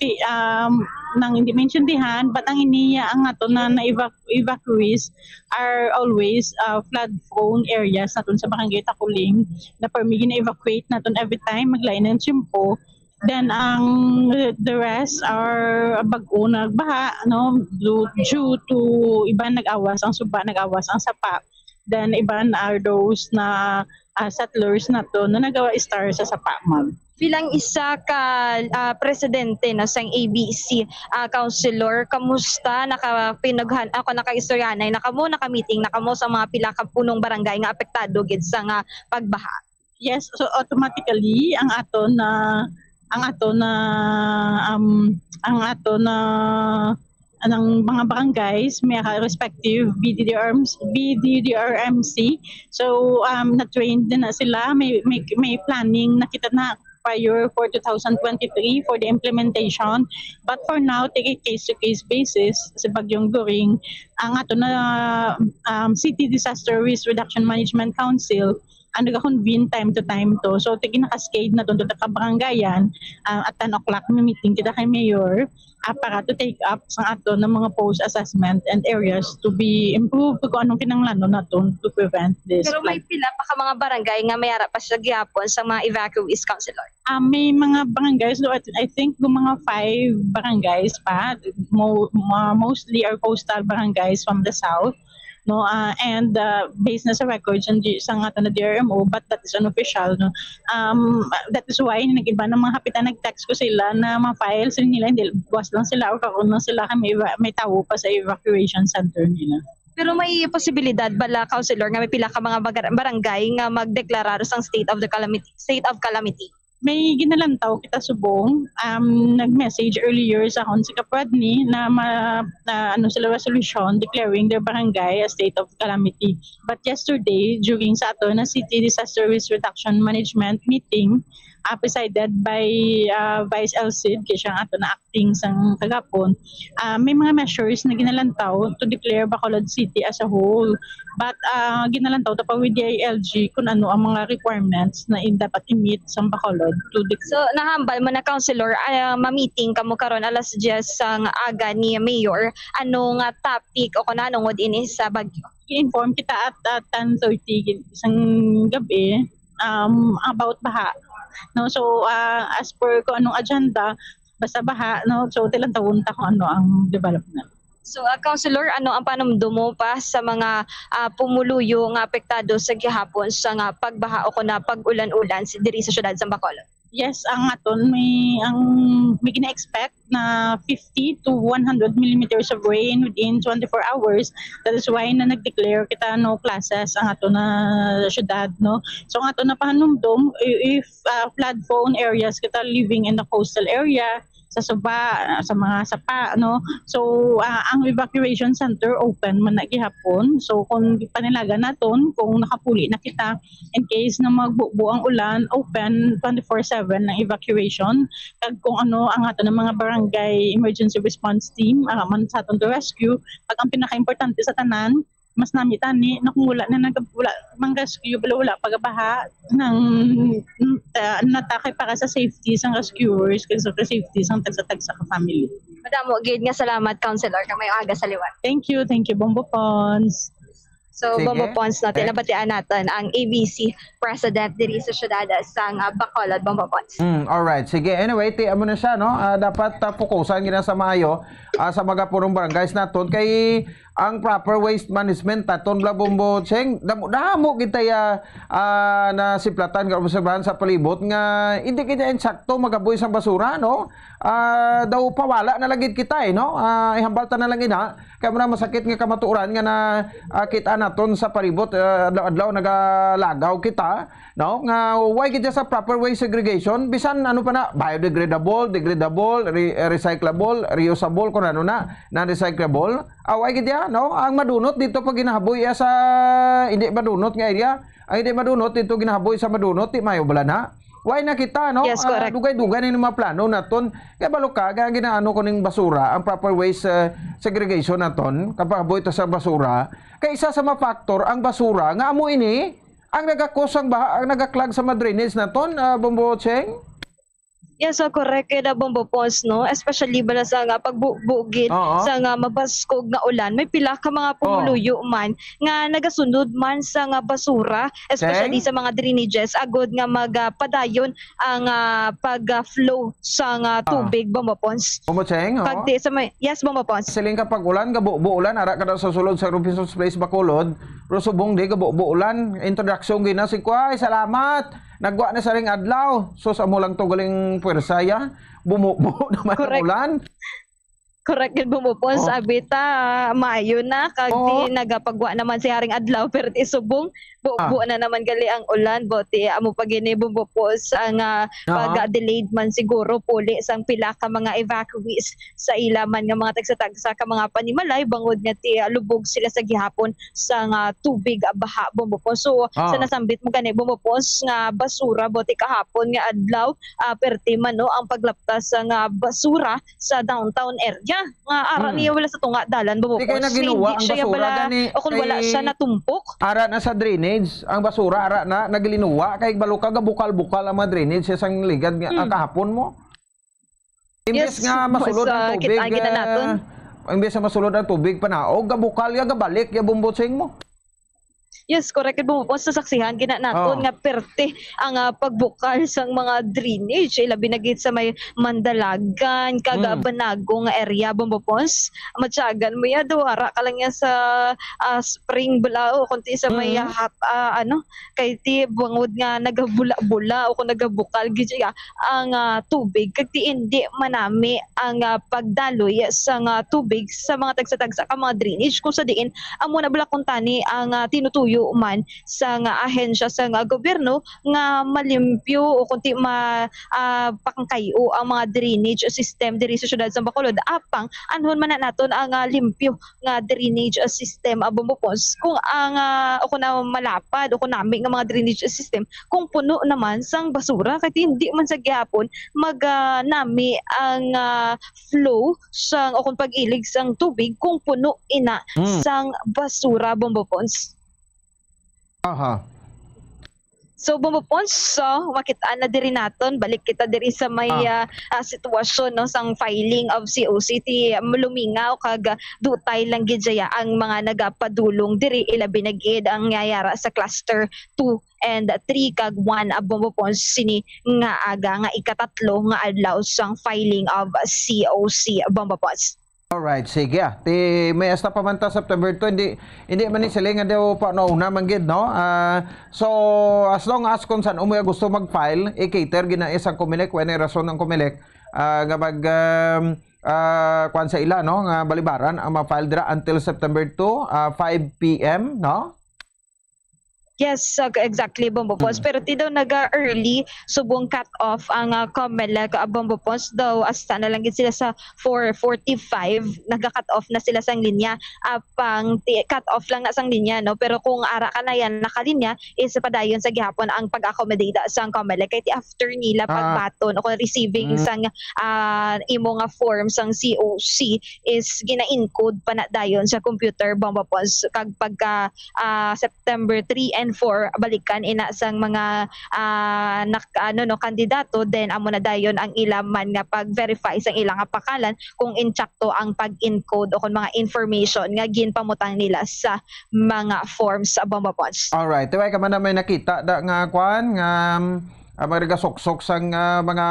nang hindi maintindihan but ang iniya ang ato na evacuees are always flood prone areas naton sa barangay Takuling na permi gina-evacuate naton every time maglain ng tiyempo. Then the rest are bag-o nagbaha no due to iban nag-awas ang suba, nag-awas ang sapa. Then iban are those na settlers nato na nagawa-star sa sapa mag. Bilang isa ka presidente na sang ABC, councilor, kamusta nakapinaghan ako nakaistoryanay nakamo naka-meeting nakamo sa mga pila ka punong barangay nga apektado gid sa nga pagbaha? Yes, so automatically ang ato na anong mga barangays may respective BDDRMC. So na-trained din na sila, may planning na kita na prior for 2023 for the implementation. But for now, take a case-to-case basis sa Bagyong Goring, ang ato na City Disaster Risk Reduction Management Council ang nag-convene time to time to. So, naka-cascade na doon sa kabarangayan at 10 o'clock may meeting kita kay Mayor para to take up sa ato ng mga post-assessment and areas to be improved kung anong kinanglanon natin to prevent this. Pero may pila pa ka mga barangay nga mayara pa sa gihapon sa mga evacuees, Councilor? May mga barangays, so I think mga 5 barangays pa, mostly are coastal barangays from the south. No, and based na sa records and sa nga na DRMO, but that is unofficial. No? That is why nag-iba ng mga kapitan nag-text ko sila na ma-file sila nila, hindi, buwas lang sila o karoon lang sila may tawo pa sa evacuation center nila. Pero may posibilidad bala, Councilor, nga may pila ka mga barangay nga magdeklarar sang state of calamity? May ginalantaw kita subong, nag-message earlier sa akong si Kapradni na sila resolution declaring their barangay a state of calamity. But yesterday, during sa ato na City Disaster Risk Reduction Management meeting, presided by Vice Elcid, kaya siya ato na acting sang kagapon, may mga measures na ginalantaw to declare Bacolod City as a whole. But ginalantaw to pa with the ILG kung ano ang mga requirements na dapat i-meet sa Bacolod. So nahambal mo na, Councilor, ma-meeting kamo karon alas 10 sang aga ni Mayor. Anong topic o kung anong ini sa Bagyo? I-inform kita at 10:30 isang gabi about baha. No, so as per kung anong agenda, basta baha, no, so tilantawon ta kung ano ang development. So, Councilor, ano ang panumdum mo pa sa mga pumuluyo nga apektado sa gihapon sa nga pagbaha o kuna pag-ulan-ulan diri sa syudad sa Bacolod? Yes, ang aton may gina-expect na 50 to 100 millimeters of rain within 24 hours. That is why na nag-declare kita no classes ang ato na syudad, no. So ang ato na panumdum, if flood-prone areas kita living in the coastal area, sa suba, sa mga sapa, no. So ang evacuation center open man na gihapon. So kung panilagan naton, kung nakapuli na kita in case na magbuo ang ulan, open 24/7 ng evacuation. Kag kung ano ang ato ng mga barangay emergency response team man sa aton to rescue, pag ang pinaka-importante sa tanan mas namitan ni nakungula na nagwala mang rescue wala pagabaha ng natakay para sa safety sang rescuers kasi sa safety sang tagsa ka family. Madamo gid nga salamat Councilor kay may aga sa liwat. Thank you Bombo Pons. So, Sige. Bombo Pons natin, nabatian natin ang ABC President diri sa syudad sang Bacolod, Bombo Pons. Alright, sige. Anyway, tiyan mo na siya, no? Dapat fokusan gina sa maayo sa mga punong barangays naton kay ang proper waste management taton bla Bombo Cheng. Damo kita na siplatan nga obserbahan sa palibot nga hindi kita insakto magaboy sa basura, no? Daw pawala na lagid kita no? Ihambalta na lang ina kay mo na masakit nga kamatuoran nga na kita naton sa palibot adlaw nagalagaw kita, no? Nga why kita sa proper waste segregation bisan ano pa na biodegradable, degradable, recyclable, reusable kung ano na non-recyclable. Why kita, no? Ang madunot dito pag ginahaboy sa hindi madunot nga area, ang hindi madunot dito ginahaboy sa madunot di mayo bala na. Why na kita, no? Yes, correct. Dugay-dugay ni mga plano naton. Kaya balo ka, kaya ginaano ko ning basura, ang proper waste segregation naton, kapag haboy ito sa basura, kaya isa sa mga factor, ang basura, nga amo ini, ang nagakosang baha, ang nagaklag sa mga drainage naton, Bombo Cheng? Yes, so correct kay Bombo Pons, no? Especially bala sa nga pagbubugid sa nga mabaskog nga ulan, may pila ka mga pumuluyo man nga nagasunod man sa nga basura, especially sa mga drainages agod nga magpadayon ang pag-flow sa nga tubig, Bombo Pons. Bombo Cheng, Pagdi sa may yes, Bombo Pons. Siling kapag ulan, gabu ulan, ara ka daw sa sulod sa Robinson's Place Bacolod, pero subong di gabu ulan, introduction gina si Kuay, salamat. Nagwa na sa ring adlaw. So sa mo lang to galing puwersaya. Bumubo naman ang ulan. Correct yun bumupon sabi ta maayo na kag di nagapagwa naman si haring adlaw pero ti subong buo na naman gali ang ulan bote amo pagini bumupos ang pag-delayed man siguro puli sang pila ka mga evacuees sa ilaman nga mga tagsa-tagsa ka mga panimalay bangod nga ti lubog sila sa gihapon sa tubig baha bumupos. So sa nasambit mo gani bumupos nga basura bote kahapon nga adlaw perti man no ang paglaptas sa basura sa downtown area nga ara niya wala sa tunga dalan bumupos. Di kayo na ginawa ang basura gani. O kung wala siya natumpok. Ara na sa drainage, ang basura ara na naglinuwa kay balo ka bukal-bukal ang mga drainage sa sang ligad nga kahapon mo. Imbes nga masulod ang tubig. Imbes nga masulod ang tubig panaog gabukal ya gabalik ya bumbotsing mo. Yes, correct. Bumupos sa saksihan, gina naton nga perte ang pagbukal sang mga drainage. Ilabi na gid sa may Mandalagan, Banago nga area, bumupos. Matyagan mo ya, duwara ka lang yan sa spring bulao, kunti sa may kay ti bangod nga nagabula-bula o kung nagabukal, gid ang tubig. Kag ti hindi manami ang pagdaloy sa tubig sa mga tagsa-tagsa ka mga drainage. Kung sa diin, amo na bala kuntani ang tinutuyo man sa ahensya sa gobyerno nga malimpyo o kunti pakangkayo ang mga drainage system diri sa syudad sa Bacolod apang anhon man naton ang limpyo nga drainage system bumupos kung ang o kung na malapad o kung nami nga mga drainage system kung puno naman sang basura kay hindi man sa gihapon nami ang flow sang o kung pag-ilig sang tubig kung puno ina sang basura bumupos. So bumupon makitaan na diri naton balik kita diri sa may sitwasyon no sang filing of COC ti lumingaw kag dutay lang gid ang mga nagapadulong diri ilabi na gid ang ngayara sa cluster 2 and 3 kag 1 bumupon sini nga aga nga ikatatlo nga adlaw sang filing of COC bumupon. Alright, sige. May hasta pa man ta September 2, hindi man ni sila nga daw pa nauna man gid, no? So, as long as kung saan umuya gusto mag-file, i-cater gina isang Comelec, when rason ng Comelec, nga kwan sa ila, no? Nga balibaran, ang ma-file dira until September 2, 5 p.m., no? Yes, exactly, Bombo Pons. Pero ti daw naga-early subong cut-off ang COMELEC, Bombo Pons. Daw, hasta na lang gid sila sa 4:45, naga-cut-off na sila sang linya. Pang cut-off lang na sang linya, no? Pero kung ara ka na yan, nakalinya, is padayon sa gihapon ang pag-accommodate sang COMELEC. Kaya ti after nila pagbaton o kung receiving sang imo nga form sang COC is gina-encode pa na dayon sa computer, Bombo Pons. Kag pagka September 3 and 4 balikan ina sang mga kandidato, then amo na dayon ang ilaman nga pag-verify sang ilang pakalan kung insakto ang pag-encode o kung mga information nga ginpamutang nila sa mga forms sa Bombo Pons. Alright, tiway ka man na may nakita da nga kwan nga magregasok-sok sang mga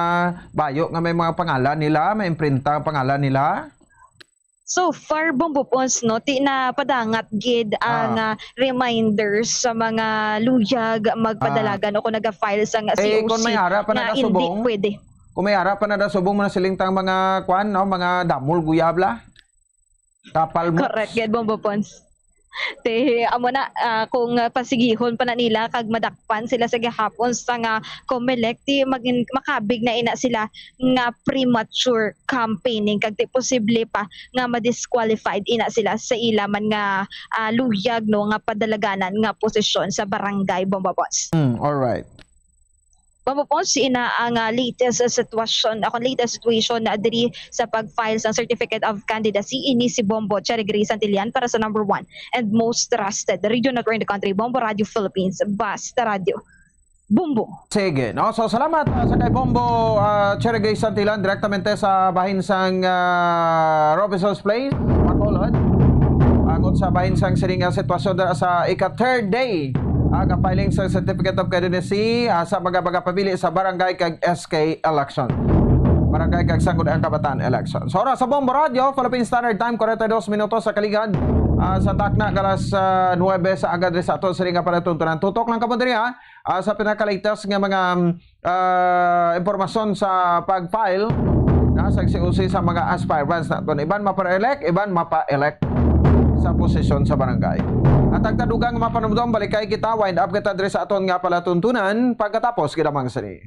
bayo nga may mga pangalan nila, may imprinta ang pangalan nila. So far, Bombo Pons, no, ti na padangat gid ang reminders sa mga luyag magpadalagan o kung naga-file sa COC kung may ara pa na hindi subong, pwede. Kung may ara pa na subong mo na silingtang mga kwan, no, mga damol guyabla. Kapal mo. Correct, gid, Bombo Pons. Te amo na kung pasigihon pa na nila kag madakpan sila sa gihapon sa nga COMELEC, ti makabig na ina sila nga premature campaigning kag ti posible pa nga ma-disqualified ina sila sa ilaman nga luyag, no, nga padalaganan nga posisyon sa barangay, Bombo Pons. All right. Bombo Pons, ina ang latest situation na diri sa pag-file sa Certificate of Candidacy. Ini si Bombo Cherry Grace Santillan para sa number 1 and most trusted radio network in the country, Bombo Radio Philippines, Basta Radio. Bombo. Sige. No? So salamat sa kay Bombo Cherry Grace Santillan direktamente sa bahin sang Robinson's Place, Bacolod. Angon sa bahin sang siring sitwasyon sa ika-third day ang filing sa Certificate of Candidacy sa mga pabili sa barangay kag SK election. Barangay kag Sangguniang Kabataan election. So oras sa Bombo Radio, Philippine Standard Time, 42 minutos sa kaligad. Sa takna galas 9 sa agad sa ato sa ringa para tuntunan. Tutok lang kamo diri sa pinaka-latest nga mga impormasyon sa pag-file sa COC sa mga aspirants naton. Iban mapa-elect, iban mapa-elect sa posisyon sa barangay. At ang tadugang mapanumdum, balikay kita, wind up kita diri sa aton nga pala tuntunan pagkatapos kinamang sini.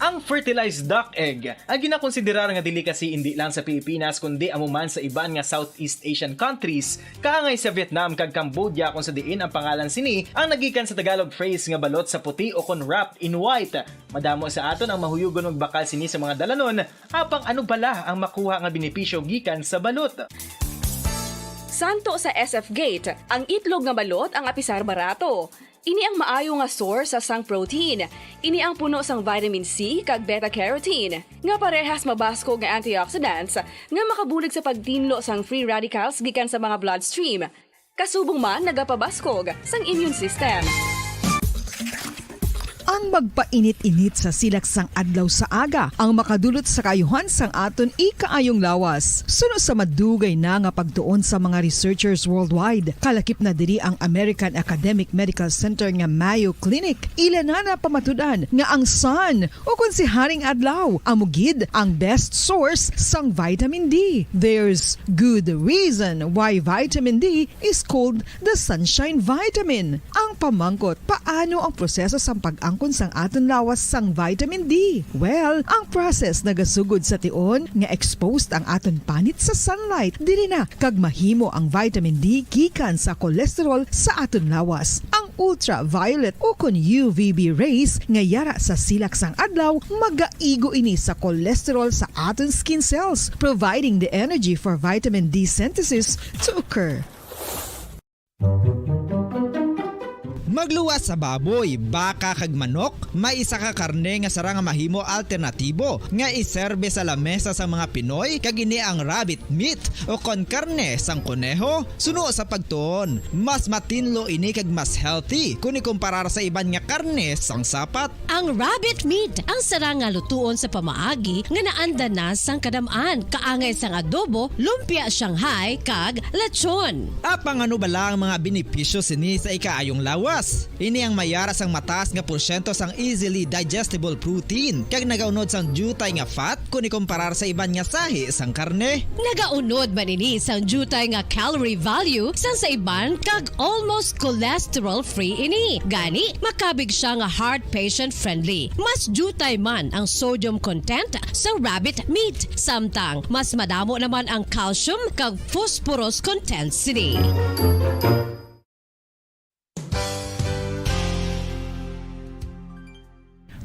Ang fertilized duck egg ang ginakonsiderar nga dili kasi hindi lang sa Pilipinas kundi amuman sa iban nga Southeast Asian countries, kaangay sa Vietnam kag Cambodia kung sa diin ang pangalan sini ang nagikan sa Tagalog phrase nga balot sa puti o kon wrapped in white. Madamo sa aton ang mahuyugon og bakal sini sa mga dalanon, apang ano bala ang makuha nga benepisyo gikan sa balot. Santo sa SF Gate, ang itlog nga balot ang apisar barato. Ini ang maayo nga source sa sang protein. Ini ang puno sang vitamin C kag beta-carotene. Nga parehas mabasko nga antioxidants nga makabulig sa pagtinlo sang free radicals gikan sa mga bloodstream. Kasubong man nagapabaskog sang immune system. Ang magpainit-init sa silaksang adlaw sa aga ang makadulot sa kayuhan sang aton ikaayong lawas. Suno sa madugay na nga pagtuon sa mga researchers worldwide, kalakip na diri ang American Academic Medical Center nga Mayo Clinic. Ila na pamatudan nga ang sun o kung si Haring Adlaw amugid ang best source sang vitamin D. There's good reason why vitamin D is called the sunshine vitamin. Ang pamangkot, paano ang proseso sang pag-angkon sang aton lawas sang vitamin D? Well, ang process nagasugod sa tion nga exposed ang aton panit sa sunlight. Dili na kag mahimo ang vitamin D gikan sa cholesterol sa aton lawas. Ang ultraviolet o kon UVB rays nga yara sa silak sang adlaw magaigo ini sa cholesterol sa aton skin cells, providing the energy for vitamin D synthesis to occur. Magluwas sa baboy, baka kag manok, may isa ka karne nga sarang mahimo alternatibo nga iserbe sa lamesa sa mga Pinoy kag ini ang rabbit meat o kon karne sang kuneho. Suno sa pagtuon, mas matinlo ini kag mas healthy kung ikumparar sa iban nga karne sang sapat. Ang rabbit meat ang sarang nga lutuon sa pamaagi nga naanda na sang kadamaan, kaangay sang adobo, lumpia Shanghai kag lechon. Apang ano bala ang mga benepisyo sini sa ikaayong lawas? gatas. Ini ang mayara sang mataas nga porsyento sang easily digestible protein kag nagaunod sang jutay nga fat kung ikumparar sa iban nga sahi sang karne. Nagaunod man ini sang jutay nga calorie value sang sa iban kag almost cholesterol-free ini. Gani, makabig siya nga heart patient friendly. Mas jutay man ang sodium content sa rabbit meat. Samtang, mas madamo naman ang calcium kag phosphorus content sini.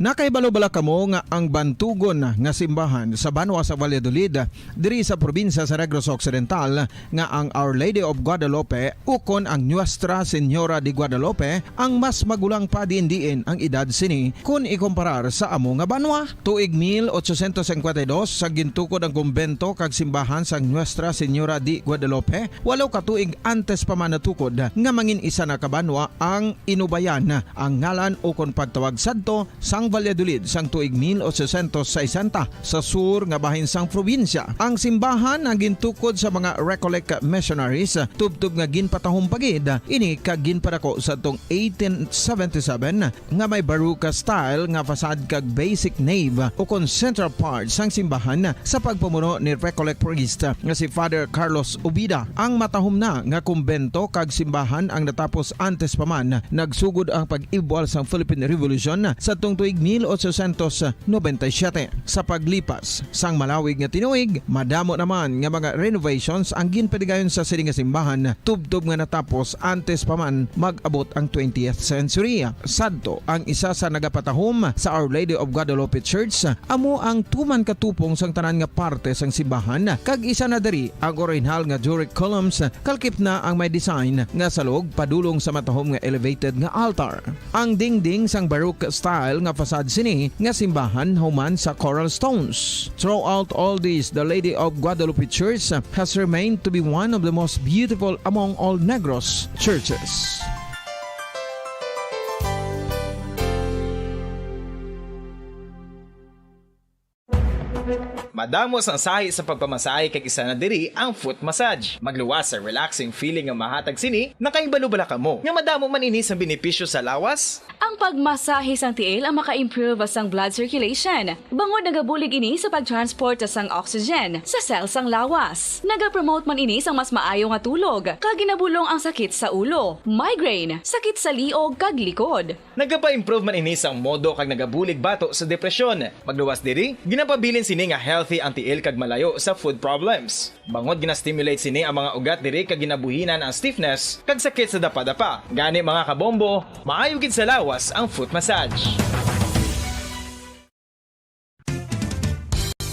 Nakaibalo-bala kamo nga ang bantugon nga simbahan sa Banwa sa Valladolid diri sa probinsya sa Negros Occidental nga ang Our Lady of Guadalupe ukon ang Nuestra Señora de Guadalupe ang mas magulang pa diin ang edad sini kung ikomparar sa amo nga banwa. Tuig 1852 sa gintukod ang kumbento kag simbahan sa Nuestra Señora de Guadalupe, walo ka tuig antes pa man natukod nga mangin isa na kabanwa ang inubayan ang ngalan ukon pagtawag sadto sang Valladolid sang tuig 1860 sa sur nga bahin sang probinsya. Ang simbahan ang gintukod sa mga Recollect missionaries tubtub nga ginpatahong pagid ini kag ginpadako sa tong 1877 nga may baroque style nga fasad kag basic nave o kon central part sang simbahan sa pagpamuno ni Recollect priest nga si Father Carlos Ubida. Ang matahom na nga kumbento kag simbahan ang natapos antes pa man nagsugod ang pag-ibwal sang Philippine Revolution sa tong tuig 1897. Sa paglipas sang malawig nga tinuig, madamo naman nga mga renovations ang ginpadigayon sa sining nga simbahan tubtob nga natapos antes pa man mag-abot ang 20th century. Sadto ang isa sa nagapatahom sa Our Lady of Guadalupe Church, amo ang tuman katupong sang tanan nga parte sang simbahan kag isa na diri ang original nga Doric columns kalkip na ang may design nga salog padulong sa matahom nga elevated nga altar. Ang dingding sang baroque style nga fasad sini nga simbahan human sa coral stones. Throughout all this, the Lady of Guadalupe Church has remained to be one of the most beautiful among all Negros churches. Madamos ang sahi sa pagpamasahe kag isa na diri ang foot massage. Magluwas sa relaxing feeling nga mahatag sini, nakaibalo-bala kamo. Nga madamo man ini sa benepisyo sa lawas. Ang pagmasahe sang tiil ang maka-improve sang blood circulation. Bangod nagabulig ini sa pagtransport sang oxygen sa cells sang lawas. Nagapromote man ini sang mas maayo nga tulog, kag ginabulong ang sakit sa ulo, migraine, sakit sa liog kag likod. Nagapa-improve man ini sang modo kag nagabulig bato sa depresyon. Magluwas diri, ginapabilin sini nga healthy ang tiil kag malayo sa food problems. Bangod gina-stimulate sini ang mga ugat diri kag ginabuhinan ang stiffness kag sakit sa dapa-dapa. Gani mga kabombo, maayo gid sa lawas ang foot massage.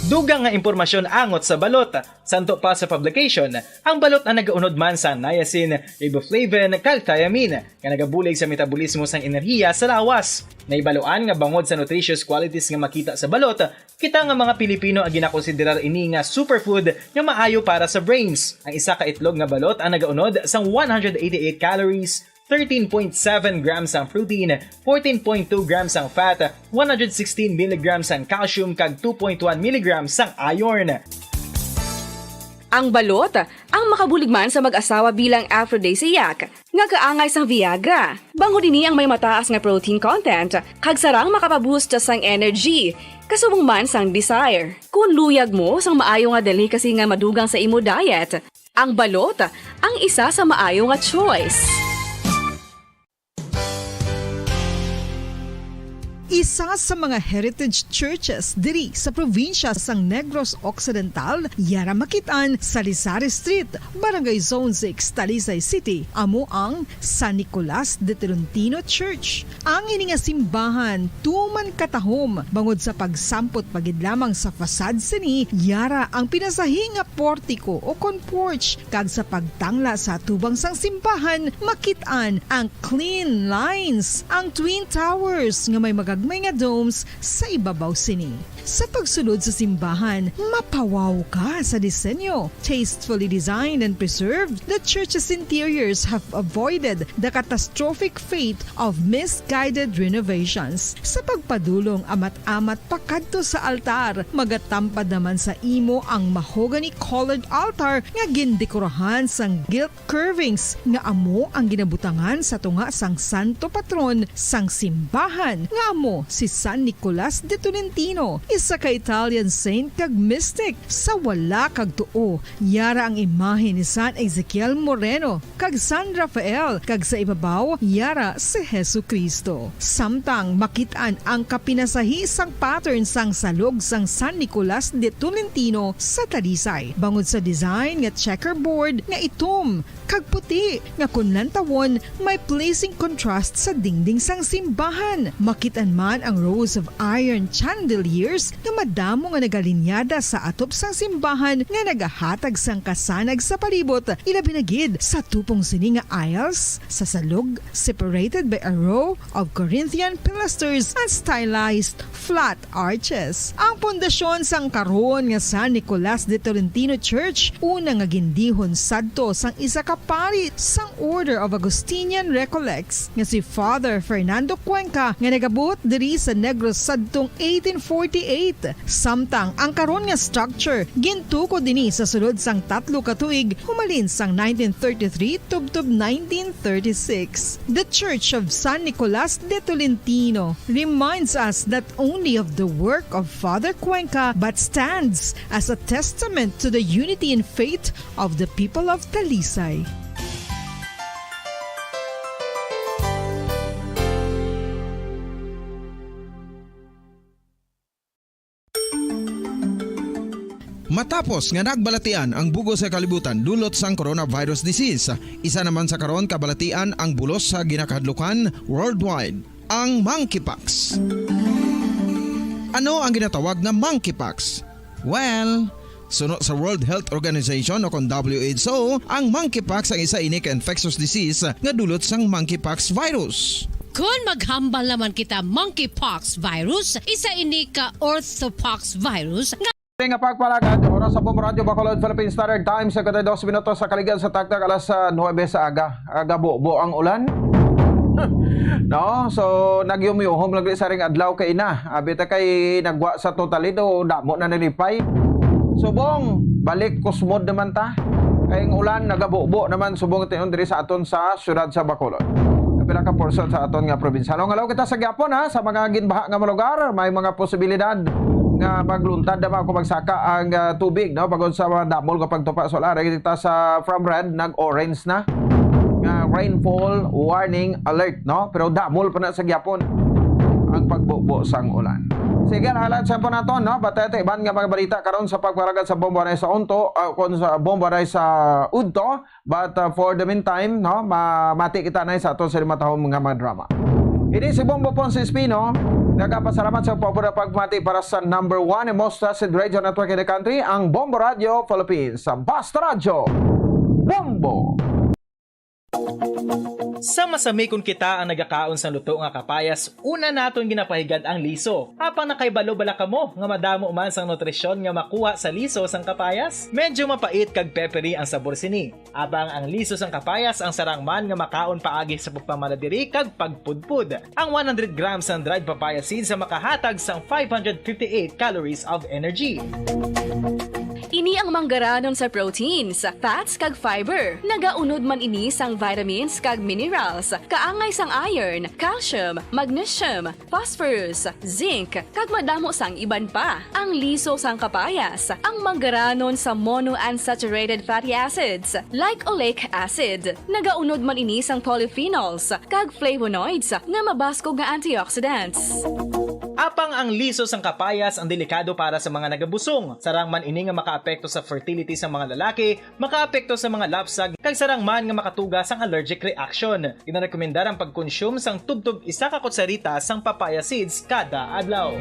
Dugang nga impormasyon angot sa balot. Santo pa sa publication, ang balot ang nagaunod man sa niacin, riboflavin, kag thiamine, nga nagabulig sa metabolismo sang enerhiya sa lawas. Naibaloan nga bangod sa nutritious qualities nga makita sa balot, kita nga mga Pilipino ang ginakonsiderar ini nga superfood nga maayo para sa brains. Ang isa ka itlog nga balot ang nagaunod sang 188 calories, 13.7 grams ang protein, 14.2 grams ang fat, 116 mg ang calcium kag 2.1 mg ang iron. Ang balot ang makabulig man sa mag-asawa bilang aphrodisiac nga kaangay sang Viagra. Bangod ini ang may mataas nga protein content kag sarang makapaboost sang energy kasubong man sang desire. Kung luyag mo sang maayo nga delicacy nga madugang sa imo diet, ang balot ang isa sa maayo nga choice. Isa sa mga heritage churches diri sa probinsya sang Negros Occidental, yara makitaan sa Lizares Street, Barangay Zone 6, Talisay City, amo ang San Nicolas de Tolentino Church. Ang ini nga simbahan tuman katahom bangod sa pagsampot pagid lamang sa fasad sini, yara ang pinasahi nga portico o kon porch kag sa pagtangla sa tubang sang simbahan makitaan ang clean lines, ang twin towers nga may magagmay nga domes sa ibabaw sini. Sa pagsunod sa simbahan, mapawaw ka sa disenyo. Tastefully designed and preserved, the church's interiors have avoided the catastrophic fate of misguided renovations. Sa pagpadulong amat-amat pakadto sa altar, magatampad naman sa imo ang mahogany colored altar nga gindekorahan sang gilt curvings nga amo ang ginabutangan sa tunga sang santo patron sang simbahan nga amo si San Nicolas de Tolentino, isa ka Italian saint kag mystic. Sa wala kag tuo, yara ang imahe ni San Ezekiel Moreno kag San Rafael, kag sa ibabaw yara si Hesu Kristo. Samtang makitaan ang kapinasahi sang pattern sang salog sang San Nicolas de Tolentino sa Talisay. Bangod sa design nga checkerboard nga itom kag puti nga kunlan tawon may pleasing contrast sa dingding sang simbahan. Makitaan man ang rows of iron chandeliers nga madamo nga nagalinyada sa atop sang simbahan nga nagahatag sang kasanag sa palibot, ilabi na gid sa tupong sini nga aisles sa salog, separated by a row of Corinthian pilasters and stylized flat arches. Ang pundasyon sang karon nga San Nicolas de Tolentino Church una nga gindihon sadto sang isa ka pari sang Order of Augustinian Recollects nga si Father Fernando Cuenca nga nagabot diri sa Negros sadtong 1848. Samtang ang karon nga structure gintuko dinhi sa sulod sang 3 ka tuig humalin sang 1933 tubtob 1936. The Church of San Nicolas de Tolentino reminds us not only of the work of Father Cuenca but stands as a testament to the unity and faith of the people of Talisay. Matapos nga nagbalatian ang bugos sa kalibutan dulot sang coronavirus disease, isa naman sa karon kabalatian ang bulos sa ginakahadlukan worldwide, ang monkeypox. Ano ang ginatawag na monkeypox? Well, sunod sa World Health Organization o kung WHO, ang monkeypox ang isa ini ka infectious disease nga dulot sang monkeypox virus. Kung maghambal naman kita monkeypox virus, isa ini ka orthopox virus nga nga pagpalagad, oras sa Bombo Radio Bacolod Philippine Standard Time, 52 minutos sa kaligyan sa taktak alas 9 sa aga. Agabubo ang ulan. No, so nagyumyuhom lang sa ring adlaw kay na. Abita kay nagwa sa totalido, damo na nilipay. Subong, balik kusmod naman ta. Kay ang ulan nagabubo naman subong tion diri sa aton sa syudad sa Bacolod. Pila ka portion sa aton nga probinsya. Ngalaw kita sa gyapon ha, sa mga ginbaha nga lugar, may mga posibilidad nga magluntad na kung magsaka ang tubig, no? Pagod sa mga damol kapag tupa solar, kita sa from red nag-orange na nga rainfall warning alert, no? Pero damol pa na sa gyapon ang pagbubo sang ulan. Sige, halat sa po nato, no? Batete ban nga mga balita karon sa pagparagat sa bomba na sa Unto, kung sa bomba na sa Udto, but for the meantime, no, mati kita na sa ato sa 5 taon mga drama. Ini si Bombo Ponce Espino, nagpapasalamat sa pagmati para sa number 1 and most trusted radio network in the country, ang Bombo Radio Philippines, sa Basta Radio, Bombo! Sa masamikon kita ang nagakaon sa luto nga kapayas, una naton ginapahigad ang liso. Apang nakaibalo bala kamo nga madamo man sang nutrisyon nga makuha sa liso sang kapayas. Medyo mapait kag peppery ang sabor sini. Abang ang liso sang kapayas ang sarang man nga makaon paagi sa pagpamaladiri kag pagpudpud. Ang 100 grams ng dried papaya seeds sa makahatag sang 558 calories of energy. Ini ang manggaranon sa proteins, fats kag fiber. Nagaunod man ini sang vitamins kag minerals, kaangay sang iron, calcium, magnesium, phosphorus, zinc, kag madamo sang iban pa. Ang liso sang kapayas, ang manggaranon sa monounsaturated fatty acids like oleic acid. Nagaunod man ini sang polyphenols kag flavonoids nga mabaskog nga antioxidants. Apang ang liso sang kapayas ang delikado para sa mga nagabusong. Sarang man ini nga makaapekto sa fertility sa mga lalaki, makaapekto sa mga lapsag, kag sarang man nga makatuga sang allergic reaction. Ginarekomendar ang pagkonsume sang tubtub 1 ka kutsarita sang papaya seeds kada adlaw.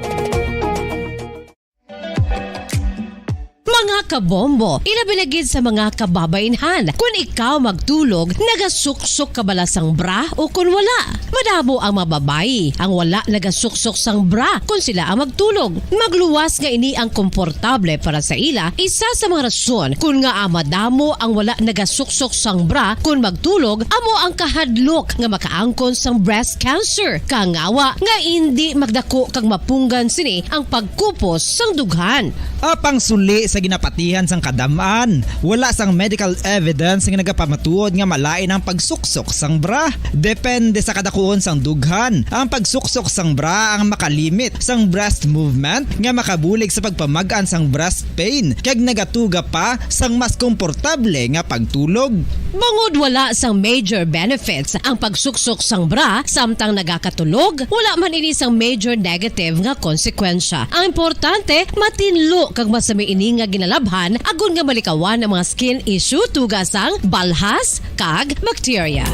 Mga kabombo, ilabinagid sa mga kababainhan. Kung ikaw magtulog, nagasuksok ka bala sang bra o kung wala. Madamo ang mababayi ang wala nagasuksok sang bra kung sila ang magtulog. Magluwas nga ini ang komportable para sa ila, isa sa mga rason kung nga madamo ang wala nagasuksok sang bra kung magtulog, amo ang kahadlok nga makaangkon sang breast cancer. Kangawa nga hindi magdako kag mapunggan sini ang pagkupos sang dughan. Apang suli sa ginapatihan sang kadamaan, wala sang medical evidence nga nagapamatuod nga malain ang pagsuksok sang bra. Depende sa kadakuon sang dughan. Ang pagsuksok sang bra ang makalimit sang breast movement nga makabulig sa pagpamagaan sang breast pain kag nagatuga pa sang mas komportable nga pagtulog. Bangod wala sang major benefits ang pagsuksok sang bra samtang nagakatulog, wala man ini sang major negative nga konsekwensya. Ang importante, matinlo kag masami ini nga ginalabhan agon nga malikawan ang mga skin issue tugas sang balhas kag bacteria.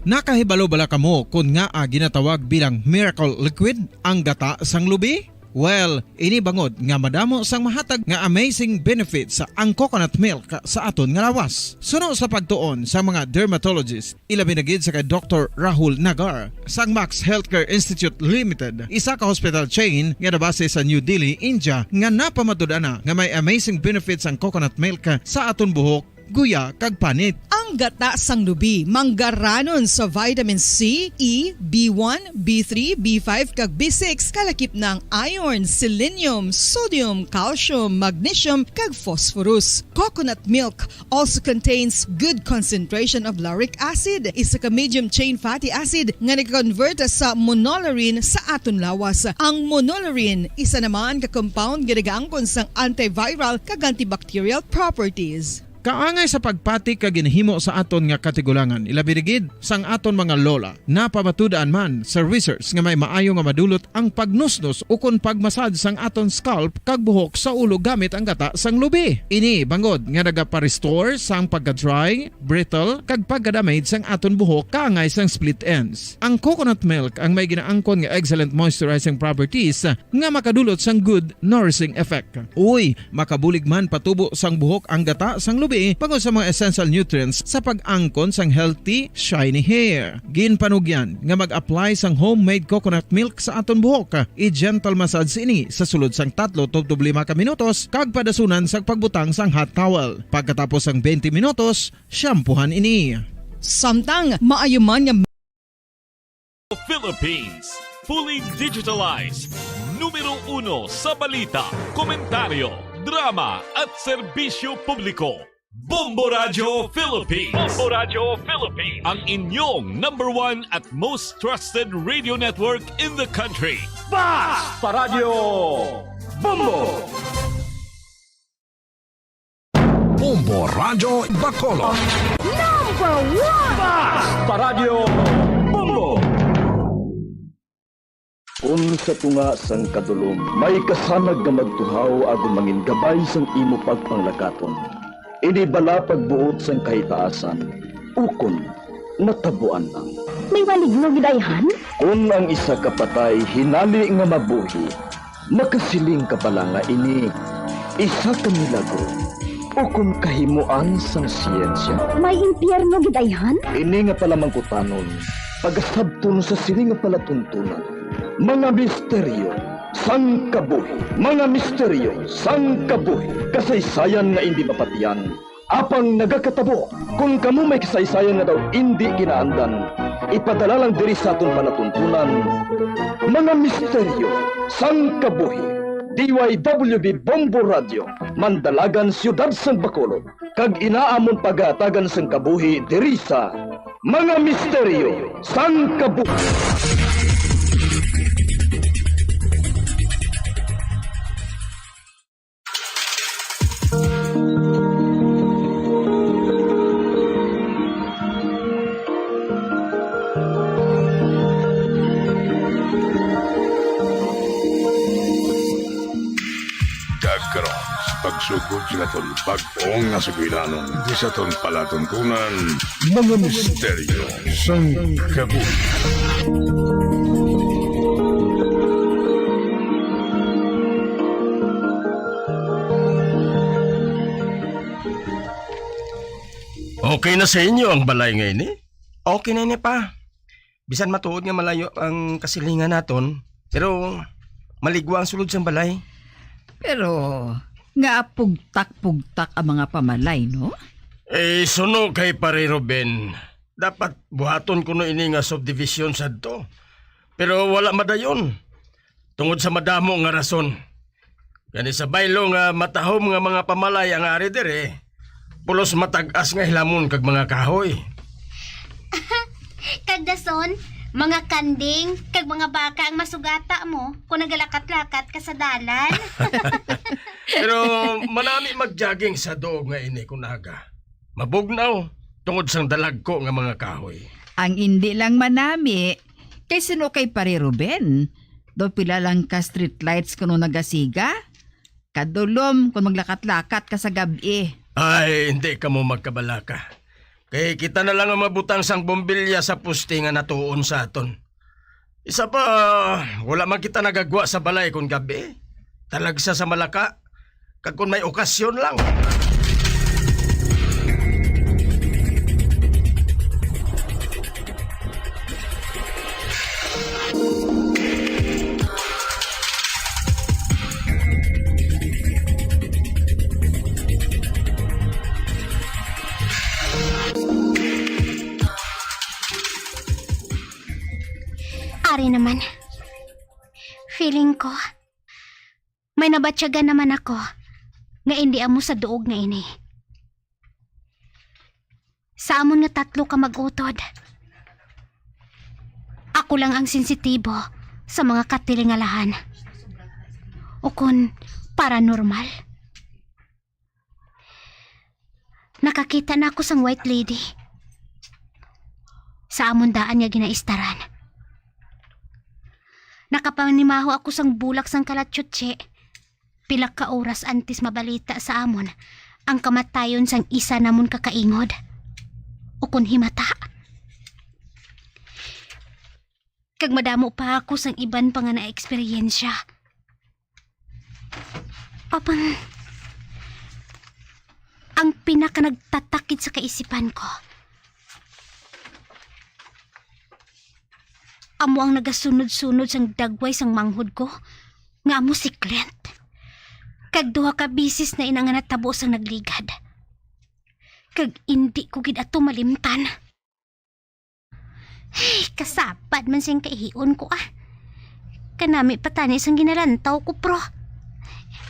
Nakahibalo bala kamo kung nga ginatawag bilang miracle liquid ang gata sang lubi? Well, ini bangod nga madamo sang mahatag nga amazing benefits sa ang coconut milk sa aton nga lawas. Suno sa pagtuon sa mga dermatologist, ilabinagid sa kay Dr. Rahul Nagar sang Max Healthcare Institute Limited, isa ka hospital chain nga nabase sa New Delhi, India, nga napamatud-ana nga may amazing benefits ang coconut milk sa aton buhok, guya kag panit. Ang gata sang lubi manggaranon sa vitamin C, E, B1, B3, B5 kag B6 kalakip ng iron, selenium, sodium, calcium, magnesium kag phosphorus. Coconut milk also contains good concentration of lauric acid, isa ka medium chain fatty acid nga nag-convert sa monolarin sa aton lawas. Ang monolarin isa naman ka compound nga nagaangkon sang antiviral kag antibacterial properties. Kaangay sa pagpati ka ginhimo sa aton nga katigulangan, ilabirigid sang aton mga lola, napamatudan man sa research nga may maayo nga madulot ang pagnusnos o kon pagmasad sang aton scalp kag buhok sa ulo gamit ang gata sang lubi. Ini bangod nga nagapa-restore sang pagka-dry, brittle kag pagka-damage sang aton buhok kaangay sang split ends. Ang coconut milk ang may ginaangkon nga excellent moisturizing properties nga makadulot sang good nourishing effect. Uy, makabulig man patubo sang buhok ang gata sang lubi pagod sa mga essential nutrients sa pag-angkon sang healthy, shiny hair. Ginpanugyan nga mag-apply sang homemade coconut milk sa aton buhok. I-gentle massage ini sa sulod sang 3-5 ka minutos kag padasunan sang pagbutang sang hot towel. Pagkatapos sang 20 minutos, shampoohan ini. Samtang maayuman nga Philippines, fully digitalized. Numero 1 sa balita, komentaryo, drama at serbisyo publiko. Bombo Radio Philippines. Bombo Radio Philippines. Ang inyong #1 at most trusted radio network in the country. Basta Radio Bombo! Bombo Radio Bacolod. #1! Basta Radio Bombo! Unsa tunga sang kadulom, may kasanag nga magtuhaw agon mangin gabay sang imo pagpanglakaton. Ini bala pagbuot sang kahitaasan, ukon natabuan lang. May waligno gidayhan? Kung ang isa ka patay hinali nga mabuhi, makasiling ka pala nga ini isa ka milagro o kung kahimuan sang siyensya. May impyerno gidayhan? Ini nga pala mangkutanon, pagasabton sa sili nga palatuntunan. Mga misteryo sang kabuhi, mga misteryo sang kabuhi, kasaysayan nga hindi mapatiyan. Apang nagakatabo, kung kamo may kasaysayan nga daw hindi kinaandan, ipadala lang diri sa aton palatuntunan. Mga misteryo sang kabuhi, DYWB Bombo Radio, Mandalagan, Siyudad sang Bacolod, kag inaamon pagatagan sang kabuhi diri sa Mga Misteryo sang Kabuhi. Pagsugod sa aton pagtuong nga sugilanon di sa aton palatuntunan, mga misteryo sang kabuhi. Okay na sa inyo ang balay ngayon eh? Okay na ini pa. Bisan matuod nga malayo ang kasilingan naton, pero maligwa ang sulod sang balay. Pero nga pugtak-pugtak ang mga pamalay, no? Suno kay pare Ruben. Dapat buhaton ko no ini nga subdivision sa to. Pero wala madayon. Tungod sa madamo nga rason. Gani sa baylo nga matahom nga mga pamalay ang ari dire. Pulos matag-as nga hilamon kag mga kahoy. Kagdason, mga kanding, kag mga baka ang masugata mo kung nagalakat-lakat ka sa dalan. Pero manami mag-jogging sa doog nga ini kunaga. Mabugnaw tungod sang dalag ko nga mga kahoy. Ang hindi lang manami, kay sino kay pare Ruben? Do pila lang ka street lights kuno nagasiga? Kadulom kung maglakat-lakat ka sa gabi. Ay, hindi ka mo magkabalaka. Kay kita na lang ang mabutang sang bombilya sa puste nga natuon sa aton. Isa pa, wala man kita nagagwa sa balay kung gabi. Talagsa sa malaka. Kag kung may okasyon lang. Ari naman. Feeling ko, may nabatyagan naman ako nga hindi amo sa duog nga ini. Sa amon nga tatlo ka mag-utod. Ako lang ang sensitibo sa mga katilingalahan. O kun paranormal. Nakakita na ako sang white lady. Sa amon daan nga ginaistaran. Nakapanimaho ako sang bulak sang kalatsutse. Pila ka oras antes mabalita sa amon ang kamatayon sang isa namon kakaingod. O kun himata. Kag madamo pa ako sang iban pa nga na eksperyensya. Apang ang pinaka nagtatakid sa kaisipan ko. Amo ang nagasunod-sunod sang dagway sang manghod ko, nga amo si Clint. Kag duha ka bisis na inang natabo sang nagligad. Kag hindi ko gid ato malimtan. Ay, kasapad man siyang kaihion ko ah. Kanami patani sang ginalantaw ko pro.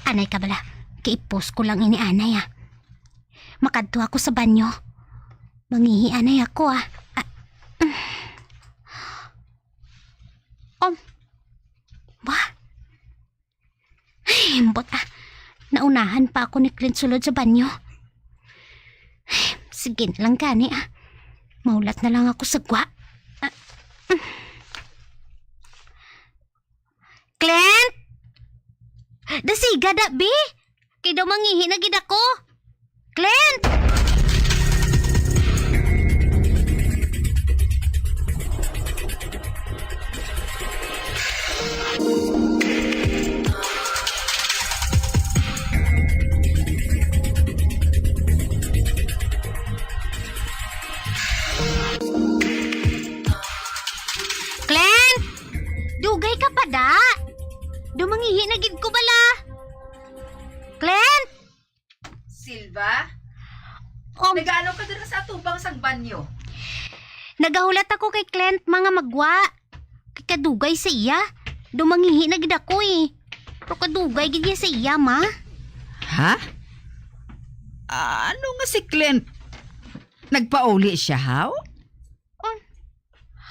Anay ka bala, kaipos ko lang ini anay ah. Makadto ako sa banyo. Mangihi anay ako ah. Ba? Ay, mbot ah. Naunahan pa ako ni Clint sulod sa banyo. Ay, sige na lang gani ah. Maulat na lang ako sa gwa. Clint! Dasiga da, bi? Kay daw mangihi na gid ako. Clint! Dugay ka pa da. Dumangihi na gid ko bala. Clint! Silva? Nagaano ka dito sa atubang sang banyo? Nagahulat ako kay Clint mga magwa. Kay kadugay sa iya. Dumangihi na gid ako eh. Pero kadugay gid sa iya ma. Ha? Ano nga si Clint? Nagpauli siya, haw?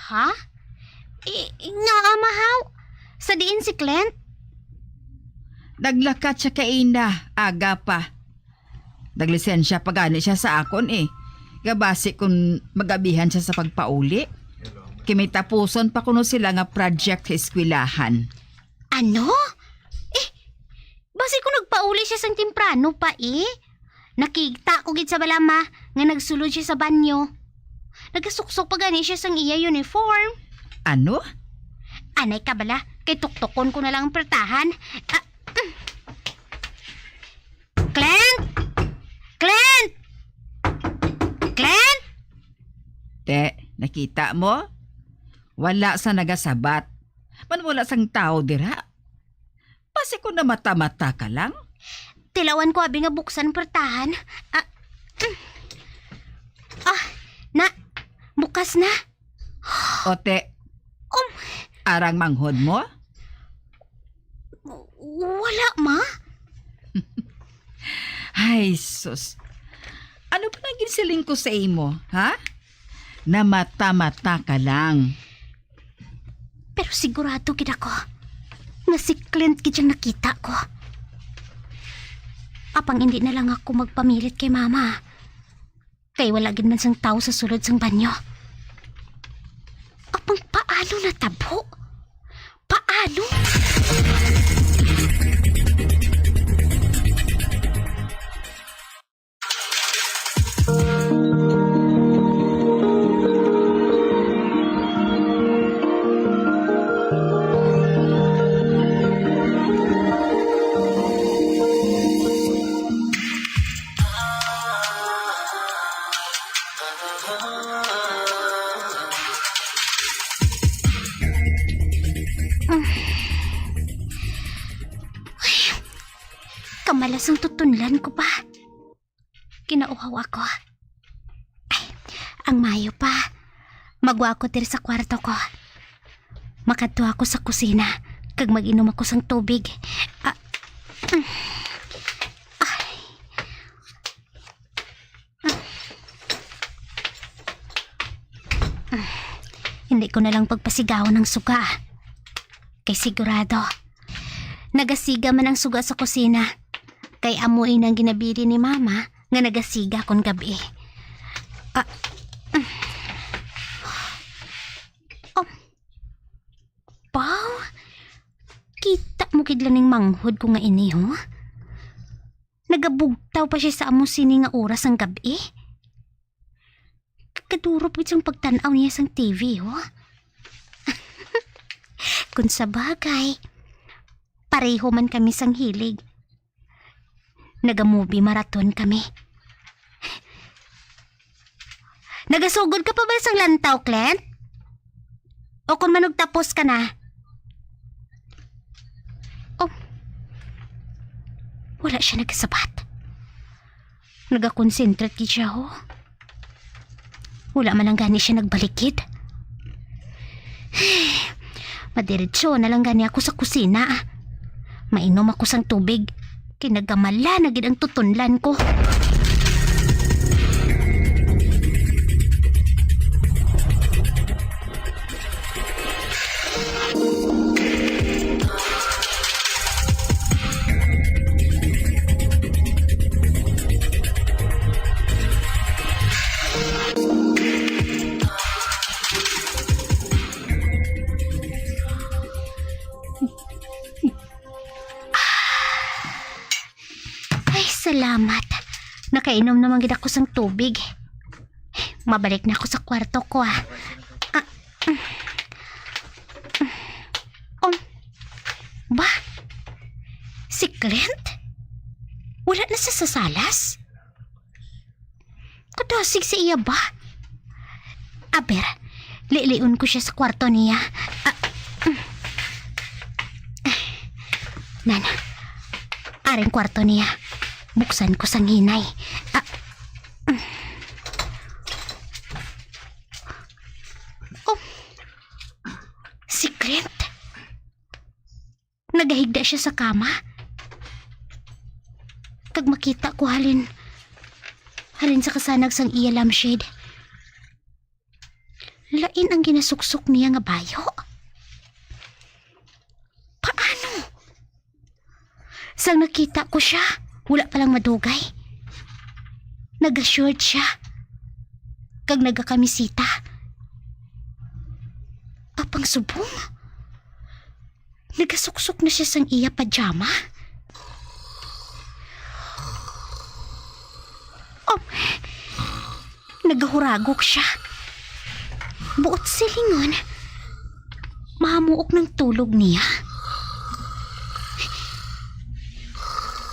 Ha? Nga amahaw. Sa diin si Clint? Naglakat siya kay ina, aga pa. Naglisensya pagani siya sa akon eh. Gabasi kung magabihan siya sa pagpauli. Kimitapuson pa kuno sila nga project sa eskwelahan. Ano? Basi ko nagpauli siya sang temprano pa eh. Nakita ko gid sa balama nga nagsulod siya sa banyo. Nagasuksok pa gani siya sang iya uniform. Ano? Anay ka bala, kay tuktokon ko na lang ang pertahan. Clint! Clint! Clint! Te, nakita mo? Wala sa nagasabat. Man wala sang tao dira. Pasi ko na mata-mata ka lang. Tilawan ko abi nga buksan portahan. Na, bukas na. Ote, arang manghod mo? Wala, ma. Ay, sus. Ano pa nang ginsiling ko sa imo, ha? Na mata-mata ka lang. Pero sigurado gid ako nga si Clint gid siyang nakita ko. Apang hindi na lang ako magpamilit kay mama. Kay wala gid man sang tao sa sulod sang banyo. Apang paano natabo? Paano? Kamalas ang tutunlan ko pa. Kinauhaw ako. Ay, ang mayo pa. Magwa ako diri sa kwarto ko. Makadto ako sa kusina kag mag-inom ako sang tubig. Hindi ko na lang pagpasigawan ng suga. Kay sigurado, nagasiga man ang suga sa kusina. Kay amoy nang ginabiri ni mama nga nagasiga kon gabi. Pau, kita mo kidlaning manghod ko nga ini, ho? Nagabugtaw pa siya sa amo sini nga oras ang gabi. Kadurop gid sang pagtan-aw niya sang TV, ho? Kung sa bagay, pareho man kami sang hilig. Naga-movie marathon kami. Nagasugod ka pa ba sang lantaw, Clint? O kung manugtapos ka na? Oh, wala siya nagsabat. Nagakonsentrate siya, ho. Wala man lang gani siya nagbalikid. Madiretso na lang gani ako sa kusina. Mainom ako sang tubig. Kinagamala na gid ang tutunlan ko. Salamat. Nakainom naman gid ako sang tubig. Mabalik na ako sa kwarto ko, Ba? Si Clint? Wala na sa sasalas? Kadasig sa iya ba? Aber, liliun ko siya sa kwarto niya. Nana, aring kwarto niya. Buksan ko sang hinay. Si Clint. Nagahigda siya sa kama. Kag makita ko halin sa kasanag sang iya lampshade. Lain ang ginasuksok niya nga bayo. Paano? Sang nakita ko siya, wala palang madugay. Nag-short siya. Kag nagakamisita. Apang subong. Nagasuksok na siya sang iya pajama. Nagahuragok siya. Buot silingon. Mahamuok ng tulog niya.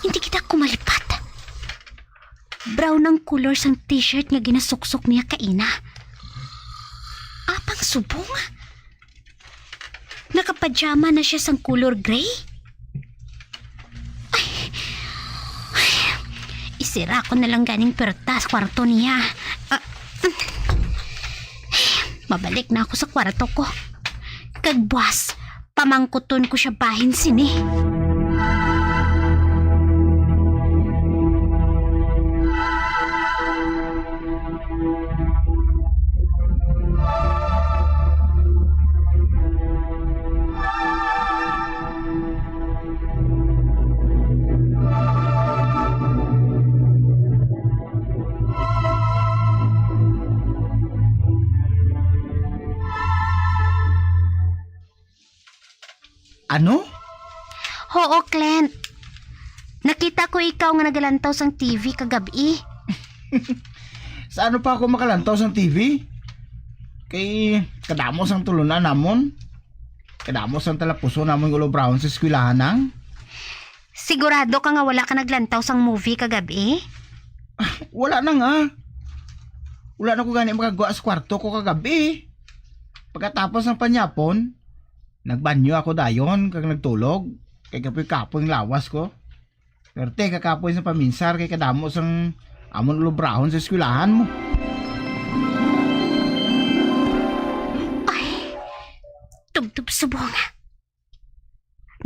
Hindi kita kumalipat. Brown ang color sang t-shirt nga ginasuksok niya kaina. subong. Nakapajama na siya sang color gray. Isira ko na lang ganing pertas kwarto niya. Mabalik na ako sa kwarto ko. Kagbuas, pamangkuton ko siya bahin sini. Ano? Oo, Clint. Nakita ko ikaw nga nagalantaw sang TV kagabi. Sa ano pa ako makalantaw sa TV? Kay kadamos ang tulunan namon. Kadamos ang talapuso namon Ulo Brown sa eskwelahan nang. Sigurado ka nga wala ka naglantaw sang movie kagabi? Wala na nga. Wala na ko gani makagawa sa kwarto ko kagabi. Pagkatapos ng panyapon, nagbanyo ako dayon kag nagtulog. Kay kapoy-kapoy lawas ko. Perte kakapoy sa paminsar kay kadamos ang amon Ulo Brown sa eskwelahan mo. Tugtub subong.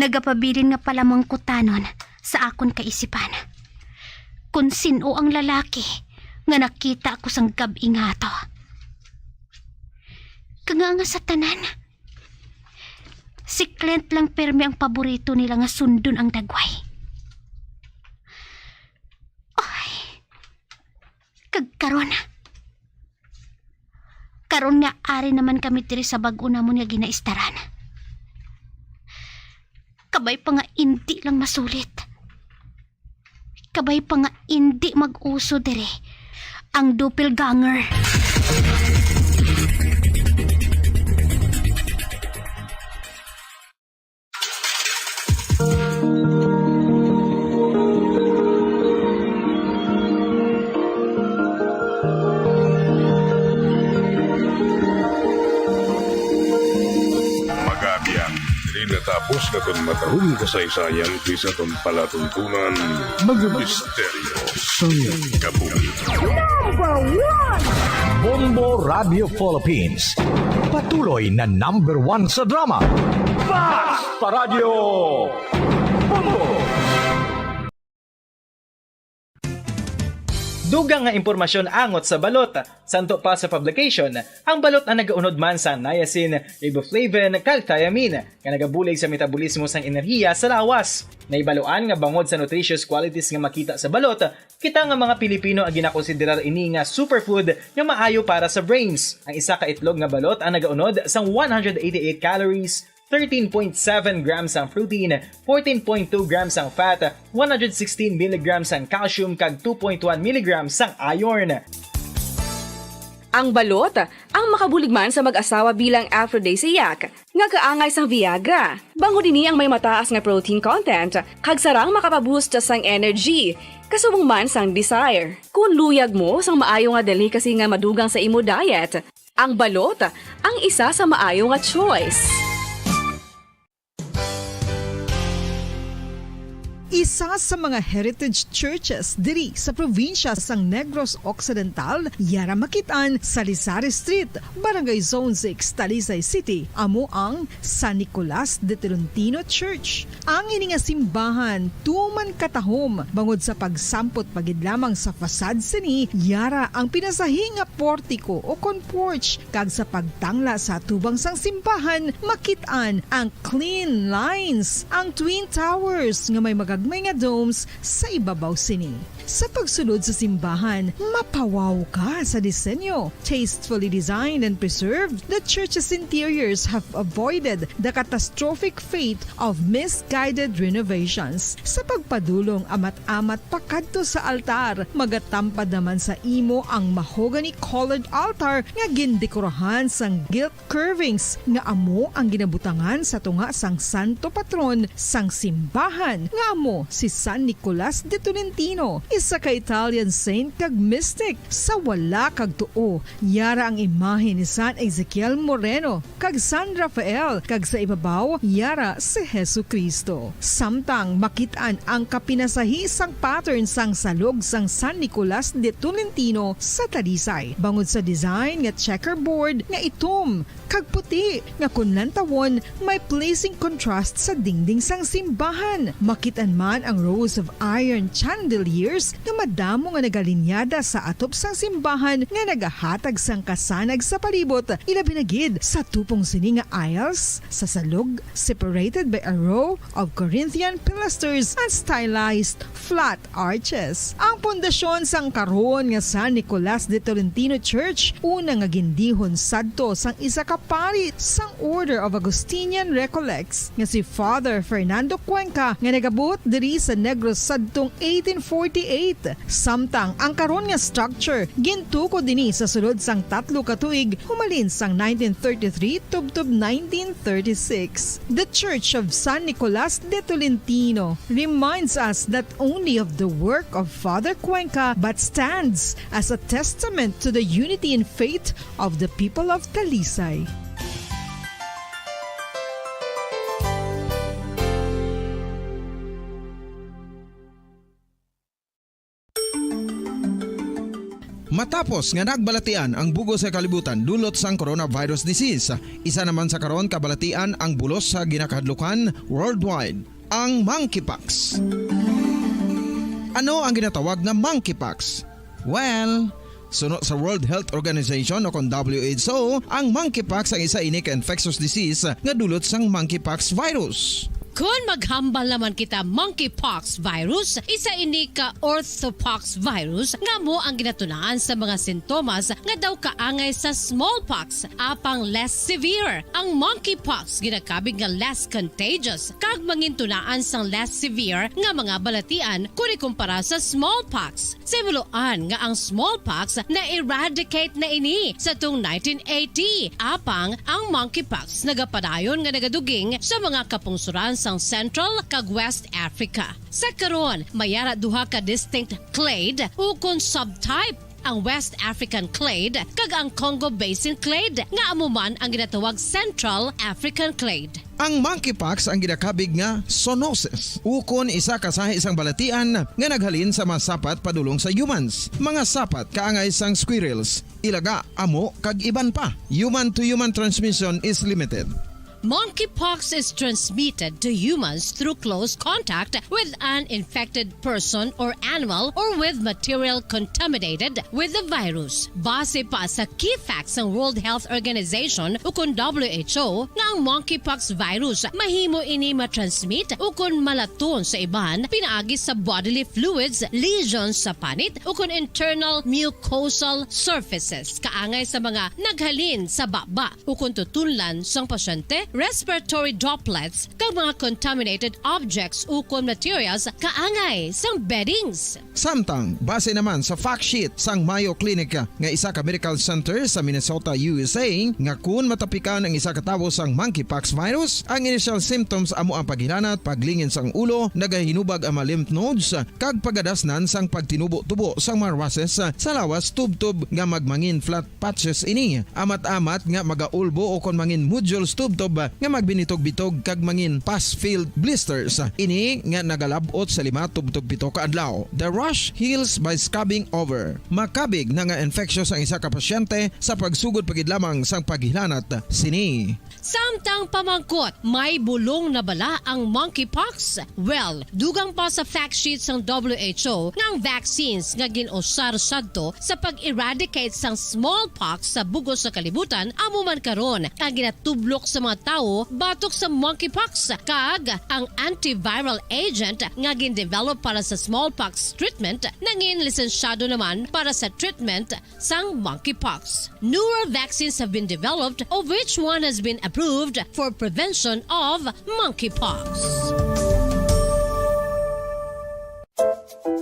Nagapabilin nga pala mang kutanon sa akon kaisipan. Kung sino ang lalaki nga nakita ko sang gabi nga to. Kanga nga sa tanan. Si Clint lang permi ang paborito nila nga sundon ang dagway. Ay, kagkaron. Karon nga ari naman kami diri sa bag-o namon nga ginaistaran. Kabay pa nga hindi lang masulit. Kabay pa nga hindi mag-uso diri ang doppelganger. Tapos na kung matahong kasaysayan kaysa itong palatuntunan, mga misteryo sa kabuhi. Number 1! Bombo Radio Philippines. Patuloy na number 1 sa drama. Fast Radio Bombo! Dugang nga impormasyon angot sa balot. Santo pa sa publication, ang balot ang nagaunod man sa niacin, riboflavin, kag thiamine, nga nagabulig sa metabolismo sang enerhiya sa lawas. Naibaluan nga bangod sa nutritious qualities nga makita sa balot, kita nga mga Pilipino ang ginakonsiderar ini nga superfood nga maayo para sa brains. Ang isa ka itlog nga balot ang nagaunod sang 188 calories, 13.7 grams ang protein, 14.2 grams ang fat, 116 mg ang calcium kag 2.1 mg ang iron. Ang balot, ang makabuligman sa mag-asawa bilang aphrodisiac, nga kaangay sang Viagra. Bango dini ang may mataas nga protein content, kag sarang makapaboost sang energy, kasubong man sang desire. Kung luyag mo sang maayo nga delicacy nga madugang sa imo diet, ang balot, ang isa sa maayo nga choice. Isa sa mga heritage churches diri sa probinsya sang Negros Occidental, yara makitaan sa Lizares Street, Barangay Zone 6, Talisay City, amo ang San Nicolas de Tolentino Church. Ang ini nga simbahan tuman katahom bangod sa pagsampot pagid lamang sa fasad sini, yara ang pinasahi nga portiko o kon porch, kag sa pagtangla sa tubang sang simbahan makitaan ang clean lines, ang twin towers nga may magagmay nga domes sa ibabaw sini. Sa pagsulod sa simbahan, mapawaw ka sa disenyo. Tastefully designed and preserved, the church's interiors have avoided the catastrophic fate of misguided renovations. Sa pagpadulong amat-amat pakadto sa altar, magatampad naman sa imo ang mahogany colored altar nga gindekorahan sang gilt curvings nga amo ang ginabutangan sa tunga sang santo patron sang simbahan nga amo si San Nicolas de Tolentino. Isa ka Italian saint kag mystic sa wala kag tuo. Yara ang imahe ni San Ezekiel Moreno kag San Rafael kag sa ibabaw yara si Hesu Kristo. Samtang makitaan ang kapinasahisang pattern sang salog sang San Nicolas de Tolentino sa Talisay. Bangod sa design nga checkerboard nga itom kag puti nga kunlan tawon may placing contrast sa dingding sang simbahan. Makitaan man ang rows of iron chandeliers nga madamo nga nagalinyada sa atop sang simbahan nga nagahatag sang kasanag sa palibot. Ilabi na gid sa tupong sini nga aisles sa salog separated by a row of Corinthian pilasters and stylized flat arches. Ang pundasyon sang karon nga San Nicolas de Tolentino Church una nga gindihon sadto sang isa ka pari sang Order of Augustinian Recollects nga si Father Fernando Cuenca nga nagabot diri sa Negros sadtong 1848. Samtang ang karon nga structure gintuko dinhi sa sulod sang 3 ka tuig humalin sang 1933 tubtob 1936. The Church of San Nicolas de Tolentino reminds us not only of the work of Father Cuenca but stands as a testament to the unity and faith of the people of Talisay. Matapos nga nagbalatian ang bugos sa kalibutan dulot sang coronavirus disease, isa naman sa karon kabalatian ang bulos sa ginakahadlukan worldwide, ang monkeypox. Ano ang ginatawag na monkeypox? Well, sunod sa World Health Organization o kung WHO, ang monkeypox ang isa ini ka infectious disease nga dulot sang monkeypox virus. Kung maghambal naman kita monkeypox virus, isa ini ka orthopox virus nga mo ang ginatunaan sa mga sintomas nga daw kaangay sa smallpox, apang less severe. Ang monkeypox ginakabig nga less contagious kag mangintunaan sang less severe nga mga balatian kung ikumpara sa smallpox. Simuloan nga ang smallpox na eradicate na ini sa tung 1980, apang ang monkeypox nagapadayon nga nagaduging sa mga kapungsuran sang Central kag West Africa. Sa karon, mayara duha ka distinct clade ukon subtype, ang West African clade kag ang Congo Basin clade nga amuman ang ginatawag Central African clade. Ang monkeypox ang ginakabig nga zoonosis, ukon isa ka sa isang balatian nga naghalin sa mga sapat padulong sa humans. Mga sapat kaangay sang squirrels, ilaga, amo kag iban pa. Human to human transmission is limited. Monkeypox is transmitted to humans through close contact with an infected person or animal or with material contaminated with the virus. Base pa sa key facts ng World Health Organization ukon WHO nga ang monkeypox virus mahimo ini matransmit ukon malaton sa iban pinaagi sa bodily fluids, lesions sa panit ukon internal mucosal surfaces kaangay sa mga naghalin sa baba ukon tutunlan sang pasyente, respiratory droplets kag mga contaminated objects ukon materials kaangay sang beddings. Samtang base naman sa fact sheet sang Mayo Clinic nga isa ka medical center sa Minnesota, USA, nga kun matapikan ang isa ka tawo sang monkeypox virus, ang initial symptoms amo ang paghilanat, paglingin sang ulo, nagahinubag ang mga lymph nodes kag pagadasnan sang pagtinubo-tubo sang mga rashes sa lawas tubtob nga magmangin flat patches ini. Amat-amat nga magaulbo o kon mangin nodules tubtob nga magbinitog-bitog kag mangin pus-filled blisters. Ini nga nagalabot sa 5 tubtob 7 ka adlaw. The rash heals by scabbing over. Makabig na nga infectious ang isa ka pasyente sa pagsugod pagid lamang sang paghilanat sini. Samtang pamangkot, may bulong na bala ang monkeypox? Well, dugang pa sa fact sheets ng WHO nga ang vaccines nga ginusar sadto sa pag-eradicate sang smallpox sa bugos sa kalibutan amo man karon ang ginatublok sa mga tao batok sa monkeypox kag ang antiviral agent nga gin-develop para sa smallpox treatment nangin lisensyado naman para sa treatment sang monkeypox. Newer vaccines have been developed of which one has been approved for prevention of monkeypox.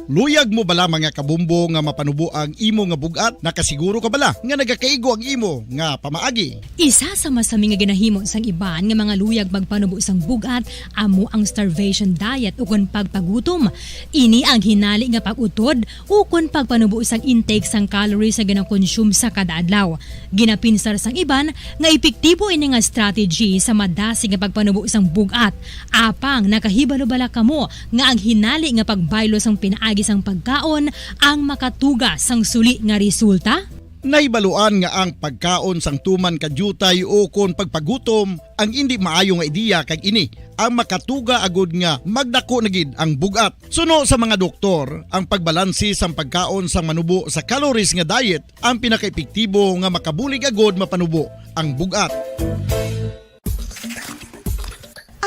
Luyag mo bala mga kabumbo nga mapanubo ang imo nga bugat? Nakasiguro ka bala nga nagakaigo ang imo nga pamaagi? Isa sa masami nga ginahimo sang iban nga mga luyag magpanubo sang bugat amo ang starvation diet ukon pagpagutom. Ini ang hinali nga pag-utod ukon pagpanubo sang intake sang calories nga gina-consume sa kada adlaw. Ginapinsar sang iban nga epektibo ini nga strategy sa madasi nga pagpanubo sang bugat. Apang nakahibalo bala kamo nga ang hinali nga pagbaylo sang pinaagi sang pagkaon ang makatuga sang suli nga resulta? Naibaluan nga ang pagkaon sang tuman kadyutay o kon pagpagutom ang hindi maayo nga ideya kag ini ang makatuga agud nga magdako na gid ang bugat. Suno sa mga doktor, ang pagbalansi sang pagkaon sang manubo sa calories nga diet ang pinakaepektibo nga makabulig agud mapanubo ang bugat.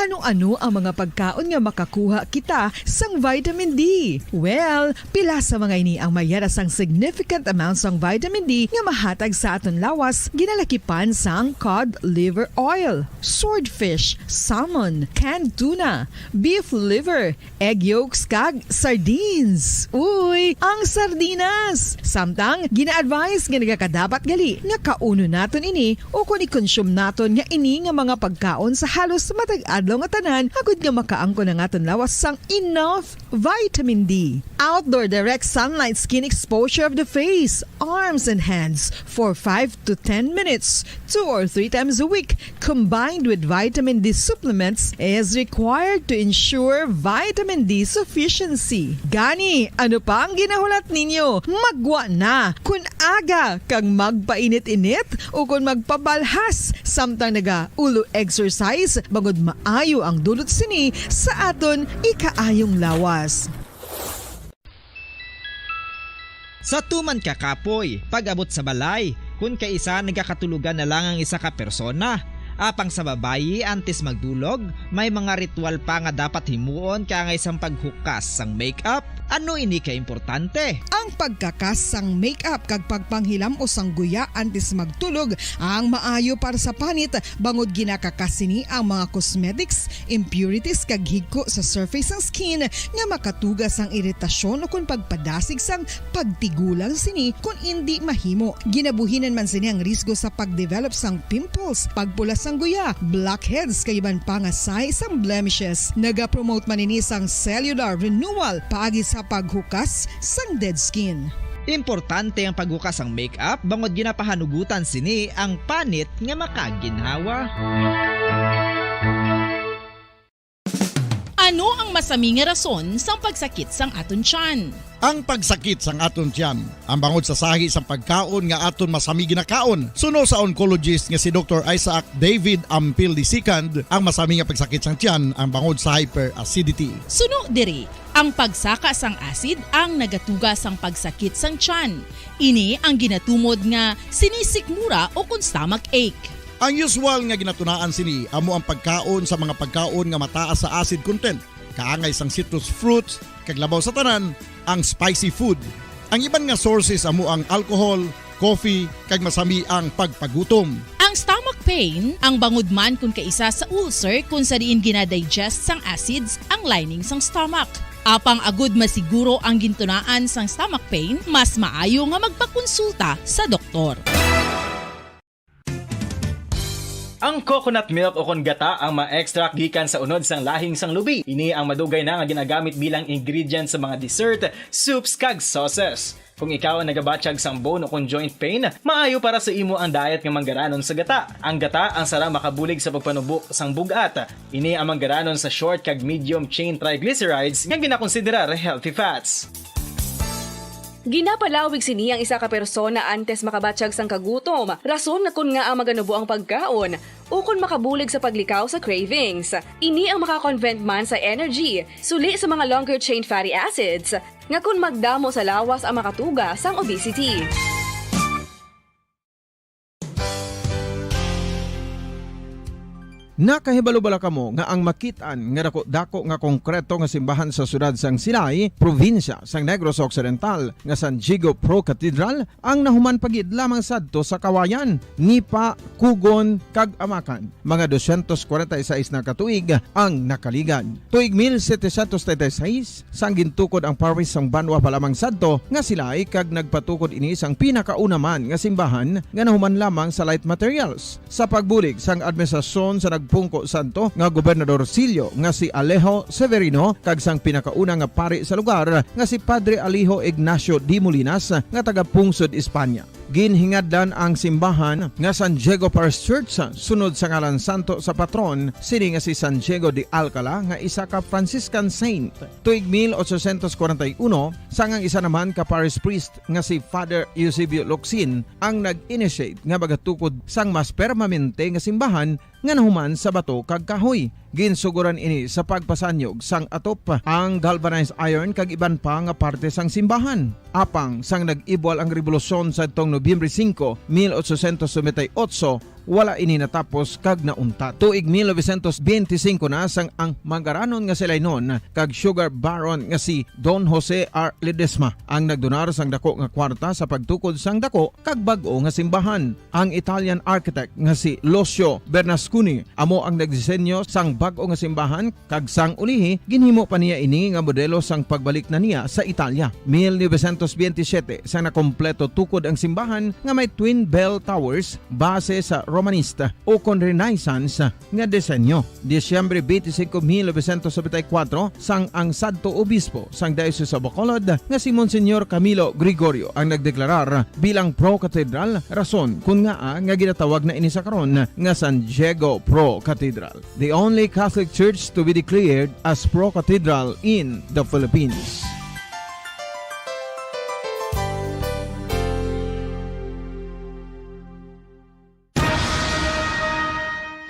Ano-ano ang mga pagkaon nga makakuha kita sang vitamin D? Well, pila sa mga ini ang mayara sang significant amount sang vitamin D nga mahatag sa aton lawas ginalakipan sang cod liver oil, swordfish, salmon, canned tuna, beef liver, egg yolks kag sardines. Uy, ang sardinas! Samtang gina-advise nga nagakadapat gali nga kauno naton ini o kung i-consume naton nga ini nga mga pagkaon sa halos matag adlaw nga tanan agud nga makaangko na aton lawas sang enough vitamin D. Outdoor direct sunlight skin exposure of the face, arms and hands for 5 to 10 minutes 2 or 3 times a week combined with vitamin D supplements is required to ensure vitamin D sufficiency. Gani, ano pa ang ginahulat ninyo? Magwa na kun aga kang magpainit-init o kun magpabalhas samtang naga ulo exercise bangod maayo ang dulot sini sa aton ikaayong lawas. Sa tuman ka kapoy, pag-abot sa balay, kung kaisa nagakatulugan na lang ang isa ka persona. Apang sa babayi antes magdulog, may mga ritual pa nga dapat himuon ka nga isang paghukas sang makeup. Ano ini ka importante? Ang pagkakas sang makeup kag pagpanghilam o sang guya antes magtulog ang maayo para sa panit bangod ginakakas sini ang mga cosmetics, impurities kag higko sa surface sang skin nga makatugas sang iritasyon o kung pagpadasig sang pagtigulang sini kung hindi mahimo. Ginabuhinan man sini ang risgo sa pagdevelop sang pimples, pagpula sang guya, blackheads kay iban pa nga size sang blemishes. Naga-promote man ini sang cellular renewal paagi sa paghukas sang dead skin. Importante ang paghukas ang makeup bangod ginapahanugutan sini ang panit nga makaginhawa. Ano ang masaming nga rason sang pagsakit sang aton tiyan? Ang pagsakit sang aton tiyan, ang bangod sa sahi sang pagkaon nga aton masami ginakaon. Suno sa oncologist nga si Dr. Isaac David Ampil II, ang masami nga pagsakit sang tiyan ang bangod sa hyperacidity. Suno diri, ang pagsaka sang acid ang nagatuga sang pagsakit sang tiyan. Ini ang ginatumod nga sinisikmura o kung stomach ache. Ang usual nga ginatunaan sini amo ang pagkaon sa mga pagkaon nga mataas sa acid content, kaangay sang citrus fruits, kag labaw sa tanan ang spicy food. Ang iban nga sources amo ang alcohol, coffee, kag masami ang pagpagutom. Ang stomach pain ang bangod man kung kaisa sa ulcer kung sa diin ginadigest sang acids ang lining sang stomach. Apang agud masiguro ang gintunaan sang stomach pain, mas maayo nga magpakonsulta sa doktor. Ang coconut milk o kon gata ang ma-extract gikan sa unod sang lahing sang lubi. Ini ang madugay na nga ginagamit bilang ingredient sa mga dessert, soups kag sauces. Kung ikaw ang nagabatsyag sang bone o kung joint pain, maayo para sa imo ang diet nga manggaranon sa gata. Ang gata ang sara makabulig sa pagpanubo sang bugat. Ini ang manggaranon sa short kag medium chain triglycerides nga ginakonsiderar healthy fats. Ginapalawig sini ang isa ka persona antes makabatsyag sang kagutom. Rason na kun nga ang maganubo ang pagkaon o kun makabulig sa paglikaw sa cravings. Ini ang makakonvent man sa energy, suli sa mga longer chain fatty acids, nga kun magdamo sa lawas ang makatuga sang obesity. Nakahibalo bala kamo nga ang makitaan nga dako nga konkreto nga simbahan sa sudad sang Sinay, probinsya sang Negros Occidental nga San Diego Pro Cathedral ang nahuman pagid lamang sadto sa kawayan, Nipa, Kugon, kag Amakan. Mga 246 na katuig ang nakaligan. Tuig 1736 sang gintukod ang parish sang Banwa palamang sadto nga sila ay kag nagpatukod ini sang pinakauna man nga simbahan nga nahuman lamang sa light materials. Sa pagbulig sang administrasyon sa nagpungko santo nga Gobernador Silio nga si Alejo Severino kag sang pinakauna nga pari sa lugar nga si Padre Alijo Ignacio D. Molinas nga taga Pungsod, Espanya. Ginhingadlan ang simbahan nga San Diego Parish Church sunod sa ngalan santo sa patron sini nga si San Diego de Alcala nga isa ka Franciscan saint. Tuig 1841 sangang isa naman ka parish priest nga si Father Eusebio Locsin ang nag-initiate nga bagatukod sang mas permanente nga simbahan nga nahuman sa bato kag kahoy. Ginsuguran ini sa pagpasanyog sang atop ang galvanized iron kag iban pa nga parte sang simbahan. Apang sang nag-ibwal ang revolusyon sa tong Nobyembre 5, 1898, wala ini natapos kag nauntat. Tuig 1925 na sang ang mangaranon nga sila noon kag sugar baron nga si Don Jose R. Ledesma ang nagdonar sang dako nga kwarta sa pagtukod sang dako kag bag-o nga simbahan. Ang Italian architect nga si Lucio Bernasconi amo ang nagdisenyo sang bag-o nga simbahan kag sang ulihi ginhimo pa niya ini nga modelo sang pagbalik na niya sa Italia. 1927 sang nakompleto tukod ang simbahan nga may twin bell towers base sa Romanista o kon Renaissance nga disenyo. Disyembre 25, 1974 sang ang sadto obispo sang Diocese sa Bacolod nga si Monsignor Camilo Gregorio ang nagdeklarar bilang Pro Cathedral, rason kung nga ginatawag na ini sa karon nga San Diego Pro Cathedral, the only Catholic church to be declared as Pro Cathedral in the Philippines.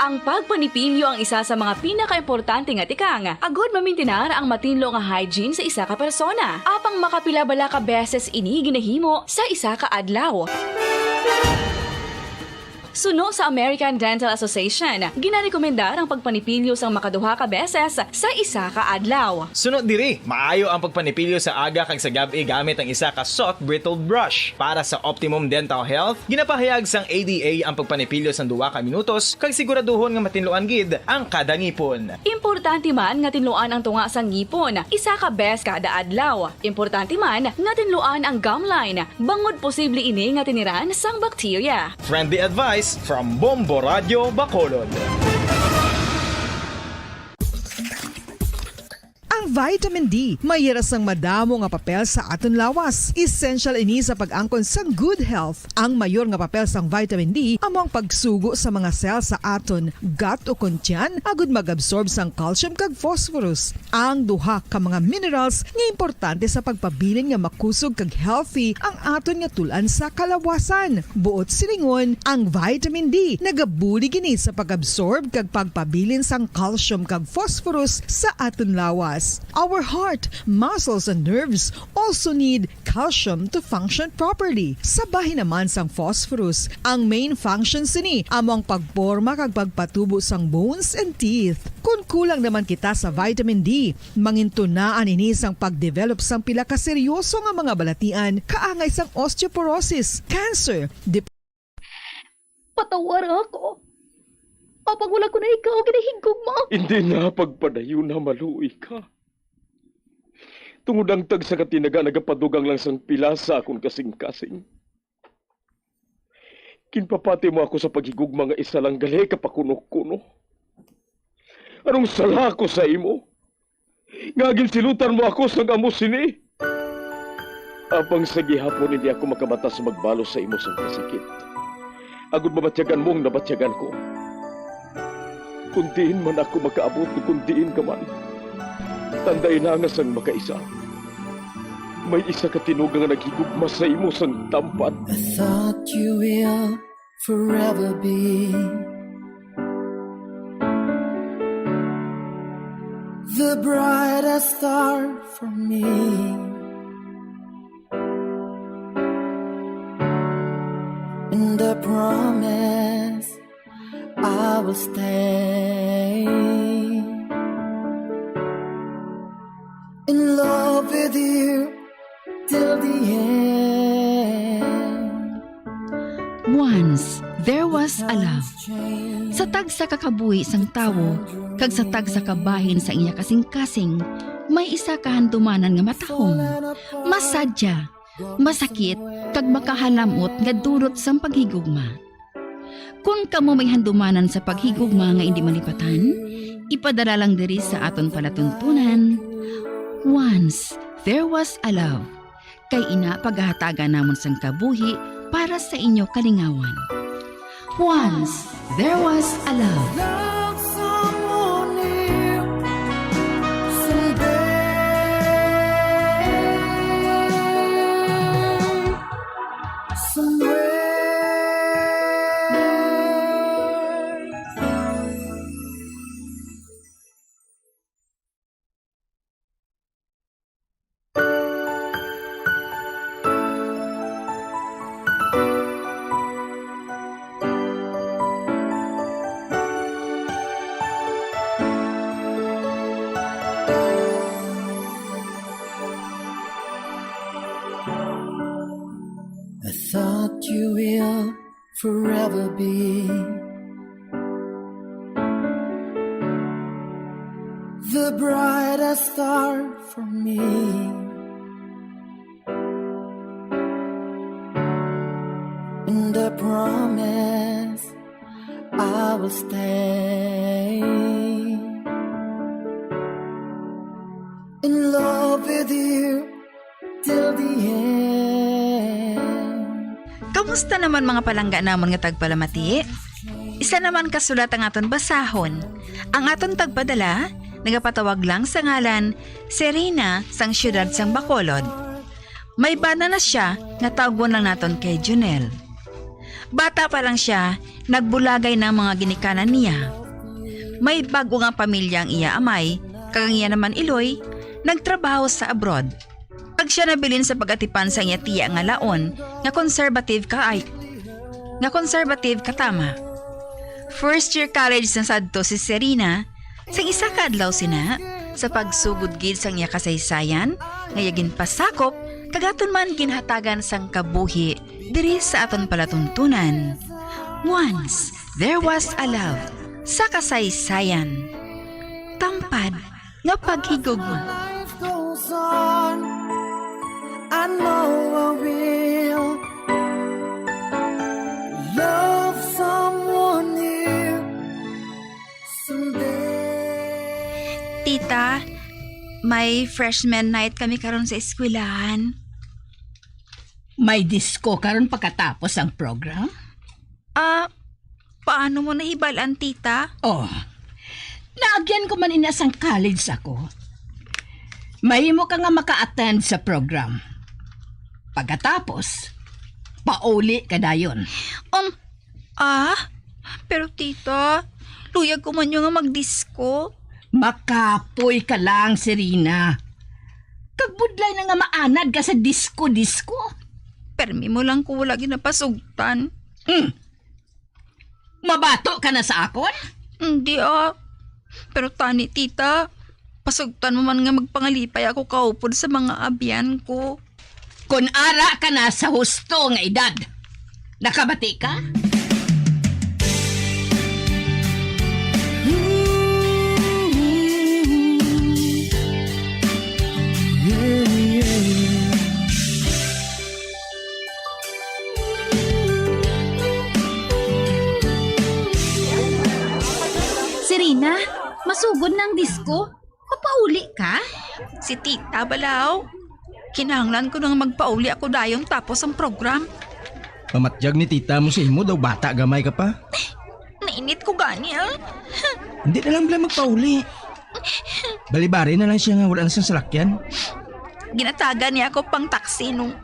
Ang pagpanipilyo ang isa sa mga pinaka-importante nga tikang. Agod mamintinar ang matinlo nga hygiene sa isa ka persona. Apang makapila-bala ka beses ini ginahimo sa isa ka adlaw. Suno sa American Dental Association, ginarekomendar ang pagpanipilyo sang makaduha ka beses sa isa ka adlaw. Sunod diri, maayo ang pagpanipilyo sa aga kag sa gabi gamit ang isa ka soft brittle brush. Para sa optimum dental health, ginapahayag sang ADA ang pagpanipilyo sang 2 ka minutos kag siguraduhon nga matinluan gid ang kada ngipon. Importante man nga tinluan ang tunga sang ngipon, isa ka bes kada adlaw. Importante man nga tinluan ang gum line, bangod posible ini nga tiniran sang bakterya. Friendly advice from Bombo Radio Bacolod. Ang vitamin D mayira sang madamo nga papel sa aton lawas. Essential ini sa pag-angkon sang good health. Ang mayor nga papel sang vitamin D amo ang pagsugo sa mga cell sa aton gut o kuntyan agud mag-absorb sang calcium kag phosphorus. Ang duha ka mga minerals nga importante sa pagpabilin nga makusog kag healthy ang aton nga tulan sa kalawasan. Buot silingon, ang vitamin D nagabuli gini sa pag-absorb kag pagpabilin sang calcium kag phosphorus sa aton lawas. Our heart, muscles, and nerves also need calcium to function properly. Sabahin naman sang phosphorus, ang main function sini amo ang pagporma kag pagpatubo sang bones and teeth. Kung kulang naman kita sa vitamin D, mangintunaan ini sang pagdevelop sang pila ka seryoso nga mga balatian kaangay sang osteoporosis, cancer, Patawar ako. Apag wala ko na ikaw, ginahigog mo. Hindi na pagpadayo na maluoy ka. Tungod ang tag sa katinaga nagapadugang lang sang pila sa akong kasing-kasing. Kinpapati mo ako sa paghigugma nga isa lang gali kapakuno-kuno. Anong sala ko sa imo? Ngagin silutan mo ako sang amo sini. Apang sa gihapon hindi ako makamata sa magbalo sa imo sang kasikit. Agud mabatyagan mong nabatyagan ko. Kundiin man ako makaabot, kundiin ka man. Tanday na nga sang makaisa. May isa ka tinugang nga naghigugma sa imo sang tampat. I thought you will forever be the brightest star for me. And I promise I will stay in love with you till the end. Once, there was a love. Sa tagsa kakabuhi sang tawo, kag sa tagsa kabahin sa iya kasing-kasing, may isa kahandumanan nga matahong. Masadya, masakit, kag makahalamot nga durot sang paghigugma. Kung kamo may handumanan sa paghigugma nga hindi malipatan, ipadala lang diri sa aton palatuntunan. Once, there was a love. Kay ina paghahatagan namon sang kabuhi para sa inyo kalingawan. Once, there was a love. Love someone new someday. Somewhere. I thought you will forever be the brightest star for me. And I promise I will stay in love with you till the end. Kamusta naman mga palangga namon nga tagpalamati? Isa naman kasulat ang aton basahon. Ang aton tagpadala, nagapatawag lang sa ngalan Serena sang siyudad sang Bacolod. May bana na siya na tawgon lang naton kay Junel. Bata pa lang siya, nagbulagay ng mga ginikanan niya. May bago nga pamilya ang iya amay, kagang iya naman Iloy, nagtrabaho sa abroad. Pag siya nabilin sa pagatipan sa iya tiya nga laon, nga conservative katama. First year college na sadto si Serena, sang isa ka adlaw sina, sa pagsugod gid sang iya kasaysayan, ngayagin pasakop, kagaton man ginhatagan sang kabuhi, diri sa aton palatuntunan. Once, there was a love, sa kasaysayan. Tampad, nga paghigugma. Life goes on. I know I will love someone new someday. Tita, may freshman night kami karon sa eskwelahan. May disco karon pagkatapos ang program? Paano mo nahibalaan, tita? Oh, naagyan ko man inasang college ako. Mahimo ka nga maka-attend sa program. Pagkatapos, pauli ka dayon. Pero tita, luyag ko man yung nga mag-disco. Makapoy ka lang, Serena. Kagbudlay na nga maanad ka sa disco-disco. Permi mo lang ko wala ginapasugtan. Mabato ka na sa akon? Hindi Pero tani tita, pasugtan mo man nga magpangalipay ako kaupod sa mga abyan ko. Kung ara ka na sa husto nga edad, nakabati ka? Serena, masugod ng disco? Papauli ka? Si tita balaw. Kinahanglan ko nang magpauli ako dayon tapos ang program. Pamatyag ni tita mo sa imo daw bata gamay ka pa. Nainit ko gani Hindi na lang bala magpauli. Balibari na lang siya nga wala na siyang salakyan. Ginatagan niya ako pang taksi nung.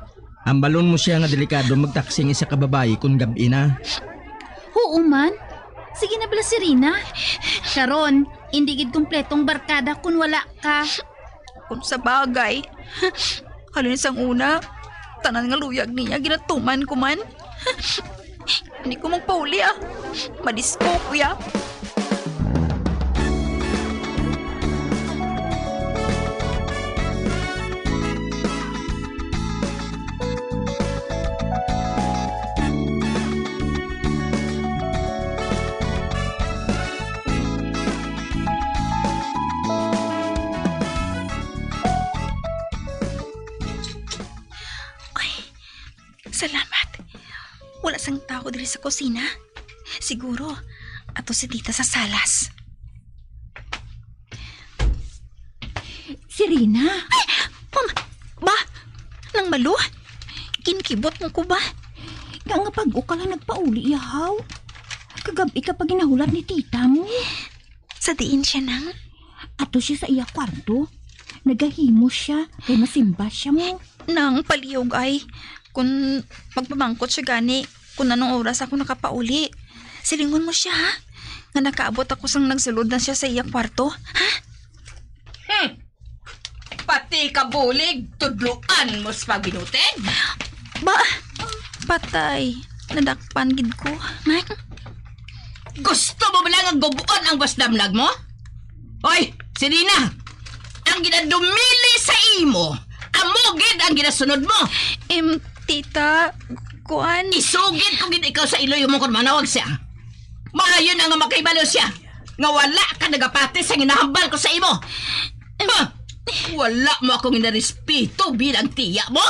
Ambalon mo siya nga delikado magtaksing isa ka babae kung gabi na. Oo man. Sige na bala Serena. Karon, hindi gid kumpletong barkada kung wala ka. Kung sa bagay. Halin sang una, tanan nga luyag niya ginatuman ko man. Hindi ko magpauli Madisko, kuya. Salamat. Wala sang tao diri sa kusina. Siguro, ato si tita sa salas. Si Rina? Ay! Ba? Nang malo? Kinkibot mo ko ba? Nga pag o ka lang nagpauli, yahaw. Kagabi ka pa ginahulat ni tita mo. Sa diin siya nang? Ato siya sa iya kwarto. Nagahimo siya, kay masimba siya mo. Nang paliyog ay, kung magpamangkot siya gani, kung anong oras ako nakapauli. Silingon mo siya, ha? Nga nakaabot ako sang nagsulod na siya sa iya kwarto, ha? Pati ka bulig, tudluan mo sa pagbinutin. Ba? Patay. Nadakpan gid ko. Mike? Gusto mo ba lang ang gubuon ang basdamlag mo? Hoy, si Rina! Ang ginadumili sa imo, amugid ang ginasunod mo. Tita, kuan. Isugid ko gid ikaw sa iloy mo kung manawag siya. Maayon na nga makaibalo siya. Nga wala ka nagapati sa ginahambal ko sa imo. Wala mo akong inarespeto bilang tiya mo.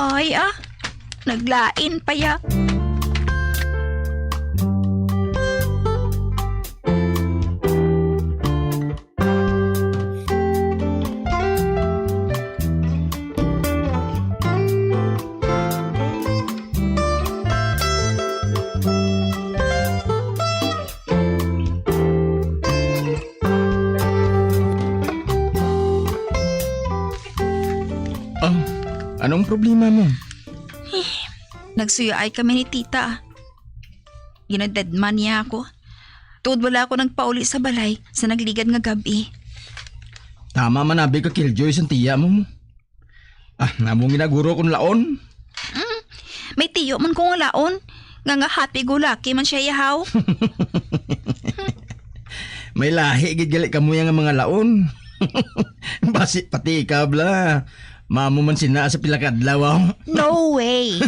Ay naglain pa ya. Anong problema mo? Nagsuyay kami ni tita. Ginadedman niya ako. Tuod wala ako nagpauli sa balay sa nagligad nga gabi. Tama man nabi ka killjoy sa tiya mo. Namong ginaguro kong laon. May tiyo man kong laon. Nga happy go lucky man siya yahaw. May lahi gid ka mo yang mga laon. Basi pati ka bla. Mamo man sina sa pilakadlaw. No way.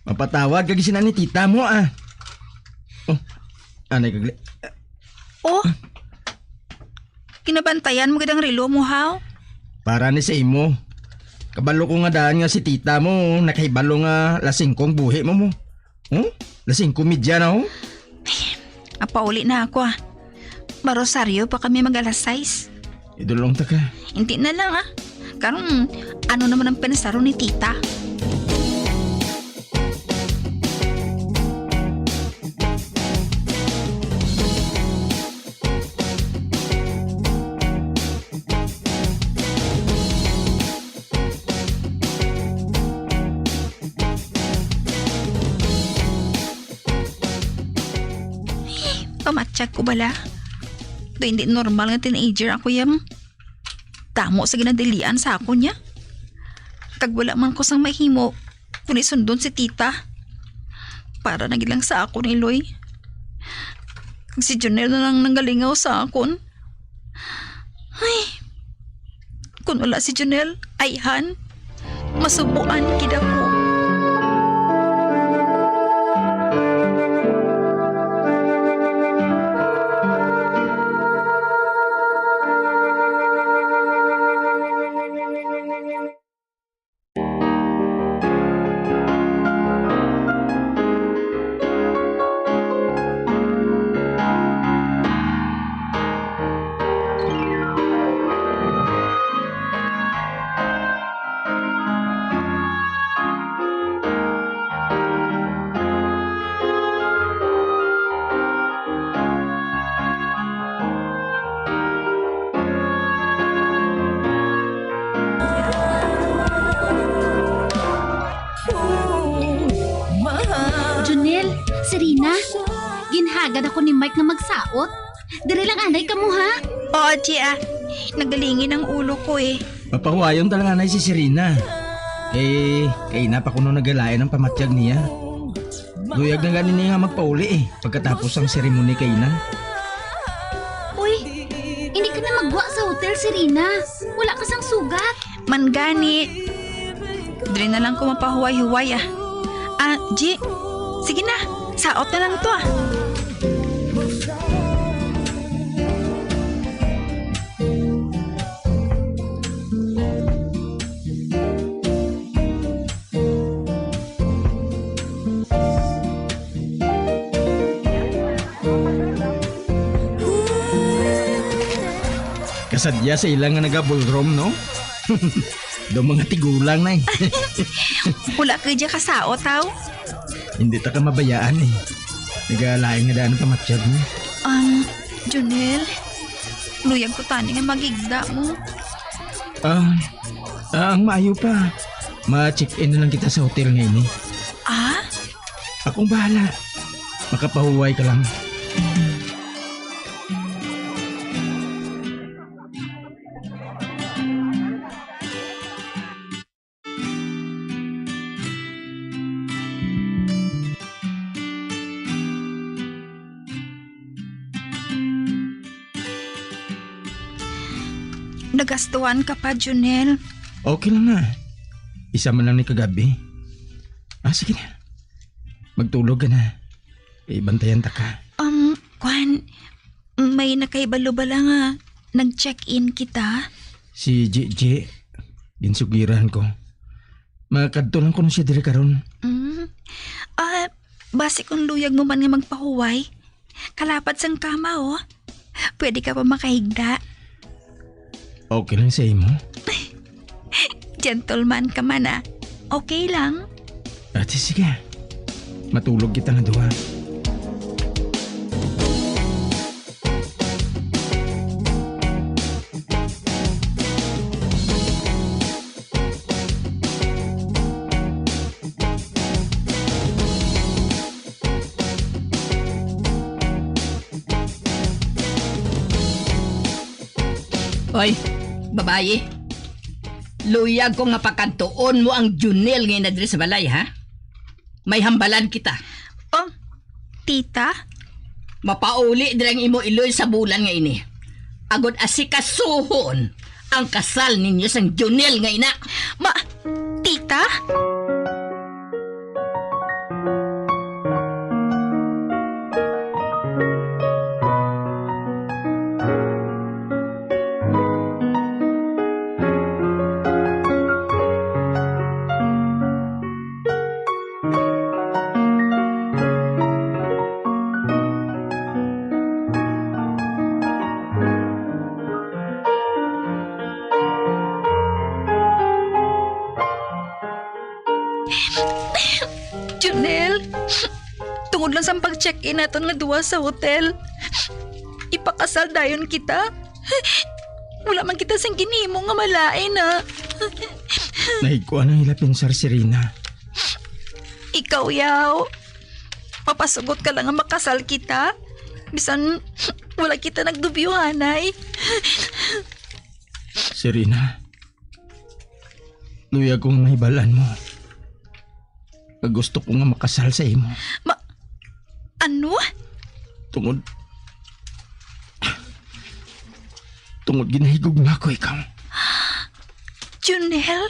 Mapatawag kag sina ni tita mo Anay kagli. Kinabantayan mo gidang relo mo haw? Para ni sa imo. Kabalo ko nga daan nga si tita mo, nakahibalo nga lasing kong buhi mo. Lasing ko midya na Apauli na ako Marosaryo pa kami mag-alas 6. Idulong ta ka. Hindi na lang Karong ano naman ang pinasaro ni tita? Pamatsyag ko bala? Do hindi normal nga teenager ako yam. Tamo sa ginadilian sa ako niya. Kag wala man ko sang mahimo kung isundon si tita. Para nagilang sa ako ni Loy. Kag si Jonel na lang nanggalingaw sa akon. Ay, kung wala si Jonel, ayhan, masubuan kida ko. Serena, ginhagad ako ni Mike na magsaot. Dire lang anay ka mo ha? Oo, Chia. Nagalingin ang ulo ko Papahuayon talaga na si Serena. Kay na pa kuno nagalayan ng pamatiyag niya. Luyag na ganin nga magpauli eh. Pagkatapos ang seremony kay Inan. Uy, hindi ka na magwa sa hotel, Serena. Wala ka sang sugat. Mangani. Dre na lang ko mapahuway-huway ah. G, sige na. Saot na lang to ah. Kasadya sa ilang nga nagabulrom, no? Do mga tigulang na eh. Wala ka dyan kasaot tao. Hindi ta ka mabayaan eh. Nagalaing nga daan pamatsyad mo. Junel, luyag ko tani nga magigda mo. Ang maayo pa. Ma-check-in na lang kita sa hotel ngayon eh. Akong bahala. Makapahuway ka lang. Nagastuhan ka pa, Junel. Okay lang na. Isa man lang ni kagabi. Sige na. Magtulog ka na. Ibantayan ta ka. Kwan, may nakaibalo ba lang nag-check-in kita? Si JJ, ginsugiran ko. Makadto lang ko na siya diri karon. Basi kung luyag mo man nga magpahuway. Kalapat sang kama, oh. Pwede ka pa makahigda. Okay lang sa imo. Gentleman ka man ah. Okay lang. Ate, sige. Matulog kita nga duha. Hoy, babae. Luyag ko nga pakantuon mo ang Junel ngayon na diri sa balay, ha? May hambalan kita. Tita? Mapauli diri ang imo iloy sa bulan nga ini. Agod asikasuhon ang kasal ninyo sang Junel nga ina. Tita? Junel, tungod lang sa pag-check-in naton nga duwa sa hotel. Ipakasal dayon kita. Wala man kita sang ginimo nga malain na. Nahigkuan ang hilapin, Sir Serena. Ikaw, yaw. Papasugot ka lang nga makasal kita. Bisan wala kita nagdubyuhanay. Serena, luyag kong mahibalan mo. Gusto ko nga makasal sa imo. Ano? Tungod ginahigog na ako ikaw. Junel?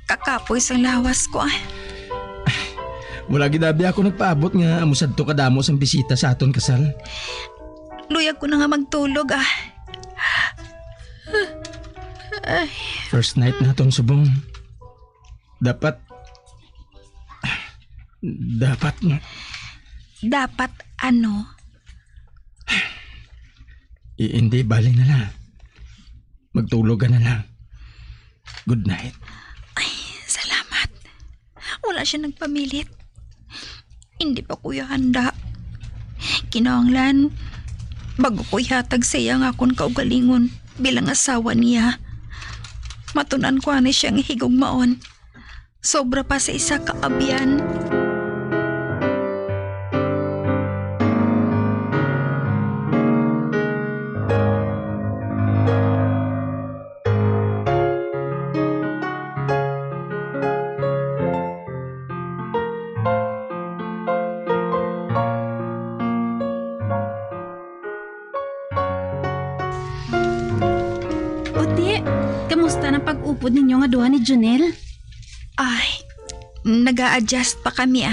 Kakapoy sang lawas ko ah. Wala ginabi ako nagpaabot nga amusad to kadamo sang bisita sa aton kasal. Luyag ko na nga magtulog ah. First night na aton subong. Dapat Dapat ano? Hindi, bali na lang. Magtulog ka na lang. Good night. Salamat. Wala siya nagpamilit. Hindi pa kuya handa. Kinahanglan, bago ko ihatag sa iya nga akong kaugalingon bilang asawa niya. Matunan ko ani siyang higugmaon. Sobra pa sa isa kaabyan. Uti, kamusta na pag-upod ninyo nga duha ni Junel? Ay, nag-a-adjust pa kami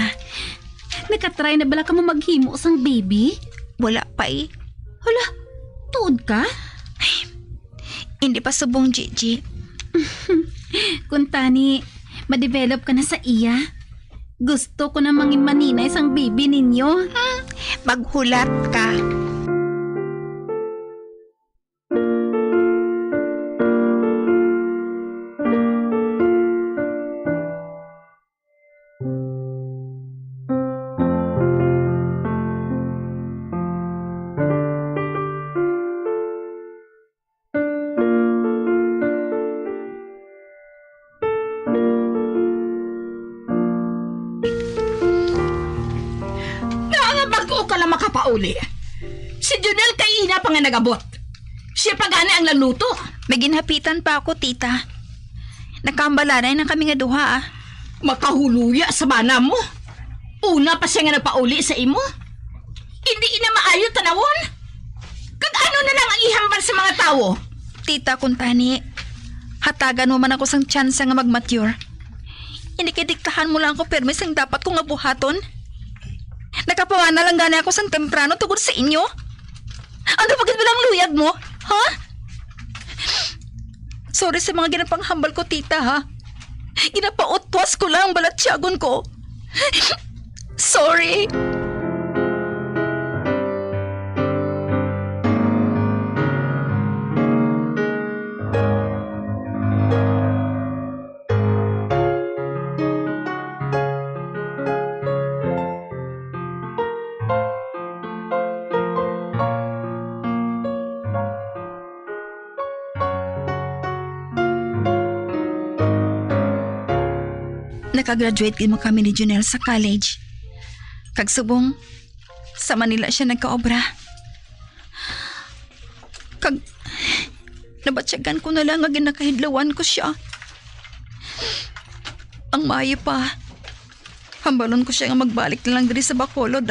Nakatry na bala ka mo maghimo sang baby? Wala pa Hala, tuod ka? Hindi pa subong, Gigi. Kung tani, ma-develop ka na sa iya. Gusto ko na mangin maninay sang baby ninyo. Maghulat ka. Bago ka lang makapauli. Si Junel kay ina pa nga nagabot. Siya pa gani ang laluto. May ginhapitan pa ako, tita. Nakaambalanay na kami nga duha Makahuluya sa bana mo. Una pa siya nga nagpauli sa imo. Hindi ina maayo tanawon. Kag ano na lang ang ihambal sa mga tao. Tita, kung tani, hatagan mo man ako sang tsansa nga mag-mature. Hindi kay diktahan mo lang ako permis ang dapat ko nga buhaton. Nakapawa na lang gani ako sang temprano tungkol sa inyo. Ano bagay bilang luyag mo? Ha? Sorry sa mga ginapanghambal ko, tita, ha? Ginapautwas ko lang ang balatsyagon ko. Sorry. Nakagraduate din mo kami ni Junel sa college. Kagsubong, sa Manila siya nagkaobra. Nabatsyagan ko na lang nga ginakahidlawan ko siya. Ang maayo pa, hambalon ko siya nga magbalik na lang diri sa Bacolod.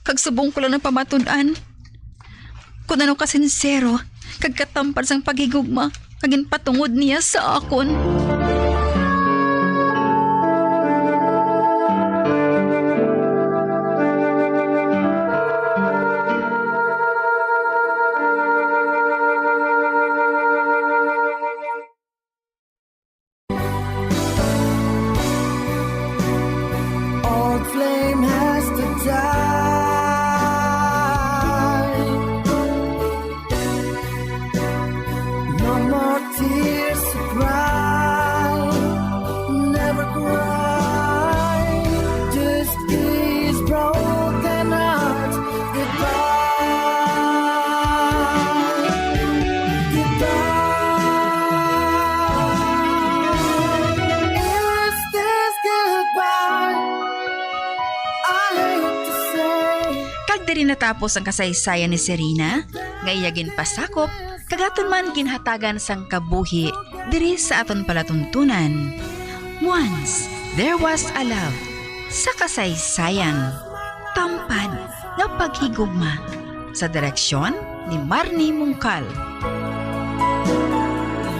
Kagsubong ko lang ng pamatudan. Kung ano kasinsero, kagkatampad sang paghigugma, kagin patungod niya sa akon. Old flame has to die. No more tears to cry. Never cry. Just these broken hearts goodbye. Goodbye. Is this goodbye? Kag diri natapos ang kasaysayan ni Serena, ngayagin pasakop, kagaton man ginhatagan sang kabuhi diri sa aton palatuntunan. Once there was a love sa kasaysayan, tampad nga paghigugma sa direksyon ni Marnie Mungkal.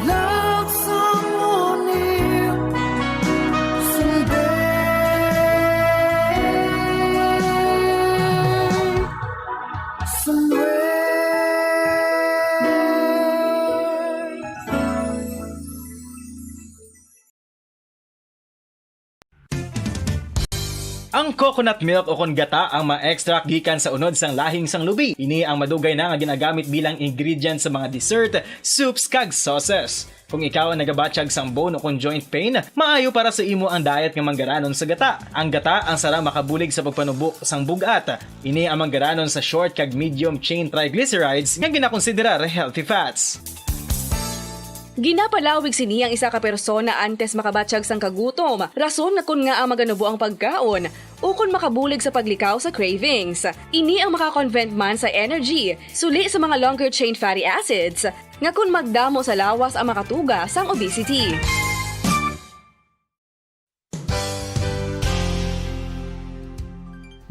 Love someone new someday, somewhere. Ang coconut milk o kon gata ang ma-extract gikan sa unod sang lahing sang lubi. Ini ang madugay na nga ginagamit bilang ingredient sa mga dessert, soups kag sauces. Kung ikaw ang nagabatsyag sang bone o kon joint pain, maayo para sa imo ang diet nga manggaranon sa gata. Ang gata ang sara makabulig sa pagpanubo sang bugat. Ini ang manggaranon sa short kag medium chain triglycerides nga ginakonsiderar healthy fats. Ginapalawig sini ang isa ka persona antes makabatsyag sang kagutom. Rason na kun nga ang maganubo ang pagkaon o kun makabulig sa paglikaw sa cravings. Ini ang makakonvent man sa energy, suli sa mga longer chain fatty acids, nga kun magdamo sa lawas ang makatuga sang obesity.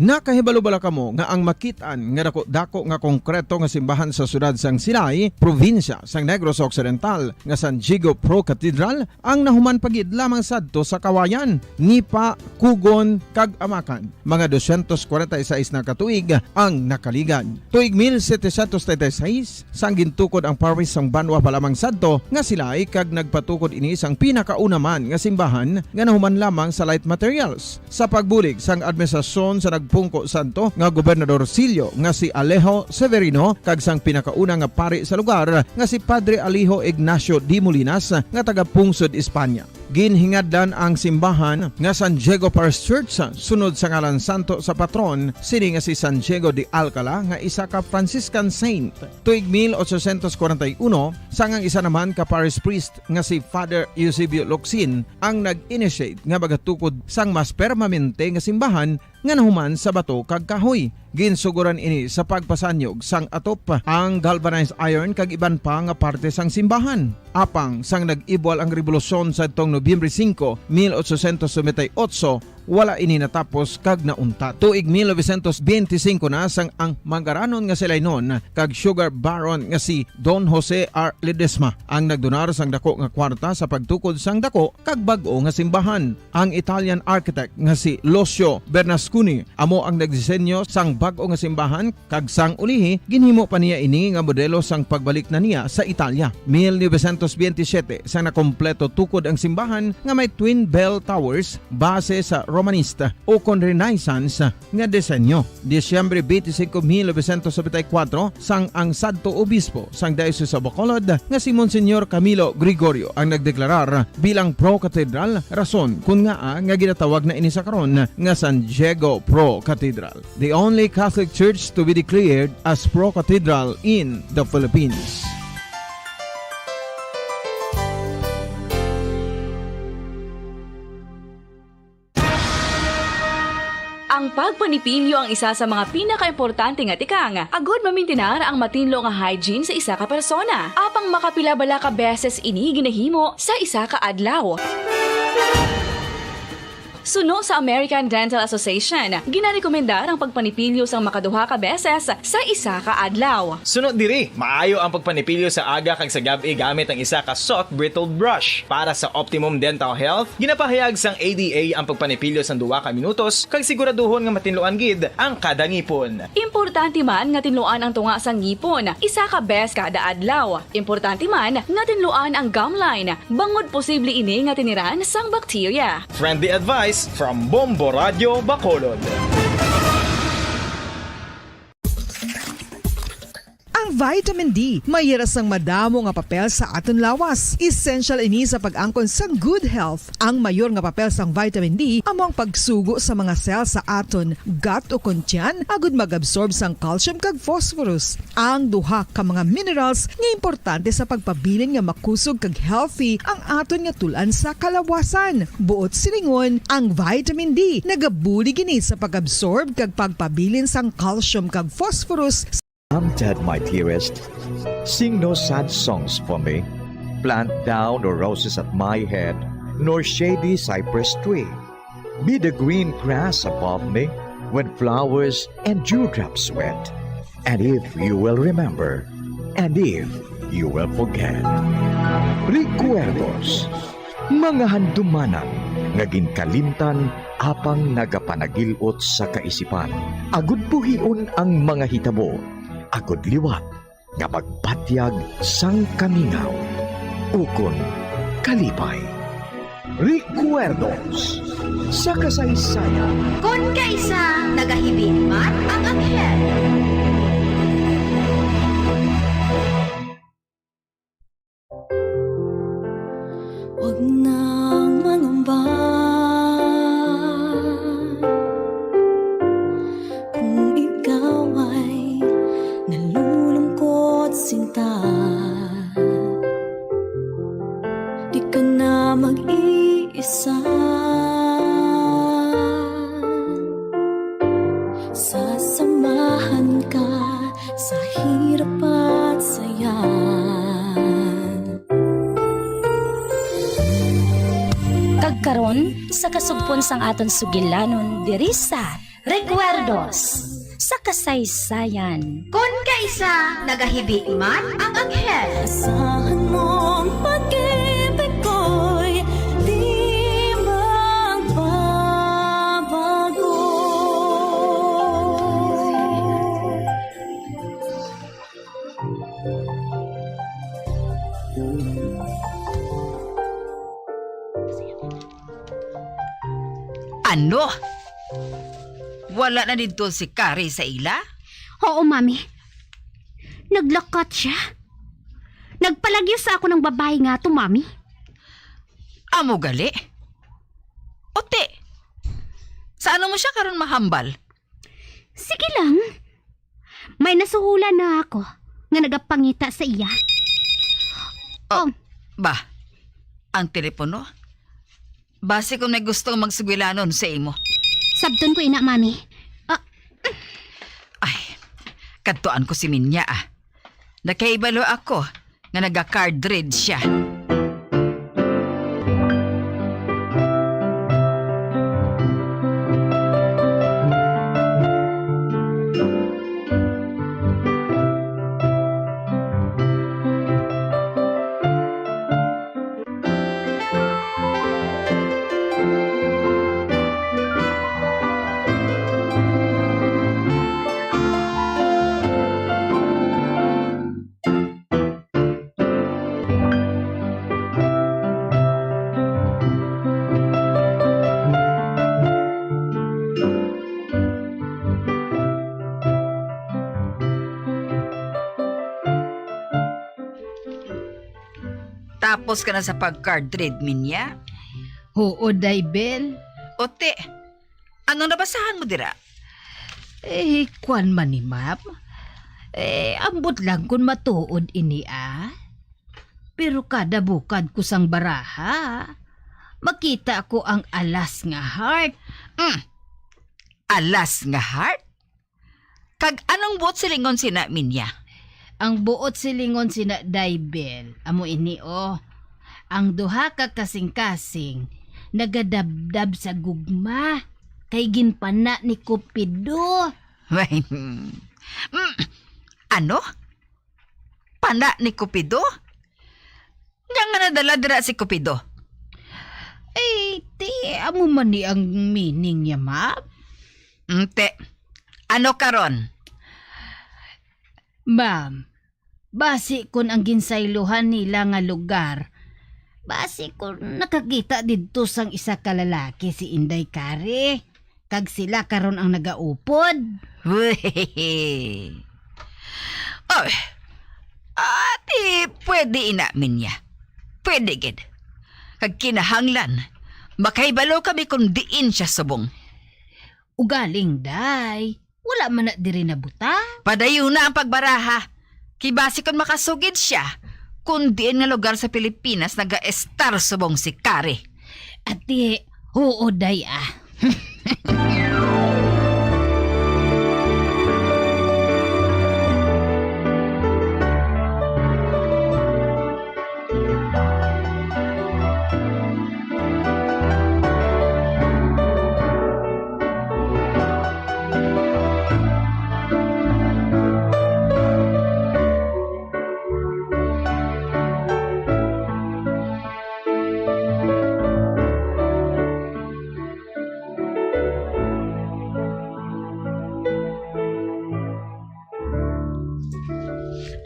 Nakahibalo bala kamo nga ang makitaan nga dako nga konkreto nga simbahan sa sudad sang Sinay, probinsya sang Negros Occidental nga San Diego Pro Cathedral ang nahuman pagid lamang sadto sa kawayan, Nipa, Kugon kag Amakan. Mga 246 na katuig ang nakaligan. Tuig 1736 sang gintukod ang parish sang Banwa palamang sadto nga silay kag nagpatukod ini sang pinakauna man nga simbahan nga nahuman lamang sa light materials. Sa pagbulig sang administrasyon sa Pungko Santo nga Gobernador Silio nga si Alejo Severino kag sang pinakauna nga pari sa lugar nga si Padre Alijo Ignacio de Molinas nga taga Pungsod, Espanya. Ginhingadlan ang simbahan nga San Diego Parish Church sunod sa ngalan santo sa patron sini nga si San Diego de Alcala nga isa ka Franciscan saint. Tuig 1841 sangang isa naman ka parish priest nga si Father Eusebio Locsin ang nag-initiate nga bagatukod sang mas permanente nga simbahan nga nahuman sa bato kag kahoy. Ginsuguran ini sa pagpasanyog sang atop ang galvanized iron kag iban pa nga parte sang simbahan. Apang sang nag-ibwal ang revolusyon sa tong Nobyembre 5, 1898, wala ini natapos kag nauntat. Tuig 1925 na sang ang manggaranon nga silay nun kag sugar baron nga si Don Jose R. Ledesma ang nagdonar sang dako nga kwarta sa pagtukod sang dako kag bag-o nga simbahan. Ang Italian architect nga si Lucio Bernasconi amo ang nagdisenyo sang bag-o nga simbahan kag sang ulihi ginhimo pa niya ini nga modelo sang pagbalik na niya sa Italia. 1927 sang nakompleto tukod ang simbahan nga may twin bell towers base sa Romanista o kon Renaissance nga disenyo. Disyembre 25, 1974 sang ang sadto obispo sang Diocese sa Bacolod nga si Monsignor Camilo Gregorio ang nagdeklarar bilang Pro Cathedral, rason kun nga ginatawag na ini sa karon nga San Diego Pro Cathedral, the only Catholic church to be declared as Pro Cathedral in the Philippines. Ang pagpanipilyo ang isa sa mga pinaka-importante nga tikang. Agod mamintinar ang matinlo nga hygiene sa isa ka persona. Apang makapilabala ka beses ini ginahimo sa isa ka adlaw. Suno sa American Dental Association, ginarekomendar ang pagpanipilyo sang makaduha ka beses sa isa ka adlaw. Sunod diri, maayo ang pagpanipilyo sa aga kag sa gabi gamit ang isa ka soft brittled brush. Para sa optimum dental health, ginapahayag sang ADA ang pagpanipilyo sang 2 ka minutos kag siguraduhon nga matinluan gid ang kada ngipon. Importante man nga tinluan ang tunga sang ngipon, isa ka bes kada adlaw. Importante man nga tinluan ang gum line, bangod posible ini nga tiniran sang bakterya. Friendly advice from Bombo Radio Bacolod. Ang vitamin D, mayras ang madamo nga papel sa aton lawas. Essential ini sa pag-angkon sang good health. Ang mayor nga papel sang vitamin D amo ang pagsugo sa mga cell sa aton gut o kuntyan agud mag-absorb sang calcium kag phosphorus. Ang duha ka mga minerals nga importante sa pagpabilin nga makusog kag healthy ang aton nga tulan sa kalawasan. Buot silingon, ang vitamin D nagabuli gini sa pag-absorb kag pagpabilin sang calcium kag phosphorus. I'm dead, my dearest. Sing no sad songs for me. Plant down no roses at my head, nor shady cypress tree. Be the green grass above me, when flowers and dewdrops wet. And if you will remember, and if you will forget. Recuerdos, mga handumanan, nga ginkalimtan apang nagapanagilot sa kaisipan. Agud buhion ang mga hitabo. Agud liwat nga pagpatyag sang kamingaw ukon kalipay. Recuerdos sa kasaysayan. Kung kaisa nagahibin man ang anghel. Huwag nang mangamba kung ikaw ay nalulungkot sinta. Di ka na mag-iisa. Sasamahan ka sa hirap at saya. Kagkaron sa kasugpon sang aton sugilanon diri sa Recuerdos sa kasaysayan. Kung kaisa nagahibi man ang anghel. Asahan mong pag-ibig ko'y di magbabago. Ano? Wala na dito si Kari sa ila? Oo, mami. Naglakat siya. Nagpalagyo sa ako ng babae nga to, mami. Amo gali? Ote, saan mo siya karon mahambal? Sige lang. May nasuhulan na ako nga nagapangita sa iya. Ba, ang telepono? Base kung may gusto magsugwilanon sa imo. Sabton ko ina, mami. Kadtuan ko si Minya ah. Nakaibalo ako nga naga-card read siya. Tapos ka na sa pag-card read, Minya? Oo, Daybel. Ote, anong nabasahan mo dira? Kwan man ni ma'am. Ambot lang kung matuod ini Pero kada bukad ko sang baraha, makita ko ang alas nga heart. Alas nga heart? Kag anong buot silingon sina, Minya? Ang buot silingon sina Daybel, amo ini ang duha ka kasing-kasing nagadabdab sa gugma kay ginpana ni Cupido. Ano? Pana ni Cupido? Nga nga nadala dira si Cupido? Amo man ni ang meaning niya, ma'am. Te, ano karon? Ma'am, basi kun ang ginsaylohan nila nga lugar, basi kun nakakita didto sang isa ka lalaki si Inday Kari, kag sila karon ang nagaupod. Ati, pwede inamin niya. Pwede gid. Kag kinahanglan, makaibalo kami kung diin siya subong. Ugaling, day. Wala man na diri na buta. Padayon na ang pagbaraha. Kibasi kung makasugid siya, kung diin nga lugar sa Pilipinas naga-estar subong si Kari. Ati, oo, day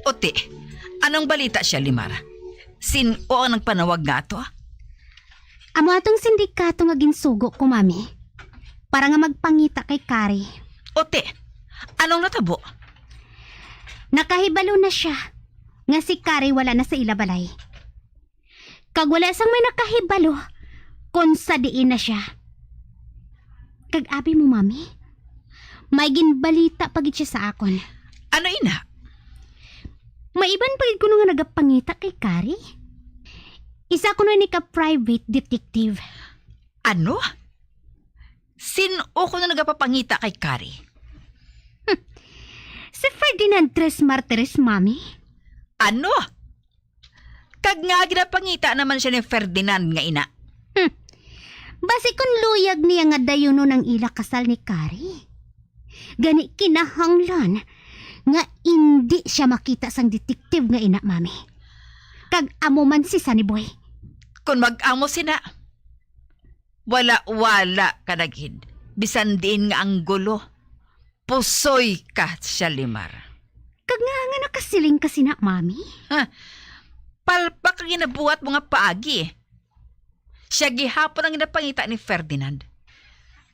Ote, anong balita siya, Limara? Sino ang nagpanawag nga to? Amo atong sindikato nga ginsugo ko, mami. Para nga magpangita kay Kari. Ote, anong natabo? Nakahibalo na siya. Nga si Kari wala na sa ilabalay. Kag wala sang may nakahibalo kung sa diin na siya. Kag abi mo, mami, may ginbalita pagit siya sa akon. Ano ina? Maiban pagit ko nga nagapangita kay Kari. Isa ko na ni ka-private detective. Ano? Sino ko na nagapapangita kay Kari? Si Ferdinand Tres Martires, mami. Ano? Kag nga ginapangita naman siya ni Ferdinand nga ina. Basi kung luyag niya nga dayuno ng ila kasal ni Kari. Gani kinahanglan nga hindi siya makita sang detective nga ina, mami. Kag amo man si Sunny Boy. Kung mag-amo sina, wala kadagid. Bisan din nga ang gulo. Pusoy ka siya, Limar. Kag nga nakasiling ka sina, mami. Ha? Palpak ang ginabuhat mo nga paagi. Siya gihapon ang ginapangita ni Ferdinand.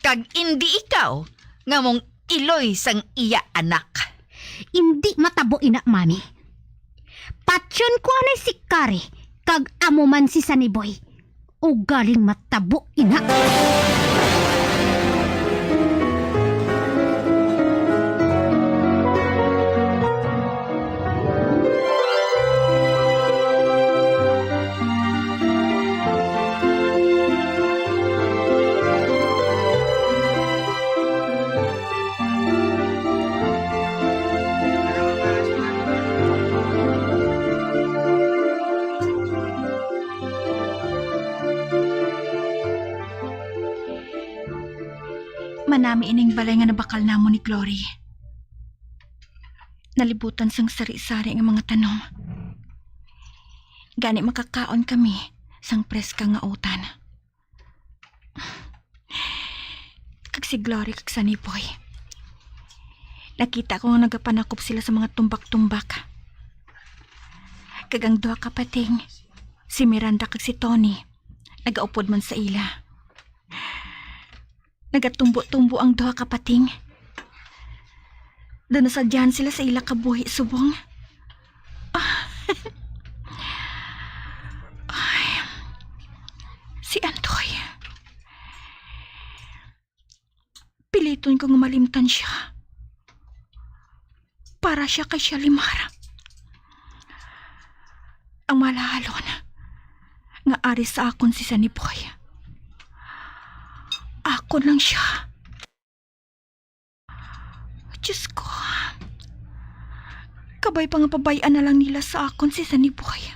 Kag hindi ikaw nga mong iloy sang iya anak. Hindi matabo ina, mami. Patsyon ko anay si Kari, kag amo man si Sunny Boy. O galing matabo ina. Manami ining balay nga nabakal namo ni Glory. Nalibutan sang sari-sari nga mga tanom. Gani makakaon kami sang preska nga utan. Kag si Glory kag Sunny Boy. Nakita ko nga nagapanakop sila sa mga tumbak-tumbak. Kag ang duha kapating, si Miranda kag si Tony, nagaupod man sa ila. Nagatumbo-tumbo ang duha kapating. Danasadyahan sila sa ila kabuhi subong. Ay, si Antoy. Piliton kong malimtan siya. Para siya kay Shalimar. Ang malahalon nga ari sa akon si Sunny Boy. Ako lang siya. Diyos ko. Kabay pa nga pabayaan na lang nila sa akon si Sunny Boy.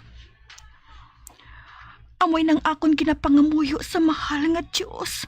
Amoy ng akon ginapangamuyo sa mahal nga Diyos.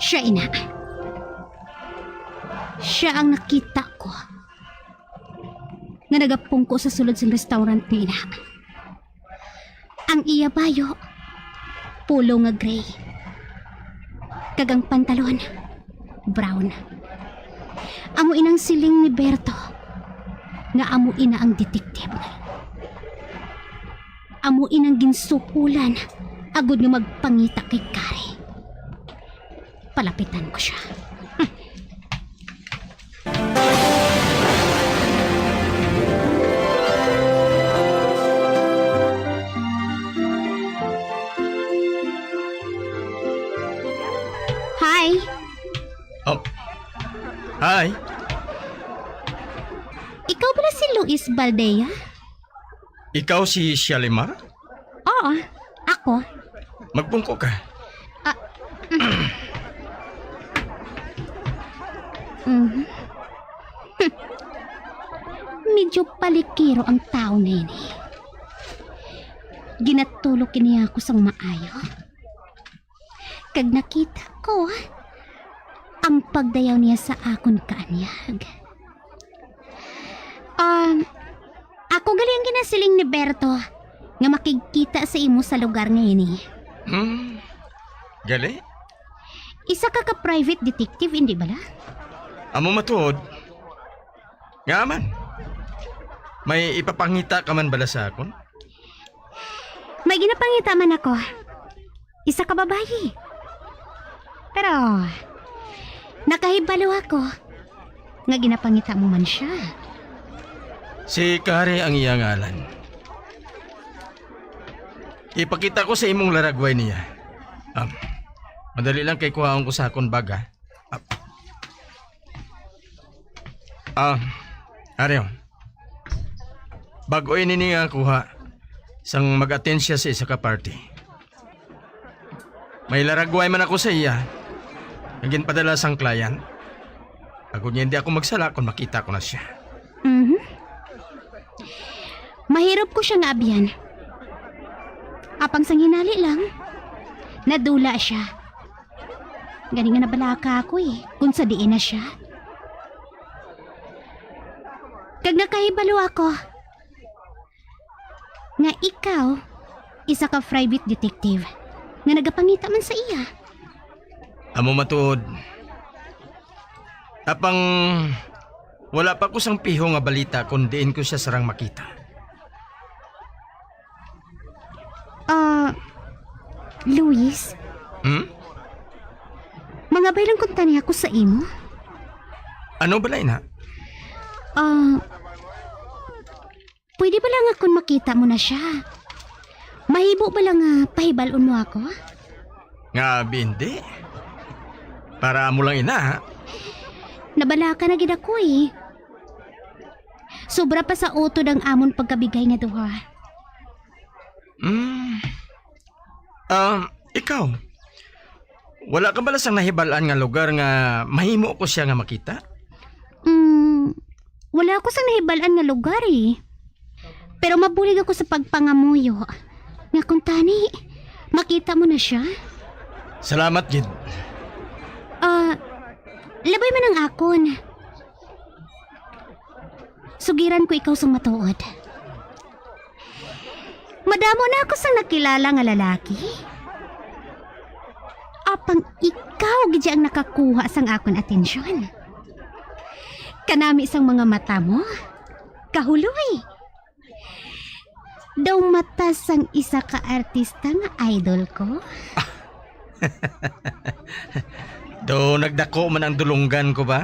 Siya, ina. Siya ang nakita ko nga nagapungko sa sulod sa restaurant ni ina. Ang iya bayo, pulo nga gray. Kagang pantalon, brown. Amo inang siling ni Berto, nga amo ina ang detective. Amo inang ginsukulan, agud nga magpangita kay Kari. Palapitan ko siya. Hi. Oh. Hi. Ikaw pala si Luis Baldea? Ikaw si Shalimar? Oo, ako. Magpungko ka. Mhm. Medyo palikiro ang tao na yun eh. Ginatulog niya ako sang maayo. Kag nakita ko ang pagdayaw niya sa akon kaanyag. Ako gali ang ginasiling ni Berto nga makikita sa imo sa lugar ngayon eh. Gali? Isa ka private detective, hindi bala? Amo matuod. Nga man. May ipapangita ka man bala sa akon? May ginapangita man ako. Isa ka babayi. Pero, nakahibalo ako nga ginapangita mo man siya. Si Kari ang iyang ngalan. Ipakita ko sa imong laragway niya. Madali lang kay kuhaon ko sa akon baga. Aryo. Bago ini nga kuha sang mag-attend siya sa isa ka party. May laragway man ako sa iya. Naging padala sang client. Ako niya hindi ako magsala kung makita ko na siya. Mahirap ko siya nga abyan. Apang sang hinali lang, nadula siya. Gani nga nabalaka ako eh, kung sa diin na siya. Kag nakahibalo ako, nga ikaw, isa ka private detective, nga nagapangita man sa iya. Amo matuod. Apang wala pa ko sang piho nga balita kung diin ko siya sarang makita. Luis? Mga baylang kunta niya ako sa imo? Ano balay na? Pwede ba lang akong makita mo na siya? Mahibo ba lang pahibalon mo ako? Nga bindi. Para mo lang ina ha? Nabala ka na gid ako eh. Sobra pa sa utod ang amon pagkabigay nga duha. Ikaw. Wala ka bala sang nahibalaan nga lugar nga mahimo ko siya nga makita? Wala ako sang nahibalaan nga lugar eh. Pero mabulig ako sa pagpangamuyo. Nga kung tani, makita mo na siya? Salamat, Gid. Labay man ang akon. Sugiran ko ikaw sang matuod. Madamo na ako sang nakilala nga lalaki. Apang ikaw gid ang nakakuha sang akon atensyon. Kanami sang mga mata mo, kahuloy. Daw mata sang isa ka artista nga idol ko. Do nagdako man ang dulunggan ko ba?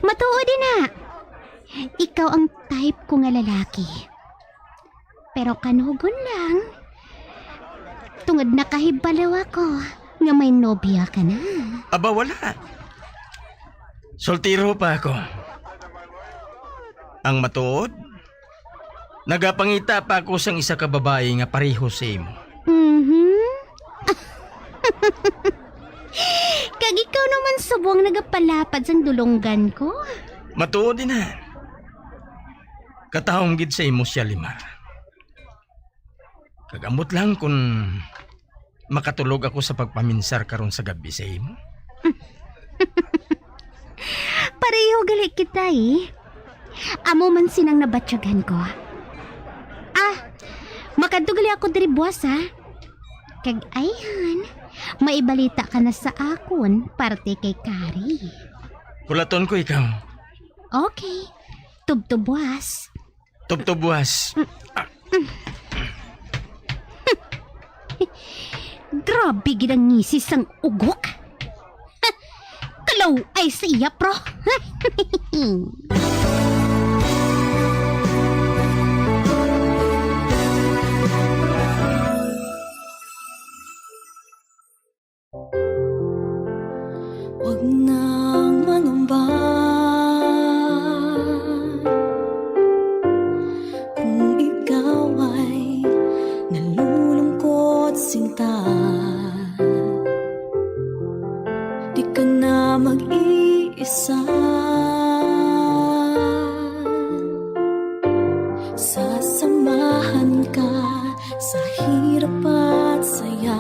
Matuod din na. Ikaw ang type ko nga lalaki. Pero kanugon lang. Tungod nakahibalaw ako nga may nobya ka na. Aba wala. Soltero pa ako. Ang matuod, nagapangita pa ako sang isa ka babae nga pareho sa imo. Kag ikaw naman subong nagapalapad sang dulonggan ko. Matuod din na. Katahong gid sa imo siya lima. Kagamot lang kung makatulog ako sa pagpaminsar karon sa gabi sa imo. Pareho gali kita eh. Amo man sinang nabatyagan ko. Makadugali ako diri buwas ha. Kag ayhan, maibalita ka na sa akon parte kay Kari. Kulaton ko ikaw. Okay, tubtubwas. Tubtubwas. Grabe gid ang ngisis sang ugok. Kalaw ay sa iya, pro. mag-iisa. Sasamahan ka sa hirap at saya.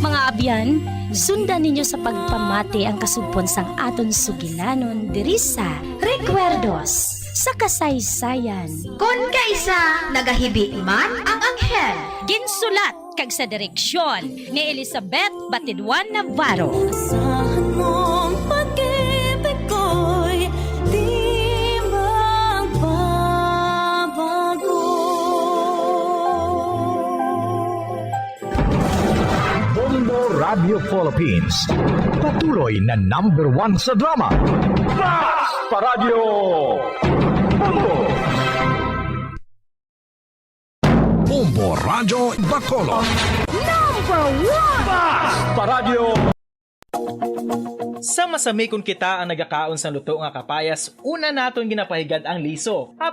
Mga abyan, sundan ninyo sa pagpamati ang kasugpon sang aton sugilanon diri sa Recuerdos sa kasaysayan. Kung kaisa nagahibi man ang anghel. Ginsulat kag sa direksyon ni Elizabeth Batidwan Navarro. Asahan mong pag-ibig ko'y di magbabago. Bombo Radio Philippines. Patuloy na #1 sa drama. Bas Paradyo! Bombo! Bombo Radio Bacolod. #1 Bas Paradyo! Sa masami kung kita ang nagakaon sa luto nga kapayas, una naton ginapahigad ang liso.